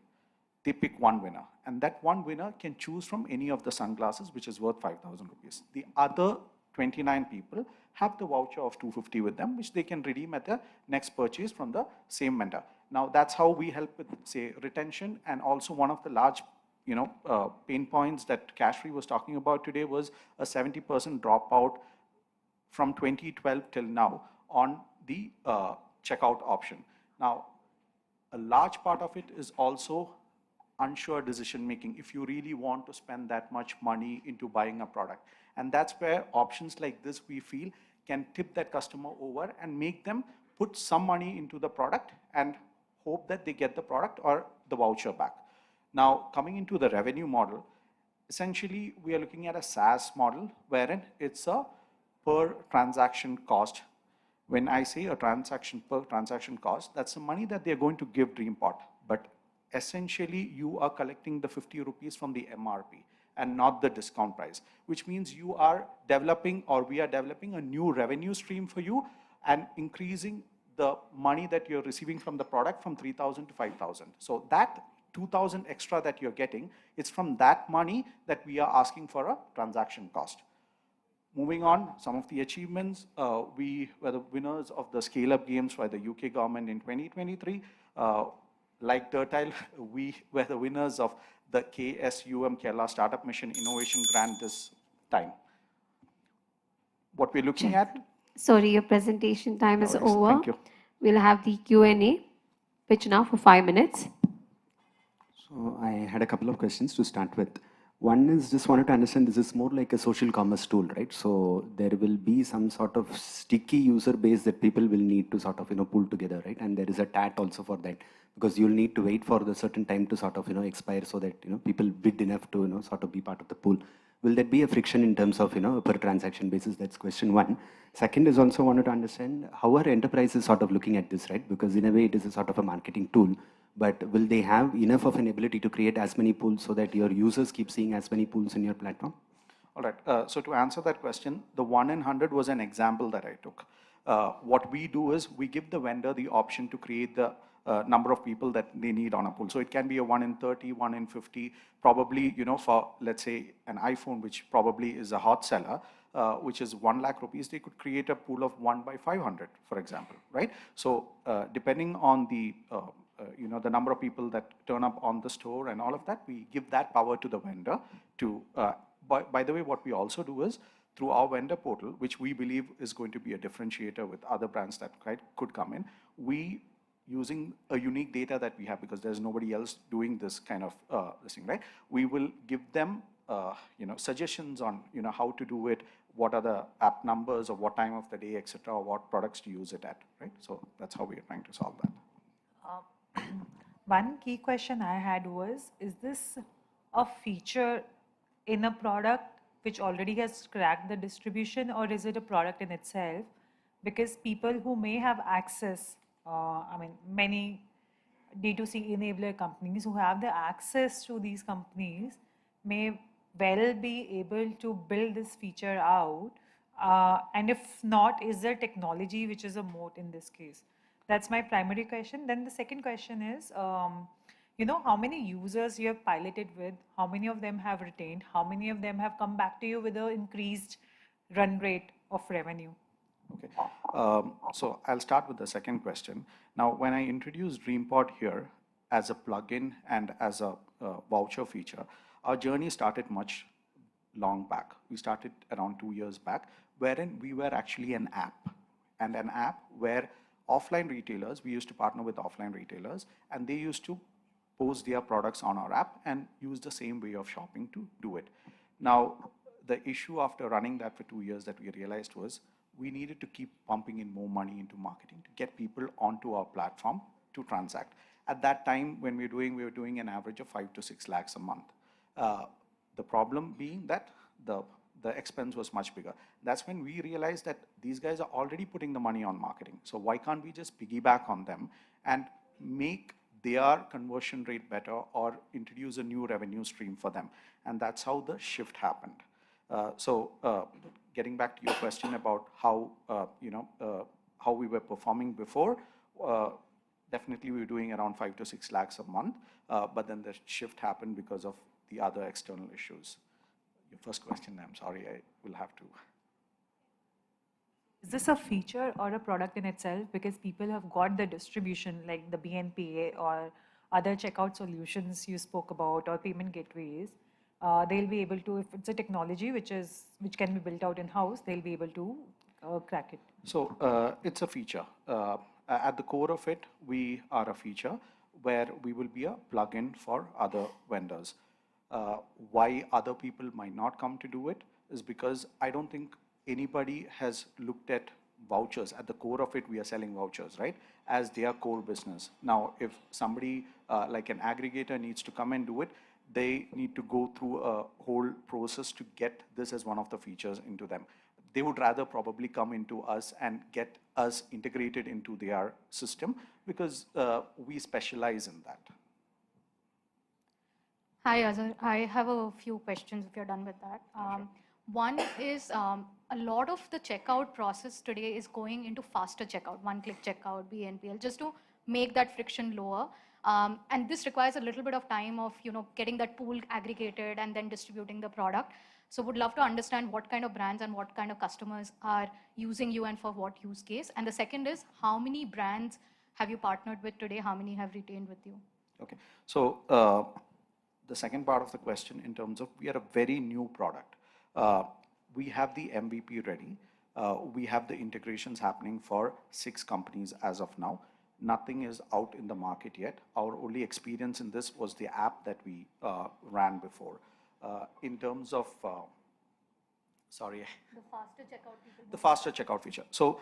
they pick one winner. And that one winner can choose from any of the sunglasses, which is worth 5,000 rupees. The other 29 people have the voucher of 250 with them, which they can redeem at the next purchase from the same vendor. Now, that's how we help with, say, retention. And also one of the large pain points that Cashfree was talking about today was a 70% dropout from 2012 till now on the checkout option. Now, a large part of it is also unsure decision making if you really want to spend that much money into buying a product. And that's where options like this, we feel, can tip that customer over and make them put some money into the product and hope that they get the product or the voucher back. Now, coming into the revenue model, essentially we are looking at a SaaS model wherein it's a per transaction cost. When I say a transaction per transaction cost, that's the money that they're going to give Dreampot. But essentially you are collecting the 50 rupees from the MRP and not the discount price, which means you are developing, or we are developing, a new revenue stream for you and increasing the money that you're receiving from the product from 3,000 to 5,000. So that 2,000 extra that you're getting, it's from that money that we are asking for a transaction cost. Moving on, some of the achievements, we were the winners of the scale-up games by the UK government in 2023. Like Turtile, we were the winners of the KSUM Kerala Startup Mission Innovation Grant this time. What we're looking at... Sorry, your presentation time is over. Thank you. We'll have the Q&A. Pitch now for 5 minutes. So I had a couple of questions to start with. One is, just wanted to understand, this is more like a social commerce tool, right? So there will be some sort of sticky user base that people will need to sort of, pull together, right? And there is a TAT also for that, because you'll need to wait for the certain time to sort of, expire so that, people bid enough to, sort of be part of the pool. Will there be a friction in terms of, per transaction basis? That's question one. Second is also wanted to understand, how are enterprises sort of looking at this, right? Because in a way, it is a sort of a marketing tool, but will they have enough of an ability to create as many pools so that your users keep seeing as many pools in your platform? All right, so to answer that question, the 1 in 100 was an example that I took. What we do is we give the vendor the option to create the number of people that they need on a pool. So it can be a 1 in 30, 1 in 50, probably, for, let's say, an iPhone, which probably is a hot seller, which is 1 lakh rupees, they could create a pool of 1 by 500, for example, right? So depending on the, the number of people that turn up on the store and all of that, we give that power to the vendor to, by the way, what we also do is, through our vendor portal, which we believe is going to be a differentiator with other brands that could come in, we, using a unique data that we have, because there's nobody else doing this kind of this thing, right? We will give them, suggestions on, how to do it, what are the app numbers, or what time of the day, etc., or what products to use it at, right? So that's how we are trying to solve that. One key question I had was, is this a feature in a product which already has cracked the distribution, or is it a product in itself? Because people who may have access, many D2C enabler companies who have the access to these companies may well be able to build this feature out. And if not, is there technology which is a moat in this case? That's my primary question. Then the second question is, how many users you have piloted with, how many of them have retained, how many of them have come back to you with an increased run rate of revenue? Okay, so I'll start with the second question. Now, when I introduced Dreampot here as a plugin and as a voucher feature, our journey started much long back. We started around 2 years back, wherein we were actually an app, and an app where offline retailers, we used to partner with offline retailers, and they used to post their products on our app and use the same way of shopping to do it. Now, the issue after running that for 2 years that we realized was we needed to keep pumping in more money into marketing to get people onto our platform to transact. At that time, when we were doing an average of 5 to 6 lakhs a month. The problem being that the expense was much bigger. That's when we realized that these guys are already putting the money on marketing. So why can't we just piggyback on them and make their conversion rate better or introduce a new revenue stream for them? And that's how the shift happened. Getting back to your question about how, how we were performing before, definitely we were doing around 5 to 6 lakhs a month, but then the shift happened because of the other external issues. Your first question, I'm sorry, I will have to. Is this a feature or a product in itself? Because people have got the distribution like the BNPA or other checkout solutions you spoke about or payment gateways. They'll be able to, if it's a technology which can be built out in-house, they'll be able to crack it. So it's a feature. at the core of it, we are a feature where we will be a plugin for other vendors. Why other people might not come to do it is because I don't think anybody has looked at vouchers. At the core of it, we are selling vouchers, right, as their core business. Now, if somebody like an aggregator needs to come and do it, they need to go through a whole process to get this as one of the features into them. They would rather probably come into us and get us integrated into their system because we specialize in that. Hi, Azhar. I have a few questions if you're done with that. One is a lot of the checkout process today is going into faster checkout, one-click checkout, BNPL, just to make that friction lower. And this requires a little bit of time of getting that pool aggregated and then distributing the product. So would love to understand what kind of brands and what kind of customers are using you and for what use case. And the second is, how many brands have you partnered with today? How many have retained with you? Okay, so the second part of the question in terms of we are a very new product. We have the MVP ready. We have the integrations happening for 6 companies as of now. Nothing is out in the market yet. Our only experience in this was the app that we ran before. In terms of, sorry. The faster checkout feature. The faster checkout feature. So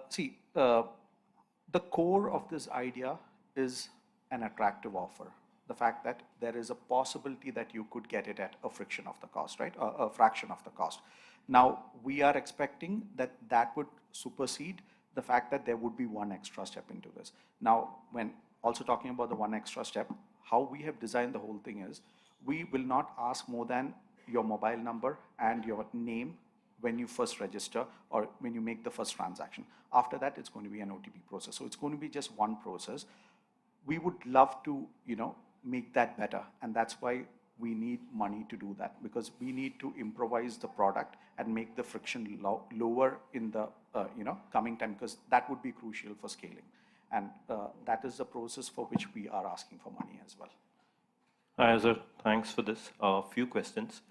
see, the core of this idea is an attractive offer. The fact that there is a possibility that you could get it at a fraction of the cost, right? A fraction of the cost. Now, we are expecting that that would supersede the fact that there would be one extra step into this. Now, when also talking about the one extra step, how we have designed the whole thing is, we will not ask more than your mobile number and your name when you first register or when you make the first transaction. After that, it's going to be an OTP process. So it's going to be just one process. We would love to, make that better. And that's why we need money to do that, because we need to improvise the product and make the friction lower in the coming time, because that would be crucial for scaling. And that is the process for which we are asking for money as well. Hi, Azhar. Thanks for this. A few questions.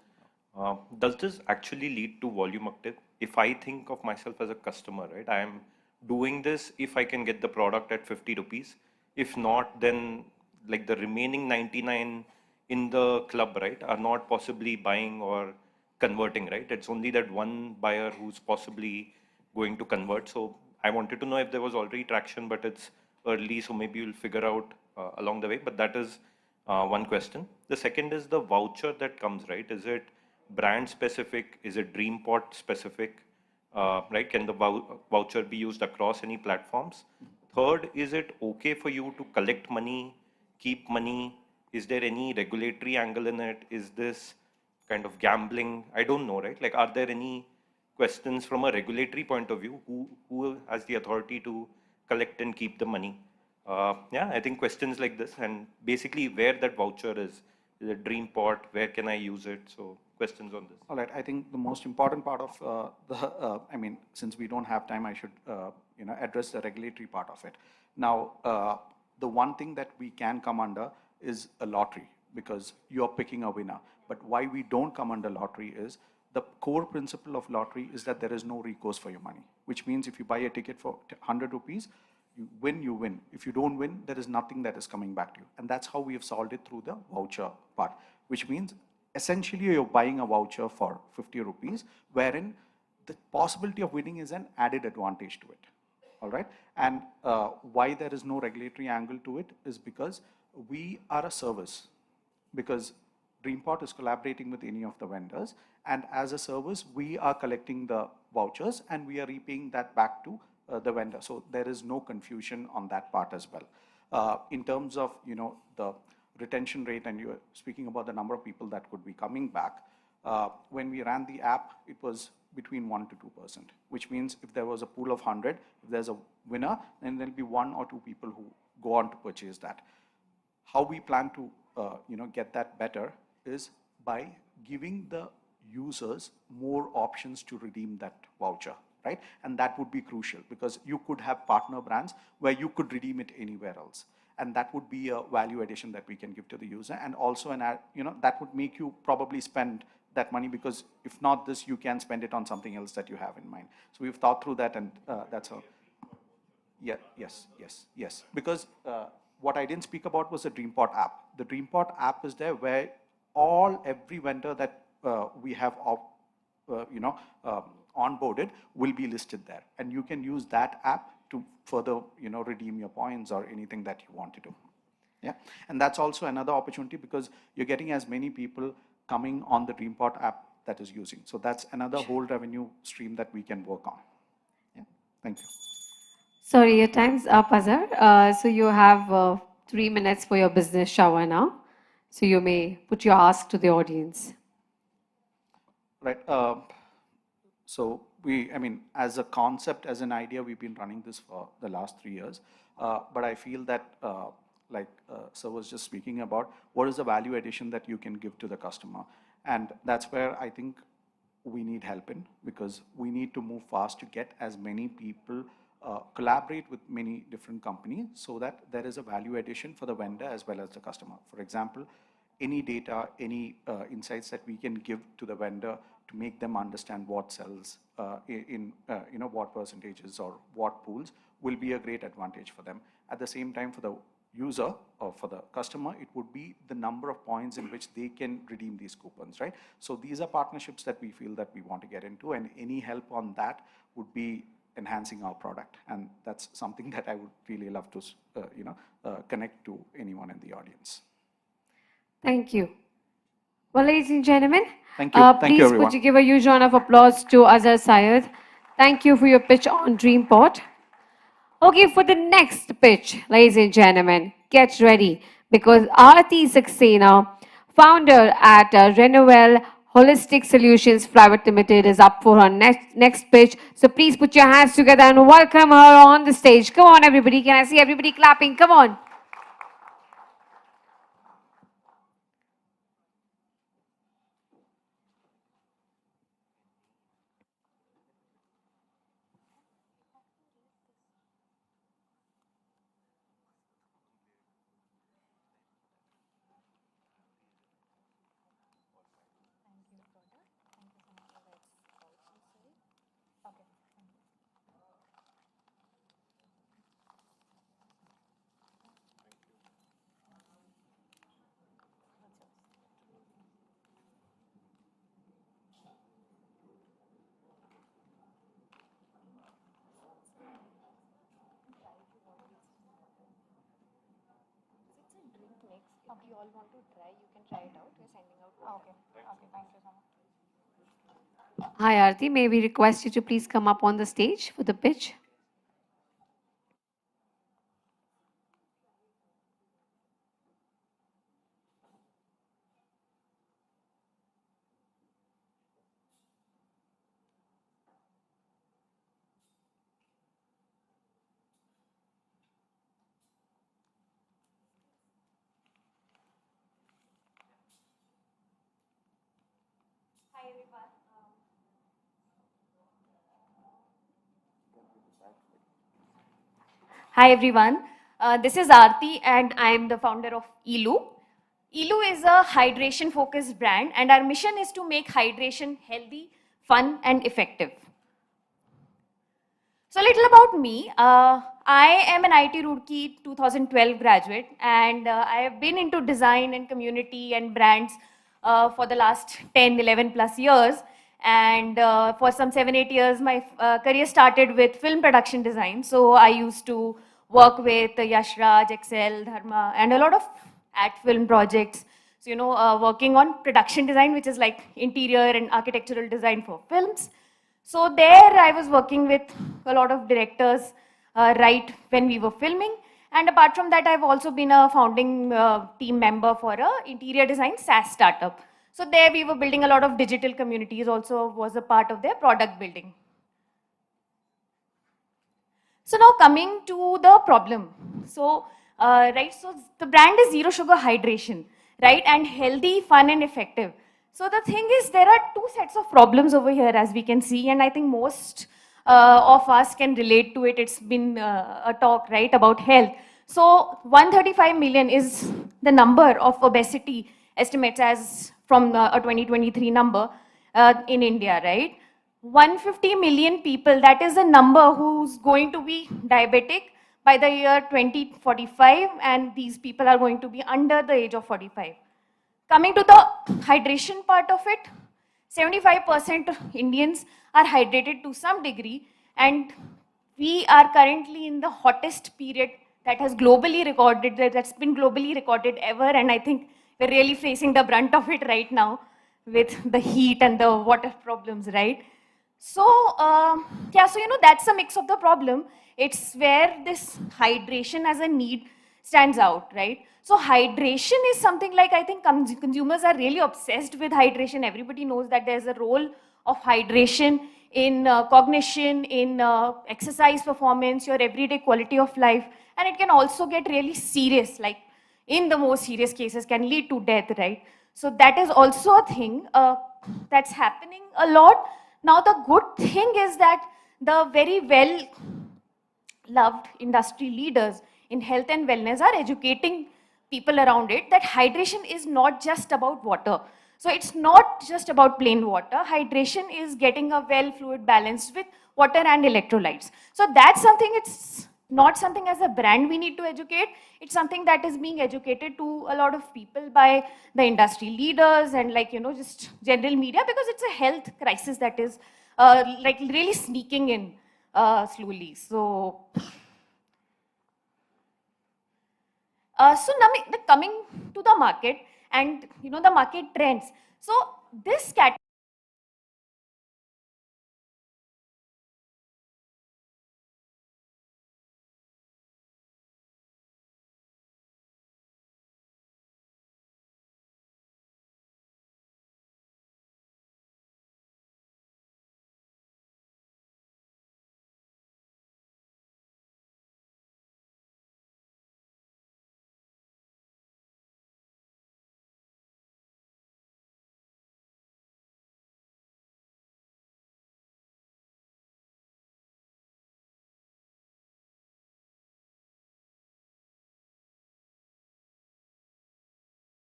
Does this actually lead to volume uptake? If I think of myself as a customer, right, I am doing this if I can get the product at 50 rupees. If not, then like the remaining 99 in the club, right, are not possibly buying or converting, right? It's only that one buyer who's possibly going to convert. So I wanted to know if there was already traction, but it's early, so maybe you'll figure out along the way. But that is one question. The second is the voucher that comes, right? Is it brand specific? Is it DreamPot specific? Right? Can the voucher be used across any platforms? Third, is it okay for you to collect money, keep money? Is there any regulatory angle in it? Is this kind of gambling? I don't know, right? Like, are there any questions from a regulatory point of view? Who has the authority to collect and keep the money? Yeah, I think questions like this, and basically where that voucher is it DreamPot? Where can I use it? So questions on this. All right, I think the most important part of since we don't have time, I should address the regulatory part of it. Now, the one thing that we can come under is a lottery, because you're picking a winner. But why we don't come under lottery is the core principle of lottery is that there is no recourse for your money, which means if you buy a ticket for 100 rupees, you win, you win. If you don't win, there is nothing that is coming back to you. And that's how we have solved it through the voucher part, which means essentially you're buying a voucher for 50 rupees, wherein the possibility of winning is an added advantage to it. All right. And why there is no regulatory angle to it is because we are a service, because DreamPot is collaborating with any of the vendors. And as a service, we are collecting the vouchers and we are repaying that back to the vendor. So there is no confusion on that part as well. In terms of, the retention rate, and you're speaking about the number of people that could be coming back, when we ran the app, it was between 1% to 2%, which means if there was a pool of 100, if there's a winner, then there'll be 1 or 2 people who go on to purchase that. How we plan to get that better is by giving the users more options to redeem that voucher, right? And that would be crucial, because you could have partner brands where you could redeem it anywhere else. And that would be a value addition that we can give to the user. And also that would make you probably spend that money, because if not this, you can spend it on something else that you have in mind. So we've thought through that, and that's how. Yeah, yes. Because what I didn't speak about was the DreamPot app. The DreamPot app is there where every vendor that we have onboarded will be listed there, and you can use that app to further redeem your points or anything that you want to do. Yeah, and that's also another opportunity because you're getting as many people coming on the DreamPot app that is using. So that's another whole revenue stream that we can work on. Yeah, thank you. Sorry, your time's up, Azhar. So you have 3 minutes for your business shower now. So you may put your ask to the audience. Right. So as a concept, as an idea, we've been running this for the last 3 years. But I feel that, Sir was just speaking about, what is the value addition that you can give to the customer? And that's where I think we need help in, because we need to move fast to get as many people collaborate with many different companies so that there is a value addition for the vendor as well as the customer. For example, any data, any insights that we can give to the vendor to make them understand what sells in what percentages or what pools will be a great advantage for them. At the same time, for the user or for the customer, it would be the number of points in which they can redeem these coupons, right? So these are partnerships that we feel that we want to get into, and any help on that would be enhancing our product. And that's something that I would really love to connect to anyone in the audience. Thank you. Well, ladies and gentlemen, thank you. Thank you, everyone. Please would you give a huge round of applause to Azhar Syed. Thank you for your pitch on DreamPot. Okay, for the next pitch, ladies and gentlemen, get ready, because Aarti Saxena, founder at Renewal Holistic Solutions Private Limited, is up for her next pitch. So please put your hands together and welcome her on the stage. Come on, everybody. Can I see everybody clapping? Come on. If you all want to try, you can try it out. We're sending out. Okay. Okay. Thank you so much. Hi, Aarti. May we request you to please come up on the stage for the pitch? Hi, everyone. Hi, everyone. This is Aarti, and I am the founder of Ilu. Ilu is a hydration-focused brand, and our mission is to make hydration healthy, fun, and effective. So a little about me. I am an IT Roorkee 2012 graduate, and I have been into design and community and brands for the last 10, 11 plus years. And for some 7, 8 years, my career started with film production design. So I used to work with Yash Raj, Excel, Dharma, and a lot of ad film projects. So, working on production design, which is like interior and architectural design for films. So there I was working with a lot of directors right when we were filming. And apart from that, I've also been a founding team member for a interior design SaaS startup. So there we were building a lot of digital communities, also was a part of their product building. So now coming to the problem. So, so the brand is zero sugar hydration, right? And healthy, fun and effective. So the thing is, there are two sets of problems over here, as we can see, and I think most of us can relate to it. It's been a talk, right, about health. So 135 million is the number of obesity estimates as from a 2023 number in India, right? 150 million people, that is the number who's going to be diabetic by the year 2045, and these people are going to be under the age of 45. Coming to the hydration part of it, 75% of Indians are hydrated to some degree, and we are currently in the hottest period that has globally recorded, that's been globally recorded ever, and I think we're really facing the brunt of it right now with the heat and the water problems, right? So, yeah, so that's a mix of the problem. It's where this hydration as a need stands out, right? So, hydration is something like I think consumers are really obsessed with hydration. Everybody knows that there's a role of hydration in cognition, in exercise performance, your everyday quality of life, and it can also get really serious, like in the most serious cases, can lead to death, right? So, that is also a thing that's happening a lot. Now, the good thing is that the very well loved industry leaders in health and wellness are educating people around it that hydration is not just about water. So it's not just about plain water. Hydration is getting a well fluid balance with water and electrolytes. So that's something, it's not something as a brand we need to educate. It's something that is being educated to a lot of people by the industry leaders and just general media, because it's a health crisis that is like really sneaking in slowly. So, so now coming to the market and the market trends. So this category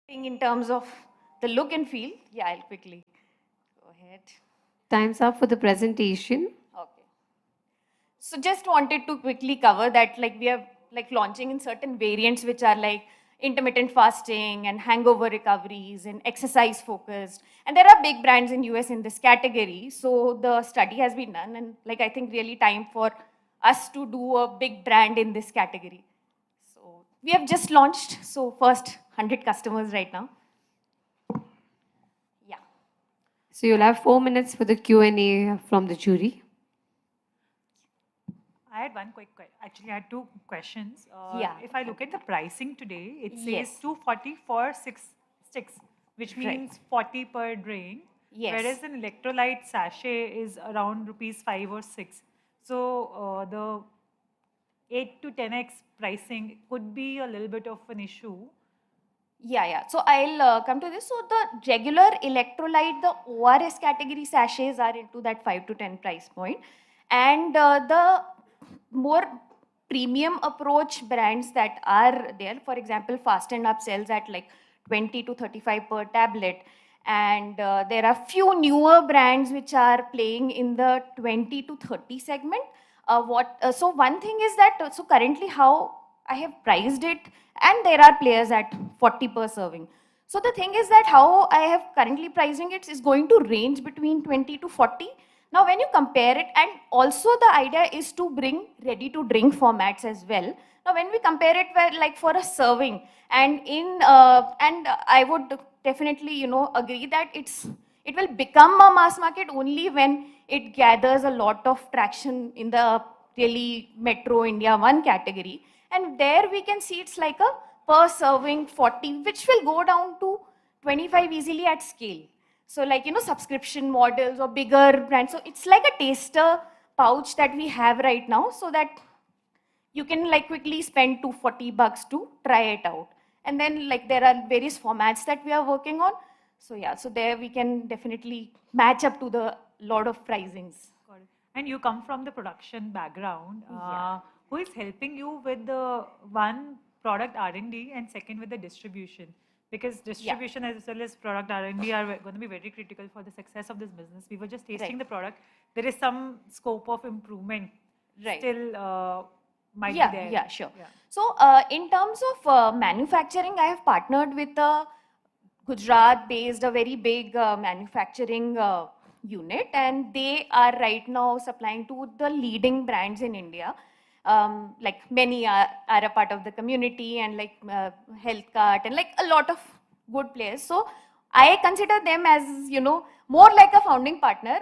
in terms of the look and feel, yeah, I'll quickly go ahead. Time's up for the presentation. Okay. So just wanted to quickly cover that, like we are like launching in certain variants which are like intermittent fasting and hangover recoveries and exercise focused. And there are big brands in US in this category. So the study has been done, and like I think really time for us to do a big brand in this category. So we have just launched, so first 100 customers right now. Yeah. So you'll have 4 minutes for the Q&A from the jury. I had one quick question. Actually, I had two questions. Yeah. If I look at the pricing today, it says Yes. 240 for 6 sticks, which Right. means 40 per drink. Yes. Whereas an electrolyte sachet is around rupees 5 or 6. So the 8 to 10x pricing could be a little bit of an issue. Yeah. So I'll come to this. So the regular electrolyte, the ORS category sachets are into that 5 to 10 price point. And the more premium approach brands that are there, for example, Fast and Up sells at like 20 to 35 per tablet. And there are few newer brands which are playing in the 20 to 30 segment. So one thing is that, so currently how I have priced it, and there are players at 40 per serving. So the thing is that how I have currently pricing it is going to range between 20 to 40. Now when you compare it, and also the idea is to bring ready to drink formats as well. Now when we compare it like for a serving, and I would definitely agree that it will become a mass market only when it gathers a lot of traction in the really metro India 1 category. And there we can see it's like a per serving 40, which will go down to 25 easily at scale. So like, subscription models or bigger brands. So it's like a taster pouch that we have right now, so that you can like quickly spend $240 to try it out. And then like there are various formats that we are working on. So yeah, so there we can definitely match up to the lot of pricings. Got it. And you come from the production background. Who is helping you with the one product R&D and second with the distribution? Because distribution as well as product R&D are going to be very critical for the success of this business. We were just tasting Right. the product. There is some scope of improvement Right. still might Yeah, be there. yeah, sure. Yeah. So in terms of manufacturing, I have partnered with a Gujarat-based, a very big manufacturing unit, and they are right now supplying to the leading brands in India. Like many are a part of the community, and like Health Cart, and like a lot of good players. So I consider them as, you know, more like a founding partner.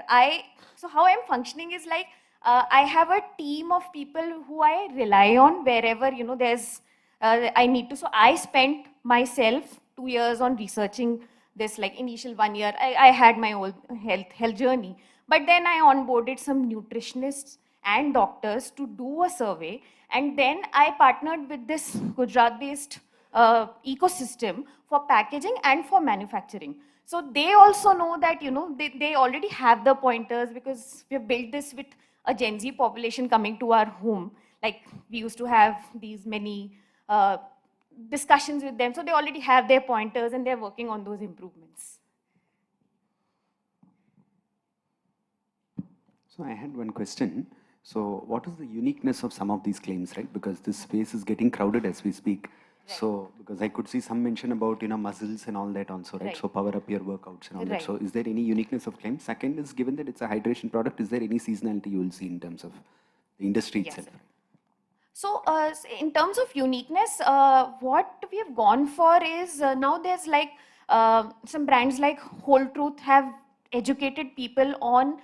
So how I'm functioning is like I have a team of people who I rely on wherever, you know, there's I need to. So I spent myself 2 years on researching this, like initial 1 year. I had my own health journey, but then I onboarded some nutritionists and doctors to do a survey, and then I partnered with this Gujarat-based ecosystem for packaging and for manufacturing. So they also know that, you know, they already have the pointers, because we have built this with a Gen Z population coming to our home. Like we used to have these many discussions with them. So they already have their pointers and they're working on those improvements. So I had one question. So what is the uniqueness of some of these claims, right? Because this space is getting crowded as we speak. Right. So because I could see some mention about, you know, muscles and all that also, right? Right. So power up your workouts and all that. Right. So is there any uniqueness of claims? Second is, given that it's a hydration product, is there any seasonality you will see in terms of the industry Yes. itself? So in terms of uniqueness, what we have gone for is now there's like some brands like Whole Truth have educated people on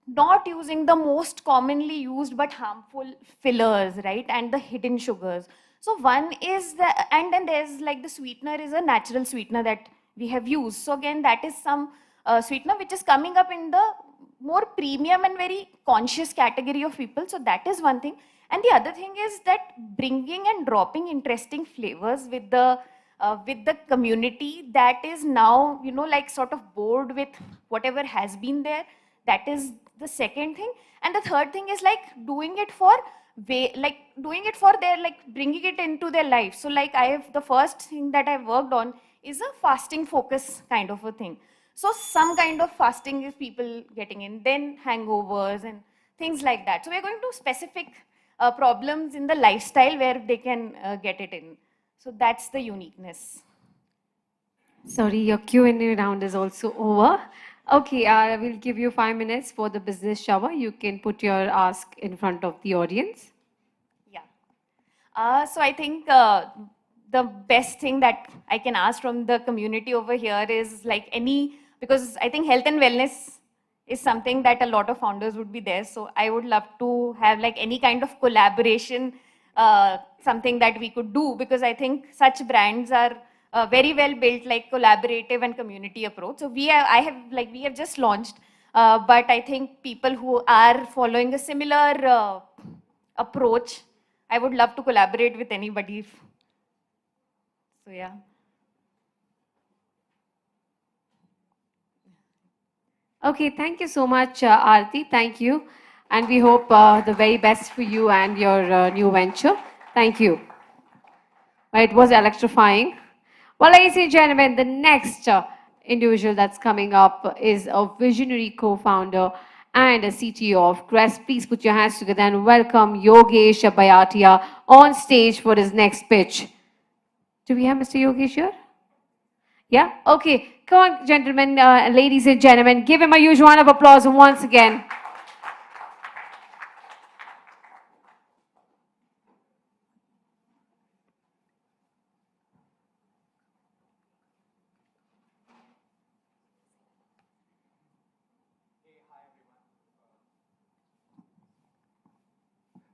not using the most commonly used but harmful fillers, right? And the hidden sugars. So one is and then there's like the sweetener is a natural sweetener that we have used. So again, that is some sweetener which is coming up in the more premium and very conscious category of people. So that is one thing. And the other thing is that bringing and dropping interesting flavors with the community that is now, you know, like sort of bored with whatever has been there. That is the second thing. And the third thing is like doing it for their, like bringing it into their life. So like the first thing that I worked on is a fasting focus kind of a thing. So some kind of fasting is people getting in, then hangovers and things like that. So we're going to specific problems in the lifestyle where they can get it in. So that's the uniqueness. Sorry, your Q&A round is also over. Okay, I will give you 5 minutes for the business shower. You can put your ask in front of the audience. So I think the best thing that I can ask from the community over here is like because I think health and wellness is something that a lot of founders would be there. So I would love to have like any kind of collaboration, something that we could do, because I think such brands are very well built, like collaborative and community approach. So we have just launched, but I think people who are following a similar approach, I would love to collaborate with anybody. So yeah. Okay, thank you so much, Aarti. Thank you. And we hope the very best for you and your new venture. Thank you. It was electrifying. Well, ladies and gentlemen, the next individual that's coming up is a visionary co-founder and a CTO of Crest. Please put your hands together and welcome Yogesh Bayatia on stage for his next pitch. Do we have Mr. Yogesh here? Yeah? Okay. Come on, gentlemen, ladies and gentlemen, give him a huge round of applause once again.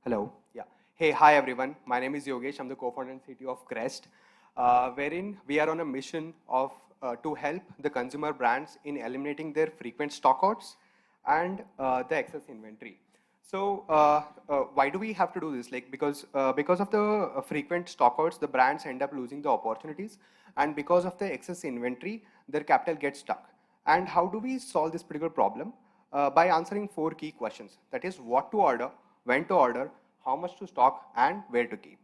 Hello. Yeah. Hey, hi everyone. My name is Yogesh. I'm the co-founder and CTO of Crest, wherein we are on a mission of to help the consumer brands in eliminating their frequent stockouts and the excess inventory. So why do we have to do this? Like because of the frequent stockouts, the brands end up losing the opportunities, and because of the excess inventory, their capital gets stuck. And how do we solve this particular problem? By answering 4 key questions. That is, what to order, when to order, how much to stock, and where to keep.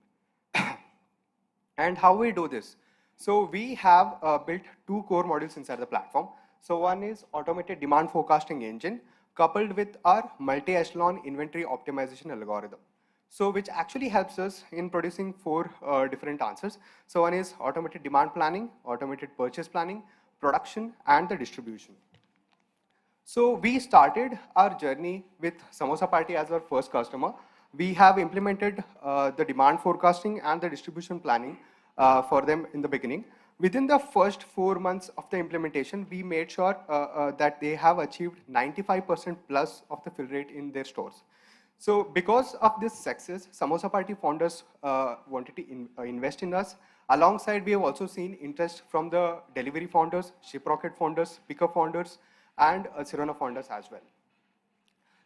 And how we do this? So we have built two core modules inside the platform. So one is automated demand forecasting engine coupled with our multi-echelon inventory optimization algorithm. So which actually helps us in producing four different answers. So one is automated demand planning, automated purchase planning, production, and the distribution. So we started our journey with Samosa Party as our first customer. We have implemented the demand forecasting and the distribution planning for them in the beginning. Within the first 4 months of the implementation, we made sure that they have achieved 95% plus of the fill rate in their stores. So because of this success, Samosa Party founders wanted to invest in us. Alongside, we have also seen interest from the delivery founders, Shiprocket founders, Picker founders, and Sirona founders as well.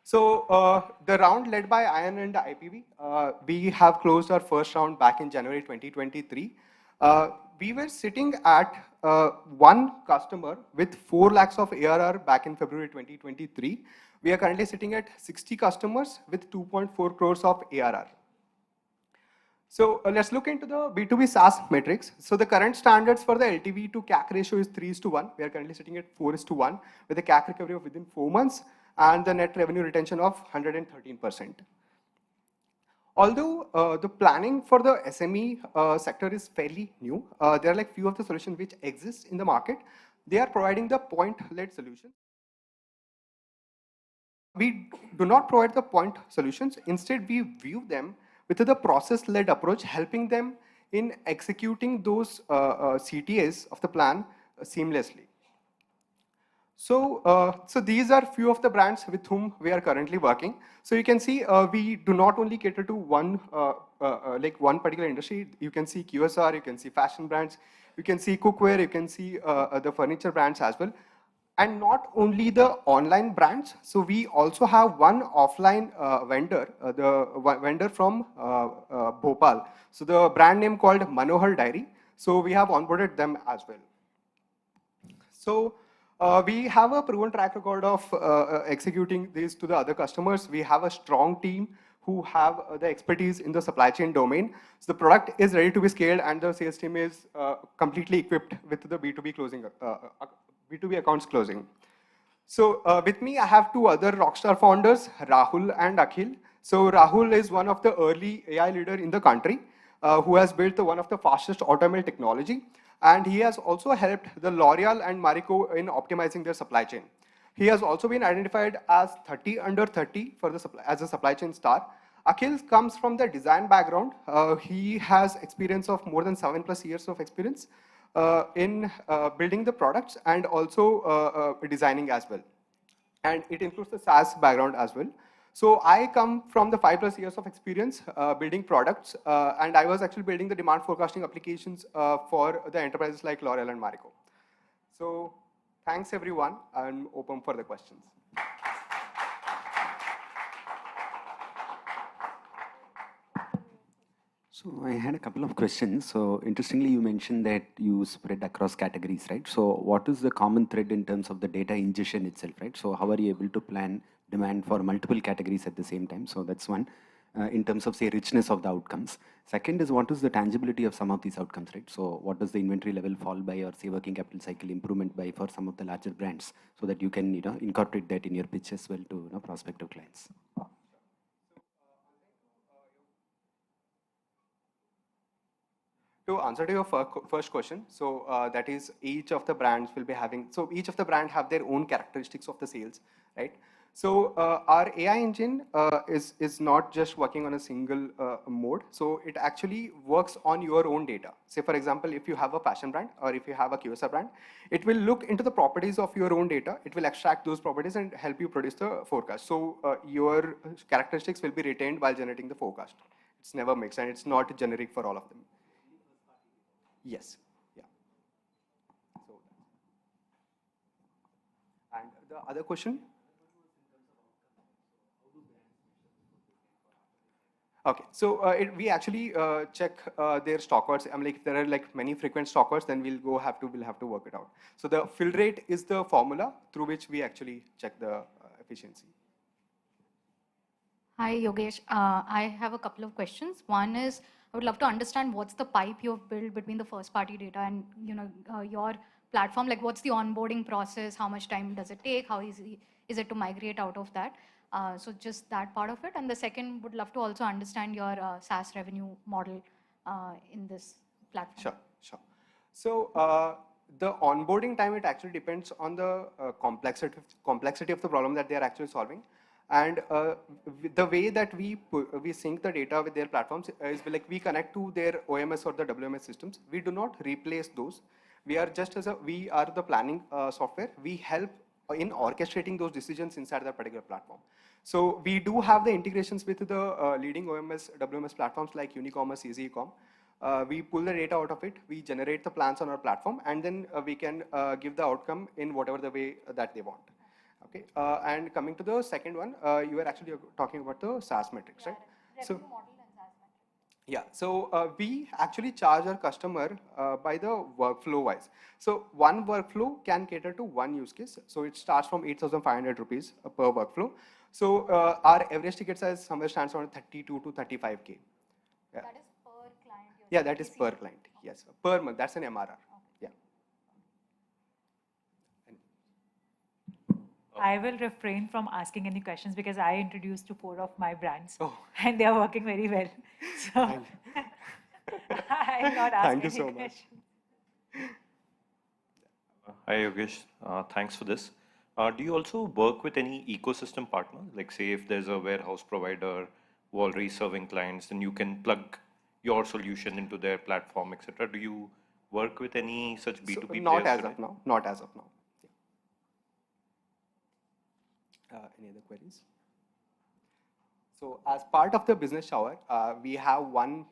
So the round led by ION and IPV, we have closed our first round back in January 2023. We were sitting at one customer with 4 lakhs of ARR back in February 2023. We are currently sitting at 60 customers with 2.4 crores of ARR. So let's look into the B2B SaaS metrics. So the current standards for the LTV to CAC ratio is 3:1. We are currently sitting at 4:1 with a CAC recovery of within 4 months and the net revenue retention of 113%. Although the planning for the SME sector is fairly new, there are like few of the solutions which exist in the market. They are providing the point-led solution. We do not provide the point solutions. Instead, we view them with the process-led approach, helping them in executing those CTAs of the plan seamlessly. So these are few of the brands with whom we are currently working. So you can see we do not only cater to one one particular industry. You can see QSR, you can see fashion brands, you can see cookware, you can see the furniture brands as well. And not only the online brands, so we also have one offline vendor, the vendor from Bhopal. So the brand name called Manohar Dairy. So we have onboarded them as well. So we have a proven track record of executing these to the other customers. We have a strong team who have the expertise in the supply chain domain. So the product is ready to be scaled and the sales team is completely equipped with the B2B closing, B2B accounts closing. So with me, I have two other rockstar founders, Rahul and Akhil. So Rahul is one of the early AI leader in the country who has built one of the fastest automail technology. And he has also helped the L'Oreal and Marico in optimizing their supply chain. He has also been identified as 30 under 30 for the as a supply chain star. Akhil comes from the design background. He has experience of more than 7+ years of experience in building the products and also designing as well. And it includes the SaaS background as well. So I come from the 5+ years of experience building products, and I was actually building the demand forecasting applications for the enterprises like L'Oreal and Marico. So thanks everyone. I'm open for the questions. So I had a couple of questions. So interestingly, you mentioned that you spread across categories, right? So what is the common thread in terms of the data ingestion itself, right? So how are you able to plan demand for multiple categories at the same time? So that's one, in terms of say richness of the outcomes. Second is what is the tangibility of some of these outcomes, right? So what does the inventory level fall by or say working capital cycle improvement by for some of the larger brands so that you can incorporate that in your pitch as well to prospective clients. To answer to your first question, so that is each of the brands will be having, so each of the brand have their own characteristics of the sales, right? So our AI engine is not just working on a single mode. So it actually works on your own data. Say for example, if you have a fashion brand or if you have a QSR brand, it will look into the properties of your own data. It will extract those properties and help you produce the forecast. So your characteristics will be retained while generating the forecast. It's never mixed and it's not generic for all of them. Yes. Yeah. So, and the other question? Okay, so we actually check their stock orders. I'm like, if there are like many frequent stock orders, then we'll have to work it out. So the fill rate is the formula through which we actually check the efficiency. Hi, Yogesh. I have a couple of questions. One is, I would love to understand what's the pipe you've built between the first party data and your platform. Like, what's the onboarding process? How much time does it take? How easy is it to migrate out of that? So just that part of it. And the second, would love to also understand your SaaS revenue model in this platform. Sure, sure. So the onboarding time, it actually depends on the complexity of the problem that they are actually solving. And the way that we sync the data with their platforms is like we connect to their OMS or the WMS systems. We do not replace those. We are just we are the planning software. We help in orchestrating those decisions inside that particular platform. So we do have the integrations with the leading OMS, WMS platforms like Unicommerce, EasyEcom. We pull the data out of it, we generate the plans on our platform, and then we can give the outcome in whatever the way that they want. Okay, and coming to the second one, you were actually talking about the SaaS metrics, right? So, yeah, so we actually charge our customer by the workflow wise. So one workflow can cater to one use case. So it starts from 8,500 rupees per workflow. So our average ticket size somewhere stands around 32 to 35K. Yeah. That is per client. Yeah, that is per client. Yes, per month. That's an MRR. Yeah. I will refrain from asking any questions because I introduced to 4 of my brands and they are working very well. So I'll not ask Thank you any so much. questions. Hi Yogesh, thanks for this. Do you also work with any ecosystem partner? Like say if there's a warehouse provider who already serving clients, then you can plug your solution into their platform, etc. Do you work with any such B2B players? Not as today? of now. Not as of now. Any other queries? So as part of the business shower, we have one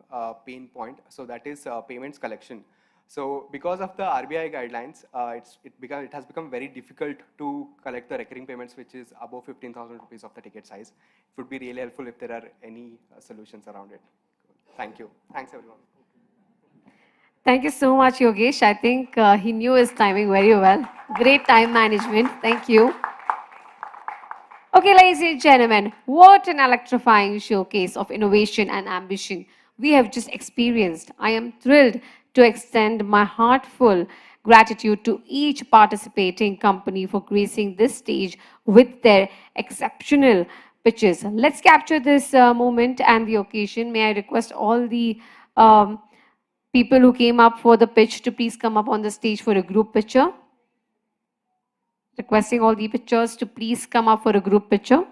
pain point. So that is payments collection. So because of the RBI guidelines, it has become very difficult to collect the recurring payments, which is above 15,000 rupees of the ticket size. It would be really helpful if there are any solutions around it. Thank you. Thanks, everyone. Thank you so much, Yogesh. I think he knew his timing very well. Great time management. Thank you. Okay, ladies and gentlemen, what an electrifying showcase of innovation and ambition we have just experienced. I am thrilled to extend my heartfelt gratitude to each participating company for gracing this stage with their exceptional pitches. Let's capture this moment and the occasion. May I request all the people who came up for the pitch to please come up on the stage for a group picture. Requesting all the pictures to please come up for a group picture.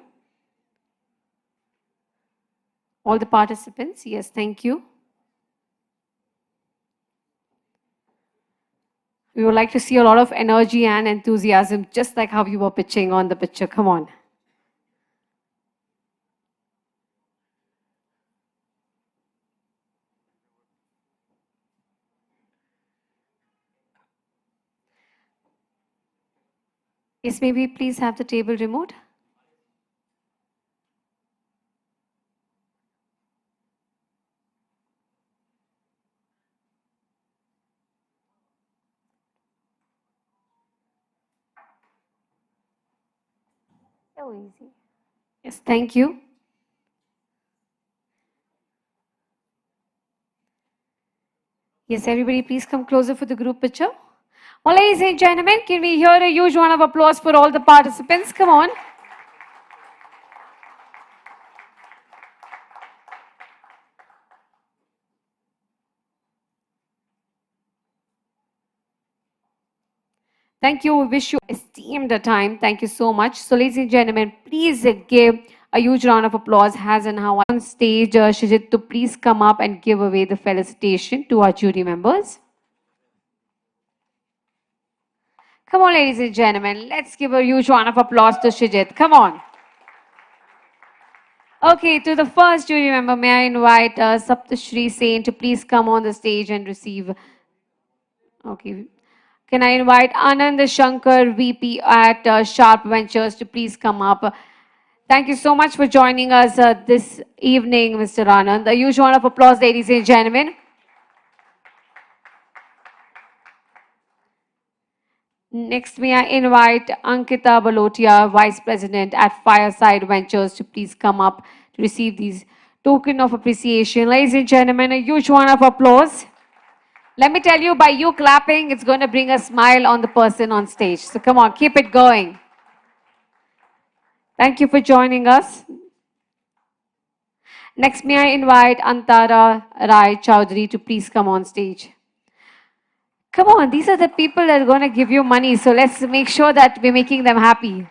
All the participants, yes, thank you. We would like to see a lot of energy and enthusiasm, just like how you were pitching on the picture. Come on. Yes, maybe please have the table removed. So easy. Yes, thank you. Yes, everybody please come closer for the group picture. Well, ladies and gentlemen, can we hear a huge round of applause for all the participants? Come on. Thank you. We wish you esteemed time. Thank you so much. So, ladies and gentlemen, please give a huge round of applause. Has and how on stage, Shijit, to please come up and give away the felicitation to our jury members. Come on, ladies and gentlemen, let's give a huge round of applause to Shijit. Come on. Okay, to the first jury member, may I invite Saptashri Sain to please come on the stage and receive. Okay. Can I invite Anand Shankar, VP at Sharp Ventures, to please come up? Thank you so much for joining us this evening, Mr. Anand. A huge round of applause, ladies and gentlemen. Next, may I invite Ankita Balotia, Vice President at Fireside Ventures, to please come up to receive these token of appreciation. Ladies and gentlemen, a huge round of applause. Let me tell you, by you clapping, it's going to bring a smile on the person on stage. So come on, keep it going. Thank you for joining us. Next, may I invite Antara Rai Chowdhury to please come on stage. Come on, these are the people that are going to give you money, so let's make sure that we're making them happy.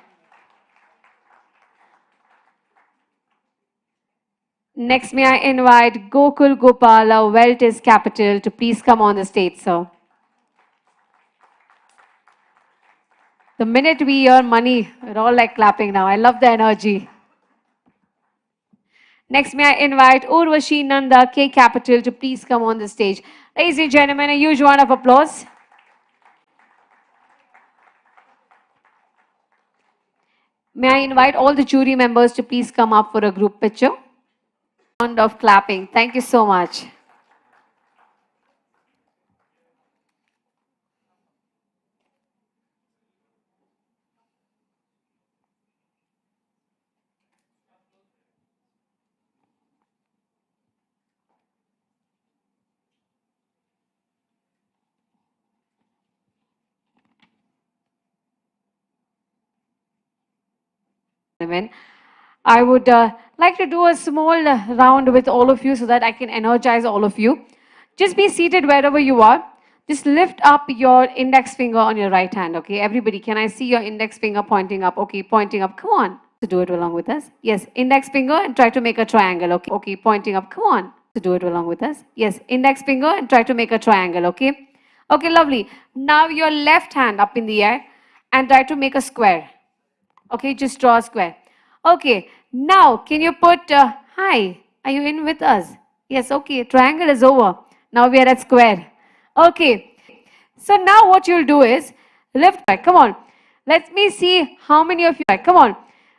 Next, may I invite Gokul Gopala, Weltis Capital, to please come on the stage, sir. The minute we hear money, we're all like clapping now. I love the energy. Next, may I invite Urvashi Nanda, K Capital, to please come on the stage. Ladies and gentlemen, a huge round of applause. May I invite all the jury members to please come up for a group picture? Round of clapping. Thank you so much. I would like to do a small round with all of you so that I can energize all of you. Just be seated wherever you are. Just lift up your index finger on your right hand, okay? Everybody, can I see your index finger pointing up? Okay, pointing up. Come on. To do it along with us. Yes, index finger and try to make a triangle, okay? Okay, pointing up. Come on. To do it along with us. Yes, index finger and try to make a triangle, okay? Okay, lovely. Now your left hand up in the air and try to make a square. Okay, just draw a square. Okay, now can you put, hi, are you in with us? Yes, okay, triangle is over. Now we are at square. Okay, so now what you'll do is, lift back, come on. Let me see how many of you, come on.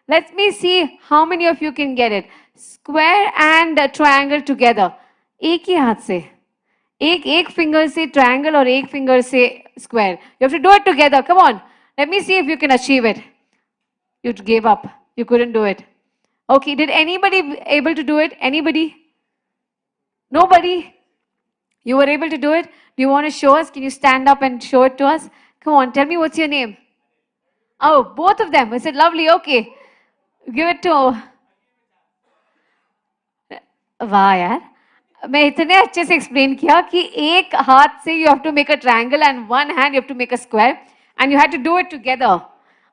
Let me see how many of you can get it. Square and triangle together. एक ही हाथ से एक finger से triangle और एक finger से square. You have to do it together. Come on. Let me see if you can achieve it. You gave up. You couldn't do it. Okay, did anybody able to do it? Anybody? Nobody? You were able to do it? Do you want to show us? Can you stand up and show it to us? Come on, tell me what's your name? Oh, both of them. I said, lovely, okay. Give it to... वाह यार मैं इतने अच्छे से explain किया कि एक हाथ से you have to make a triangle and one hand you have to make a square and you had to do it together.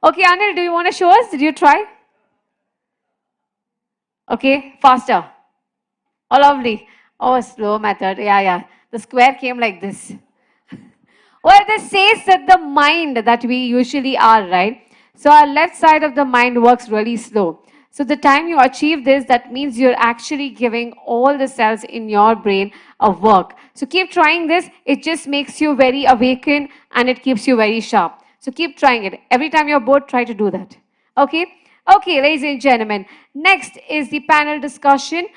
Okay, Anil, do you want to show us? Did you try? Okay, faster. Oh, lovely. Oh, slow method. Yeah, yeah. The square came like this. Well, this says that the mind that we usually are, right? So our left side of the mind works really slow. So the time you achieve this, that means you're actually giving all the cells in your brain a work. So keep trying this. It just makes you very awakened and it keeps you very sharp. So keep trying it. Every time you're bored, try to do that. Okay? Okay, ladies and gentlemen. Next is the panel discussion.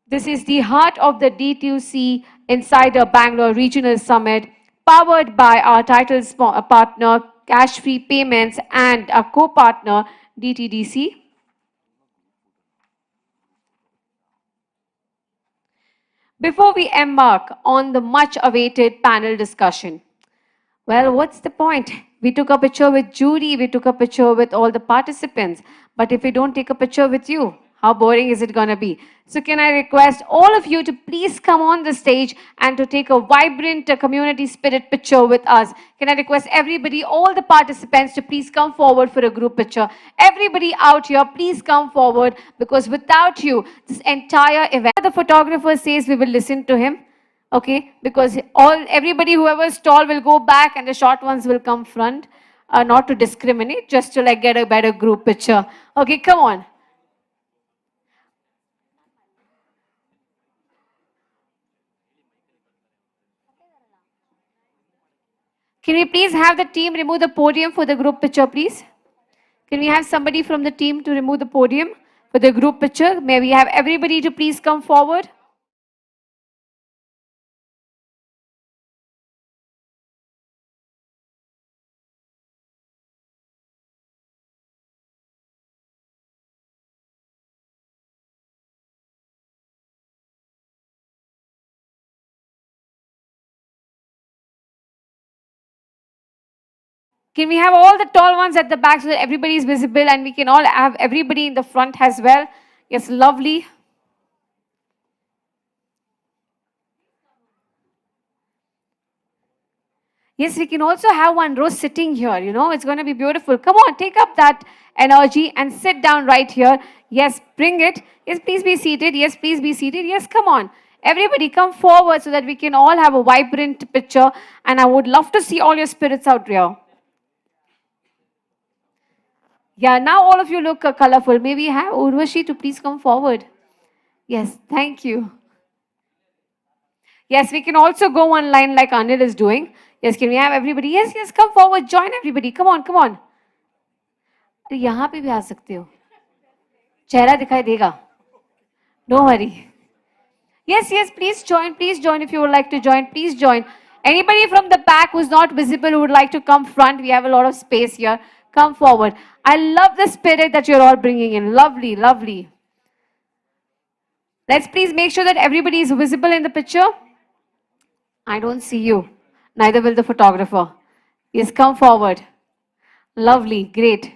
This is the heart of the D2C Insider Bangalore Regional Summit, powered by our title partner, Cash Free Payments, and our co-partner, DTDC. Before we embark on the much-awaited panel discussion, well, what's the point? We took a picture with jury, we took a picture with all the participants, but if we don't take a picture with you, how boring is it going to be? So can I request all of you to please come on the stage and to take a vibrant community spirit picture with us. Can I request everybody, all the participants to please come forward for a group picture. Everybody out here, please come forward because without you, this entire event, the photographer says we will listen to him. Okay, because everybody, whoever's tall will go back and the short ones will come front. Not to discriminate, just to like get a better group picture. Okay, come on. Can we please have the team remove the podium for the group picture, please? Can we have somebody from the team to remove the podium for the group picture? May we have everybody to please come forward? Can we have all the tall ones at the back so that everybody is visible and we can all have everybody in the front as well? Yes, lovely. Yes, we can also have one row sitting here, you know, it's going to be beautiful. Come on, take up that energy and sit down right here. Yes, bring it. Yes, please be seated. Yes, please be seated. Yes, come on. Everybody come forward so that we can all have a vibrant picture. And I would love to see all your spirits out here. Yeah, now all of you look colorful. Maybe have Urvashi to please come forward. Yes, thank you. Yes, we can also go one line like Anil is doing. Yes, can we have everybody? Yes, yes, come forward. Join everybody. Come on, come on. अरे यहाँ पे भी आ सकते हो चेहरा दिखाई देगा no worry yes yes please join if you would like to join please join anybody from the back who's not visible who would like to come front we have a lot of space here come forward I love the spirit that you're all bringing in lovely lovely let's please make sure that everybody is visible in the picture I don't see you neither will the photographer yes come forward lovely great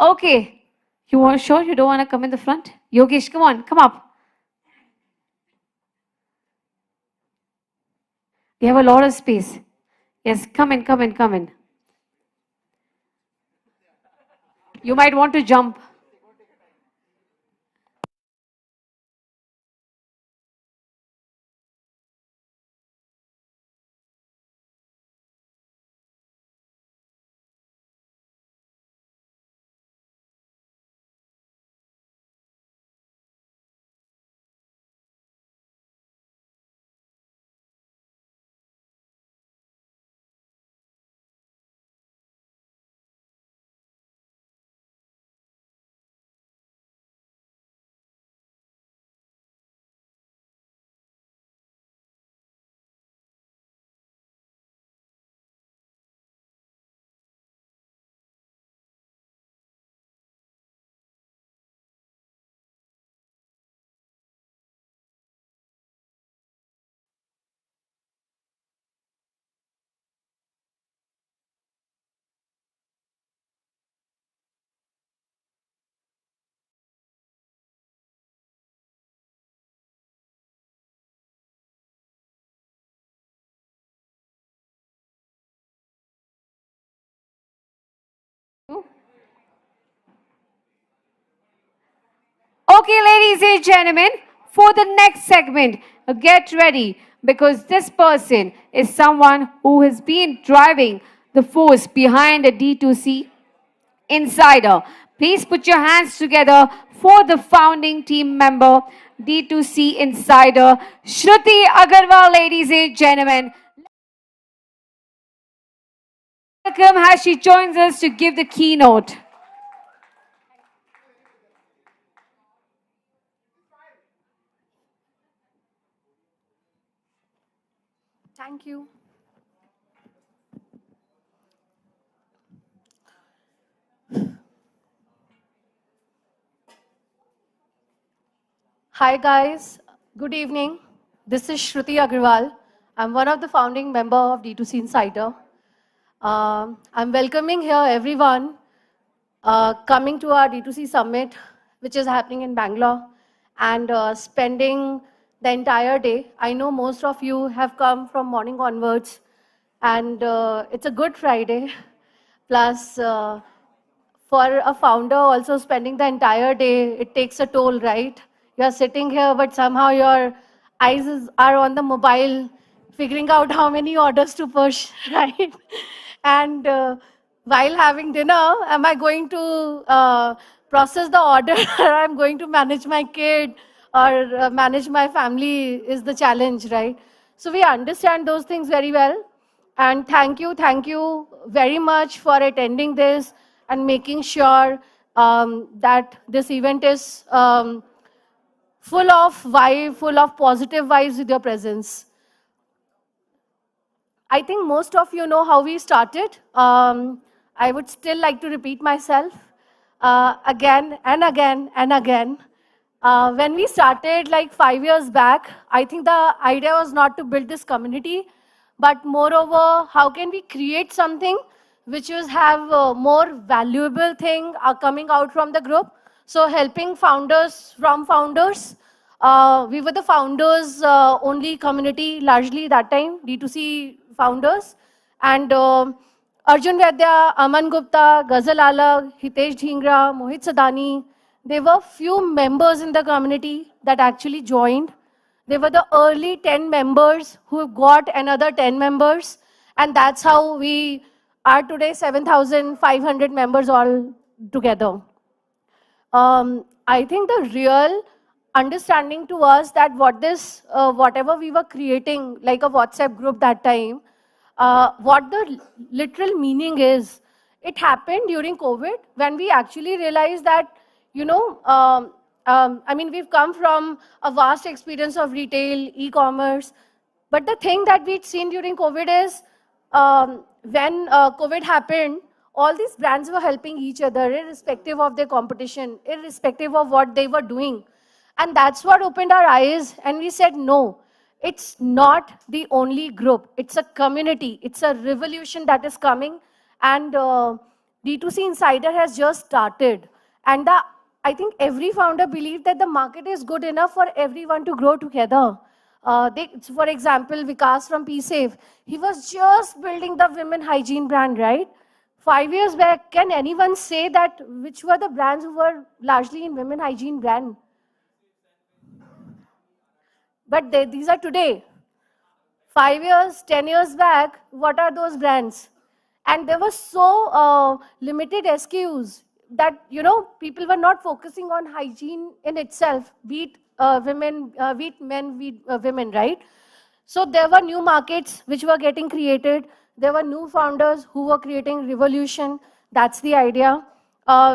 okay you are sure you don't want to come in the front Yogesh come on come up we have a lot of space yes come in come in come in you might want to jump Okay, ladies and gentlemen, for the next segment, get ready because this person is someone who has been driving the force behind the D2C Insider. Please put your hands together for the founding team member, D2C Insider, Shruti Agarwal, ladies and gentlemen. Welcome as she joins us to give the keynote. Thank you. Hi guys, good evening. This is Shruti Agarwal. I'm one of the founding member of D2C Insider. I'm welcoming here everyone coming to our D2C summit, which is happening in Bangalore, and spending the entire day. I know most of you have come from morning onwards, and it's a good Friday. Plus, for a founder also spending the entire day, it takes a toll, right? You're sitting here, but somehow your are on the mobile, figuring out how many orders to push, right? And while having dinner, am I going to process the order or I'm going to manage my kid or manage my family is the challenge, right? So we understand those things very well. And thank you very much for attending this and making sure that this event is full of vibe, full of positive vibes with your presence. I think most of you know how we started. I would still like to repeat myself again and again and again. When we started like 5 years back, I think the idea was not to build this community, but moreover, how can we create something which is have more valuable thing coming out from the group. So helping founders from founders. We were the founders only community largely that time, D2C founders. And Arjun Vaidya, Aman Gupta, Ghazal Alag, Hitesh Dhingra, Mohit Sadani, there were few members in the community that actually joined. They were the early 10 members who got another 10 members. And that's how we are today 7,500 members all together. I think the real understanding to us that whatever we were creating, like a WhatsApp group that time, what the literal meaning is, it happened during COVID when we actually realized that, I mean, we've come from a vast experience of retail, e-commerce, but the thing that we'd seen during COVID is when COVID happened, all these brands were helping each other, irrespective of their competition, irrespective of what they were doing. And that's what opened our eyes, and we said, no, it's not the only group. It's a community. It's a revolution that is coming, and D2C Insider has just started. And I think every founder believed that the market is good enough for everyone to grow together. For example, Vikas from PSafe, he was just building the women hygiene brand, right? 5 years back, can anyone say that which were the brands who were largely in women hygiene brand? But these are today. 5 years, 10 years back, what are those brands? And there were so limited SKUs that, people were not focusing on hygiene in itself, be it women, be it men, be it women, right? So there were new markets which were getting created. There were new founders who were creating revolution. That's the idea.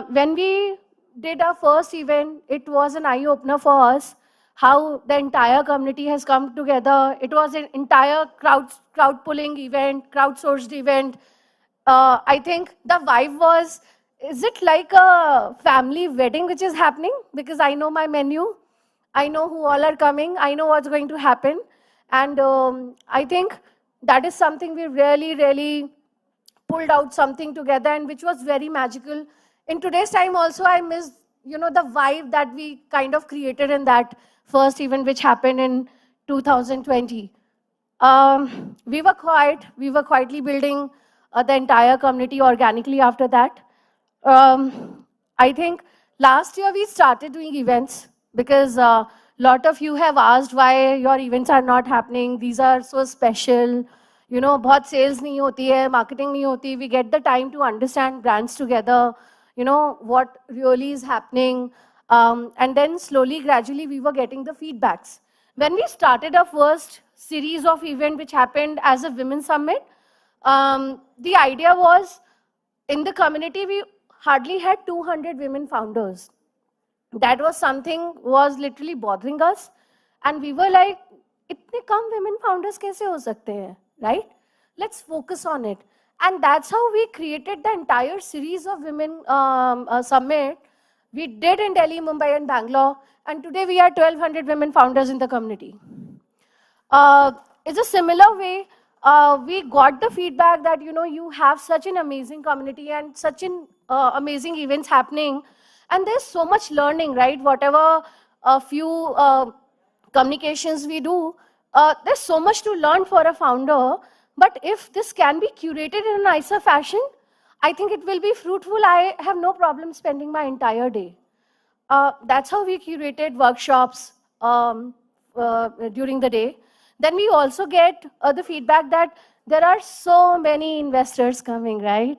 When we did our first event, it was an eye-opener for us, how the entire community has come together. It was an entire crowd-pulling event, crowdsourced event. I think the vibe was, is it like a family wedding which is happening? Because I know my menu. I know who all are coming. I know what's going to happen. And I think that is something we really, really pulled out something together, and which was very magical. In today's time also, I miss, the vibe that we kind of created in that first event which happened in 2020. We were quietly building the entire community organically after that. I think last year we started doing events because a lot of you have asked why your events are not happening. These are so special. बहुत sales नहीं होती है, marketing नहीं होती. We get the time to understand brands together, what really is happening. And then slowly, gradually, we were getting the feedbacks. When we started our first series of event, which happened as a women's summit, the idea was, in the community, we hardly had 200 women founders. That was something was literally bothering us. And we were like, itne kam women founders kaise ho sakte hain, right? Let's focus on it. And that's how we created the entire series of women summit. We did in Delhi, Mumbai, and Bangalore. And today we are 1,200 women founders in the community. It's a similar way. We got the feedback that, you have such an amazing community and such an amazing events happening. And there's so much learning, right? Whatever a few communications we do, there's so much to learn for a founder. But if this can be curated in a nicer fashion, I think it will be fruitful. I have no problem spending my entire day. That's how we curated workshops during the day. Then we also get the feedback that there are so many investors coming, right?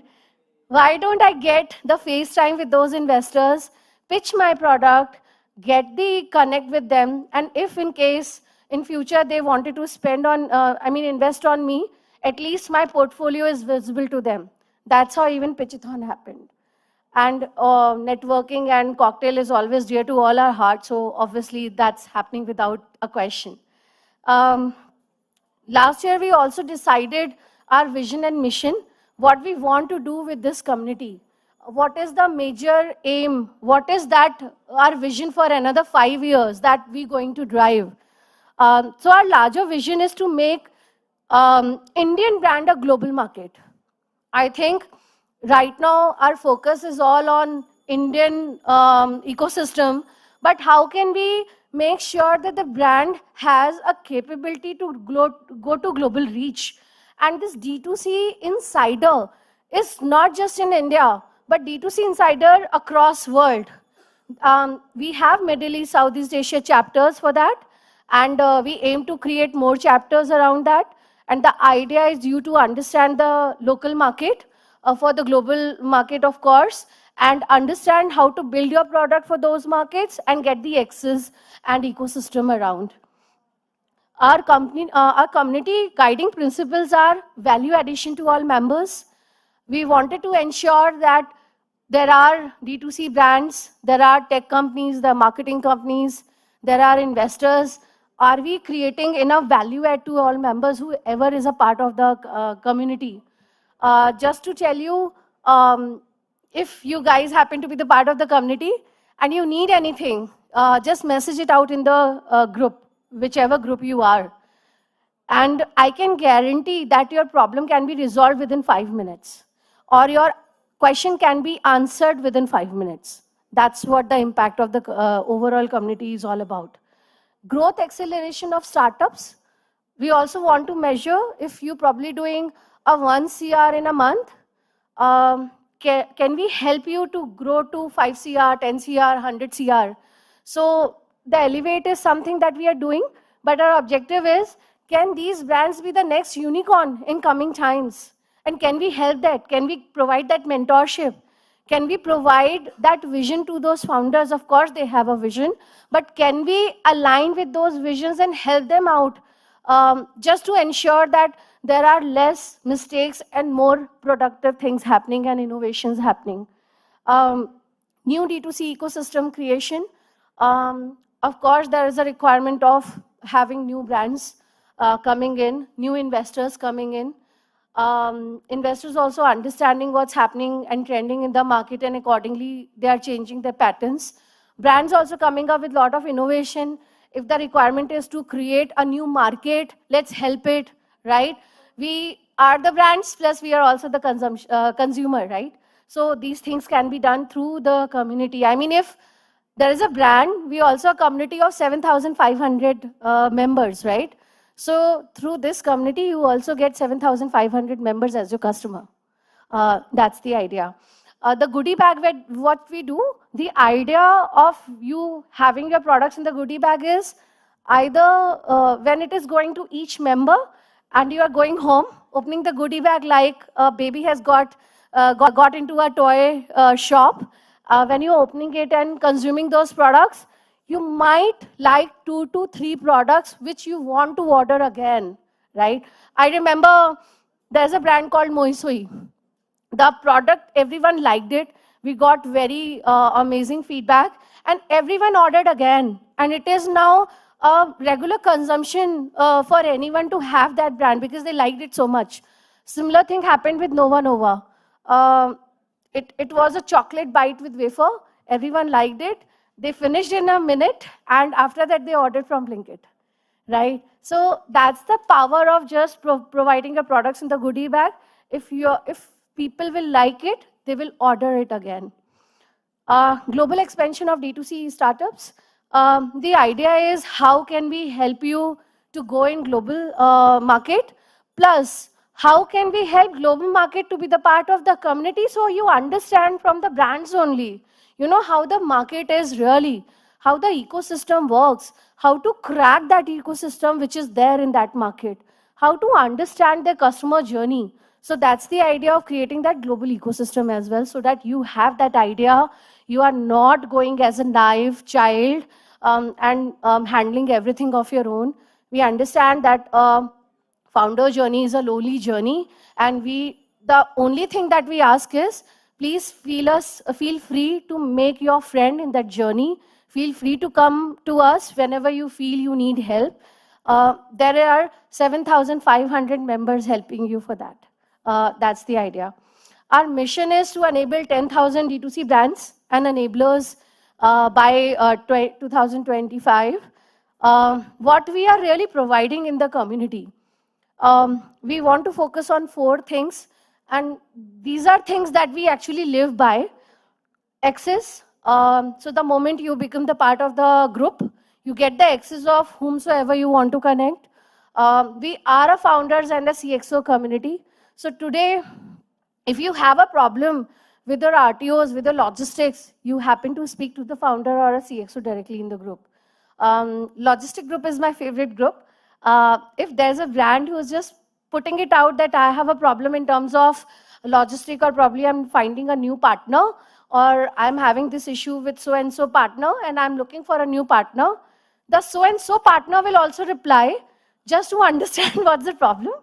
Why don't I get the face time with those investors, pitch my product, get the connect with them, and if in case in future they wanted to spend on, invest on me, at least my portfolio is visible to them. That's how even Pitchathon happened. And networking and cocktail is always dear to all our hearts, so obviously that's happening without a question. Last year we also decided our vision and mission, what we want to do with this community. What is the major aim? What is that our vision for another 5 years that we're going to drive? So our larger vision is to make Indian brand a global market. I think right now our focus is all on Indian ecosystem, but how can we make sure that the brand has a capability to go to global reach? And this D2C insider is not just in India, but D2C insider across world. We have Middle East, Southeast Asia chapters for that, and we aim to create more chapters around that. And the idea is you to understand the local market for the global market, of course, and understand how to build your product for those markets and get the access and ecosystem around. Our community guiding principles are value addition to all members. We wanted to ensure that there are D2C brands, there are tech companies, there are marketing companies, there are investors. Are we creating enough value add to all members, whoever is a part of the community? Just to tell you, if you guys happen to be the part of the community and you need anything, just message it out in the group, whichever group you are. And I can guarantee that your problem can be resolved within 5 minutes, or your question can be answered within 5 minutes. That's what the impact of the overall community is all about. Growth acceleration of startups. We also want to measure if you're probably doing a 1 CR in a month, can we help you to grow to 5 CR, 10 CR, 100 CR? So the Elevate is something that we are doing, but our objective is, can these brands be the next unicorn in coming times? And can we help that? Can we provide that mentorship? Can we provide that vision to those founders? Of course, they have a vision, but can we align with those visions and help them out just to ensure that there are less mistakes and more productive things happening and innovations happening? New D2C ecosystem creation. Of course, there is a requirement of having new brands coming in, new investors coming in. Investors also understanding what's happening and trending in the market, and accordingly, they are changing their patterns. Brands also coming up with a lot of innovation. If the requirement is to create a new market, let's help it, right? We are the brands, plus we are also the consumer, right? So these things can be done through the community. I mean, if there is a brand, we also a community of 7,500 members, right? So through this community, you also get 7,500 members as your customer. That's the idea. The goodie bag, what we do, the idea of you having your products in the goodie bag is either when it is going to each member and you are going home, opening the goodie bag like a baby has got into a toy shop. When you're opening it and consuming those products, you might like 2 to 3 products which you want to order again, right? I remember there's a brand called Moisui. The product, everyone liked it. We got very amazing feedback, and everyone ordered again. And it is now a regular consumption for anyone to have that brand because they liked it so much. Similar thing happened with Nova Nova. It was a chocolate bite with wafer. Everyone liked it. They finished in a minute, and after that, they ordered from Blinkit, right? So that's the power of just providing your products in the goodie bag. If people will like it, they will order it again. Global expansion of D2C startups. The idea is how can we help you to go in global market, plus how can we help global market to be the part of the community so you understand from the brands only, you know, how the market is really, how the ecosystem works, how to crack that ecosystem which is there in that market, how to understand the customer journey. So that's the idea of creating that global ecosystem as well, so that you have that idea. You are not going as a naive child and handling everything of your own. We understand that founder journey is a lowly journey, and the only thing that we ask is, please feel free to make your friend in that journey. Feel free to come to us whenever you feel you need help. There are 7,500 members helping you for that. That's the idea. Our mission is to enable 10,000 D2C brands and enablers by 2025. What we are really providing in the community. We want to focus on 4 things, And these are things that we actually live by. Access. So the moment you become the part of the group, you get the access of whomsoever you want to connect. We are a founders and a CXO community. So today, if you have a problem with your RTOs, with your logistics, you happen to speak to the founder or a CXO directly in the group. Logistic group is my favorite group. If there's a brand who's just putting it out that I have a problem in terms of logistic, or probably I'm finding a new partner, or I'm having this issue with so-and-so partner and I'm looking for a new partner, the so-and-so partner will also reply just to understand what's the problem.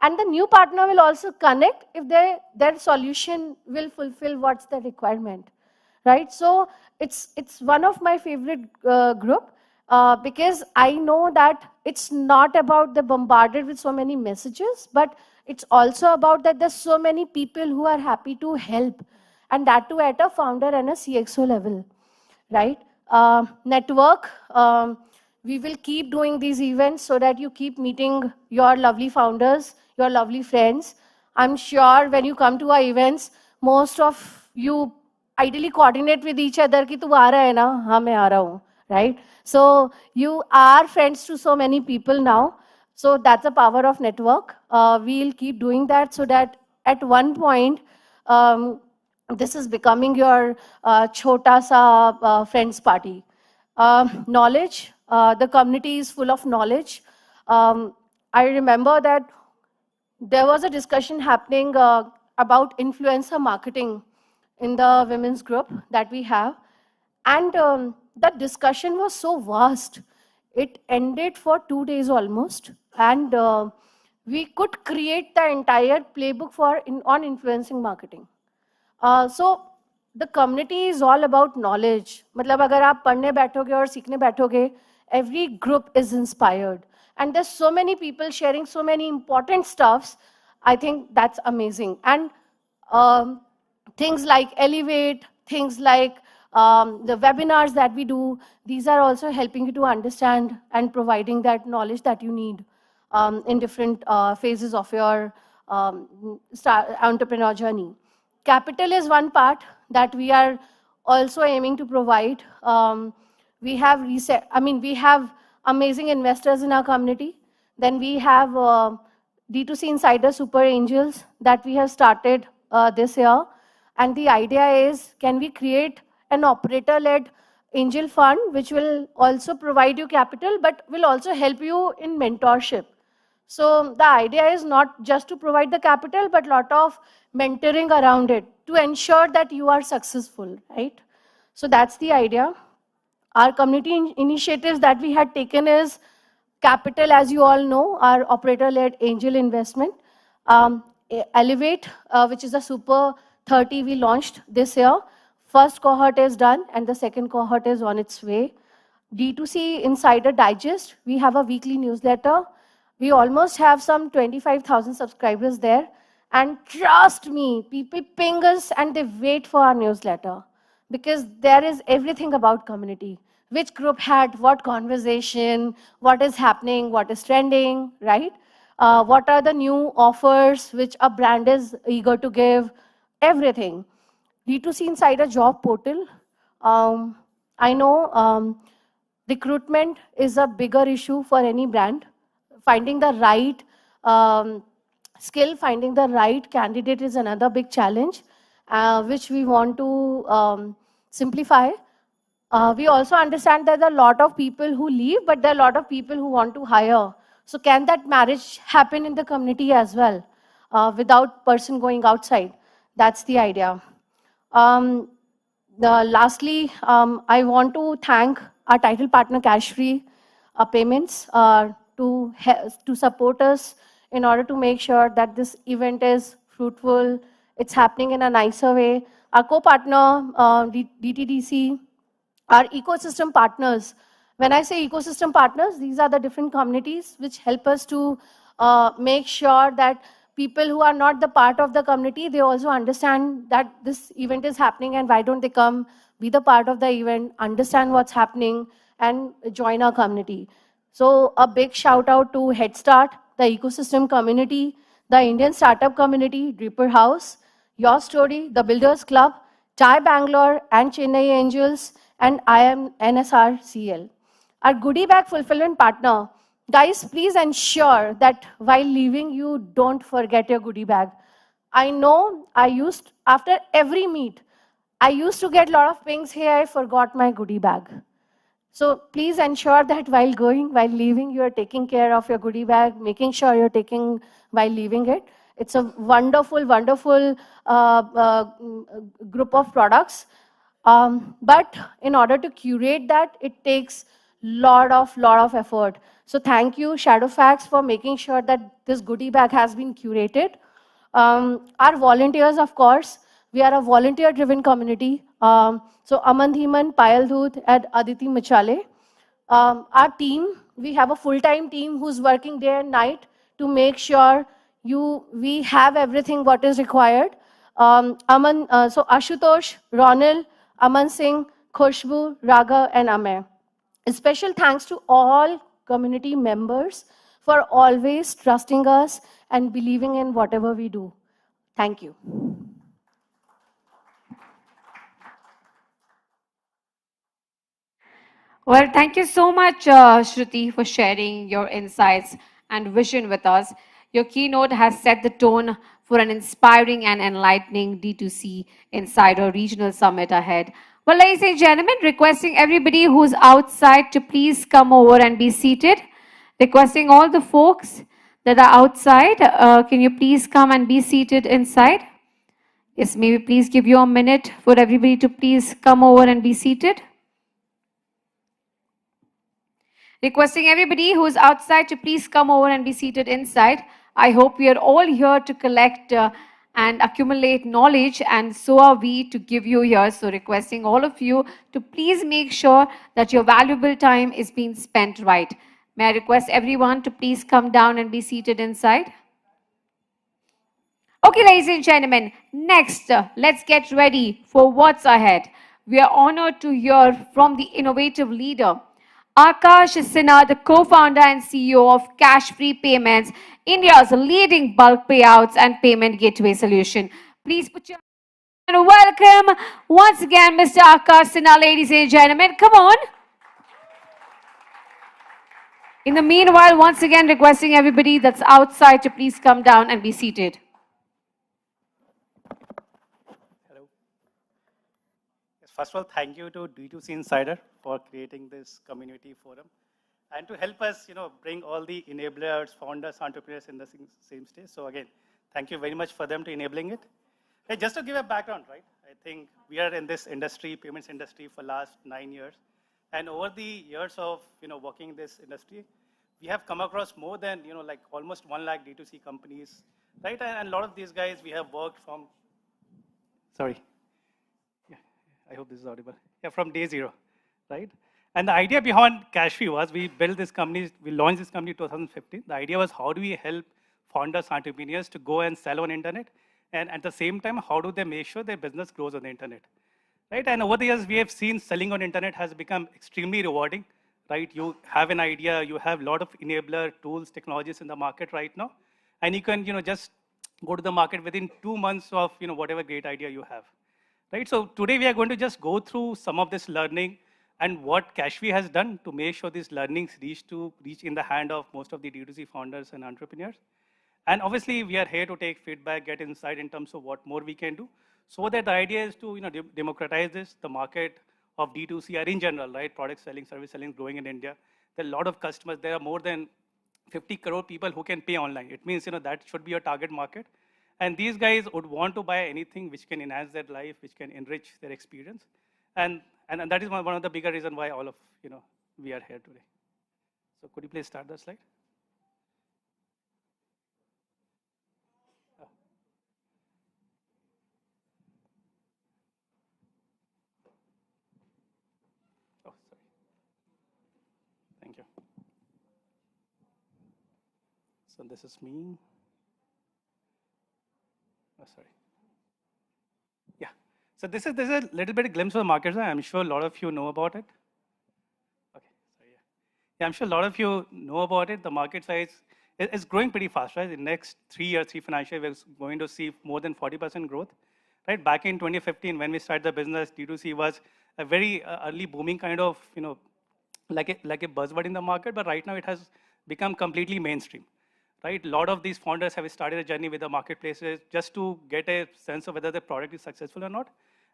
And the new partner will also connect if their solution will fulfill what's the requirement, right? So it's one of my favorite group because I know that it's not about the bombarded with so many messages, but it's also about that there's so many people who are happy to help, and that too at a founder and a CXO level, right? Network. We will keep doing these events so that you keep meeting your lovely founders, your lovely friends. I'm sure when you come to our events, most of you ideally coordinate with each other कि तू आ रहा है ना, हाँ मैं आ रहा हूँ, right? So you are friends to so many people now. So that's the power of network. We'll keep doing that so that at one point, this is becoming your chota sa friends party. Knowledge. The community is full of knowledge. I remember that there was a discussion happening about influencer marketing in the women's group that we have. And that discussion was so vast. It ended for 2 days almost. And we could create the entire playbook on influencing marketing. So the community is all about knowledge. मतलब अगर आप पढ़ने बैठोगे और सीखने बैठोगे, every group is inspired. And there's so many people sharing so many important stuffs. I think that's amazing. And things like Elevate, things like the webinars that we do, these are also helping you to understand and providing that knowledge that you need in different phases of your entrepreneur journey. Capital is one part that we are also aiming to provide. We have amazing investors in our community. Then we have D2C Insider Super Angels that we have started this year. And the idea is, can we create an operator-led angel fund, which will also provide you capital, but will also help you in mentorship. So the idea is not just to provide the capital, but a lot of mentoring around it to ensure that you are successful, right? So that's the idea. Our community initiatives that we had taken is Capital, as you all know, our operator-led angel investment. Elevate, which is a Super 30 we launched this year. First cohort is done and the second cohort is on its way. D2C Insider Digest, we have a weekly newsletter. We almost have some 25,000 subscribers there. And trust me, people ping us and they wait for our newsletter because there is everything about community. Which group had what conversation, what is happening, what is trending, right? What are the new offers which a brand is eager to give, everything. D2C Insider Job Portal. I know recruitment is a bigger issue for any brand. Finding the right skill, finding the right candidate is another big challenge, which we want to simplify. We also understand that there are a lot of people who leave, but there are a lot of people who want to hire. So can that marriage happen in the community as well, without person going outside? That's the idea. Lastly, I want to thank our title partner, Cashfree Payments, to support us in order to make sure that this event is fruitful, it's happening in a nicer way. Our co-partner, DTDC, our ecosystem partners. When I say ecosystem partners, these are the different communities which help us to make sure that people who are not the part of the community, they also understand that this event is happening and why don't they come, be the part of the event, understand what's happening and join our community. So a big shout out to Head Start, the ecosystem community, the Indian Startup Community, Reaper House, Your Story, the Builders Club, TIE Bangalore and Chennai Angels, and I am NSRCL. Our goodie bag fulfillment partner, guys, please ensure that while leaving, you don't forget your goodie bag. I know after every meet, I used to get a lot of pings, hey, I forgot my goodie bag. So please ensure that while going, while leaving, you are taking care of your goodie bag, making sure you're taking while leaving it. It's a wonderful, wonderful group of products. But in order to curate that, it takes lot of effort. So thank you, Shadowfax, for making sure that this goodie bag has been curated. Our volunteers, of course, we are a volunteer-driven community. So Aman Dhiman, Payal Dhoot, and Aditi Machale. Our team, we have a full-time team who's working day and night to make sure we have everything what is required. So Ashutosh, Ronil, Aman Singh, Khushbu, Raga, and Amay. A special thanks to all community members for always trusting us and believing in whatever we do. Thank you. Well, thank you so much, Shruti, for sharing your insights and vision with us. Your keynote has set the tone for an inspiring and enlightening D2C Insider Regional Summit ahead. Well, ladies and gentlemen, requesting everybody who's outside to please come over and be seated. Requesting all the folks that are outside, can you please come and be seated inside? Yes, maybe please give you a minute for everybody to please come over and be seated. Requesting everybody who's outside to please come over and be seated inside. I hope we are all here to collect and accumulate knowledge, and so are we to give you here. So requesting all of you to please make sure that your valuable time is being spent right. May I request everyone to please come down and be seated inside? Okay, ladies and gentlemen, next, let's get ready for what's ahead. We are honored to hear from the innovative leader, Akash Sinha, the co-founder and CEO of Cash Free Payments, India's leading bulk payouts and payment gateway solution. Please put your hands and welcome once again Mr. Akash Sinha, ladies and gentlemen. Come on. In the meanwhile, once again requesting everybody that's outside to please come down and be seated. First of all, thank you to D2C Insider for creating this community forum and to help us, bring all the enablers, founders, entrepreneurs in the same stage. So again, thank you very much for them to enabling it. Hey, just to give a background, right? I think we are in this industry, payments industry, for last 9 years, and over the years of working in this industry, we have come across more than like almost 1 lakh D2C companies, right? And a lot of these guys we have worked from. Sorry. I hope this is audible. Yeah, from day zero, right? And the idea behind Cashfree was we built this company, we launched this company in 2015. The idea was how do we help founders, entrepreneurs to go and sell on internet? And at the same time, how do they make sure their business grows on the internet? Right? And over the years, we have seen selling on internet has become extremely rewarding, right? You have an idea, you have a lot of enabler tools, technologies in the market right now. And you can, just go to the market within 2 months of, whatever great idea you have. Right, so today we are going to just go through some of this learning and what Cashfree has done to make sure these learnings reach in the hand of most of the D2C founders and entrepreneurs. And obviously we are here to take feedback, get insight in terms of what more we can do. So that the idea is to democratize this, the market of D2C or in general, right? Product selling, service selling growing in India. There are a lot of customers. There are more than 50 crore people who can pay online. It means that should be a target market. And these guys would want to buy anything which can enhance their life, which can enrich their experience. And that is one of the bigger reasons why all of, we are here today. So could you please start the slide? Oh, sorry. Thank you. So this is me. Oh, sorry. Yeah. So this is a little bit of glimpse of the market. I'm sure a lot of you know about it. Okay. So yeah, I'm sure a lot of you know about it. The market size is growing pretty fast, right? In the next 3 years, 3 financial years, we're going to see more than 40% growth, right? Back in 2015, when we started the business, D2C was a very early booming kind of, like a buzzword in the market, but right now it has become completely mainstream, right? A lot of these founders have started a journey with the marketplaces just to get a sense of whether the product is successful or not.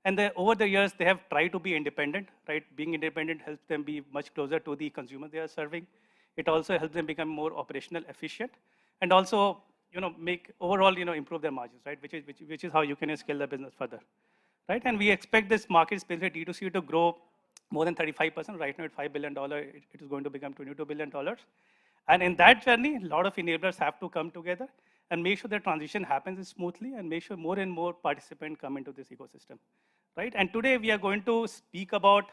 And over the years, they have tried to be independent, right? Being independent helps them be much closer to the consumer they are serving. It also helps them become more operational efficient, and also, make overall, improve their margins, right? Which is how you can scale the business further, right? And we expect this market, especially D2C, to grow more than 35%. Right now, at $5 billion, it is going to become $22 billion. And in that journey, a lot of enablers have to come together and make sure the transition happens smoothly and make sure more and more participants come into this ecosystem, right? And today we are going to speak about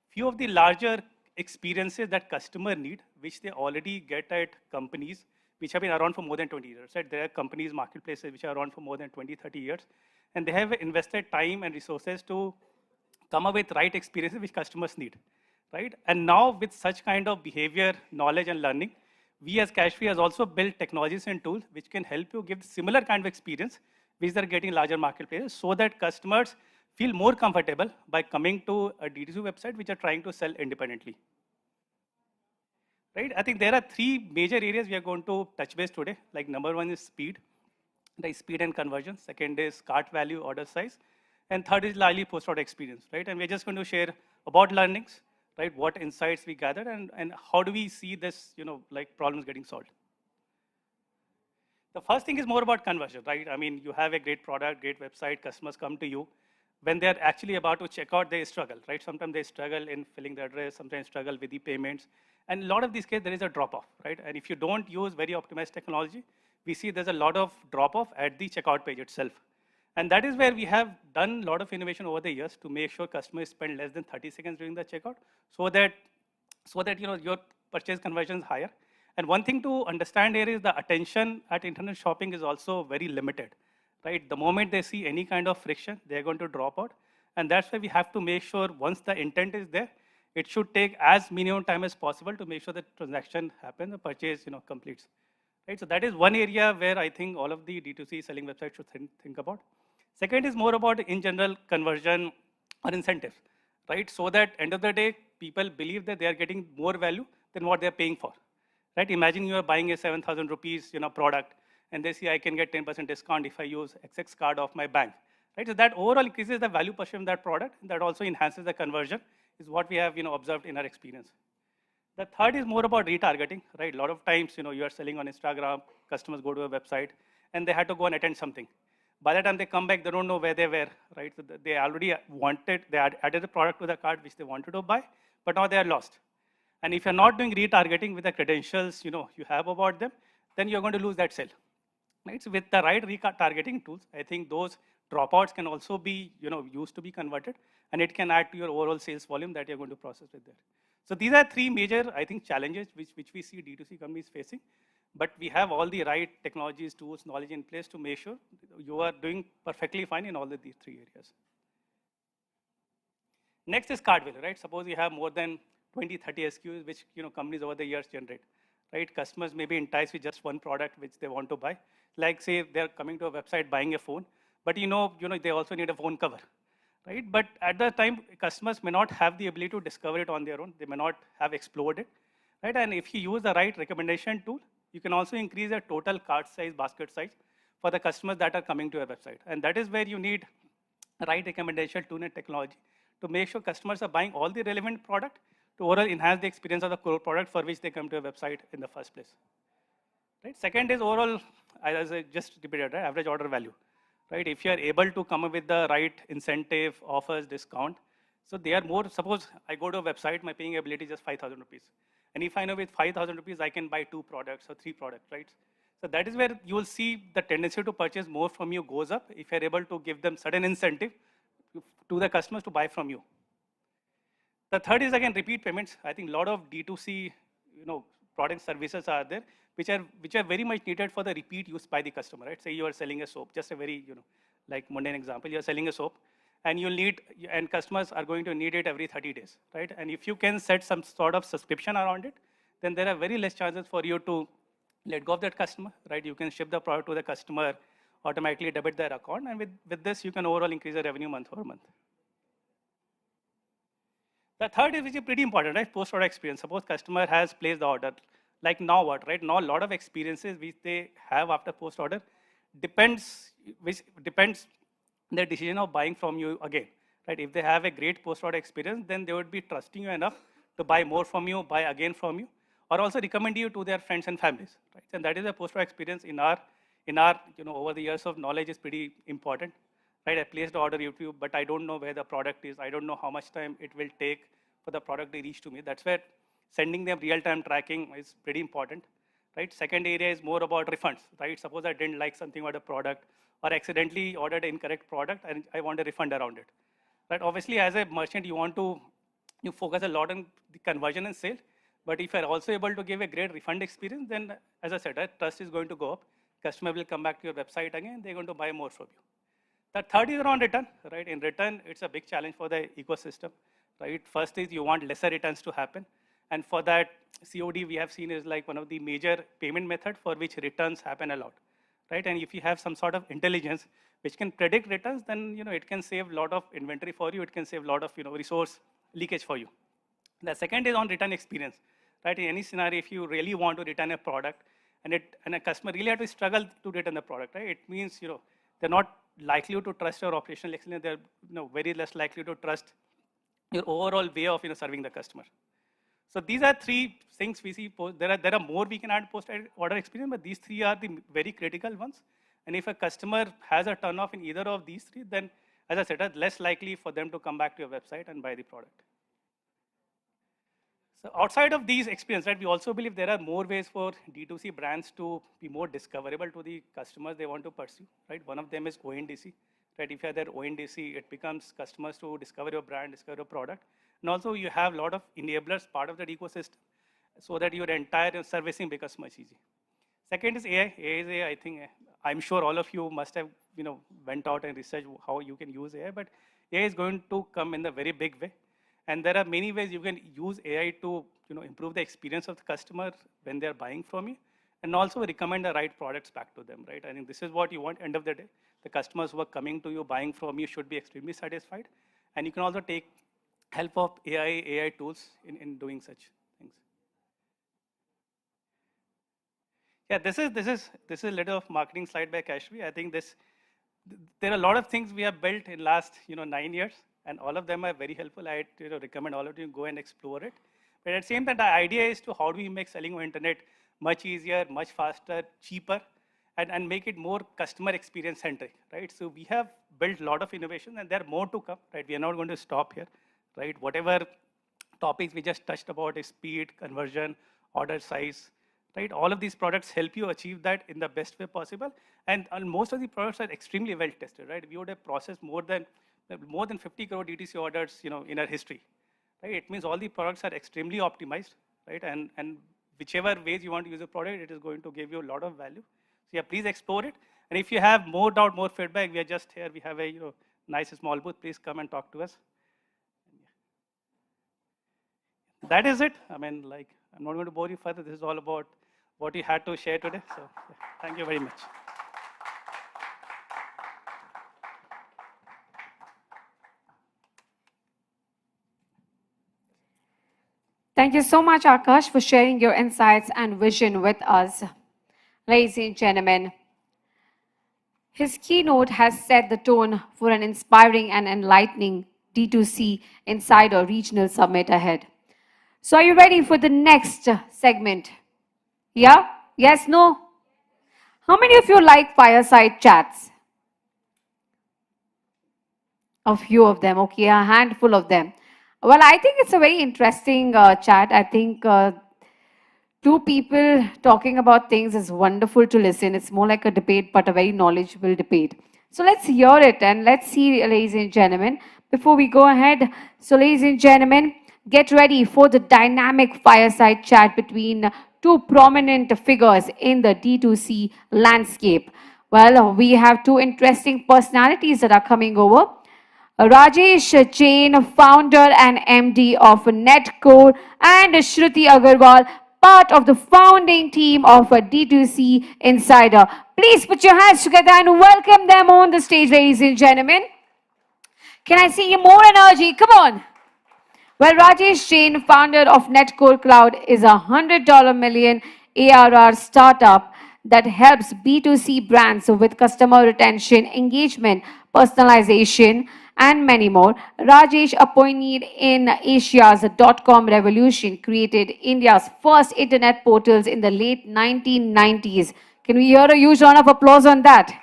few of the larger experiences that customer need, which they already get at companies which have been around for more than 20 years, right? There are companies, marketplaces, which are around for more than 20, 30 years, and they have invested time and resources to come up with right experiences which customers need, right? And now with such kind of behavior, knowledge, and learning, we as Cashfree has also built technologies and tools which can help you give similar kind of experience which they're getting larger marketplaces, so that customers feel more comfortable by coming to a D2C website which are trying to sell independently. Right? I think there are three major areas we are going to touch base today. Like number one is speed, the speed and conversion. Second is cart value, order size. And third is largely post-order experience, right? And we're just going to share about learnings, right? What insights we gathered and how do we see this, like problems getting solved. The first thing is more about conversion, right? I mean, you have a great product, great website, customers come to you. When they're actually about to check out, they struggle, right? Sometimes they struggle in filling the address, sometimes struggle with the payments. And a lot of these cases, there is a drop-off, right? And if you don't use very optimized technology, we see there's a lot of drop-off at the checkout page itself. And that is where we have done a lot of innovation over the years to make sure customers spend less than 30 seconds during the checkout, so that your purchase conversion is higher. And one thing to understand here is the attention at internet shopping is also very limited, right? The moment they see any kind of friction, they're going to drop out. And that's why we have to make sure once the intent is there, it should take as minimum time as possible to make sure the transaction happens, the purchase completes. Right? So that is one area where I think all of the D2C selling websites should think about. Second is more about, in general, conversion or incentives, right? So that end of the day, people believe that they are getting more value than what they're paying for, right? Imagine you are buying a 7,000 rupees product, and they say I can get 10% discount if I use XX card of my bank, right? So that overall increases the value perception of that product, and that also enhances the conversion, is what we have observed in our experience. The third is more about retargeting, right? A lot of times, you are selling on Instagram, customers go to a website, and they had to go and attend something. By the time they come back, they don't know where they were, right? So they already they added the product to the cart which they wanted to buy, but now they are lost. And if you're not doing retargeting with the credentials, you have about them, then you're going to lose that sale, right? So with the right retargeting tools, I think those dropouts can also be, used to be converted, and it can add to your overall sales volume that you're going to process with there. So these are three major, I think, challenges which we see D2C companies facing. But we have all the right technologies, tools, knowledge in place to make sure you are doing perfectly fine in all of these three areas. Next is cart value, right? Suppose you have more than 20, 30 SKUs which companies over the years generate, right? Customers may be enticed with just one product which they want to buy. Like say they're coming to a website buying a phone, but they also need a phone cover, right? But at the time, customers may not have the ability to discover it on their own. They may not have explored it, right? And if you use the right recommendation tool, you can also increase the total cart size, basket size for the customers that are coming to your website. And that is where you need right recommendation tool and technology to make sure customers are buying all the relevant product to overall enhance the experience of the core product for which they come to a website in the first place. Right? Second is overall, as I just repeated, right? Average order value. Right? If you are able to come up with the right incentive, offers, discount, so they are more, suppose I go to a website, my paying ability is just 5,000 rupees. And if I know with 5,000 rupees, I can buy 2 products or 3 products, right? So that is where you will see the tendency to purchase more from you goes up if you're able to give them certain incentive to the customers to buy from you. The third is again repeat payments. I think a lot of D2C, product services are there, which are very much needed for the repeat use by the customer, right? Say you are selling a soap, just a very, like mundane example, you're selling a soap, and customers are going to need it every 30 days, right? And if you can set some sort of subscription around it, then there are very less chances for you to let go of that customer, right? You can ship the product to the customer, automatically debit their account, and with this, you can overall increase the revenue month over month. The third is which is pretty important, right? Post-order experience. Suppose customer has placed the order, like now what, right? Now a lot of experiences which they have after post-order which depends their decision of buying from you again, right? If they have a great post-order experience, then they would be trusting you enough to buy more from you, buy again from you, or also recommend you to their friends and families, right? And that is a post-order experience in our over the years of knowledge is pretty important. Right, I placed the order with you, but I don't know where the product is. I don't know how much time it will take for the product to reach to me. That's where sending them real-time tracking is pretty important. Right. Second area is more about refunds. Right. Suppose I didn't like something about a product or accidentally ordered an incorrect product and I want a refund around it. Right. Obviously, as a merchant, you focus a lot on the conversion and sale. But if you're also able to give a great refund experience, then as I said, right, trust is going to go up. Customer will come back to your website again. They're going to buy more from you. The third is around return, right? In return, it's a big challenge for the ecosystem, right? First is you want lesser returns to happen. And for that, COD we have seen is like one of the major payment method for which returns happen a lot, right? And if you have some sort of intelligence which can predict returns, then it can save a lot of inventory for you. It can save a lot of resource leakage for you. The second is on return experience, right? In any scenario, if you really want to return a product and a customer really have to struggle to return the product, right? It means they're not likely to trust your operational excellence. They're very less likely to trust your overall way of serving the customer. So these are three things we see. There are more we can add post-order experience, but these three are the very critical ones. And if a customer has a turn-off in either of these three, then as I said, it's less likely for them to come back to your website and buy the product. So outside of these experiences, right, we also believe there are more ways for D2C brands to be more discoverable to the customers they want to pursue, right? One of them is ONDC, right? If you have that ONDC, it becomes customers to discover your brand, discover your product. And also you have a lot of enablers part of that ecosystem so that your entire servicing becomes much easier. Second is AI. AI is AI, I think, I'm sure all of you must have, went out and researched how you can use AI, but AI is going to come in a very big way. And there are many ways you can use AI to improve the experience of the customer when they're buying from you, and also recommend the right products back to them, right? I think this is what you want end of the day. The customers who are coming to you, buying from you should be extremely satisfied. And you can also take help of AI tools in doing such things. Yeah, this is a little of marketing slide by Kashvi. I think there are a lot of things we have built in last 9 years. And all of them are very helpful. I recommend all of you go and explore it. But at the same time, the idea is to how do we make selling on internet much easier, much faster, cheaper, and make it more customer experience centric, right? So we have built a lot of innovation, and there are more to come, right? We are not going to stop here, right? Whatever topics we just touched about is speed, conversion, order size, right? All of these products help you achieve that in the best way possible. And most of the products are extremely well tested, right? We would have processed more than 50 crore D2C orders, in our history, right? It means all the products are extremely optimized, right? And whichever ways you want to use the product, it is going to give you a lot of value. So yeah, please explore it. And if you have more doubt, more feedback, we are just here. We have a nice small booth. Please come and talk to us. That is it. I mean, I'm not going to bore you further. This is all about what you had to share today. So yeah, thank you very much. Thank you so much, Akash, for sharing your insights and vision with us. Ladies and gentlemen, his keynote has set the tone for an inspiring and enlightening D2C Insider Regional Summit ahead. So are you ready for the next segment? Yeah? Yes? No? How many of you like fireside chats? A few of them, okay, a handful of them. Well, I think it's a very interesting chat. I think two people talking about things is wonderful to listen. It's more like a debate, but a very knowledgeable debate. So let's hear it and let's see, ladies and gentlemen, before we go ahead. So ladies and gentlemen, get ready for the dynamic fireside chat between two prominent figures in the D2C landscape. Well, we have two interesting personalities that are coming over. Rajesh Jain, founder and MD of Netcore, and Shruti Agarwal, part of the founding team of a D2C Insider. Please put your hands together and welcome them on the stage, ladies and gentlemen. Can I see you more energy? Come on. Well, Rajesh Jain, founder of Netcore Cloud, is a $100 million ARR startup that helps B2C brands with customer retention, engagement, personalization, and many more. Rajesh, a pioneer in Asia's dot-com revolution, created India's first internet portals in the late 1990s. Can we hear a huge round of applause on that?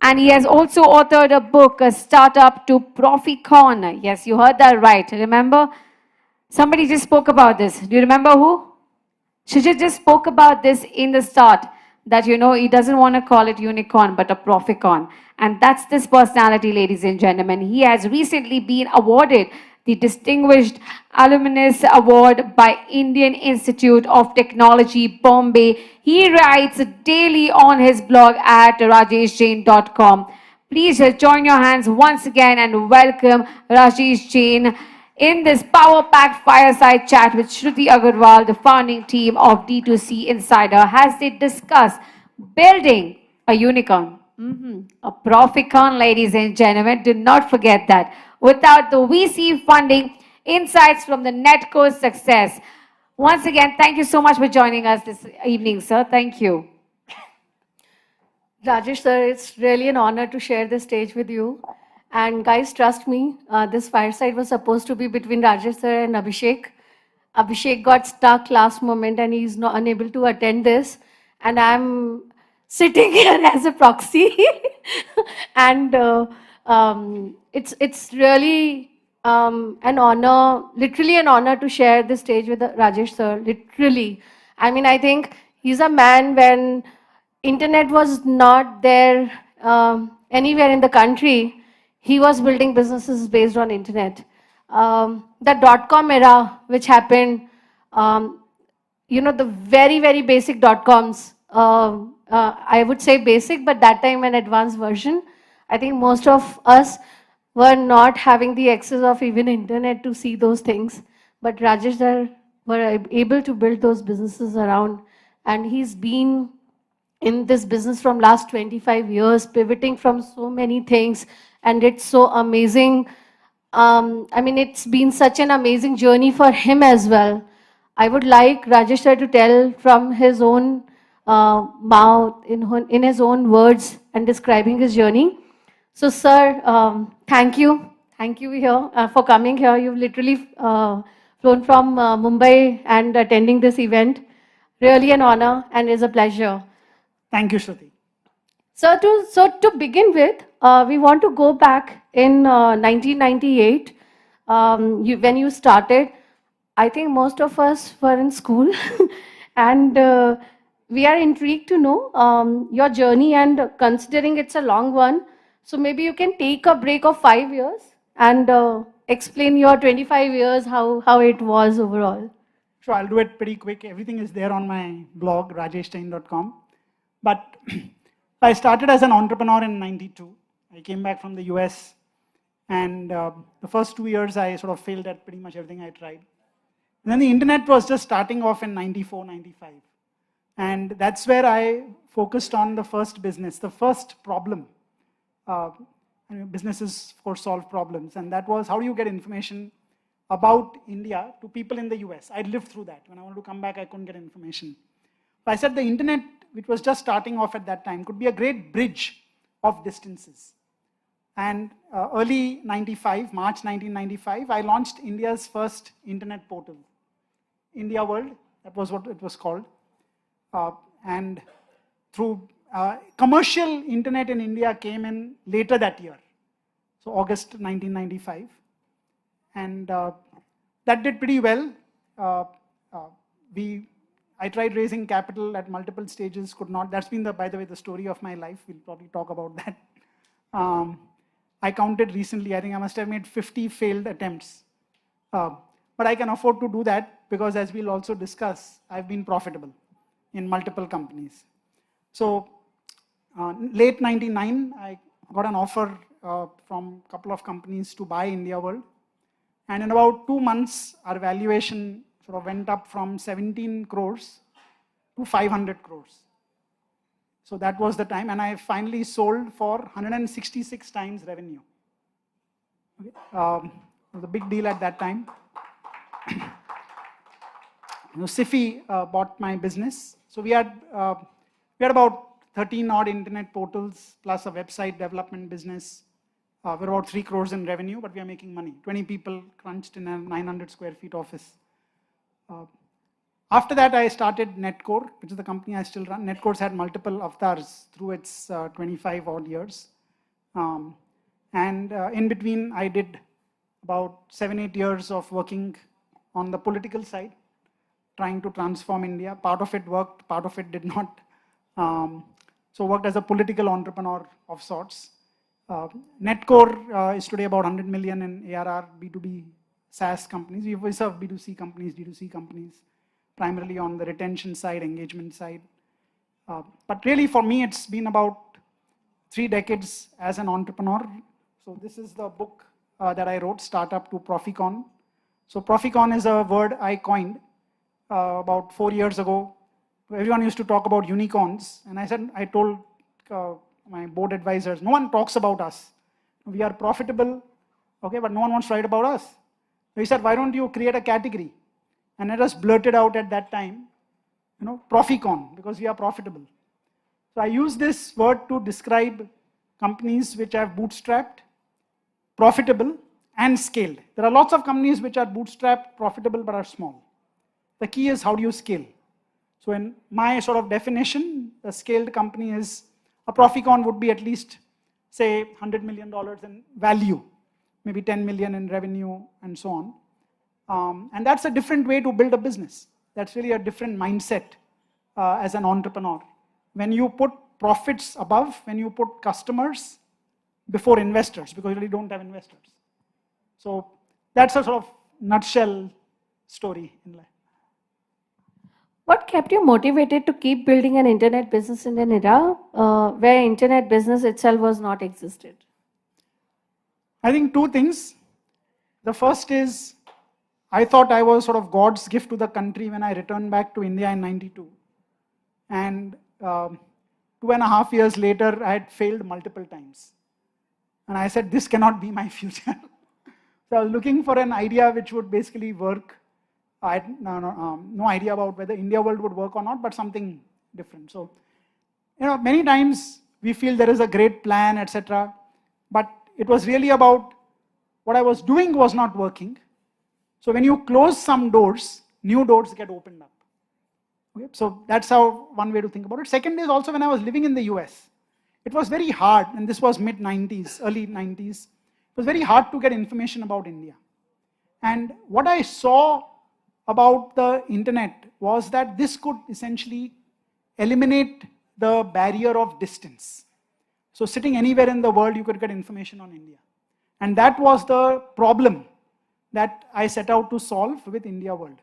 And he has also authored a book, A Startup to Proficon. Yes, you heard that right. Remember? Somebody just spoke about this. Do you remember who? Shijit just spoke about this in the start, that, you know, he doesn't want to call it unicorn, but a proficon. And that's this personality, ladies and gentlemen. He has recently been awarded the Distinguished Alumnus Award by Indian Institute of Technology, Bombay. He writes daily on his blog at rajeshjain.com. Please join your hands once again and welcome Rajesh Jain in this power-packed fireside chat with Shruti Agarwal, the founding team of D2C Insider, as they discuss building a unicorn. A Proficon, ladies and gentlemen. Do not forget that. Without the VC funding, insights from the Netco success. Once again, thank you so much for joining us this evening, sir. Thank you. Rajesh sir, it's really an honor to share this stage with you. And guys, trust me, this fireside was supposed to be between Rajesh sir and Abhishek. Abhishek got stuck last moment and he's not unable to attend this. And I'm sitting here as a proxy. And it's really an honor, literally an honor to share this stage with Rajesh sir, literally. I mean, I think he's a man when internet was not there anywhere in the country, he was building businesses based on internet. The dot-com era, which happened, you know, the very, very basic dot-coms, I would say basic, but that time an advanced version. I think most of us were not having the access of even internet to see those things. But Rajesh sir were able to build those businesses around. And he's been in this business from last 25 years, pivoting from so many things. And it's so amazing. I mean, it's been such an amazing journey for him as well. I would like Rajesh sir to tell from his own mouth, in his own words, and describing his journey. So, sir, thank you. Thank you here for coming here. You've literally flown from Mumbai and attending this event. Really an honor and is a pleasure. Thank you, Shruti. So to begin with, we want to go back in 1998 when you started. I think most of us were in school and we are intrigued to know your journey, and considering it's a long one, so maybe you can take a break of 5 years and explain your 25 years, how it was overall. So I'll do it pretty quick. Everything is there on my blog, rajeshjain.com. But I started as an entrepreneur in '92. I came back from the US, and the first 2 years I sort of failed at pretty much everything I tried. And then the internet was just starting off in '94, '95. And that's where I focused on the first business, the first problem. Businesses, of course, solve problems. And that was, how do you get information about India to people in the US? I'd lived through that. When I wanted to come back, I couldn't get information. So I said the internet, which was just starting off at that time, could be a great bridge of distances. And early 95, March 1995, I launched India's first internet portal, India World. That was what it was called. And through commercial internet in India came in later that year, so August 1995. And that did pretty well. I tried raising capital at multiple stages, could not. That's been, by the way, the story of my life. We'll probably talk about that. I counted recently, I think I must have made 50 failed attempts. But I can afford to do that because, as we'll also discuss, I've been profitable in multiple companies. So late 99, I got an offer from a couple of companies to buy India World. And in about 2 months, our valuation sort of went up from 17 crores to 500 crores. So that was the time, and I finally sold for 166 times revenue. Okay. It was a big deal at that time. Sifi bought my business. So we had about 13 odd internet portals plus a website development business. We're about 3 crores in revenue, but we are making money. 20 people crunched in a 900 square feet office. After that, I started Netcore, which is the company I still run. Netcore's had multiple avatars through its 25 odd years. In between, I did about 7-8 years of working on the political side, trying to transform India. Part of it worked, part of it did not. So worked as a political entrepreneur of sorts. Netcore is today about 100 million in ARR, B2B SaaS companies. We serve B2C companies, D2C companies, primarily on the retention side, engagement side. But really for me, it's been about 3 decades as an entrepreneur. So this is the book that I wrote, Startup to Proficon. So Proficon is a word I coined about 4 years ago. Everyone used to talk about unicorns. And I told my board advisors, no one talks about us. We are profitable, okay, but no one wants to write about us. So he said, why don't you create a category? And I just blurted out at that time, Proficon, because we are profitable. So I use this word to describe companies which have bootstrapped, profitable, and scaled. There are lots of companies which are bootstrapped, profitable, but are small. The key is how do you scale? So in my sort of definition, a scaled company is, a Proficon would be at least, say, $100 million in value, maybe 10 million in revenue, and so on. And that's a different way to build a business. That's really a different mindset as an entrepreneur. When you put profits above, when you put customers before investors, because you really don't have investors. So that's a sort of nutshell story in life. What kept you motivated to keep building an internet business in an era where internet business itself was not existed? I think 2 things. The first is, I thought I was sort of God's gift to the country when I returned back to India in '92. And 2.5 years later, I had failed multiple times. And I said, this cannot be my future. So I was looking for an idea which would basically work. I had no idea about whether India World would work or not, but something different. So, many times we feel there is a great plan, etc. But it was really about what I was doing was not working. So when you close some doors, new doors get opened up. Okay? So that's how one way to think about it. Second is also when I was living in the US, it was very hard, and this was mid-90s, early 90s, it was very hard to get information about India. And what I saw about the internet was that this could essentially eliminate the barrier of distance. So sitting anywhere in the world, you could get information on India. And that was the problem that I set out to solve with India World.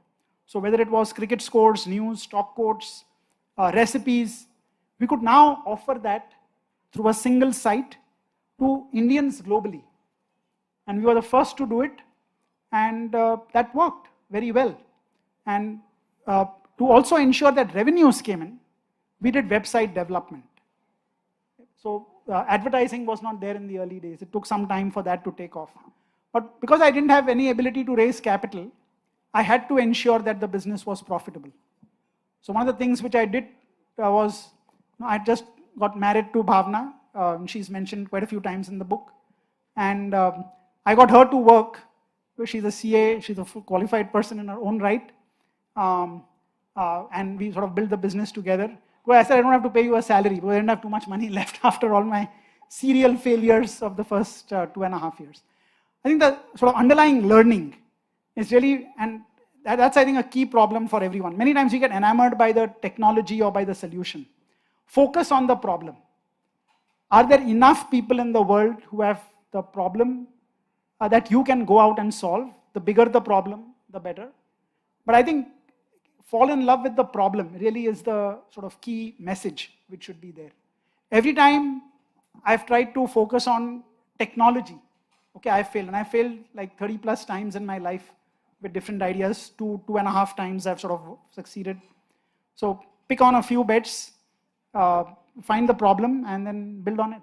So whether it was cricket scores, news, stock quotes, recipes, we could now offer that through a single site to Indians globally. And we were the first to do it, and that worked very well. And to also ensure that revenues came in, we did website development. So advertising was not there in the early days. It took some time for that to take off. But because I didn't have any ability to raise capital, I had to ensure that the business was profitable. So one of the things which I did was, I just got married to Bhavna. She's mentioned quite a few times in the book. And I got her to work. She's a CA, she's a qualified person in her own right. And we sort of built the business together. Well, I said, I don't have to pay you a salary, because I didn't have too much money left after all my serial failures of the first 2.5 years. I think the sort of underlying learning is really, and that's, I think, a key problem for everyone. Many times we get enamored by the technology or by the solution. Focus on the problem. Are there enough people in the world who have the problem that you can go out and solve? The bigger the problem, the better. But I think fall in love with the problem really is the sort of key message which should be there. Every time I've tried to focus on technology, okay, I failed. And I failed like 30 plus times in my life with different ideas. 2.5 times I've sort of succeeded. So pick on a few bets, find the problem, and then build on it.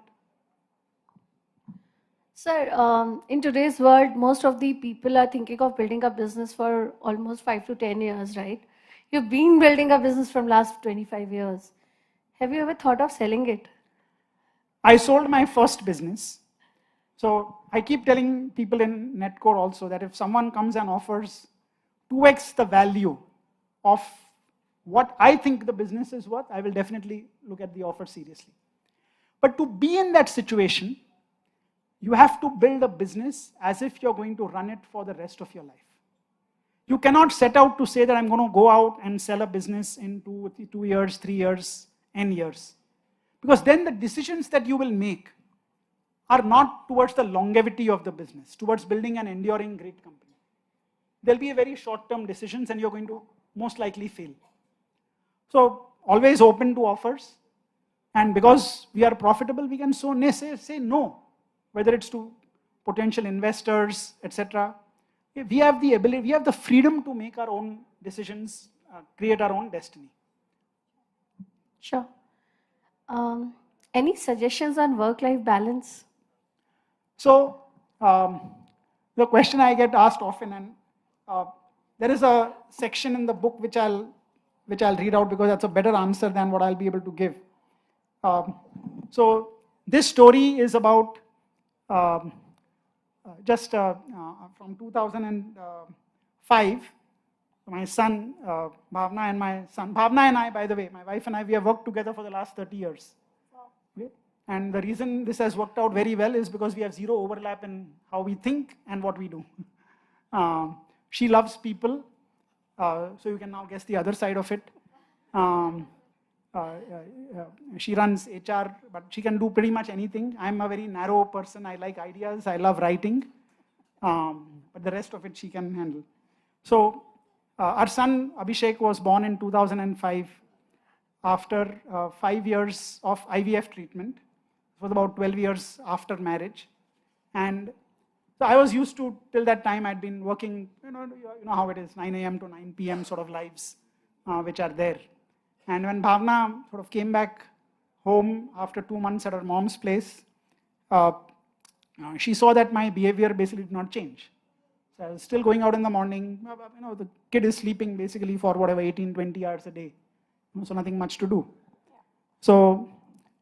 Sir, in today's world, most of the people are thinking of building a business for almost 5 to 10 years, right? You've been building a business from last 25 years. Have you ever thought of selling it? I sold my first business. So I keep telling people in Netcore also that if someone comes and offers 2x the value of what I think the business is worth, I will definitely look at the offer seriously. But to be in that situation, you have to build a business as if you're going to run it for the rest of your life. You cannot set out to say that I'm going to go out and sell a business in 2 years, 3 years, N years. Because then the decisions that you will make are not towards the longevity of the business, towards building an enduring great company. There'll be a very short-term decisions and you're going to most likely fail. So always open to offers. And because we are profitable, we can say no, whether it's to potential investors, etc. We have the ability, we have the freedom to make our own decisions, create our own destiny. Sure. Any suggestions on work-life balance? So the question I get asked often, and there is a section in the book which I'll read out because that's a better answer than what I'll be able to give. So this story is about just from 2005. My son, Bhavna and I, by the way, my wife and I, we have worked together for the last 30 years. Okay? And the reason this has worked out very well is because we have zero overlap in how we think and what we do. She loves people, so you can now guess the other side of it. She runs HR, but she can do pretty much anything. I'm a very narrow person. I like ideas. I love writing. But the rest of it she can handle. So our son Abhishek was born in 2005 after 5 years of IVF treatment. It was about 12 years after marriage. And so I was used to, till that time I'd been working, you know how it is, 9 a.m. to 9 p.m. sort of lives, which are there. And when Bhavna sort of came back home after 2 months at her mom's place, she saw that my behavior basically did not change. So I was still going out in the morning. The kid is sleeping basically for whatever, 18, 20 hours a day. So nothing much to do. So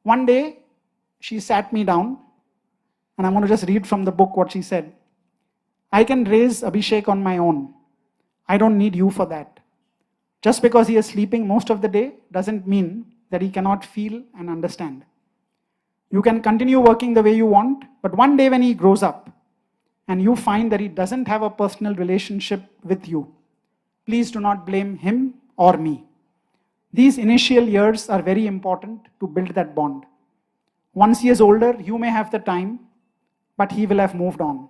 one day, she sat me down, and I'm going to just read from the book what she said. I can raise Abhishek on my own. I don't need you for that. Just because he is sleeping most of the day doesn't mean that he cannot feel and understand. You can continue working the way you want, but one day when he grows up and you find that he doesn't have a personal relationship with you, please do not blame him or me. These initial years are very important to build that bond. Once he is older, you may have the time, but he will have moved on.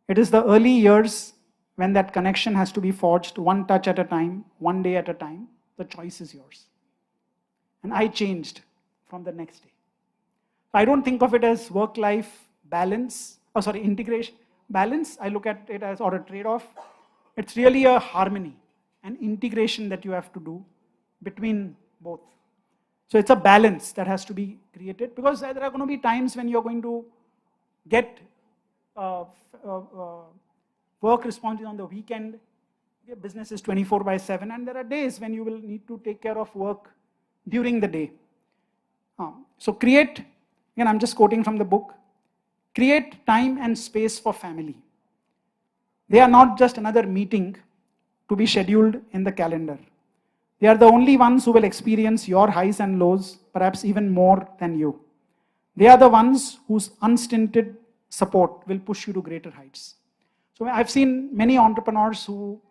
It is the early years when that connection has to be forged, one touch at a time, one day at a time. The choice is yours. And I changed from the next day. I don't think of it as work-life balance, integration. Balance, I look at it as, or a trade-off. It's really a harmony, an integration that you have to do between both. So it's a balance that has to be created, because there are going to be times when you're going to get work responsibility on the weekend. Your business is 24/7, and there are days when you will need to take care of work during the day. So create, again I'm just quoting from the book, create time and space for family. They are not just another meeting to be scheduled in the calendar. They are the only ones who will experience your highs and lows, perhaps even more than you. They are the ones whose unstinted support will push you to greater heights. So I've seen many entrepreneurs who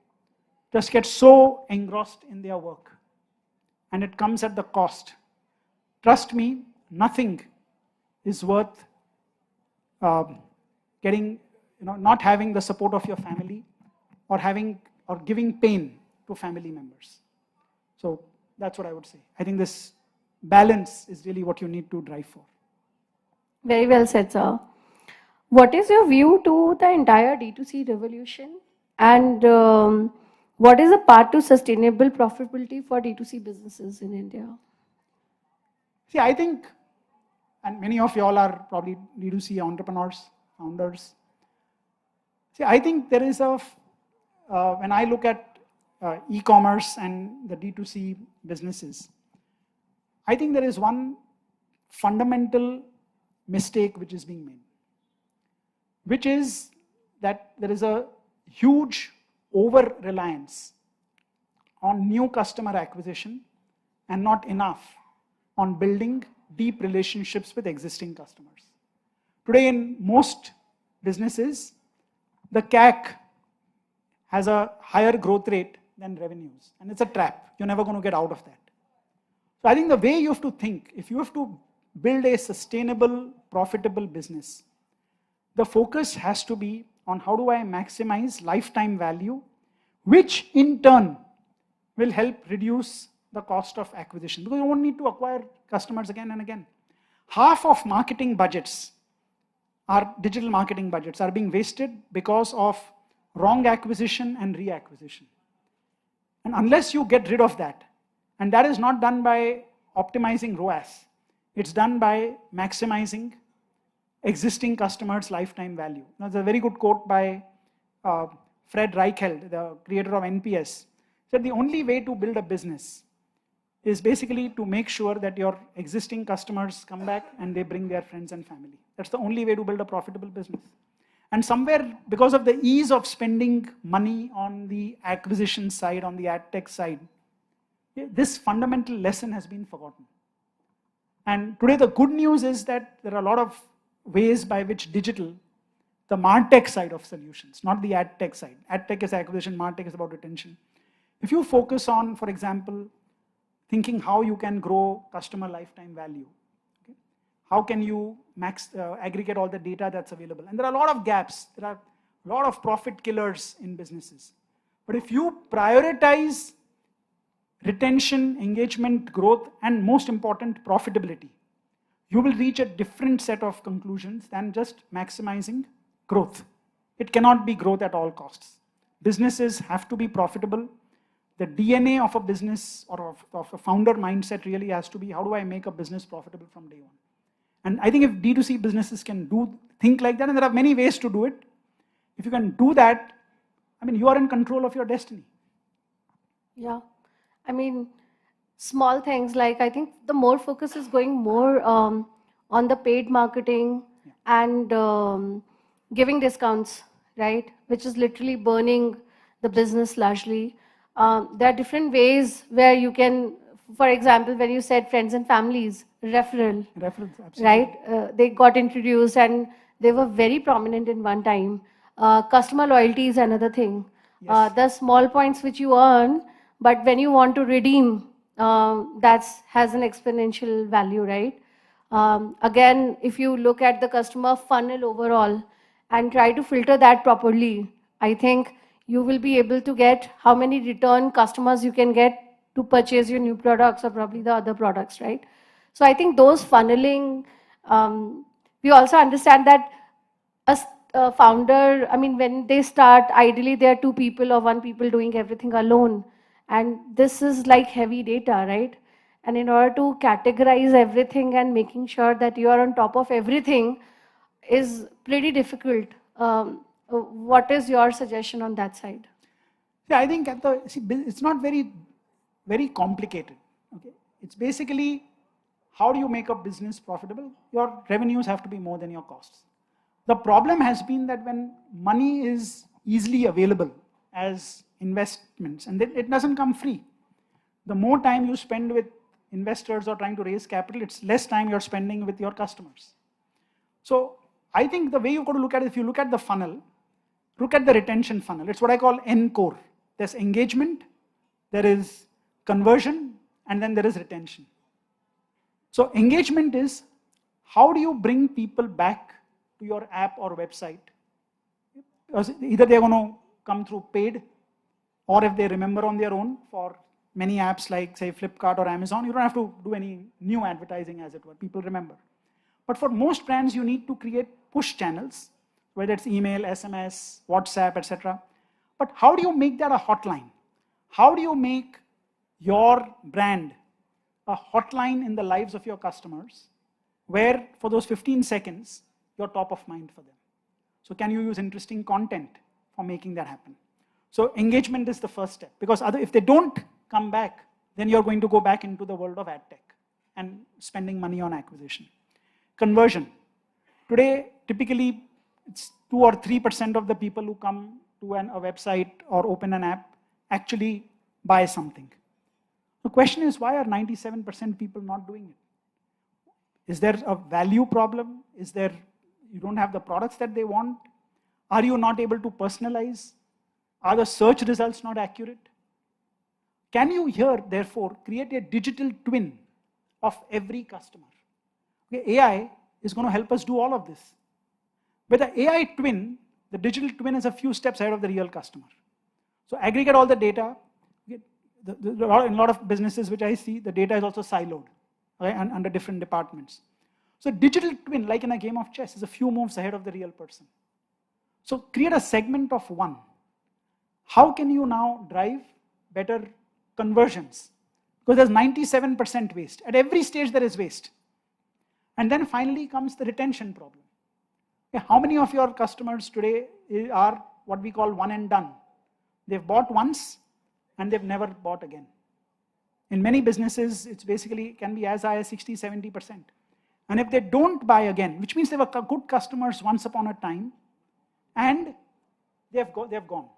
just get so engrossed in their work, and it comes at the cost. Trust me, nothing is worth not having the support of your family, or giving pain to family members. So that's what I would say. I think this balance is really what you need to drive for. Very well said, sir. What is your view to the entire D2C revolution? And what is the path to sustainable profitability for D2C businesses in India? See, I think, and many of you all are probably D2C entrepreneurs, founders. See, I think there is when I look at e-commerce and the D2C businesses, I think there is one fundamental mistake which is being made, which is that there is a huge over-reliance on new customer acquisition and not enough on building deep relationships with existing customers. Today in most businesses, the CAC has a higher growth rate than revenues, and it's a trap. You're never going to get out of that. So I think the way you have to think, if you have to build a sustainable, profitable business, the focus has to be on how do I maximize lifetime value, which in turn will help reduce the cost of acquisition, because you won't need to acquire customers again and again. Half of marketing budgets, our digital marketing budgets, are being wasted because of wrong acquisition and reacquisition. And unless you get rid of that, and that is not done by optimizing ROAS, it's done by maximizing existing customers' lifetime value. Now, there's a very good quote by Fred Reichheld, the creator of NPS, said the only way to build a business is basically to make sure that your existing customers come back and they bring their friends and family. That's the only way to build a profitable business. And somewhere, because of the ease of spending money on the acquisition side, on the ad tech side, this fundamental lesson has been forgotten. And today the good news is that there are a lot of ways by which digital, the MarTech side of solutions, not the ad tech side. Ad tech is acquisition, MarTech is about retention. If you focus on, for example, thinking how you can grow customer lifetime value, okay? How can you aggregate all the data that's available? And there are a lot of gaps. There are a lot of profit killers in businesses. But if you prioritize retention, engagement, growth, and most important, profitability, you will reach a different set of conclusions than just maximizing growth. It cannot be growth at all costs. Businesses have to be profitable. The DNA of a business or of a founder mindset really has to be, how do I make a business profitable from day one? And I think if D2C businesses can think like that, and there are many ways to do it, if you can do that, I mean, you are in control of your destiny. Yeah. I mean, small things like, I think the more focus is going more on the paid marketing and giving discounts, right? Which is literally burning the business largely. There are different ways where you can, for example, when you said friends and families, referrals, absolutely. right? They got introduced and they were very prominent in one time. Customer loyalty is another thing. The small points which you earn, but when you want to redeem, that has an exponential value, right? Again, if you look at the customer funnel overall and try to filter that properly, I think you will be able to get how many return customers you can get to purchase your new products or probably the other products, right? So I think those funneling, we also understand that a founder, I mean, when they start, ideally there are two people or one people doing everything alone. And this is like heavy data, right? And in order to categorize everything and making sure that you are on top of everything is pretty difficult. What is your suggestion on that side? Yeah, I think it's not very complicated. Okay, it's basically how do you make a business profitable? Your revenues have to be more than your costs. The problem has been that when money is easily available as investments, and it doesn't come free. The more time you spend with investors or trying to raise capital, it's less time you're spending with your customers. So I think the way you've got to look at it, if you look at the funnel, look at the retention funnel. It's what I call N-core. There's engagement, there is conversion, and then there is retention. So engagement is, how do you bring people back to your app or website? Because either they're going to come through paid, or if they remember on their own. For many apps like, say, Flipkart or Amazon, you don't have to do any new advertising, as it were. People remember. But for most brands, you need to create push channels, whether it's email, SMS, WhatsApp, etc. But how do you make that a hotline? How do you make your brand a hotline in the lives of your customers where for those 15 seconds, you're top of mind for them? So can you use interesting content for making that happen? So engagement is the first step, because if they don't come back, then you're going to go back into the world of ad tech and spending money on acquisition. Conversion. Today, typically, it's 2 or 3% of the people who come to a website or open an app actually buy something. The question is, why are 97% people not doing it? Is there a value problem? Is there, you don't have the products that they want? Are you not able to personalize? Are the search results not accurate? Can you here, therefore, create a digital twin of every customer? Okay, AI is going to help us do all of this. With the AI twin, the digital twin is a few steps ahead of the real customer. So aggregate all the data. In a lot of businesses which I see, the data is also siloed, right, and under different departments. So digital twin, like in a game of chess, is a few moves ahead of the real person. So create a segment of one. How can you now drive better conversions? Because there's 97% waste. At every stage there is waste. And then finally comes the retention problem. Okay, how many of your customers today are what we call one and done? They've bought once and they've never bought again. In many businesses, it's basically can be as high as 60, 70%. And if they don't buy again, which means they were good customers once upon a time, and they've gone.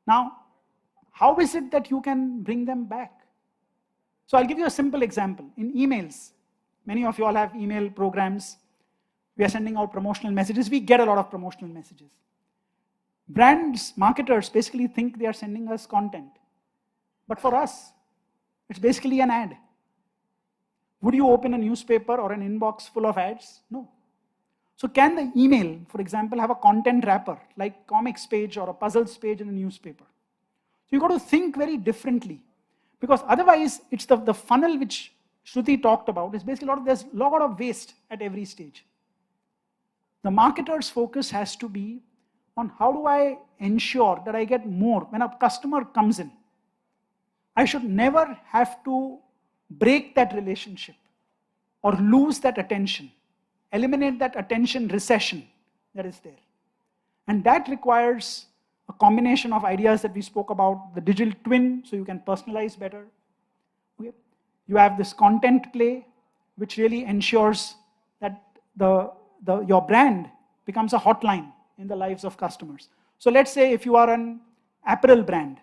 Now, how is it that you can bring them back? So I'll give you a simple example. In emails, many of you all have email programs. We are sending out promotional messages. We get a lot of promotional messages. Brands, marketers basically think they are sending us content. But for us, it's basically an ad. Would you open a newspaper or an inbox full of ads? No. So can the email, for example, have a content wrapper, like comics page or a puzzles page in a newspaper? So you've got to think very differently. Because otherwise, it's the funnel which Shruti talked about is basically there's a lot of waste at every stage. The marketer's focus has to be on how do I ensure that I get more. When a customer comes in, I should never have to break that relationship or lose that attention, eliminate that attention recession that is there. And that requires a combination of ideas that we spoke about, the digital twin, so you can personalize better. Okay. You have this content play, which really ensures that your brand becomes a hotline in the lives of customers. So let's say if you are an apparel brand,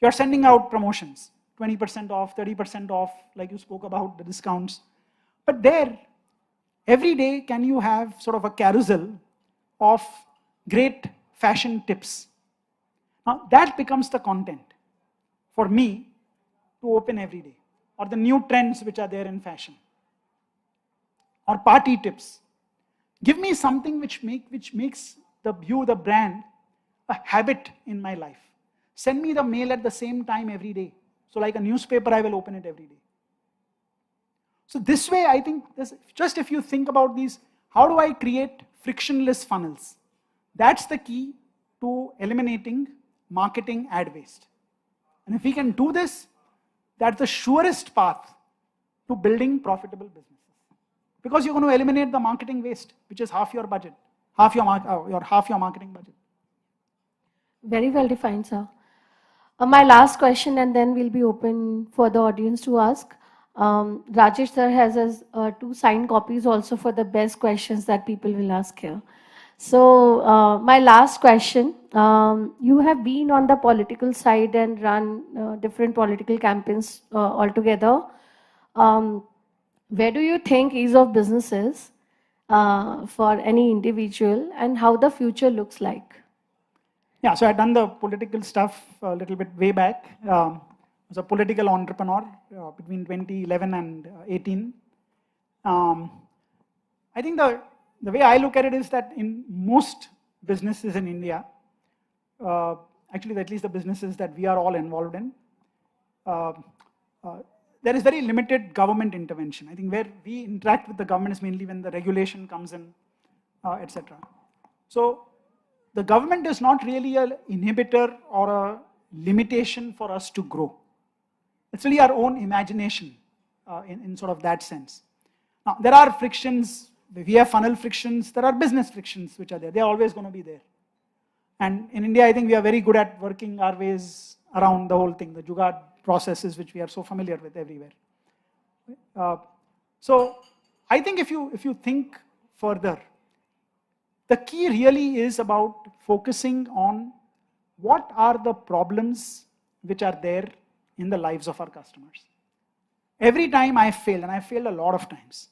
you're sending out promotions, 20% off, 30% off, like you spoke about, the discounts. But there, every day, can you have sort of a carousel of great fashion tips? Now, that becomes the content for me to open every day, or the new trends which are there in fashion, or party tips. Give me something which makes the brand a habit in my life. Send me the mail at the same time every day. So like a newspaper, I will open it every day. So this way, I think, just if you think about these, how do I create frictionless funnels? That's the key to eliminating marketing ad waste. And if we can do this, that's the surest path to building profitable businesses. Because you're going to eliminate the marketing waste, which is half your budget, half your marketing budget. Very well defined, sir. My last question, and then we'll be open for the audience to ask. Rajesh sir has 2 signed copies also for the best questions that people will ask here. So my last question, you have been on the political side and run different political campaigns altogether. Where do you think ease of business is for any individual, and how the future looks like? Yeah, so I've done the political stuff a little bit way back. I was a political entrepreneur between 2011 and 18. I think the way I look at it is that in most businesses in India, actually at least the businesses that we are all involved in, there is very limited government intervention. I think where we interact with the government is mainly when the regulation comes in, etc. So the government is not really an inhibitor or a limitation for us to grow. It's really our own imagination in sort of that sense. Now, there are frictions. We have funnel frictions. There are business frictions which are there. They're always going to be there. And in India, I think we are very good at working our ways around the whole thing, the jugaad processes which we are so familiar with everywhere. So I think if you think further, the key really is about focusing on what are the problems which are there in the lives of our customers. Every time I failed, and I failed a lot of times,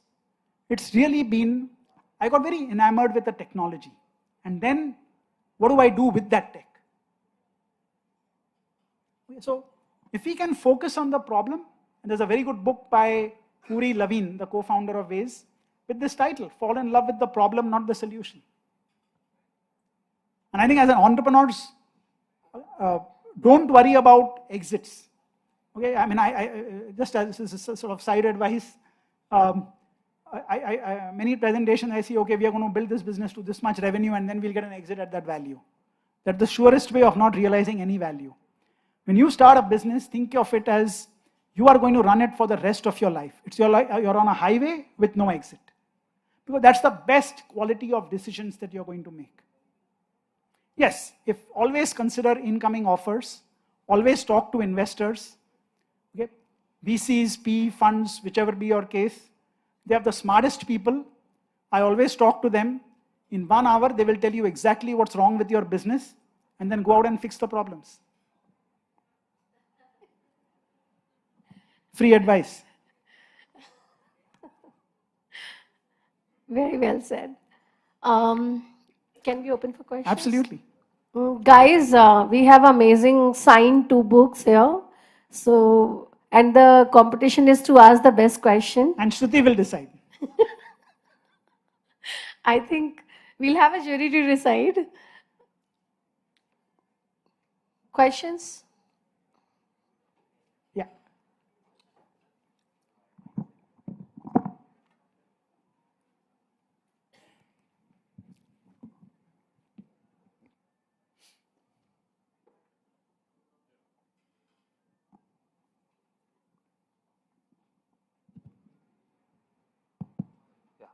it's really been, I got very enamored with the technology. And then what do I do with that tech? So if we can focus on the problem, and there's a very good book by Uri Levine, the co-founder of Waze, with this title, Fall in Love with the Problem, Not the Solution. And I think as an entrepreneurs, don't worry about exits. Okay, I mean, I just as a sort of side advice, many presentations I see, okay, we are going to build this business to this much revenue and then we'll get an exit at that value. That's the surest way of not realizing any value. When you start a business, think of it as you are going to run it for the rest of your life. It's you're on a highway with no exit. Because that's the best quality of decisions that you're going to make. Yes, if always consider incoming offers, always talk to investors, okay? VCs, PE funds, whichever be your case, they have the smartest people. I always talk to them. In 1 hour, they will tell you exactly what's wrong with your business and then go out and fix the problems. Free advice. Very well said. Can we open for questions? Absolutely. Guys, we have amazing signed 2 books here. So, and the competition is to ask the best question. And Shruti will decide. I think we'll have a jury to decide. Questions? Yeah.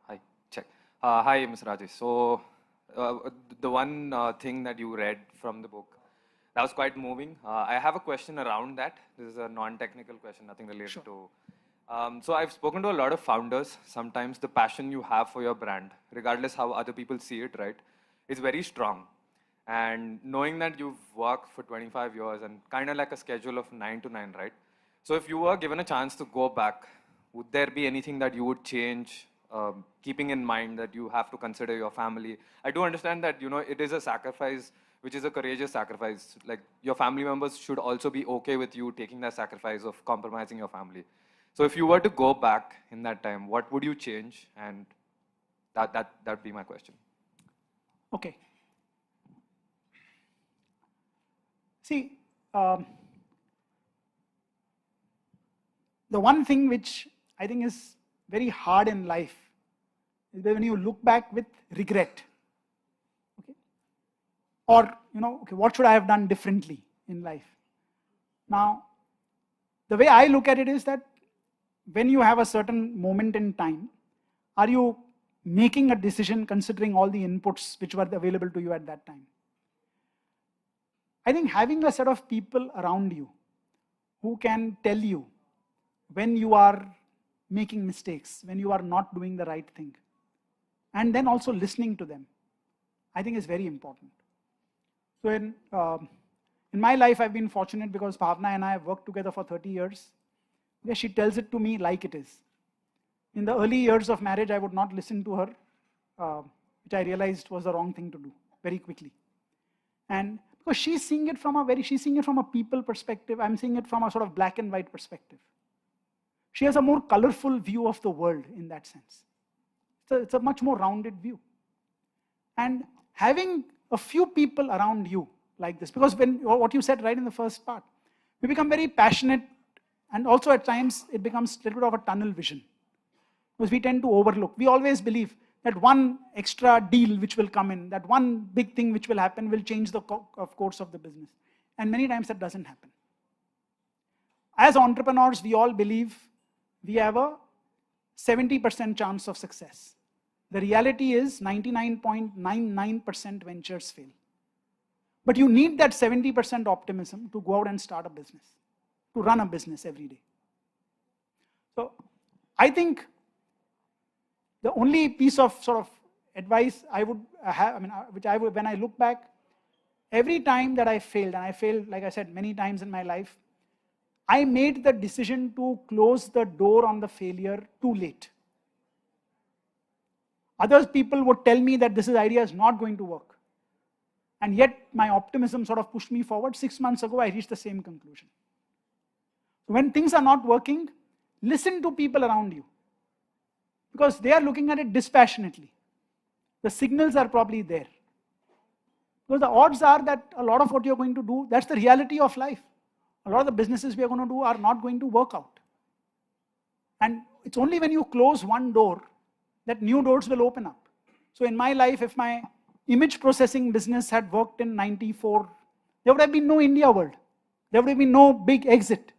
Hi, check. Hi, Ms. Rajesh. So, the one thing that you read from the book, that was quite moving. I have a question around that. This is a non-technical question, nothing related to. So, I've spoken to a lot of founders. Sometimes the passion you have for your brand, regardless how other people see it, right, is very strong. And knowing that you've worked for 25 years and kind of like a schedule of 9 to 9, right? So, if you were given a chance to go back, would there be anything that you would change? Keeping in mind that you have to consider your family. I do understand that, you know, it is a sacrifice, which is a courageous sacrifice. Like, your family members should also be okay with you taking that sacrifice of compromising your family. So if you were to go back in that time, what would you change? And that would be my question. Okay. See, the one thing which I think is very hard in life is when you look back with regret. Okay? Or, you know, okay, what should I have done differently in life? Now, the way I look at it is that when you have a certain moment in time, are you making a decision considering all the inputs which were available to you at that time? I think having a set of people around you who can tell you when you are making mistakes, when you are not doing the right thing, and then also listening to them, I think is very important. So in my life, I've been fortunate because Bhavna and I have worked together for 30 years. Where she tells it to me like it is. In the early years of marriage, I would not listen to her, which I realized was the wrong thing to do very quickly. And because she's seeing it from a people perspective, I'm seeing it from a sort of black and white perspective. She has a more colorful view of the world in that sense. So it's a much more rounded view. And having a few people around you like this, because what you said right in the first part, we become very passionate, and also at times it becomes a little bit of a tunnel vision. Because we tend to overlook. We always believe that one extra deal which will come in, that one big thing which will happen will change the course of the business. And many times that doesn't happen. As entrepreneurs, we all believe we have a 70% chance of success. The reality is 99.99% ventures fail. But you need that 70% optimism to go out and start a business, to run a business every day. So I think the only piece of sort of advice I would have, when I look back, every time that I failed, and I failed, like I said, many times in my life, I made the decision to close the door on the failure too late. Other people would tell me that this idea is not going to work. And yet my optimism sort of pushed me forward. 6 months ago, I reached the same conclusion. So when things are not working, listen to people around you. Because they are looking at it dispassionately. The signals are probably there. Because the odds are that a lot of what you're going to do, that's the reality of life. A lot of the businesses we are going to do are not going to work out. And it's only when you close one door that new doors will open up. So in my life, if my image processing business had worked in '94, there would have been no India World. There would have been no big exit.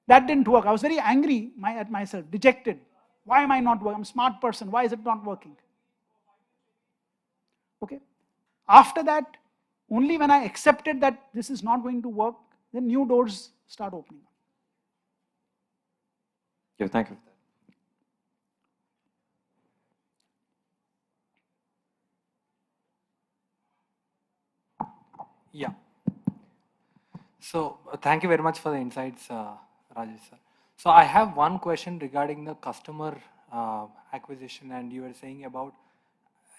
That didn't work. I was very angry at myself, dejected. Why am I not working? I'm a smart person. Why is it not working? Okay. After that, only when I accepted that this is not going to work, then new doors start opening. Yeah, thank you. Yeah. So thank you very much for the insights, Rajesh sir. So I have one question regarding the customer acquisition, and you were saying about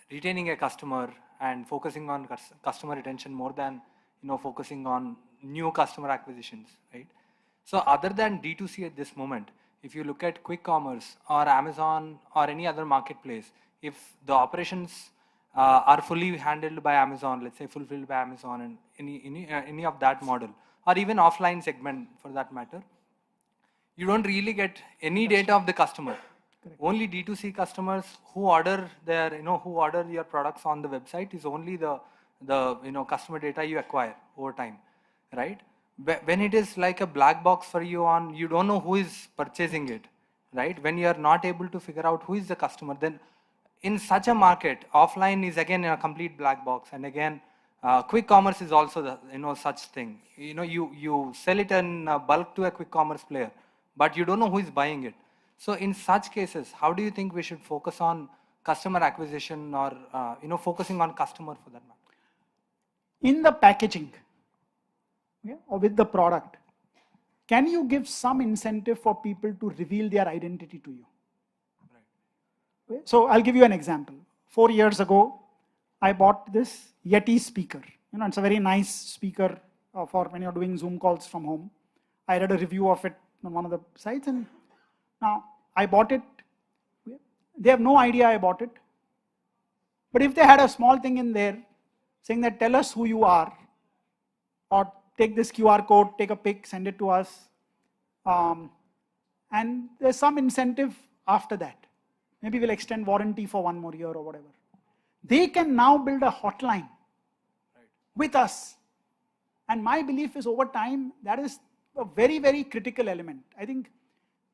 retaining a customer and focusing on customer retention more than focusing on new customer acquisitions, right? So other than D2C at this moment, if you look at quick commerce or Amazon or any other marketplace, if the operations are fully handled by Amazon, let's say fulfilled by Amazon and any of that model, or even offline segment for that matter, you don't really get any data of the customer. Correct. Only D2C customers who order who order your products on the website is only the customer data you acquire over time, right? When it is like a black box for you you don't know who is purchasing it, right? When you are not able to figure out who is the customer, then in such a market, offline is again a complete black box. And again, quick commerce is also the, such thing. You sell it in bulk to a quick commerce player, but you don't know who is buying it. So in such cases, how do you think we should focus on customer acquisition or focusing on customer for that matter? In the packaging, or with the product, can you give some incentive for people to reveal their identity to you? Right. So I'll give you an example. 4 years ago, I bought this Yeti speaker. It's a very nice speaker for when you're doing Zoom calls from home. I read a review of it on one of the sites, and now I bought it. They have no idea I bought it. But if they had a small thing in there saying that tell us who you are, or take this QR code, take a pic, send it to us, and there's some incentive after that. Maybe we'll extend warranty for 1 more year or whatever. They can now build a hotline with us. And my belief is over time, that is a very, very critical element. I think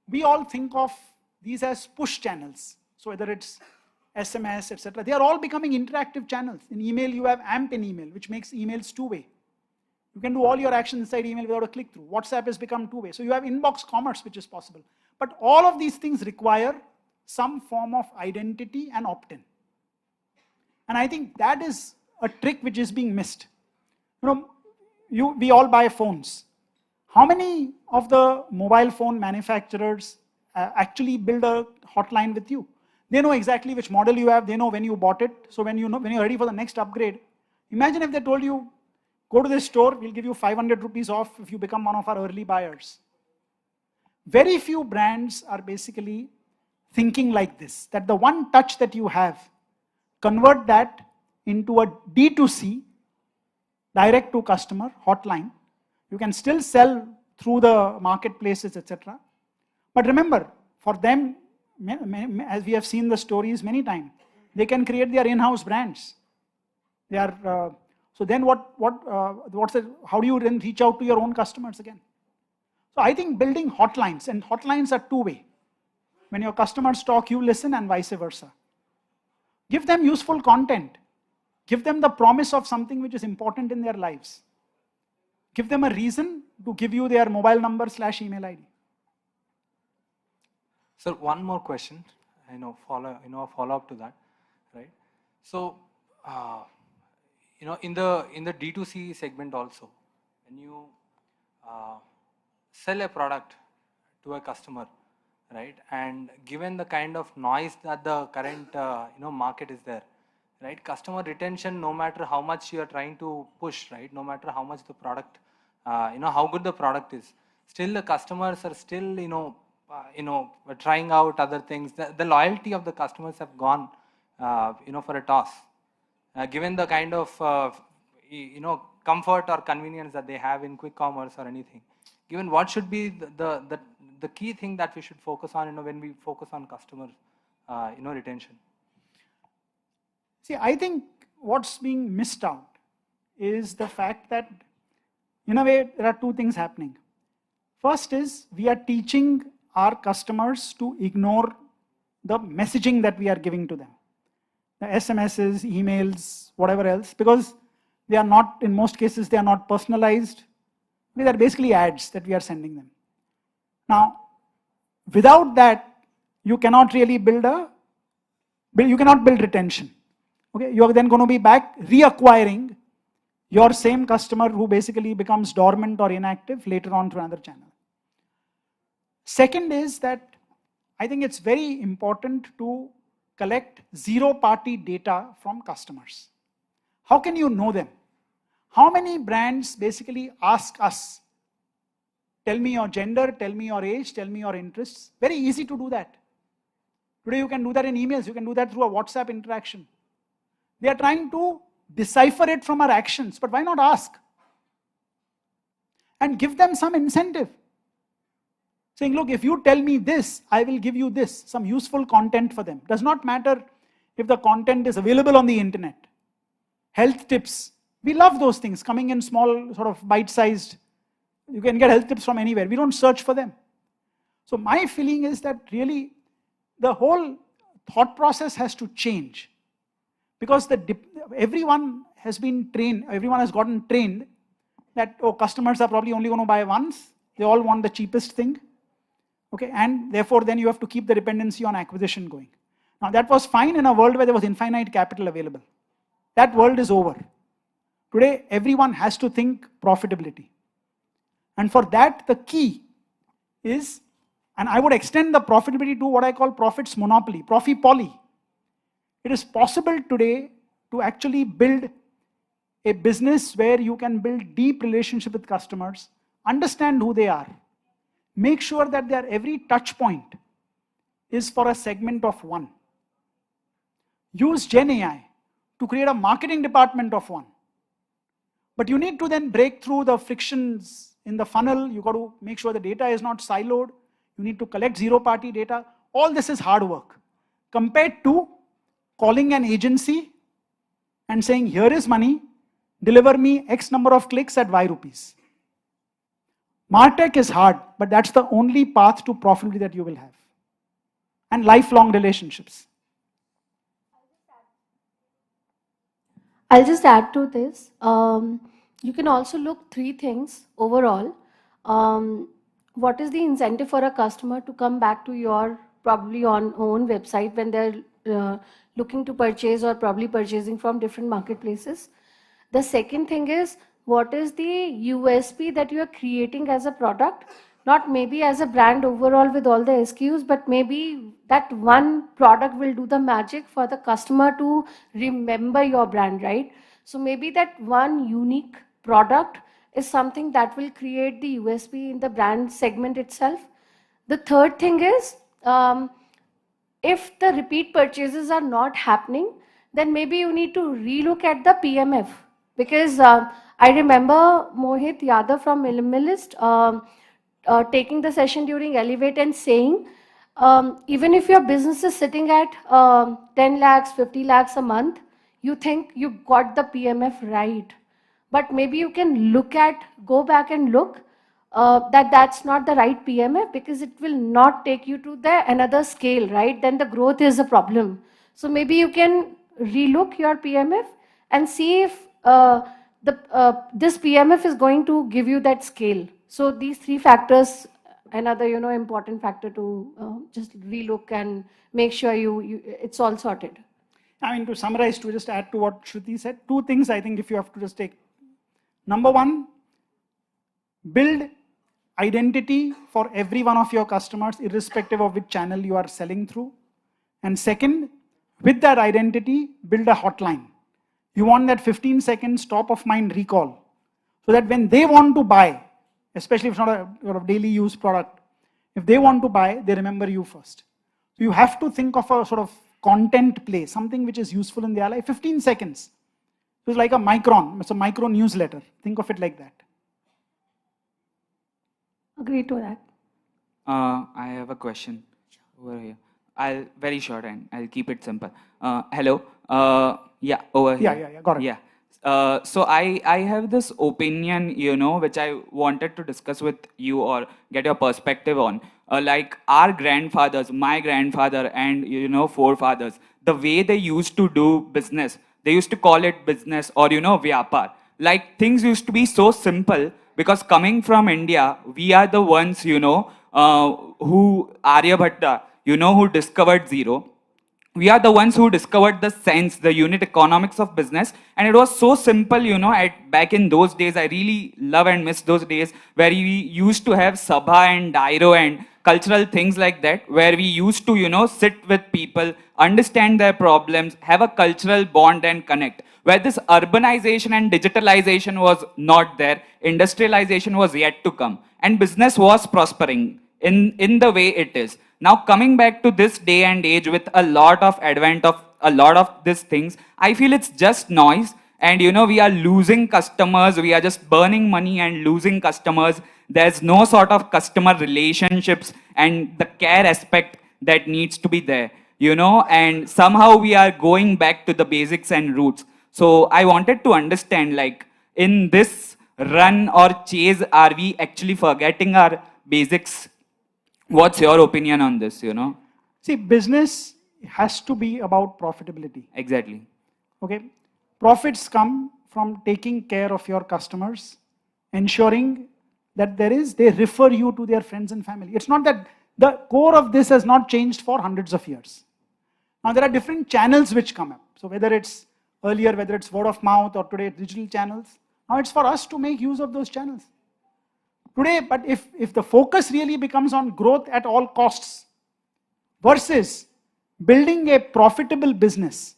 we all think of these as push channels. So whether it's SMS, etc., they are all becoming interactive channels. In email, you have AMP in email, which makes emails two-way. You can do all your actions inside email without a click-through. WhatsApp has become two-way. So you have inbox commerce, which is possible. But all of these things require some form of identity and opt-in. And I think that is a trick which is being missed. We all buy phones. How many of the mobile phone manufacturers actually build a hotline with you? They know exactly which model you have. They know when you bought it. So when you're ready for the next upgrade, imagine if they told you, go to this store, we'll give you 500 rupees off if you become one of our early buyers. Very few brands are basically thinking like this, that the one touch that you have, convert that into a D2C, direct to customer hotline. You can still sell through the marketplaces, etc. But remember, for them, as we have seen the stories many times, they can create their in-house brands. They are, so then how do you then reach out to your own customers again? So I think building hotlines, and hotlines are two-way. When your customers talk, you listen, and vice versa. Give them useful content. Give them the promise of something which is important in their lives. Give them a reason to give you their mobile number / email ID. Sir, one more question. Follow up to that, right? So, in the D2C segment also, when you sell a product to a customer, right, and given the kind of noise that the current market is there, right, customer retention, no matter how much you are trying to push, right, no matter how much the product, how good the product is, still the customers are still trying out other things. The loyalty of the customers have gone for a toss, given the kind of comfort or convenience that they have in quick commerce or anything. Given what should be the key thing that we should focus on when we focus on customer retention? See, I think what's being missed out is the fact that, in a way, there are two things happening. First is we are teaching our customers to ignore the messaging that we are giving to them. The SMSs, emails, whatever else, because they are not, in most cases, they are not personalized. They are basically ads that we are sending them. Now, without that, you cannot really build retention. Okay, you are then going to be back reacquiring your same customer who basically becomes dormant or inactive later on through another channel. Second is that I think it's very important to collect zero-party data from customers. How can you know them? How many brands basically ask us, tell me your gender, tell me your age, tell me your interests? Very easy to do that. Today you can do that in emails, you can do that through a WhatsApp interaction. They are trying to decipher it from our actions, but why not ask? And give them some incentive. Saying, look, if you tell me this, I will give you this, some useful content for them. Does not matter if the content is available on the internet. Health tips, we love those things coming in small, sort of bite-sized. You can get health tips from anywhere. We don't search for them. So my feeling is that really the whole thought process has to change. Because everyone has been trained, everyone has gotten trained that, oh, customers are probably only going to buy once. They all want the cheapest thing. Okay, and therefore then you have to keep the dependency on acquisition going. Now that was fine in a world where there was infinite capital available. That world is over. Today, everyone has to think profitability. And for that, the key is, and I would extend the profitability to what I call profits monopoly, profipoly. It is possible today to actually build a business where you can build deep relationship with customers, understand who they are, make sure that their every touch point is for a segment of one. Use Gen AI to create a marketing department of one. But you need to then break through the frictions in the funnel. You got to make sure the data is not siloed. You need to collect zero-party data. All this is hard work compared to calling an agency and saying, here is money, deliver me X number of clicks at Y rupees. MarTech is hard, but that's the only path to profitability that you will have. And lifelong relationships. I'll just add to this. You can also look three things overall. What is the incentive for a customer to come back to your probably on own website when they're looking to purchase or probably purchasing from different marketplaces? The second thing is, what is the USP that you are creating as a product? Not maybe as a brand overall with all the SKUs, but maybe that one product will do the magic for the customer to remember your brand, right? So maybe that one unique product is something that will create the USP in the brand segment itself. The third thing is, if the repeat purchases are not happening, then maybe you need to relook at the PMF. Because I remember Mohit Yadav from Minimalist taking the session during Elevate and saying, Even if your business is sitting at 10 lakhs, 50 lakhs a month, you think you got the PMF right. But maybe you can go back and look that that's not the right PMF because it will not take you to the another scale, right? Then the growth is a problem. So maybe you can relook your PMF and see if this PMF is going to give you that scale. So these three factors, another important factor to just relook and make sure it's all sorted. I mean, to summarize, to just add to what Shruti said, two things I think if you have to just take. Number one, build identity for every one of your customers, irrespective of which channel you are selling through. And second, with that identity, build a hotline. You want that 15 seconds top of mind recall, so that when they want to buy, especially if it's not a daily use product, if they want to buy, they remember you first. So you have to think of a sort of content play, something which is useful in their life. 15 seconds. It's like a micron. It's a micro newsletter. Think of it like that. Agree to that. I have a question over here. Very short and I'll keep it simple. Hello. Yeah, over here. Yeah, got it. Yeah. So I have this opinion, which I wanted to discuss with you or get your perspective on. Like our grandfathers, my grandfather and, forefathers, the way they used to do business, they used to call it business or, vyapar. Like things used to be so simple because coming from India, we are the ones, who Aryabhatta, who discovered zero. We are the ones who discovered the sense, the unit economics of business. And it was so simple, back in those days. I really love and miss those days where we used to have Sabha and Dairo and cultural things like that, where we used to, sit with people, understand their problems, have a cultural bond and connect. Where this urbanization and digitalization was not there, industrialization was yet to come. And business was prospering in the way it is. Now coming back to this day and age with a lot of advent of a lot of these things, I feel it's just noise. And we are losing customers, we are just burning money and losing customers. There's no sort of customer relationships and the care aspect that needs to be there, and somehow we are going back to the basics and roots. So I wanted to understand, like, in this run or chase, are we actually forgetting our basics? What's your opinion on this, See, business has to be about profitability. Exactly. Okay. Profits come from taking care of your customers, ensuring that they refer you to their friends and family. It's not that the core of this has not changed for hundreds of years. Now there are different channels which come up. So whether it's earlier, whether it's word of mouth or today digital channels, now it's for us to make use of those channels. Today, but if the focus really becomes on growth at all costs versus building a profitable business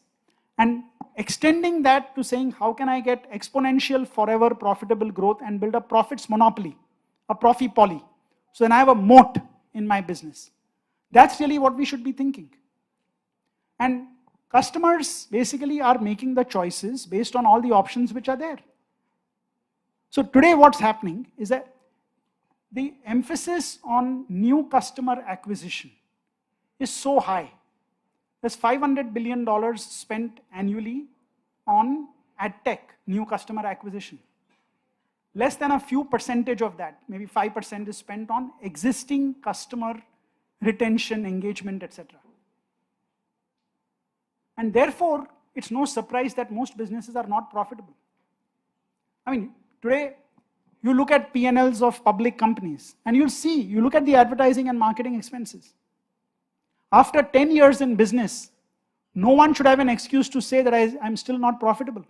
and extending that to saying how can I get exponential forever profitable growth and build a profits monopoly, a profit-poly. So then I have a moat in my business. That's really what we should be thinking. And customers basically are making the choices based on all the options which are there. So today what's happening is that the emphasis on new customer acquisition is so high. There's $500 billion spent annually on AdTech, new customer acquisition. Less than a few percentage of that, maybe 5% is spent on existing customer retention, engagement, etc. And therefore, it's no surprise that most businesses are not profitable. I mean, today, you look at P&Ls of public companies, and you'll see, you look at the advertising and marketing expenses. After 10 years in business, no one should have an excuse to say that I'm still not profitable.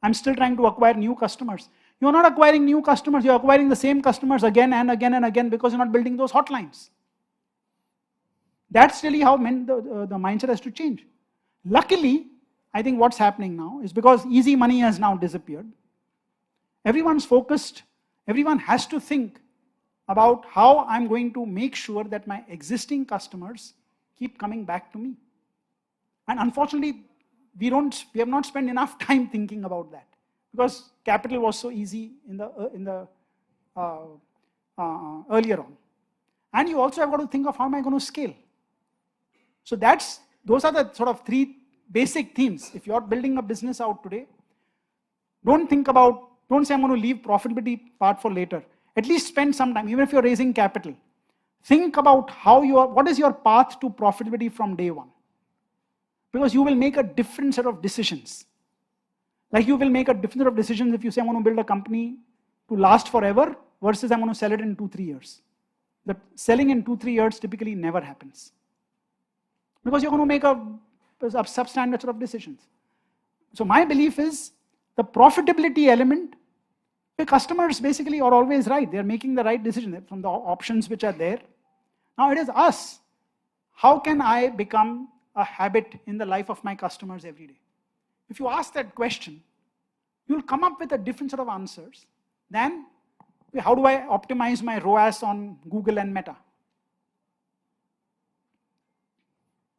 I'm still trying to acquire new customers. You're not acquiring new customers, you're acquiring the same customers again and again and again because you're not building those hotlines. That's really how the mindset has to change. Luckily, I think what's happening now is because easy money has now disappeared, everyone's focused, everyone has to think about how I'm going to make sure that my existing customers keep coming back to me. And unfortunately, we have not spent enough time thinking about that because capital was so easy in the earlier on. And you also have got to think of how am I going to scale. So those are the sort of three basic themes. If you're building a business out today, don't say I'm going to leave profitability part for later. At least spend some time, even if you're raising capital. Think about what is your path to profitability from day one. Because you will make a different set of decisions. Like you will make a different set of decisions if you say I'm going to build a company to last forever versus I'm going to sell it in 2-3 years. The selling in 2-3 years typically never happens. Because you're going to make a substandard sort of decisions. So my belief is the profitability element, the customers basically are always right. They're making the right decision from the options which are there. Now it is us. How can I become a habit in the life of my customers every day? If you ask that question, you'll come up with a different set of answers than how do I optimize my ROAS on Google and Meta?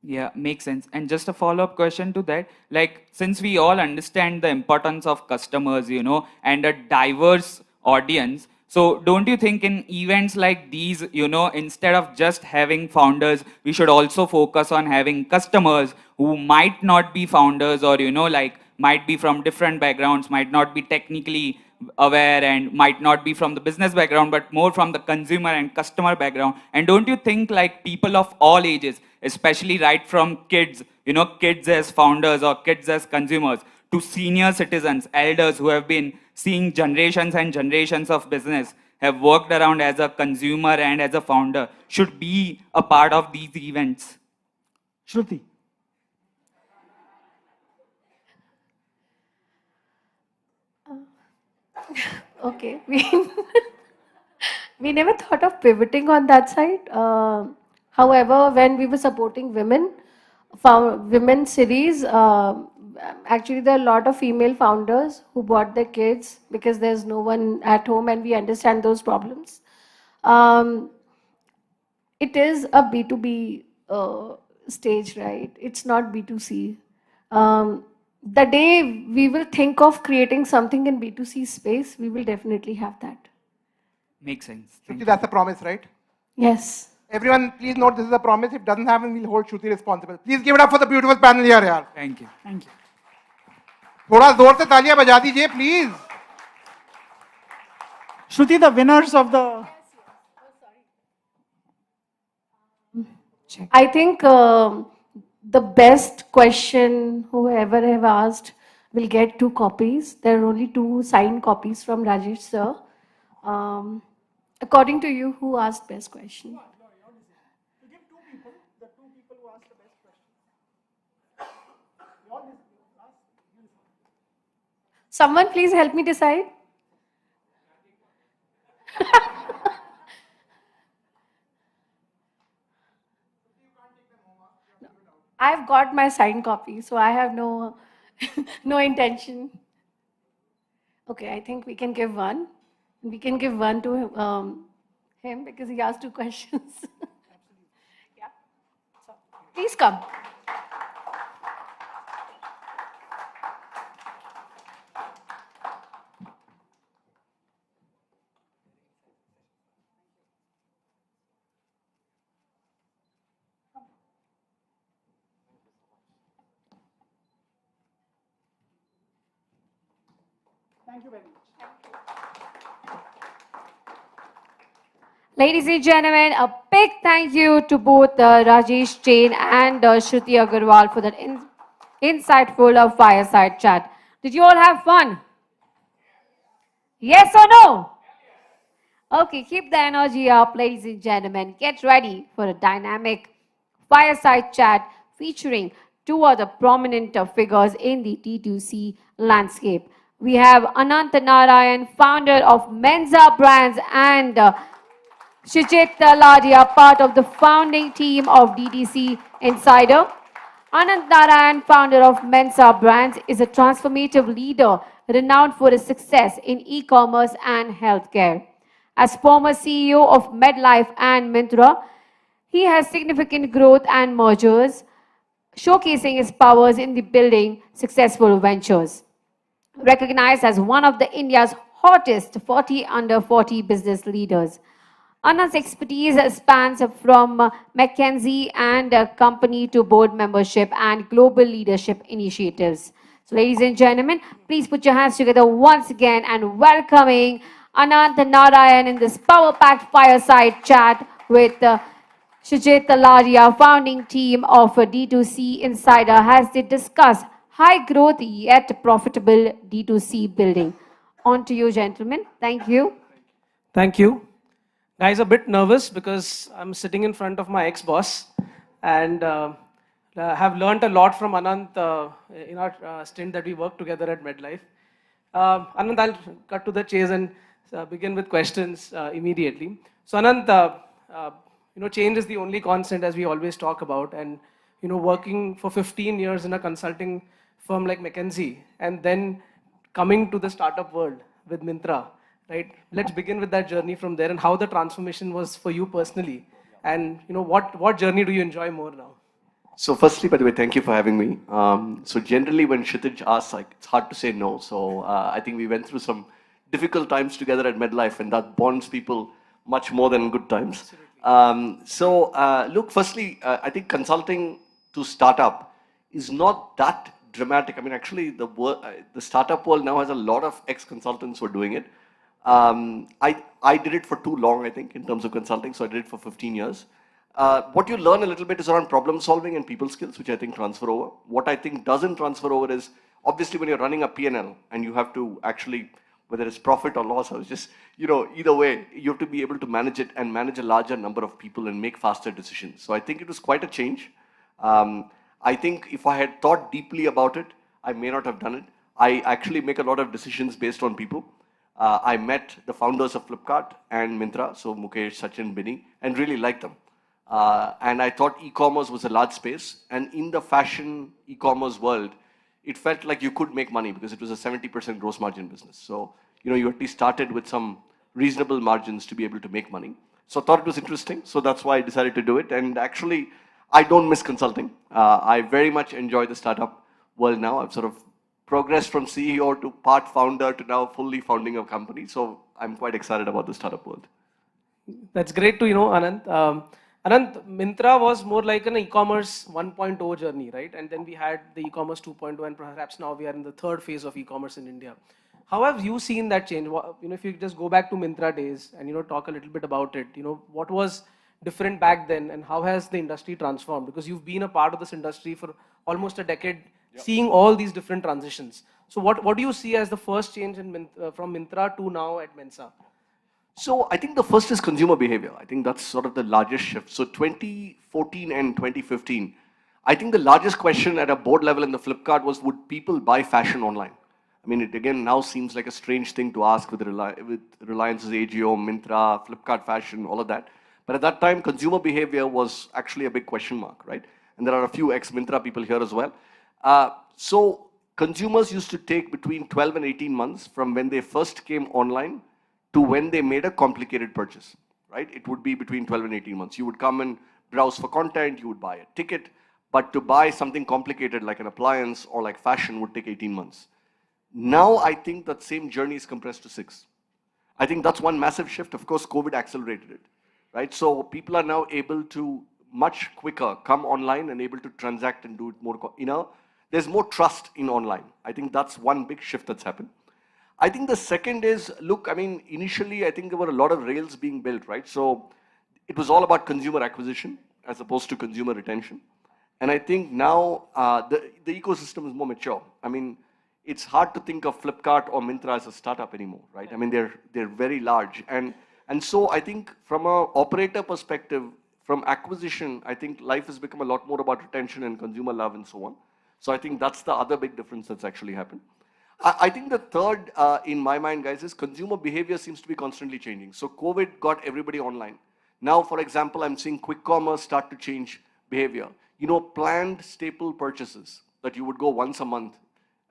Yeah, makes sense. And just a follow-up question to that, like since we all understand the importance of customers, and a diverse audience, so don't you think in events like these, instead of just having founders, we should also focus on having customers who might not be founders or, might be from different backgrounds, might not be technically aware and might not be from the business background, but more from the consumer and customer background. And don't you think like people of all ages, especially right from kids, kids as founders or kids as consumers, to senior citizens, elders who have been seeing generations and generations of business, have worked around as a consumer and as a founder, should be a part of these events? Shruti. Okay, we never thought of pivoting on that side. However, when we were supporting women series, actually there are a lot of female founders who brought their kids because there's no one at home, and we understand those problems. It is a B2B stage, right? It's not B2C. The day we will think of creating something in B2C space, we will definitely have that. Makes sense. Shruti, that's a promise, right? Yes. Everyone, please note this is a promise. If it doesn't happen, we'll hold Shruti responsible. Please give it up for the beautiful panel here, yaar. Thank you. Thank you. थोड़ा जोर से तालियां बजा दीजिए, please. Shruti, the winners of the... I think the best question whoever have asked will get 2 copies. There are only 2 signed copies from Rajesh sir. According to you, who asked best question? Someone please help me decide. I've got my signed copy, so I have no intention. Okay, I think we can give one. We can give one to him because he asked 2 questions. Yeah. So, please come. Thank you very much. Ladies and gentlemen, a big thank you to both Rajesh Jain and Shruti Agarwal for that insightful fireside chat. Did you all have fun? Yes or no? Okay, keep the energy up, ladies and gentlemen. Get ready for a dynamic fireside chat featuring 2 other prominent figures in the D2C landscape. We have Anant Narayan, founder of Mensa Brands, and Shijit Taladia, part of the founding team of D2C Insider. Anant Narayan, founder of Mensa Brands, is a transformative leader renowned for his success in e-commerce and healthcare. As former CEO of MedLife and Myntra, he has significant growth and mergers, showcasing his powers in the building successful ventures. Recognized as one of India's hottest 40 under 40 business leaders, Anand's expertise spans from McKinsey and company to board membership and global leadership initiatives. So, ladies and gentlemen, please put your hands together once again and welcoming Anand Narayan in this power-packed fireside chat with Shujit Talaria, founding team of D2C Insider, as they discuss high growth yet profitable D2C building. On to you, gentlemen. Thank you. Thank you. Guys, a bit nervous because I'm sitting in front of my ex-boss and have learned a lot from Anand in our stint that we worked together at MedLife. Anand, I'll cut to the chase and begin with questions immediately. So Anand, change is the only constant as we always talk about, and working for 15 years in a consulting firm like McKinsey and then coming to the startup world with Myntra, right? Let's begin with that journey from there and how the transformation was for you personally, and what journey do you enjoy more now? So firstly, by the way, thank you for having me. So generally when Kshitij asks, like, it's hard to say no. So I think we went through some difficult times together at MedLife, and that bonds people much more than good times. Look, firstly, I think consulting to startup is not that dramatic. I mean, actually, the startup world now has a lot of ex-consultants who are doing it. I did it for too long, I think, in terms of consulting. So I did it for 15 years. What you learn a little bit is around problem solving and people skills, which I think transfer over. What I think doesn't transfer over is, obviously, when you're running a P&L and you have to actually, whether it's profit or loss, I was just, either way, you have to be able to manage it and manage a larger number of people and make faster decisions. So I think it was quite a change. I think if I had thought deeply about it, I may not have done it. I actually make a lot of decisions based on people. I met the founders of Flipkart and Myntra, so Mukesh, Sachin, Binny, and really liked them. And I thought e-commerce was a large space. And in the fashion e-commerce world, it felt like you could make money because it was a 70% gross margin business. So, you at least started with some reasonable margins to be able to make money. So I thought it was interesting. So that's why I decided to do it. And actually, I don't miss consulting. I very much enjoy the startup world now. I've sort of progressed from CEO to part founder to now fully founding a company. So I'm quite excited about the startup world. That's great to know, Anand. Anand, Myntra was more like an e-commerce 1.0 journey, right? And then we had the e-commerce 2.0, and perhaps now we are in the third phase of e-commerce in India. How have you seen that change? If you just go back to Myntra days and talk a little bit about it, what was different back then, and how has the industry transformed? Because you've been a part of this industry for almost a decade, seeing all these different transitions. So what do you see as the first change in from Myntra to now at Mensa? So I think the first is consumer behavior. I think that's sort of the largest shift. So 2014 and 2015, I think the largest question at a board level in the Flipkart was, would people buy fashion online? I mean, it again now seems like a strange thing to ask with Reliance's AGO, Myntra, Flipkart Fashion, all of that. But at that time, consumer behavior was actually a big question mark, right? And there are a few ex-Myntra people here as well. So consumers used to take between 12 and 18 months from when they first came online to when they made a complicated purchase, right? It would be between 12 and 18 months. You would come and browse for content, you would buy a ticket, but to buy something complicated like an appliance or like fashion would take 18 months. Now I think that same journey is compressed to 6. I think that's one massive shift. Of course, COVID accelerated it, right? So people are now able to much quicker come online and able to transact and do it more, there's more trust in online. I think that's one big shift that's happened. I think the second is, look, I mean, initially, I think there were a lot of rails being built, right? So it was all about consumer acquisition as opposed to consumer retention. And I think now the ecosystem is more mature. I mean, it's hard to think of Flipkart or Myntra as a startup anymore, right? I mean, they're very large. And so I think from an operator perspective, from acquisition, I think life has become a lot more about retention and consumer love and so on. So I think that's the other big difference that's actually happened. I think the third, in my mind, guys, is consumer behavior seems to be constantly changing. So COVID got everybody online. Now, for example, I'm seeing quick commerce start to change behavior. Planned staple purchases that you would go once a month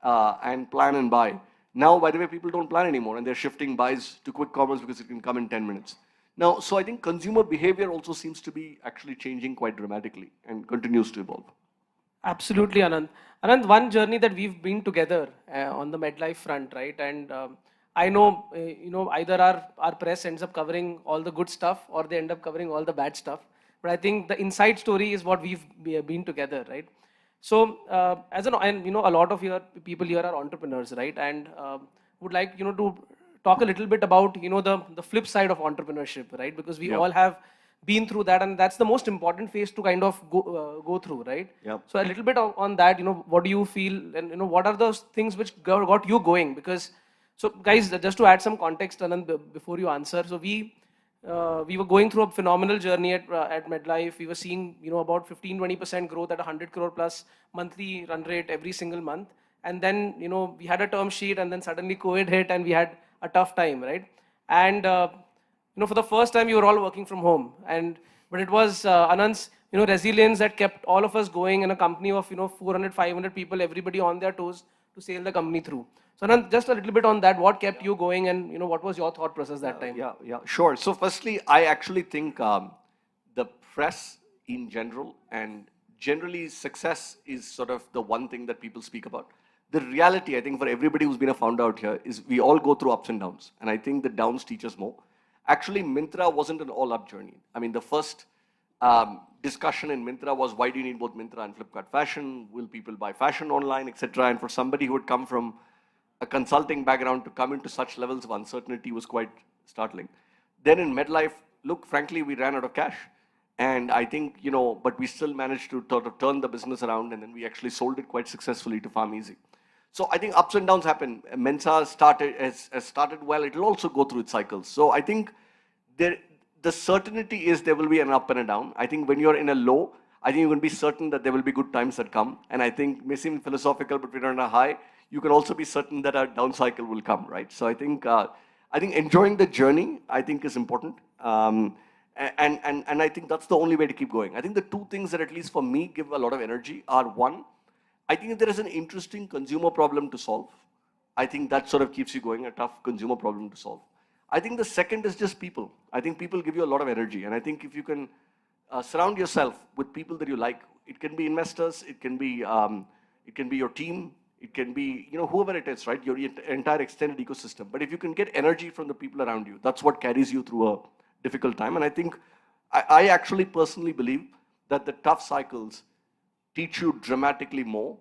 and plan and buy. Now, by the way, people don't plan anymore, and they're shifting buys to quick commerce because it can come in 10 minutes. Now, so I think consumer behavior also seems to be actually changing quite dramatically and continues to evolve. Absolutely, Anand. Anand, one journey that we've been together on the MedLife front, right? And I know, either our press ends up covering all the good stuff or they end up covering all the bad stuff. But I think the inside story is what we've been together, right? So, and a lot of people here are entrepreneurs, right? And would like, to talk a little bit about, the flip side of entrepreneurship, right? Because we all have been through that, and that's the most important phase to kind of go through, right? Yep. So a little bit on that, what do you feel, and what are those things which got you going? Because, so guys, just to add some context, Anand, before you answer, so we were going through a phenomenal journey at MedLife. We were seeing, about 15-20% growth at 100 crore plus monthly run rate every single month. And then, we had a term sheet, and then suddenly COVID hit, and we had a tough time, right? And for the first time, you were all working from home, but it was Anand's resilience that kept all of us going in a company of 400, 500 people, everybody on their toes to sail the company through. So Anand, just a little bit on that. What kept you going, and what was your thought process that time? Yeah, sure. So firstly, I actually think the press in general, and generally success is sort of the one thing that people speak about. The reality, I think, for everybody who's been a founder out here is we all go through ups and downs, and I think the downs teach us more. Actually, Myntra wasn't an all-up journey. I mean, the first discussion in Myntra was, why do you need both Myntra and Flipkart Fashion? Will people buy fashion online, etc.? And for somebody who had come from a consulting background to come into such levels of uncertainty was quite startling. Then in MedLife, look, frankly, we ran out of cash. And I think, but we still managed to sort of turn the business around, and then we actually sold it quite successfully to PharmEasy. So I think ups and downs happen. Mensa has started well. It will also go through its cycles. So I think the certainty is there will be an up and a down. I think when you're in a low, I think you can be certain that there will be good times that come. And I think it may seem philosophical, but when you're on a high, you can also be certain that a down cycle will come, right? So I think enjoying the journey, I think, is important. And I think that's the only way to keep going. I think the two things that, at least for me, give a lot of energy are, one, I think if there is an interesting consumer problem to solve, I think that sort of keeps you going, a tough consumer problem to solve. I think the second is just people. I think people give you a lot of energy. And I think if you can surround yourself with people that you like, it can be investors, it can be your team, it can be, whoever it is, right? Your entire extended ecosystem. But if you can get energy from the people around you, that's what carries you through a difficult time. And I think, I actually personally believe that the tough cycles teach you dramatically more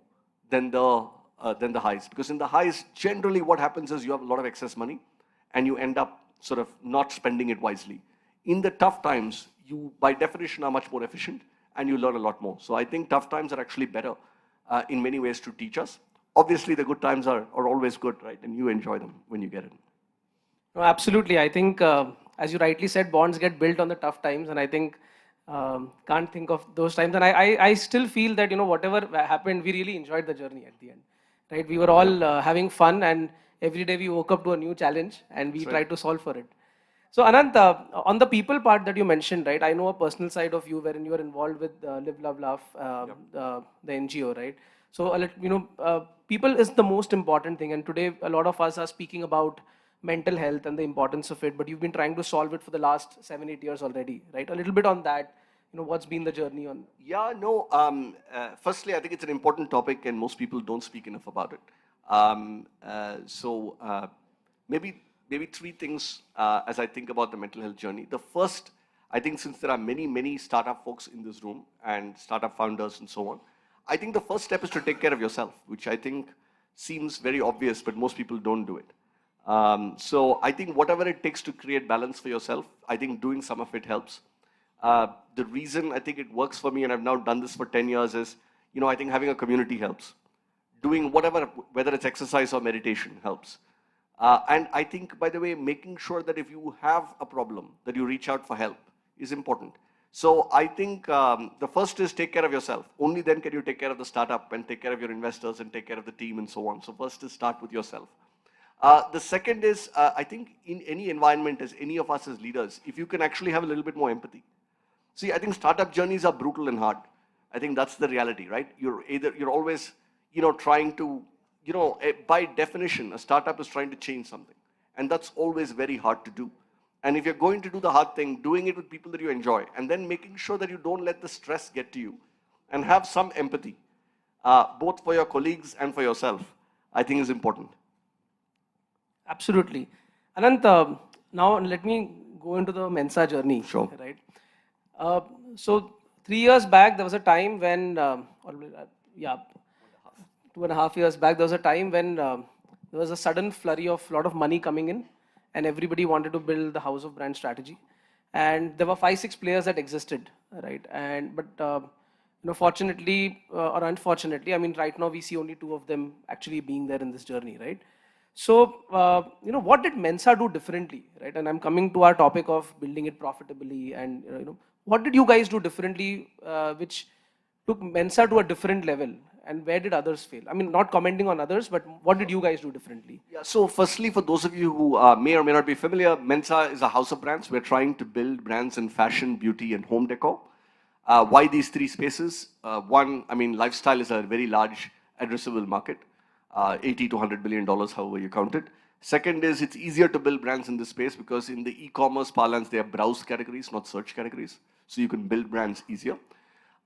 than the highs. Because in the highs, generally what happens is you have a lot of excess money and you end up sort of not spending it wisely. In the tough times, you by definition are much more efficient and you learn a lot more. So I think tough times are actually better in many ways to teach us. Obviously, the good times are always good, right? And you enjoy them when you get it. No, absolutely. I think, as you rightly said, bonds get built on the tough times, and I think can't think of those times. And I still feel that whatever happened, we really enjoyed the journey at the end, right? We were all having fun, and every day we woke up to a new challenge, and we tried to solve for it. So Anant, on the people part that you mentioned, right? I know a personal side of you wherein you are involved with Live, Love, Laugh, the NGO, right? So people is the most important thing, and today a lot of us are speaking about mental health and the importance of it, but you've been trying to solve it for the last 7-8 years already, right? A little bit on that, what's been the journey on? Yeah, no, firstly, I think it's an important topic and most people don't speak enough about it. Maybe three things as I think about the mental health journey. The first, I think since there are many startup folks in this room and startup founders and so on, I think the first step is to take care of yourself, which I think seems very obvious, but most people don't do it. So I think whatever it takes to create balance for yourself, I think doing some of it helps. The reason I think it works for me, and I've now done this for 10 years, is, I think having a community helps. Doing whatever, whether it's exercise or meditation, helps. And I think, by the way, making sure that if you have a problem, that you reach out for help is important. So I think the first is take care of yourself. Only then can you take care of the startup and take care of your investors and take care of the team and so on. So first is start with yourself. The second is, I think in any environment, as any of us as leaders, if you can actually have a little bit more empathy. See, I think startup journeys are brutal and hard. I think that's the reality, right? You're always, trying to, by definition, a startup is trying to change something. And that's always very hard to do. And if you're going to do the hard thing, doing it with people that you enjoy, and then making sure that you don't let the stress get to you, and have some empathy, both for your colleagues and for yourself, I think is important. Absolutely. Anant, now let me go into the Mensa journey. Sure. Right. So 3 years back, there was a time when, yeah, 2.5 years back, there was a time when there was a sudden flurry of lot of money coming in, and everybody wanted to build the house of brand strategy. And there were 5, 6 players that existed, right? And but fortunately or unfortunately, I mean, right now we see only 2 of them actually being there in this journey, right? So, what did Mensa do differently, right? And I'm coming to our topic of building it profitably, and what did you guys do differently, which took Mensa to a different level, and where did others fail? I mean, not commenting on others, but what did you guys do differently? Yeah, so firstly, for those of you who may or may not be familiar, Mensa is a house of brands. We're trying to build brands in fashion, beauty, and home decor. Why these 3 spaces? One, I mean, lifestyle is a very large addressable market, 80 to $100 billion, however you count it. Second is it's easier to build brands in this space because in the e-commerce parlance, they are browse categories, not search categories. So you can build brands easier.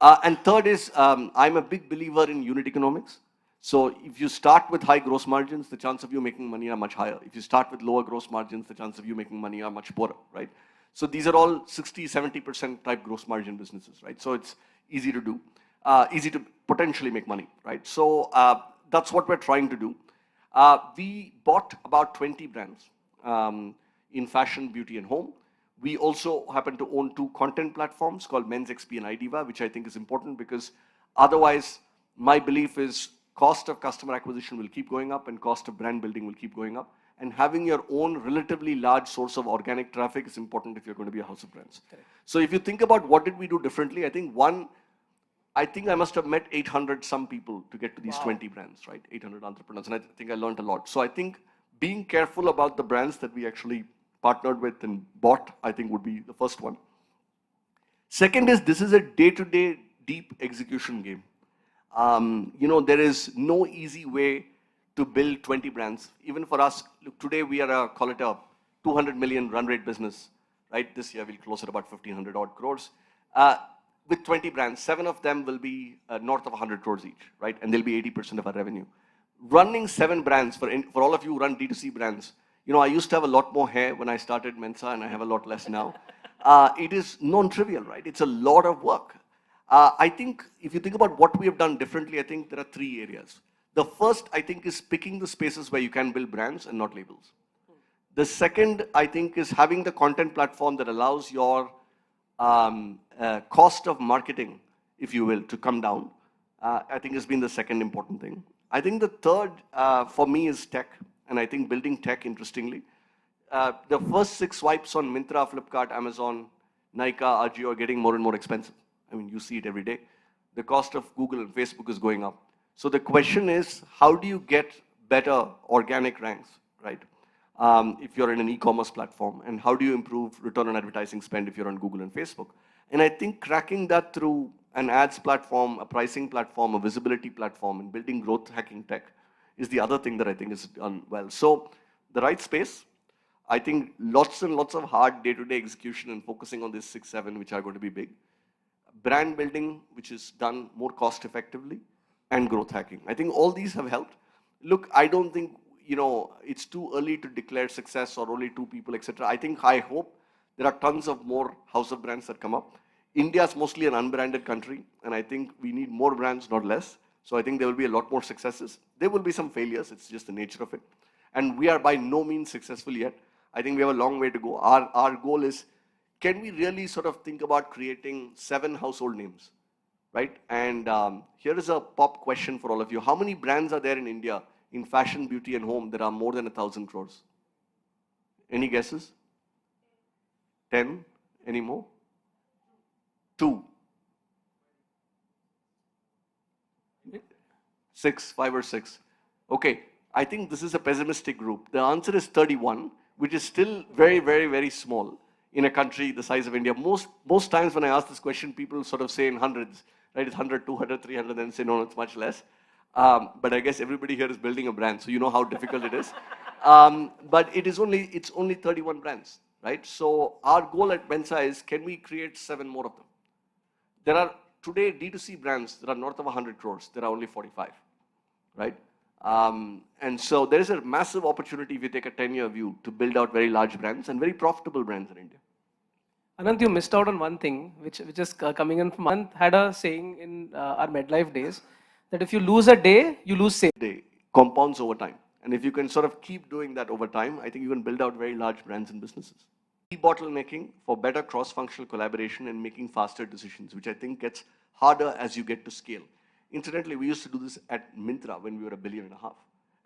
And third is I'm a big believer in unit economics. So if you start with high gross margins, the chance of you making money are much higher. If you start with lower gross margins, the chance of you making money are much poorer, right? So these are all 60, 70% type gross margin businesses, right? So it's easy to do, easy to potentially make money, right? So that's what we're trying to do. We bought about 20 brands in fashion, beauty, and home. We also happen to own 2 content platforms called Men's XP and iDiva, which I think is important because otherwise, my belief is cost of customer acquisition will keep going up and cost of brand building will keep going up. And having your own relatively large source of organic traffic is important if you're going to be a house of brands. Correct. So if you think about what did we do differently, I think I must have met 800 some people to get to these 20 brands, right? 800 entrepreneurs, and I think I learned a lot. So I think being careful about the brands that we actually partnered with and bought, I think would be the first one. Second is this is a day-to-day deep execution game. There is no easy way to build 20 brands. Even for us, look, today we are call it a 200 million run rate business, right? This year we'll close at about 1,500 odd crores. With 20 brands, 7 of them will be north of 100 crores each, right? And they'll be 80% of our revenue. Running 7 brands, for all of you who run D2C brands, I used to have a lot more hair when I started Mensa and I have a lot less now. It is non-trivial, right? It's a lot of work. I think if you think about what we have done differently, I think there are 3 areas. The first, I think, is picking the spaces where you can build brands and not labels. The second, I think, is having the content platform that allows your cost of marketing, if you will, to come down. I think has been the second important thing. I think the third for me is tech. And I think building tech, interestingly. The first 6 swipes on Myntra, Flipkart, Amazon, Nykaa, Ajio are getting more and more expensive. I mean, you see it every day. The cost of Google and Facebook is going up. So the question is, how do you get better organic ranks, right? If you're in an e-commerce platform, and how do you improve return on advertising spend if you're on Google and Facebook? And I think cracking that through an ads platform, a pricing platform, a visibility platform, and building growth hacking tech is the other thing that I think is done well. So the right space, I think lots and lots of hard day-to-day execution and focusing on these 6, 7, which are going to be big. Brand building, which is done more cost effectively, and growth hacking. I think all these have helped. Look, I don't think, it's too early to declare success or only 2 people, etc. I hope there are tons of more house of brands that come up. India is mostly an unbranded country, and I think we need more brands, not less. So I think there will be a lot more successes. There will be some failures. It's just the nature of it. And we are by no means successful yet. I think we have a long way to go. Our goal is, can we really sort of think about creating 7 household names, right? And here is a pop question for all of you. How many brands are there in India in fashion, beauty, and home that are more than 1,000 crores? Any guesses? 10? Any more? 2? 6, 5 or 6. Okay, I think this is a pessimistic group. The answer is 31, which is still very, very, very small in a country the size of India. Most times when I ask this question, people sort of say in hundreds, right? It's 100, 200, 300, then say, no, it's much less. But I guess everybody here is building a brand, so you know how difficult it is. But it's only 31 brands, right? So our goal at Mensa is, can we create 7 more of them? There are today D2C brands that are north of 100 crores. There are only 45, right? And so there is a massive opportunity if you take a 10-year view to build out very large brands and very profitable brands in India. Anant, you missed out on one thing, which is coming in from Anant had a saying in our MedLife days that if you lose a day, you lose sales. Day compounds over time. And if you can sort of keep doing that over time, I think you can build out very large brands and businesses. Debottlenecking for better cross-functional collaboration and making faster decisions, which I think gets harder as you get to scale. Incidentally, we used to do this at Myntra when we were $1.5 billion.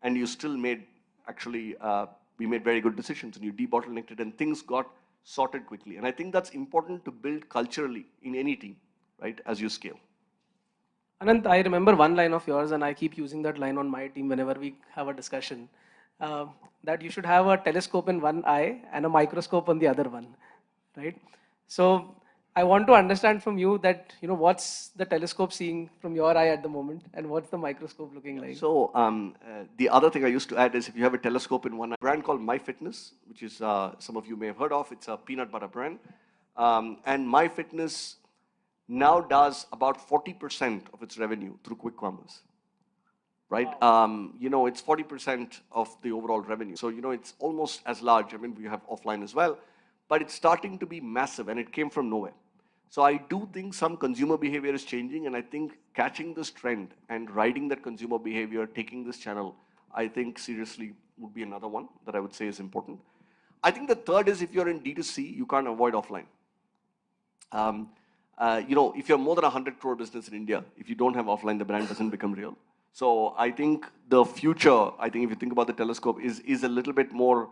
And you still made, actually, we made very good decisions and you debottlenecked it and things got sorted quickly. And I think that's important to build culturally in any team, right, as you scale. Anant, I remember one line of yours, and I keep using that line on my team whenever we have a discussion, that you should have a telescope in one eye and a microscope on the other one, right? So I want to understand from you that, what's the telescope seeing from your eye at the moment, and what's the microscope looking like? So the other thing I used to add is if you have a telescope in one, a brand called MyFitness, which is some of you may have heard of, it's a peanut butter brand. And MyFitness now does about 40% of its revenue through quick commerce, right? Wow. It's 40% of the overall revenue. So, it's almost as large. I mean, we have offline as well, but it's starting to be massive and it came from nowhere. So I do think some consumer behavior is changing, and I think catching this trend and riding that consumer behavior, taking this channel, I think seriously would be another one that I would say is important. I think the third is if you're in D2C, you can't avoid offline. If you're more than 100 crore business in India, if you don't have offline, the brand doesn't become real. So I think the future, if you think about the telescope, is a little bit more,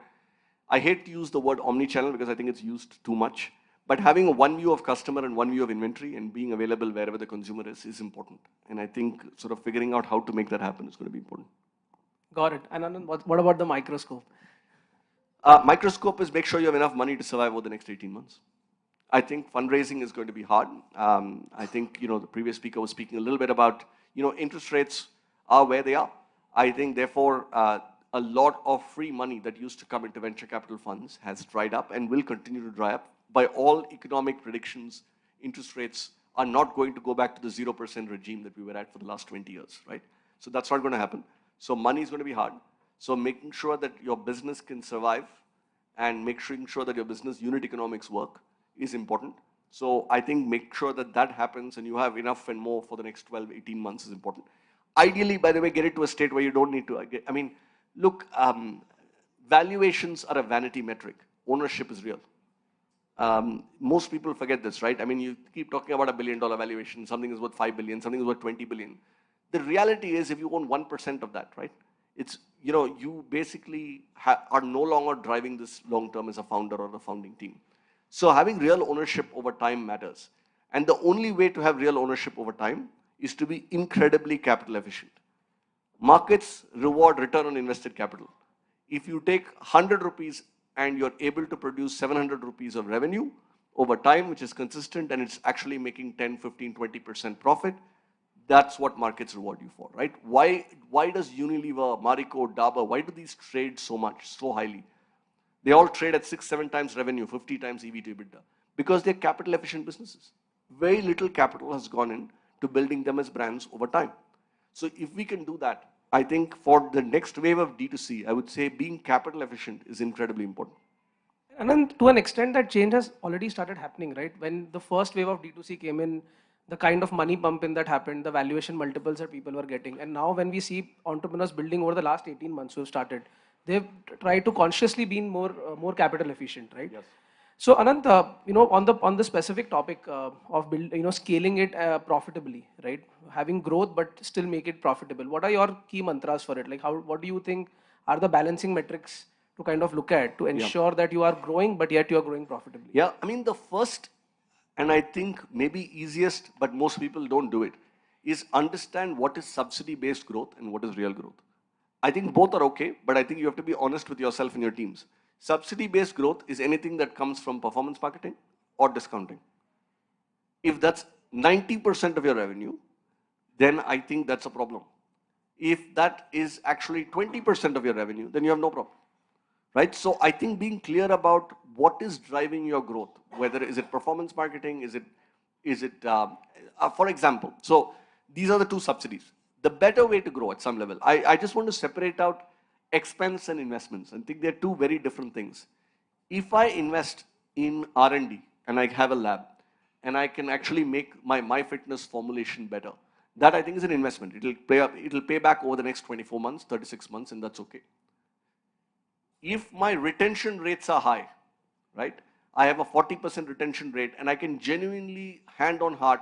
I hate to use the word omni-channel because I think it's used too much, but having one view of customer and one view of inventory and being available wherever the consumer is important. And I think sort of figuring out how to make that happen is going to be important. Got it. And Anand, what about the microscope? Microscope is make sure you have enough money to survive over the next 18 months. I think fundraising is going to be hard. I think, the previous speaker was speaking a little bit about, interest rates are where they are. I think, therefore, a lot of free money that used to come into venture capital funds has dried up and will continue to dry up. By all economic predictions, interest rates are not going to go back to the 0% regime that we were at for the last 20 years, right? So that's not going to happen. So money is going to be hard. So making sure that your business can survive and making sure that your business unit economics work is important. So I think make sure that that happens and you have enough and more for the next 12, 18 months is important. Ideally, by the way, get it to a state where you don't need to, look, valuations are a vanity metric. Ownership is real. Most people forget this, right? You keep talking about $1 billion valuation, something is worth 5 billion, something is worth 20 billion. The reality is if you own 1% of that, right? It's, you basically are no longer driving this long term as a founder or the founding team. So having real ownership over time matters. And the only way to have real ownership over time is to be incredibly capital efficient. Markets reward return on invested capital. If you take 100 rupees and you're able to produce 700 rupees of revenue over time, which is consistent and it's actually making 10, 15, 20% profit, that's what markets reward you for, right? Why does Unilever, Marico, Dabur, why do these trade so much, so highly? They all trade at 6, 7 times revenue, 50 times EV to EBITDA, because they're capital efficient businesses. Very little capital has gone in to building them as brands over time. So if we can do that, I think for the next wave of D2C, I would say being capital efficient is incredibly important. And then to an extent that change has already started happening, right? When the first wave of D2C came in, the kind of money pump in that happened, the valuation multiples that people were getting. And now when we see entrepreneurs building over the last 18 months who have started, they've tried to consciously be more capital efficient, right? Yes. So Anant, on the specific topic of scaling it profitably, right? Having growth but still make it profitable. What are your key mantras for it? Like what do you think are the balancing metrics to kind of look at to ensure that you are growing but yet you are growing profitably? Yeah, the first, and I think maybe easiest, but most people don't do it, is understand what is subsidy-based growth and what is real growth. I think both are okay, but I think you have to be honest with yourself and your teams. Subsidy-based growth is anything that comes from performance marketing or discounting. If that's 90% of your revenue, then I think that's a problem. If that is actually 20% of your revenue, then you have no problem, right? So I think being clear about what is driving your growth, whether is it performance marketing, is it for example, so these are the two subsidies. the better way to grow at some level. I just want to separate out expense and investments. I think they're two very different things. If I invest in R&D and I have a lab and I can actually make my fitness formulation better, that I think is an investment. It'll pay back over the next 24 months, 36 months, and that's okay. If my retention rates are high, right? I have a 40% retention rate and I can genuinely, hand on heart,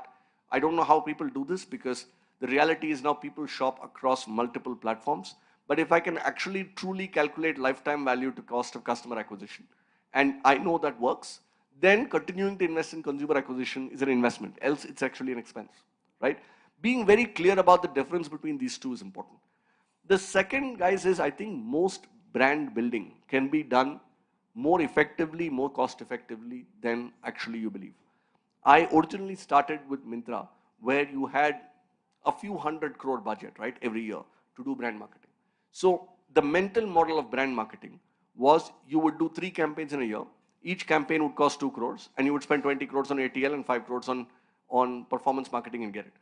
I don't know how people do this because the reality is now people shop across multiple platforms. But if I can actually truly calculate lifetime value to cost of customer acquisition, and I know that works, then continuing to invest in consumer acquisition is an investment. Else it's actually an expense, right? Being very clear about the difference between these two is important. The second, guys, is I think most brand building can be done more effectively, more cost effectively than actually you believe. I originally started with Myntra, where you had a few 100 crore budget, right, every year to do brand marketing. So the mental model of brand marketing was you would do 3 campaigns in a year. Each campaign would cost 2 crores and you would spend 20 crores on ATL and 5 crores on performance marketing and get it.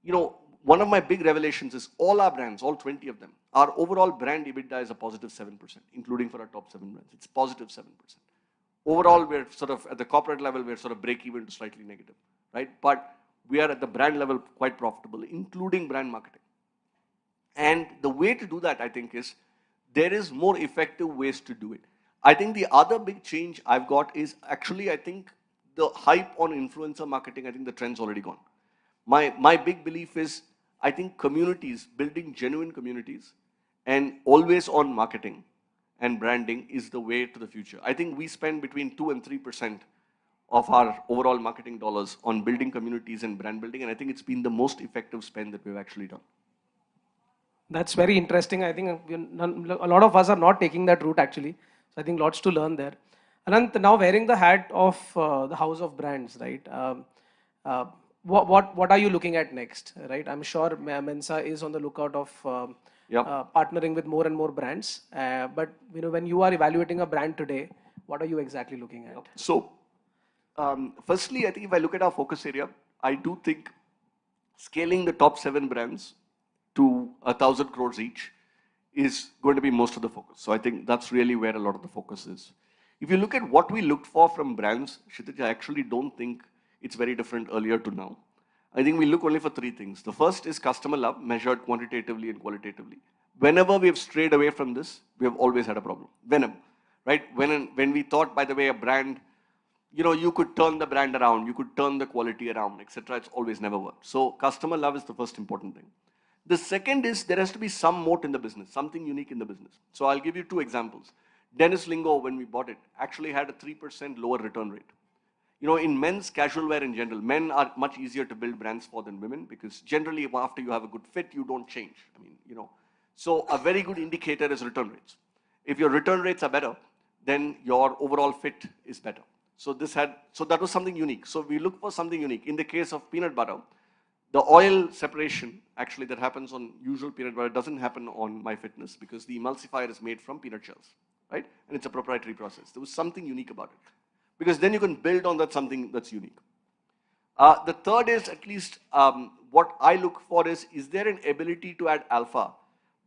You know, one of my big revelations is all our brands, all 20 of them, our overall brand EBITDA is a positive 7%, including for our top 7 brands. It's positive 7%. Overall, we're sort of, at the corporate level, we're sort of break even to slightly negative, right? But we are at the brand level quite profitable, including brand marketing. And the way to do that, I think, is there is more effective ways to do it. I think the other big change I've got is actually, I think, the hype on influencer marketing, I think the trend's already gone. My big belief is, I think communities, building genuine communities and always on marketing and branding is the way to the future. I think we spend between 2 and 3% of our overall marketing dollars on building communities and brand building, and I think it's been the most effective spend that we've actually done. That's very interesting. I think a lot of us are not taking that route actually. So I think lots to learn there. Anant, now wearing the hat of the house of brands, right? What are you looking at next, right? I'm sure Mensa is on the lookout of partnering with more and more brands. But you know, when you are evaluating a brand today, what are you exactly looking at? So, firstly, I think if I look at our focus area, I do think scaling the top 7 brands to 1,000 crores each is going to be most of the focus. So I think that's really where a lot of the focus is. If you look at what we looked for from brands, Kshitij, I actually don't think it's very different earlier to now. I think we look only for 3 things. The first is customer love, measured quantitatively and qualitatively. Whenever we have strayed away from this, we have always had a problem. Venom, right? When we thought, by the way, a brand, you know, you could turn the brand around, you could turn the quality around, etc. It's always never worked. So customer love is the first important thing. The second is there has to be some moat in the business, something unique in the business. So I'll give you 2 examples. Dennis Lingo, when we bought it, actually had a 3% lower return rate. You know, in men's casual wear in general, men are much easier to build brands for than women because generally after you have a good fit, you don't change. I mean, you know, so a very good indicator is return rates. If your return rates are better, then your overall fit is better. So that was something unique. So we look for something unique. In the case of peanut butter, the oil separation actually that happens on usual peanut butter doesn't happen on MyFitness because the emulsifier is made from peanut shells, right? And it's a proprietary process. There was something unique about it because then you can build on that something that's unique. The third is at least what I look for is there an ability to add alpha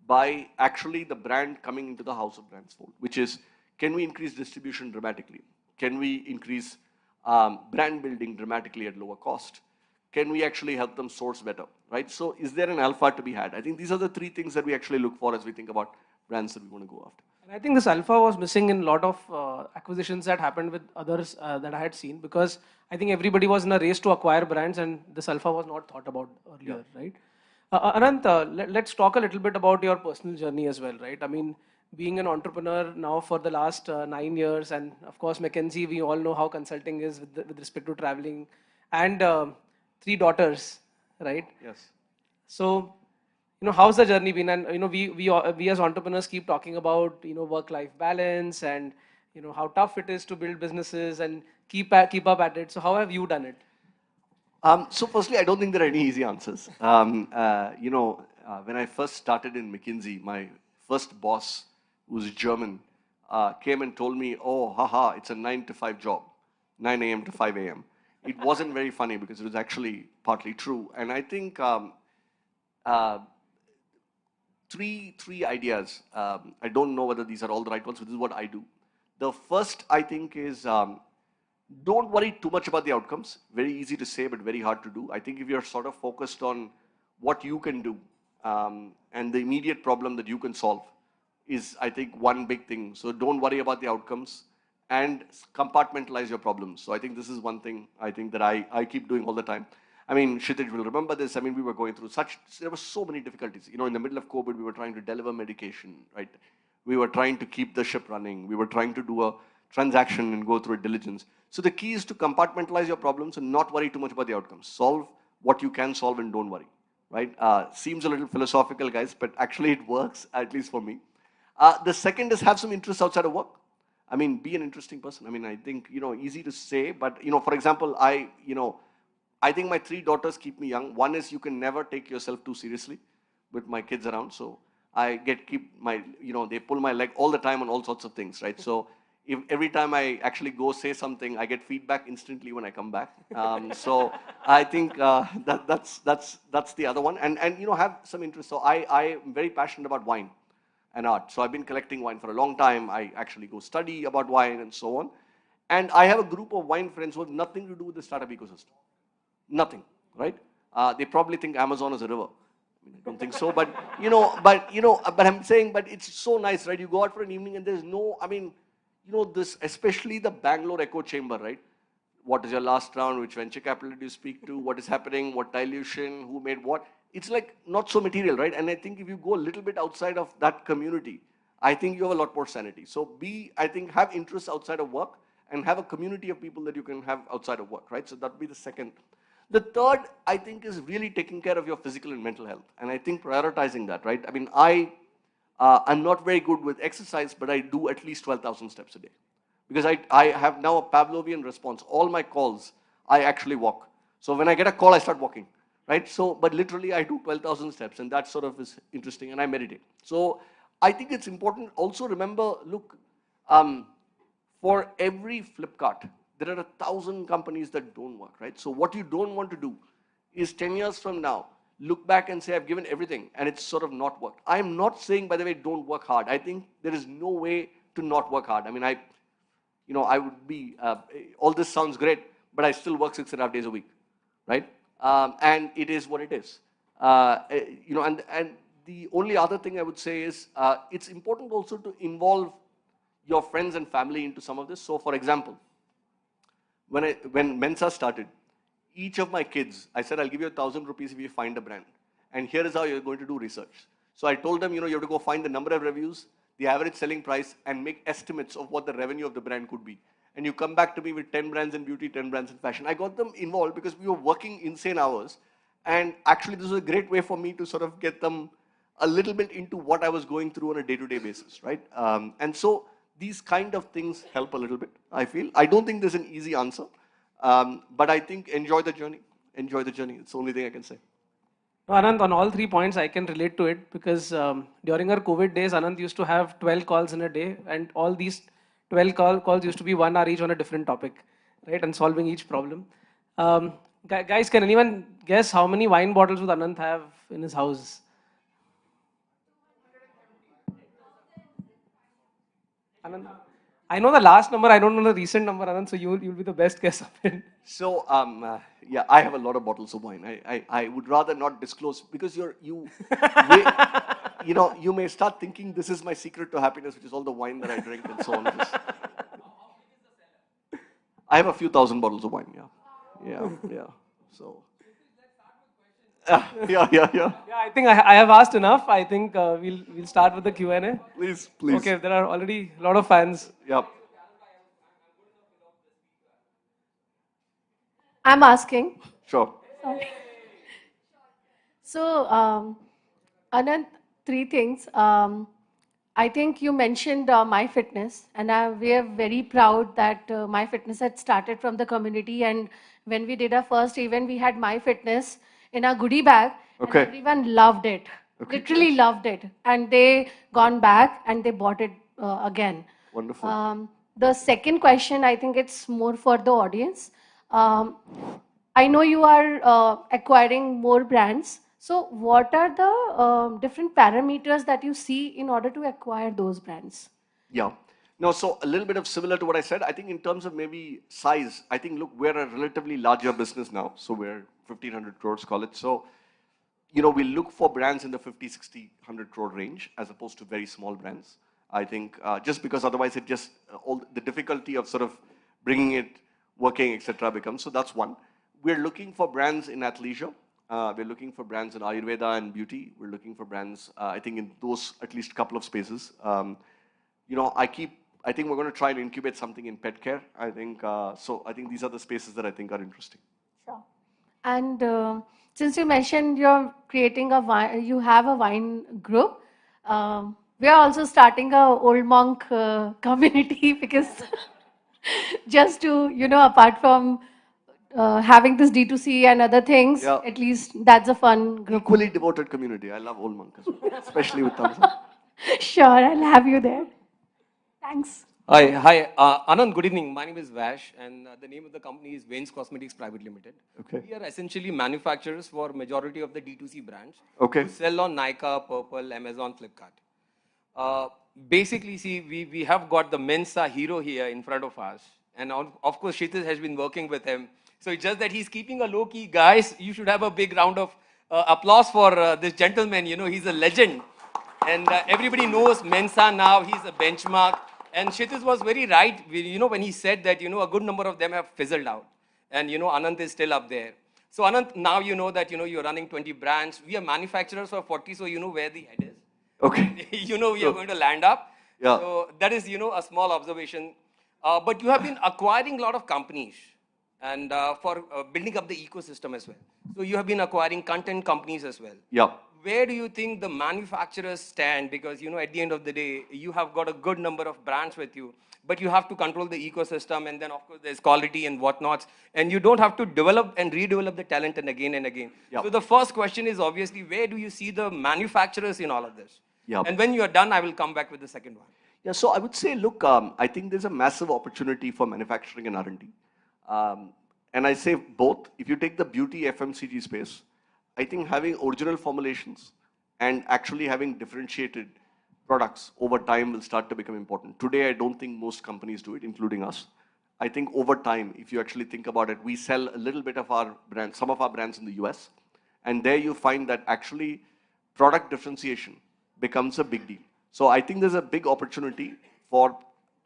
by actually the brand coming into the house of brands fold, which is can we increase distribution dramatically? Can we increase brand building dramatically at lower cost? Can we actually help them source better, right? So is there an alpha to be had? I think these are the 3 things that we actually look for as we think about brands that we want to go after. And I think this alpha was missing in a lot of acquisitions that happened with others that I had seen because I think everybody was in a race to acquire brands and this alpha was not thought about earlier, right? Anant, let's talk a little bit about your personal journey as well, right? I mean, being an entrepreneur now for the last 9 years and of course McKinsey, we all know how consulting is with respect to traveling and 3 daughters, right? Yes. So, you know, how's the journey been? And, you know, we as entrepreneurs keep talking about, you know, work-life balance and, you know, how tough it is to build businesses and keep up at it. So how have you done it? So firstly, I don't think there are any easy answers. When I first started in McKinsey, my first boss, who was German, came and told me, oh, haha, it's a 9 to 5 job, 9 a.m. to 5 a.m. It wasn't very funny because it was actually partly true. And I think Uh, three ideas. I don't know whether these are all the right ones, but this is what I do. The first, I think, is don't worry too much about the outcomes. Very easy to say, but very hard to do. I think if you're sort of focused on what you can do and the immediate problem that you can solve is, I think, one big thing. So don't worry about the outcomes and compartmentalize your problems. So I think this is one thing I think that I keep doing all the time. I mean, Kshitij will remember this. I mean, we were going through there were so many difficulties. You know, in the middle of COVID, we were trying to deliver medication, right? We were trying to keep the ship running. We were trying to do a transaction and go through a diligence. So the key is to compartmentalize your problems and not worry too much about the outcomes. Solve what you can solve and don't worry, right? Seems a little philosophical, guys, but actually it works, at least for me. The second is have some interests outside of work. I mean, be an interesting person. I mean, I think, you know, easy to say, but, you know, for example, I think my 3 daughters keep me young. One is you can never take yourself too seriously with my kids around. So I keep my, you know, they pull my leg all the time on all sorts of things, right? So if every time I actually go say something, I get feedback instantly when I come back. So I think that's the other one. And you know, have some interest. So I am very passionate about wine and art. So I've been collecting wine for a long time. I actually go study about wine and so on. And I have a group of wine friends who have nothing to do with the startup ecosystem. Nothing, right? They probably think Amazon is a river. I mean, I don't think so, but I'm saying, but it's so nice, right? You go out for an evening and there's no, I mean, you know, this, especially the Bangalore echo chamber, right? What is your last round? Which venture capital did you speak to? What is happening? What dilution? Who made what? It's like not so material, right? And I think if you go a little bit outside of that community, I think you have a lot more sanity. So I think, have interests outside of work and have a community of people that you can have outside of work, right? So that would be the second. The third, I think, is really taking care of your physical and mental health. And I think prioritizing that, right? I mean, I'm not very good with exercise, but I do at least 12,000 steps a day. Because I have now a Pavlovian response. All my calls, I actually walk. So when I get a call, I start walking, right? So, but literally I do 12,000 steps, and that sort of is interesting, and I meditate. So I think it's important. Also remember, look, for every Flipkart, there are 1,000 companies that don't work, right? So what you don't want to do is 10 years from now, look back and say, I've given everything, and it's sort of not worked. I'm not saying, by the way, don't work hard. I think there is no way to not work hard. I mean, I would be, all this sounds great, but I still work 6.5 days a week, right? And it is what it is. And the only other thing I would say is, it's important also to involve your friends and family into some of this. So for example, when Mensa started, each of my kids, I said, I'll give you 1,000 rupees if you find a brand. And here is how you're going to do research. So I told them, you have to go find the number of reviews, the average selling price, and make estimates of what the revenue of the brand could be. And you come back to me with 10 brands in beauty, 10 brands in fashion. I got them involved because we were working insane hours. And actually, this was a great way for me to sort of get them a little bit into what I was going through on a day-to-day basis, right? And so these kind of things help a little bit, I feel. I don't think there's an easy answer, but I think enjoy the journey. Enjoy the journey. It's the only thing I can say. Anand, on all 3 points, I can relate to it because during our COVID days, Anand used to have 12 calls in a day, and all these 12 calls used to be 1 hour each on a different topic, right? And solving each problem. Guys, can anyone guess how many wine bottles would Anand have in his house? Anand, I know the last number, I don't know the recent number, Anand, so you'll be the best guess of it. So, yeah, I have a lot of bottles of wine. I would rather not disclose because you may start thinking this is my secret to happiness, which is all the wine that I drink and so on. I have a few thousand bottles of wine, yeah. So, yeah. Yeah, I think I have asked enough. I think we'll start with the Q&A. Please. Okay, there are already a lot of fans. Yep. I'm asking. Sure. Sorry. So, Anand, 3 things. I think you mentioned My Fitness, and we are very proud that My Fitness had started from the community. And when we did our first event, we had My Fitness in our goodie bag, and everyone loved it. Literally loved it, and they gone back and they bought it again. Wonderful. The second question, I think it's more for the audience. I know you are acquiring more brands. So what are the different parameters that you see in order to acquire those brands? Yeah. No, so a little bit of similar to what I said. I think in terms of maybe size, I think, look, we're a relatively larger business now. So we're 1,500 crores, call it. So, we look for brands in the 50, 60, 100 crore range as opposed to very small brands. I think just because otherwise it just, all the difficulty of sort of bringing it, working, etc. becomes. So that's one. We're looking for brands in athleisure. We're looking for brands in Ayurveda and beauty. We're looking for brands, I think, in those at least couple of spaces. I think we're going to try and incubate something in pet care. I think, so I think these are the spaces that I think are interesting. Sure. And since you mentioned you're creating a wine, you have a wine group. We are also starting a old monk community because just to, apart from having this D2C and other things, Yeah. at least that's a fun group. Equally devoted community. I love Old Monk as well, especially with thumbs up. Sure, I'll have you there. Thanks. Hi, Anand, good evening. My name is Vash, and the name of the company is Vains Cosmetics Private Limited. Okay. We are essentially manufacturers for majority of the D2C brands. Okay. We sell on Nykaa, Purple, Amazon, Flipkart. Basically, see, we have got the Mensa hero here in front of us, and of course, Kshitij has been working with him. So it's just that he's keeping a low key. Guys, you should have a big round of applause for this gentleman. He's a legend. And everybody knows Mensa now, he's a benchmark. And Kshitij was very right, when he said that, a good number of them have fizzled out. And, Anant is still up there. So Anant, now you know that, you're running 20 brands. We are manufacturers for 40, so you know where the head is. Okay. We are going to land up. Yeah. So that is, a small observation. But you have been acquiring a lot of companies and for building up the ecosystem as well. So you have been acquiring content companies as well. Yeah. Where do you think the manufacturers stand? Because, at the end of the day, you have got a good number of brands with you, but you have to control the ecosystem, and then, of course, there's quality and whatnots, and you don't have to develop and redevelop the talent and again and again. Yep. So the first question is obviously, where do you see the manufacturers in all of this? Yep. And when you are done, I will come back with the second one. Yeah, so I would say, look, I think there's a massive opportunity for manufacturing and R&D. And I say both. If you take the beauty FMCG space, I think having original formulations and actually having differentiated products over time will start to become important. Today, I don't think most companies do it, including us. I think over time, if you actually think about it, we sell a little bit of our brands, some of our brands in the US, and there you find that actually product differentiation becomes a big deal. So I think there's a big opportunity for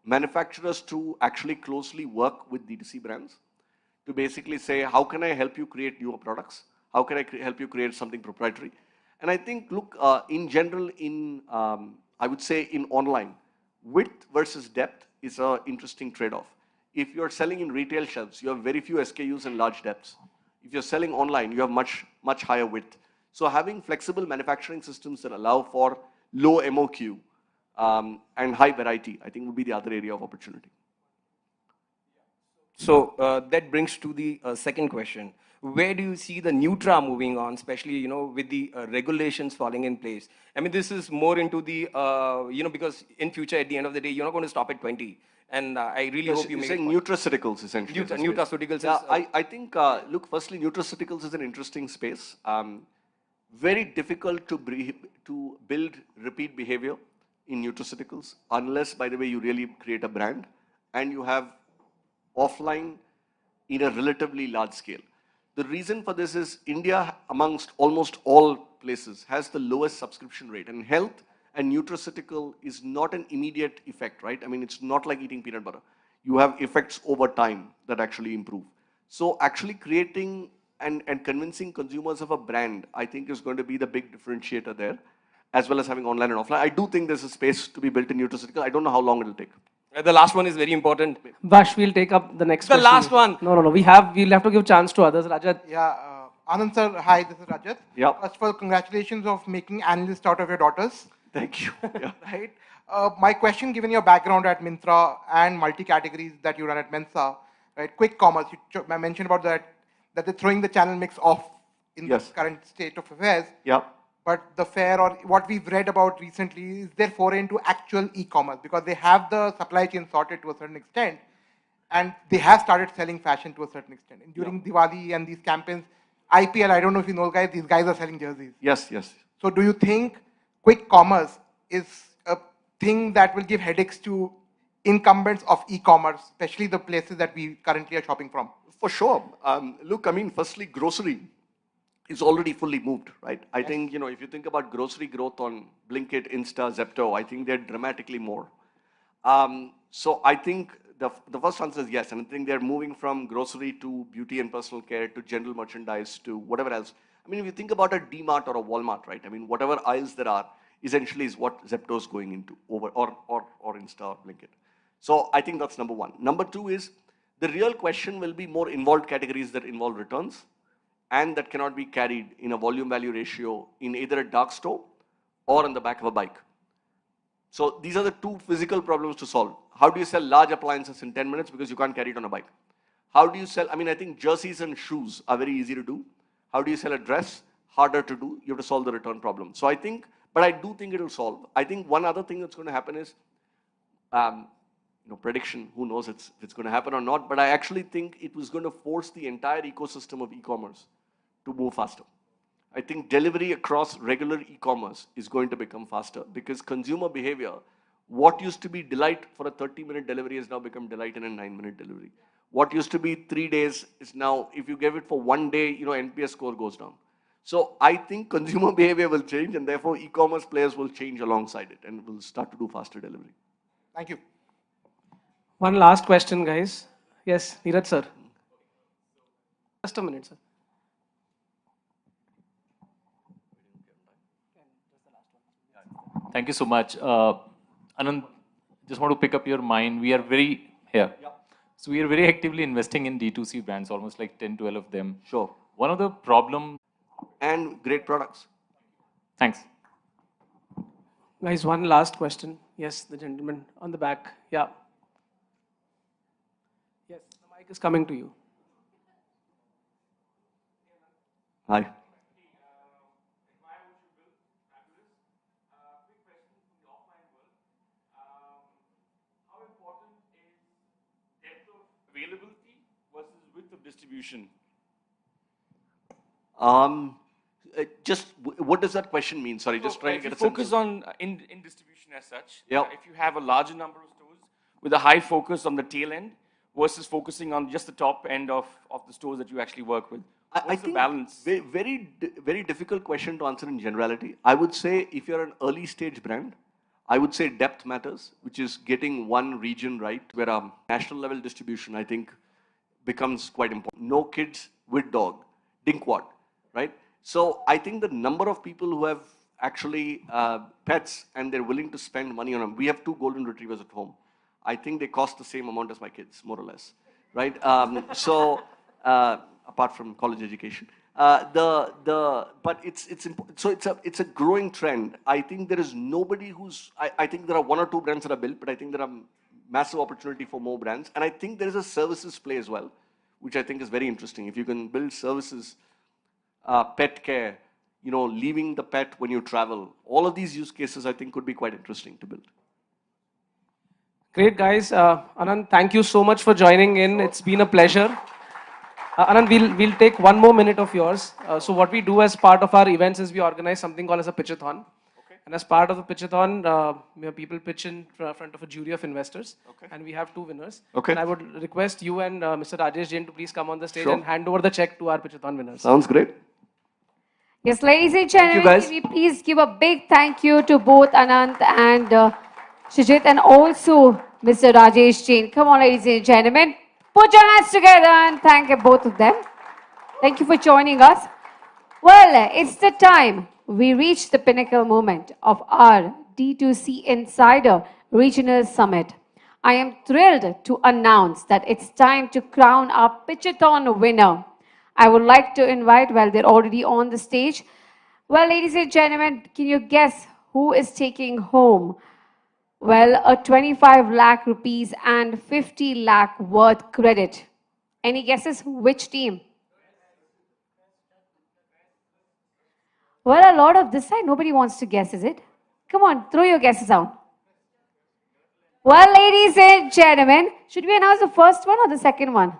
manufacturers to actually closely work with D2C brands to basically say, how can I help you create newer products? How can I help you create something proprietary? And I think, look, in general, I would say in online, width versus depth is an interesting trade-off. If you're selling in retail shelves, you have very few SKUs and large depths. If you're selling online, you have much, much higher width. So having flexible manufacturing systems that allow for low MOQ and high variety, I think would be the other area of opportunity. So that brings to the second question. Where do you see the Nutra moving on, especially, with the regulations falling in place? I mean, this is more into the, because in future, at the end of the day, you're not going to stop at 20. And I really hope you make saying nutraceuticals, essentially. Nutraceuticals. Yeah, I think, look, firstly, nutraceuticals is an interesting space. Very difficult to build repeat behavior in nutraceuticals, unless, by the way, you really create a brand and you have offline in a relatively large scale. The reason for this is India, amongst almost all places, has the lowest subscription rate. And health and nutraceutical is not an immediate effect, right? I mean, it's not like eating peanut butter. You have effects over time that actually improve. So actually creating and convincing consumers of a brand, I think is going to be the big differentiator there, as well as having online and offline. I do think there's a space to be built in nutraceutical. I don't know how long it'll take. The last one is very important. Vash, we'll take up the next question. The last one. No. We'll have to give chance to others. Rajat. Yeah, Anand sir, hi, this is Rajat. Yeah. First of all, congratulations of making analysts out of your daughters. Thank you. Yeah. Right. My question, given your background at Myntra and multi-categories that you run at Mensa, right? Quick commerce, you mentioned about that they're throwing the channel mix off in the current state of affairs. Yeah. But the fair, or what we've read about recently, is their foray into actual e-commerce, because they have the supply chain sorted to a certain extent, and they have started selling fashion to a certain extent. And during Diwali and these campaigns, IPL, I don't know if you know, guys, these guys are selling jerseys. Yes, yes. So do you think quick commerce is a thing that will give headaches to incumbents of e-commerce, especially the places that we currently are shopping from? For sure. Look, I mean, firstly, grocery is already fully moved, right? I think, if you think about grocery growth on Blinkit, Insta, Zepto, I think they're dramatically more. So I think the first answer is yes, and I think they're moving from grocery to beauty and personal care to general merchandise to whatever else. I mean, if you think about a D-Mart or a Walmart, right? I mean, whatever aisles there are, essentially is what Zepto is going into, or Insta or Blinkit. So I think that's number one. Number two is the real question will be more involved categories that involve returns and that cannot be carried in a volume value ratio in either a dark store or on the back of a bike. So these are the two physical problems to solve. How do you sell large appliances in 10 minutes because you can't carry it on a bike? How do you sell, I think jerseys and shoes are very easy to do. How do you sell a dress? Harder to do. You have to solve the return problem. So but I do think it will solve. I think one other thing that's going to happen is, prediction, who knows if it's going to happen or not, but I actually think it was going to force the entire ecosystem of e-commerce to move faster. I think delivery across regular e-commerce is going to become faster because consumer behavior, what used to be delight for a 30-minute delivery has now become delight in a 9-minute delivery. What used to be 3 days is now, if you give it for 1 day, NPS score goes down. So I think consumer behavior will change and therefore e-commerce players will change alongside it and will start to do faster delivery. Thank you. One last question, guys. Yes, Neeraj sir. Just a minute, sir. Thank you so much. Anand, just want to pick up your mind. We are very, here. Yeah. So we are very actively investing in D2C brands, almost like 10, 12 of them. Sure. One of the problem. And great products. Thanks. Guys, one last question. Yes, the gentleman on the back. Yeah. Yes, the mic is coming to you. Hi. Availability versus width of distribution? Just what does that question mean? Sorry, just trying to get a sense. Focus on in distribution as such. Yeah. If you have a larger number of stores with a high focus on the tail end versus focusing on just the top end of the stores that you actually work with. I think balance. Very difficult question to answer in generality. I would say if you're an early stage brand, I would say depth matters, which is getting one region right, where a national level distribution, I think, becomes quite important. No kids with dog, dinkwad, right? So I think the number of people who have actually pets and they're willing to spend money on them. We have 2 golden retrievers at home. I think they cost the same amount as my kids, more or less, right? Apart from college education. But it's a growing trend. I think there is nobody who's, I think there are 1 or 2 brands that are built, but I think there are massive opportunity for more brands. And I think there is a services play as well, which I think is very interesting. If you can build services, pet care, leaving the pet when you travel, all of these use cases I think could be quite interesting to build. Great, guys. Anand, thank you so much for joining in. It's been a pleasure. Anand, we'll take 1 more minute of yours. So what we do as part of our events is we organize something called as a pitchathon. Okay. And as part of the pitchathon, people pitch in front of a jury of investors. Okay. And we have 2 winners. Okay. And I would request you and Mr. Rajesh Jain to please come on the stage and hand over the check to our pitchathon winners. Sounds great. Yes, ladies and gentlemen, can we please give a big thank you to both Anand and Shijit and also Mr. Rajesh Jain. Come on, ladies and gentlemen. Put your hands together and thank both of them. Thank you for joining us. Well, it's the time we reach the pinnacle moment of our D2C Insider Regional Summit. I am thrilled to announce that it's time to crown our Pitchathon winner. I would like to invite, well, they're already on the stage. Well, ladies and gentlemen, can you guess who is taking home? Well, a 25 lakh rupees and 50 lakh worth credit. Any guesses? Which team? Well, a lot of this side, nobody wants to guess, is it? Come on, throw your guesses out. Well, ladies and gentlemen, should we announce the first one or the second one?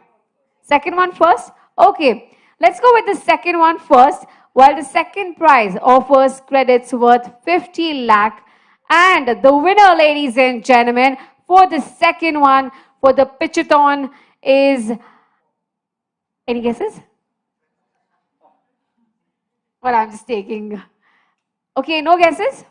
Second one first? Okay. Let's go with the second one first. While the second prize offers credits worth 50 lakh, and the winner, ladies and gentlemen, for the second one for the pitchathon is, any guesses? Well, I'm just taking. Okay, no guesses?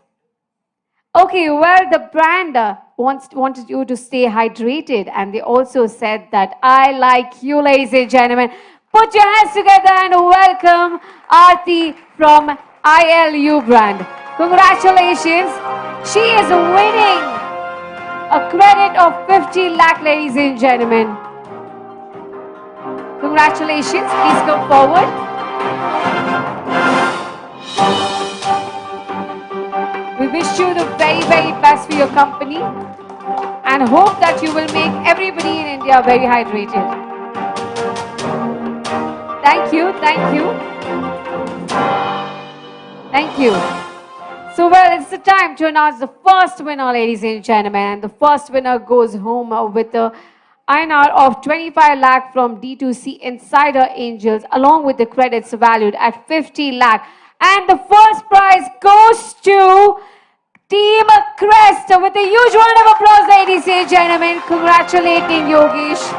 Okay, well, the brand wanted you to stay hydrated, and they also said that I like you, ladies and gentlemen. Put your hands together and welcome Aarti from ILU brand. Congratulations. She is winning a credit of 50 lakh, ladies and gentlemen. Congratulations. Please come forward. We wish you the very, very best for your company and hope that you will make everybody in India very hydrated. Thank you, thank you. Thank you. So, well, it's the time to announce the first winner, ladies and gentlemen. The first winner goes home with the INR of 25 lakh from D2C Insider Angels, along with the credits valued at 50 lakh. And the first prize goes to Team Crest with a huge round of applause, ladies and gentlemen. Congratulating Yogesh.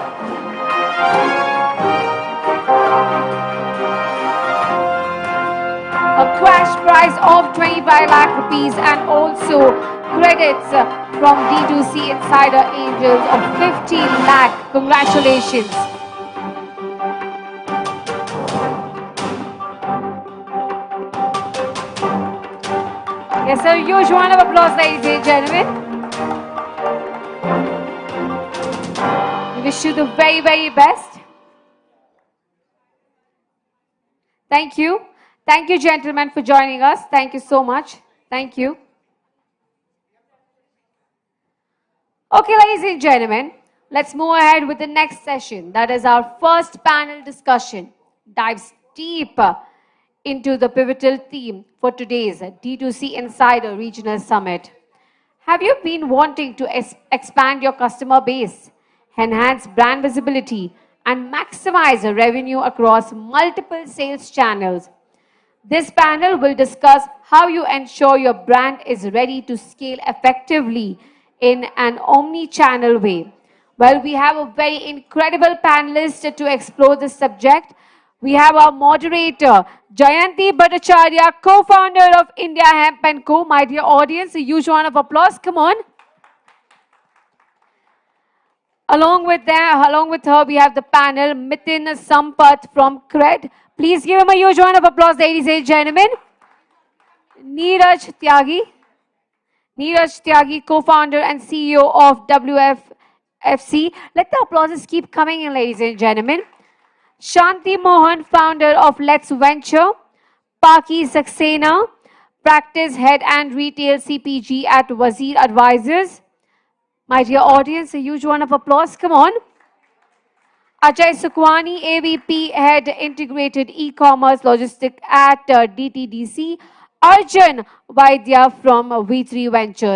A cash prize of 25 lakh rupees and also credits from D2C Insider Angels of 50 lakh. Congratulations. Yes, sir. Huge round of applause, ladies and gentlemen. We wish you the very, very best. Thank you. Thank you, gentlemen, for joining us. Thank you so much. Thank you. Okay, ladies and gentlemen, let's move ahead with the next session. That is our first panel discussion. Dives deep into the pivotal theme for today's D2C Insider Regional Summit. Have you been wanting to expand your customer base, enhance brand visibility, and maximize revenue across multiple sales channels? This panel will discuss how you ensure your brand is ready to scale effectively in an omni-channel way. Well, we have a very incredible panelist to explore this subject. We have our moderator, Jayanti Bhattacharya, co-founder of India Hemp & Co. My dear audience, a huge round of applause. Come on. Along with her, we have the panel, Mitin Sampath from Cred. Please give him a huge round of applause, ladies and gentlemen. Neeraj Tyagi, co-founder and CEO of WFFC. Let the applauses keep coming in, ladies and gentlemen. Shanti Mohan, founder of Let's Venture. Paki Saxena, practice head and retail CPG at Wazir Advisors. My dear audience, a huge round of applause. Come on. Ajay Sukwani, AVP, Head Integrated E-Commerce Logistics at DTDC. Arjun Vaidya from V3 Ventures.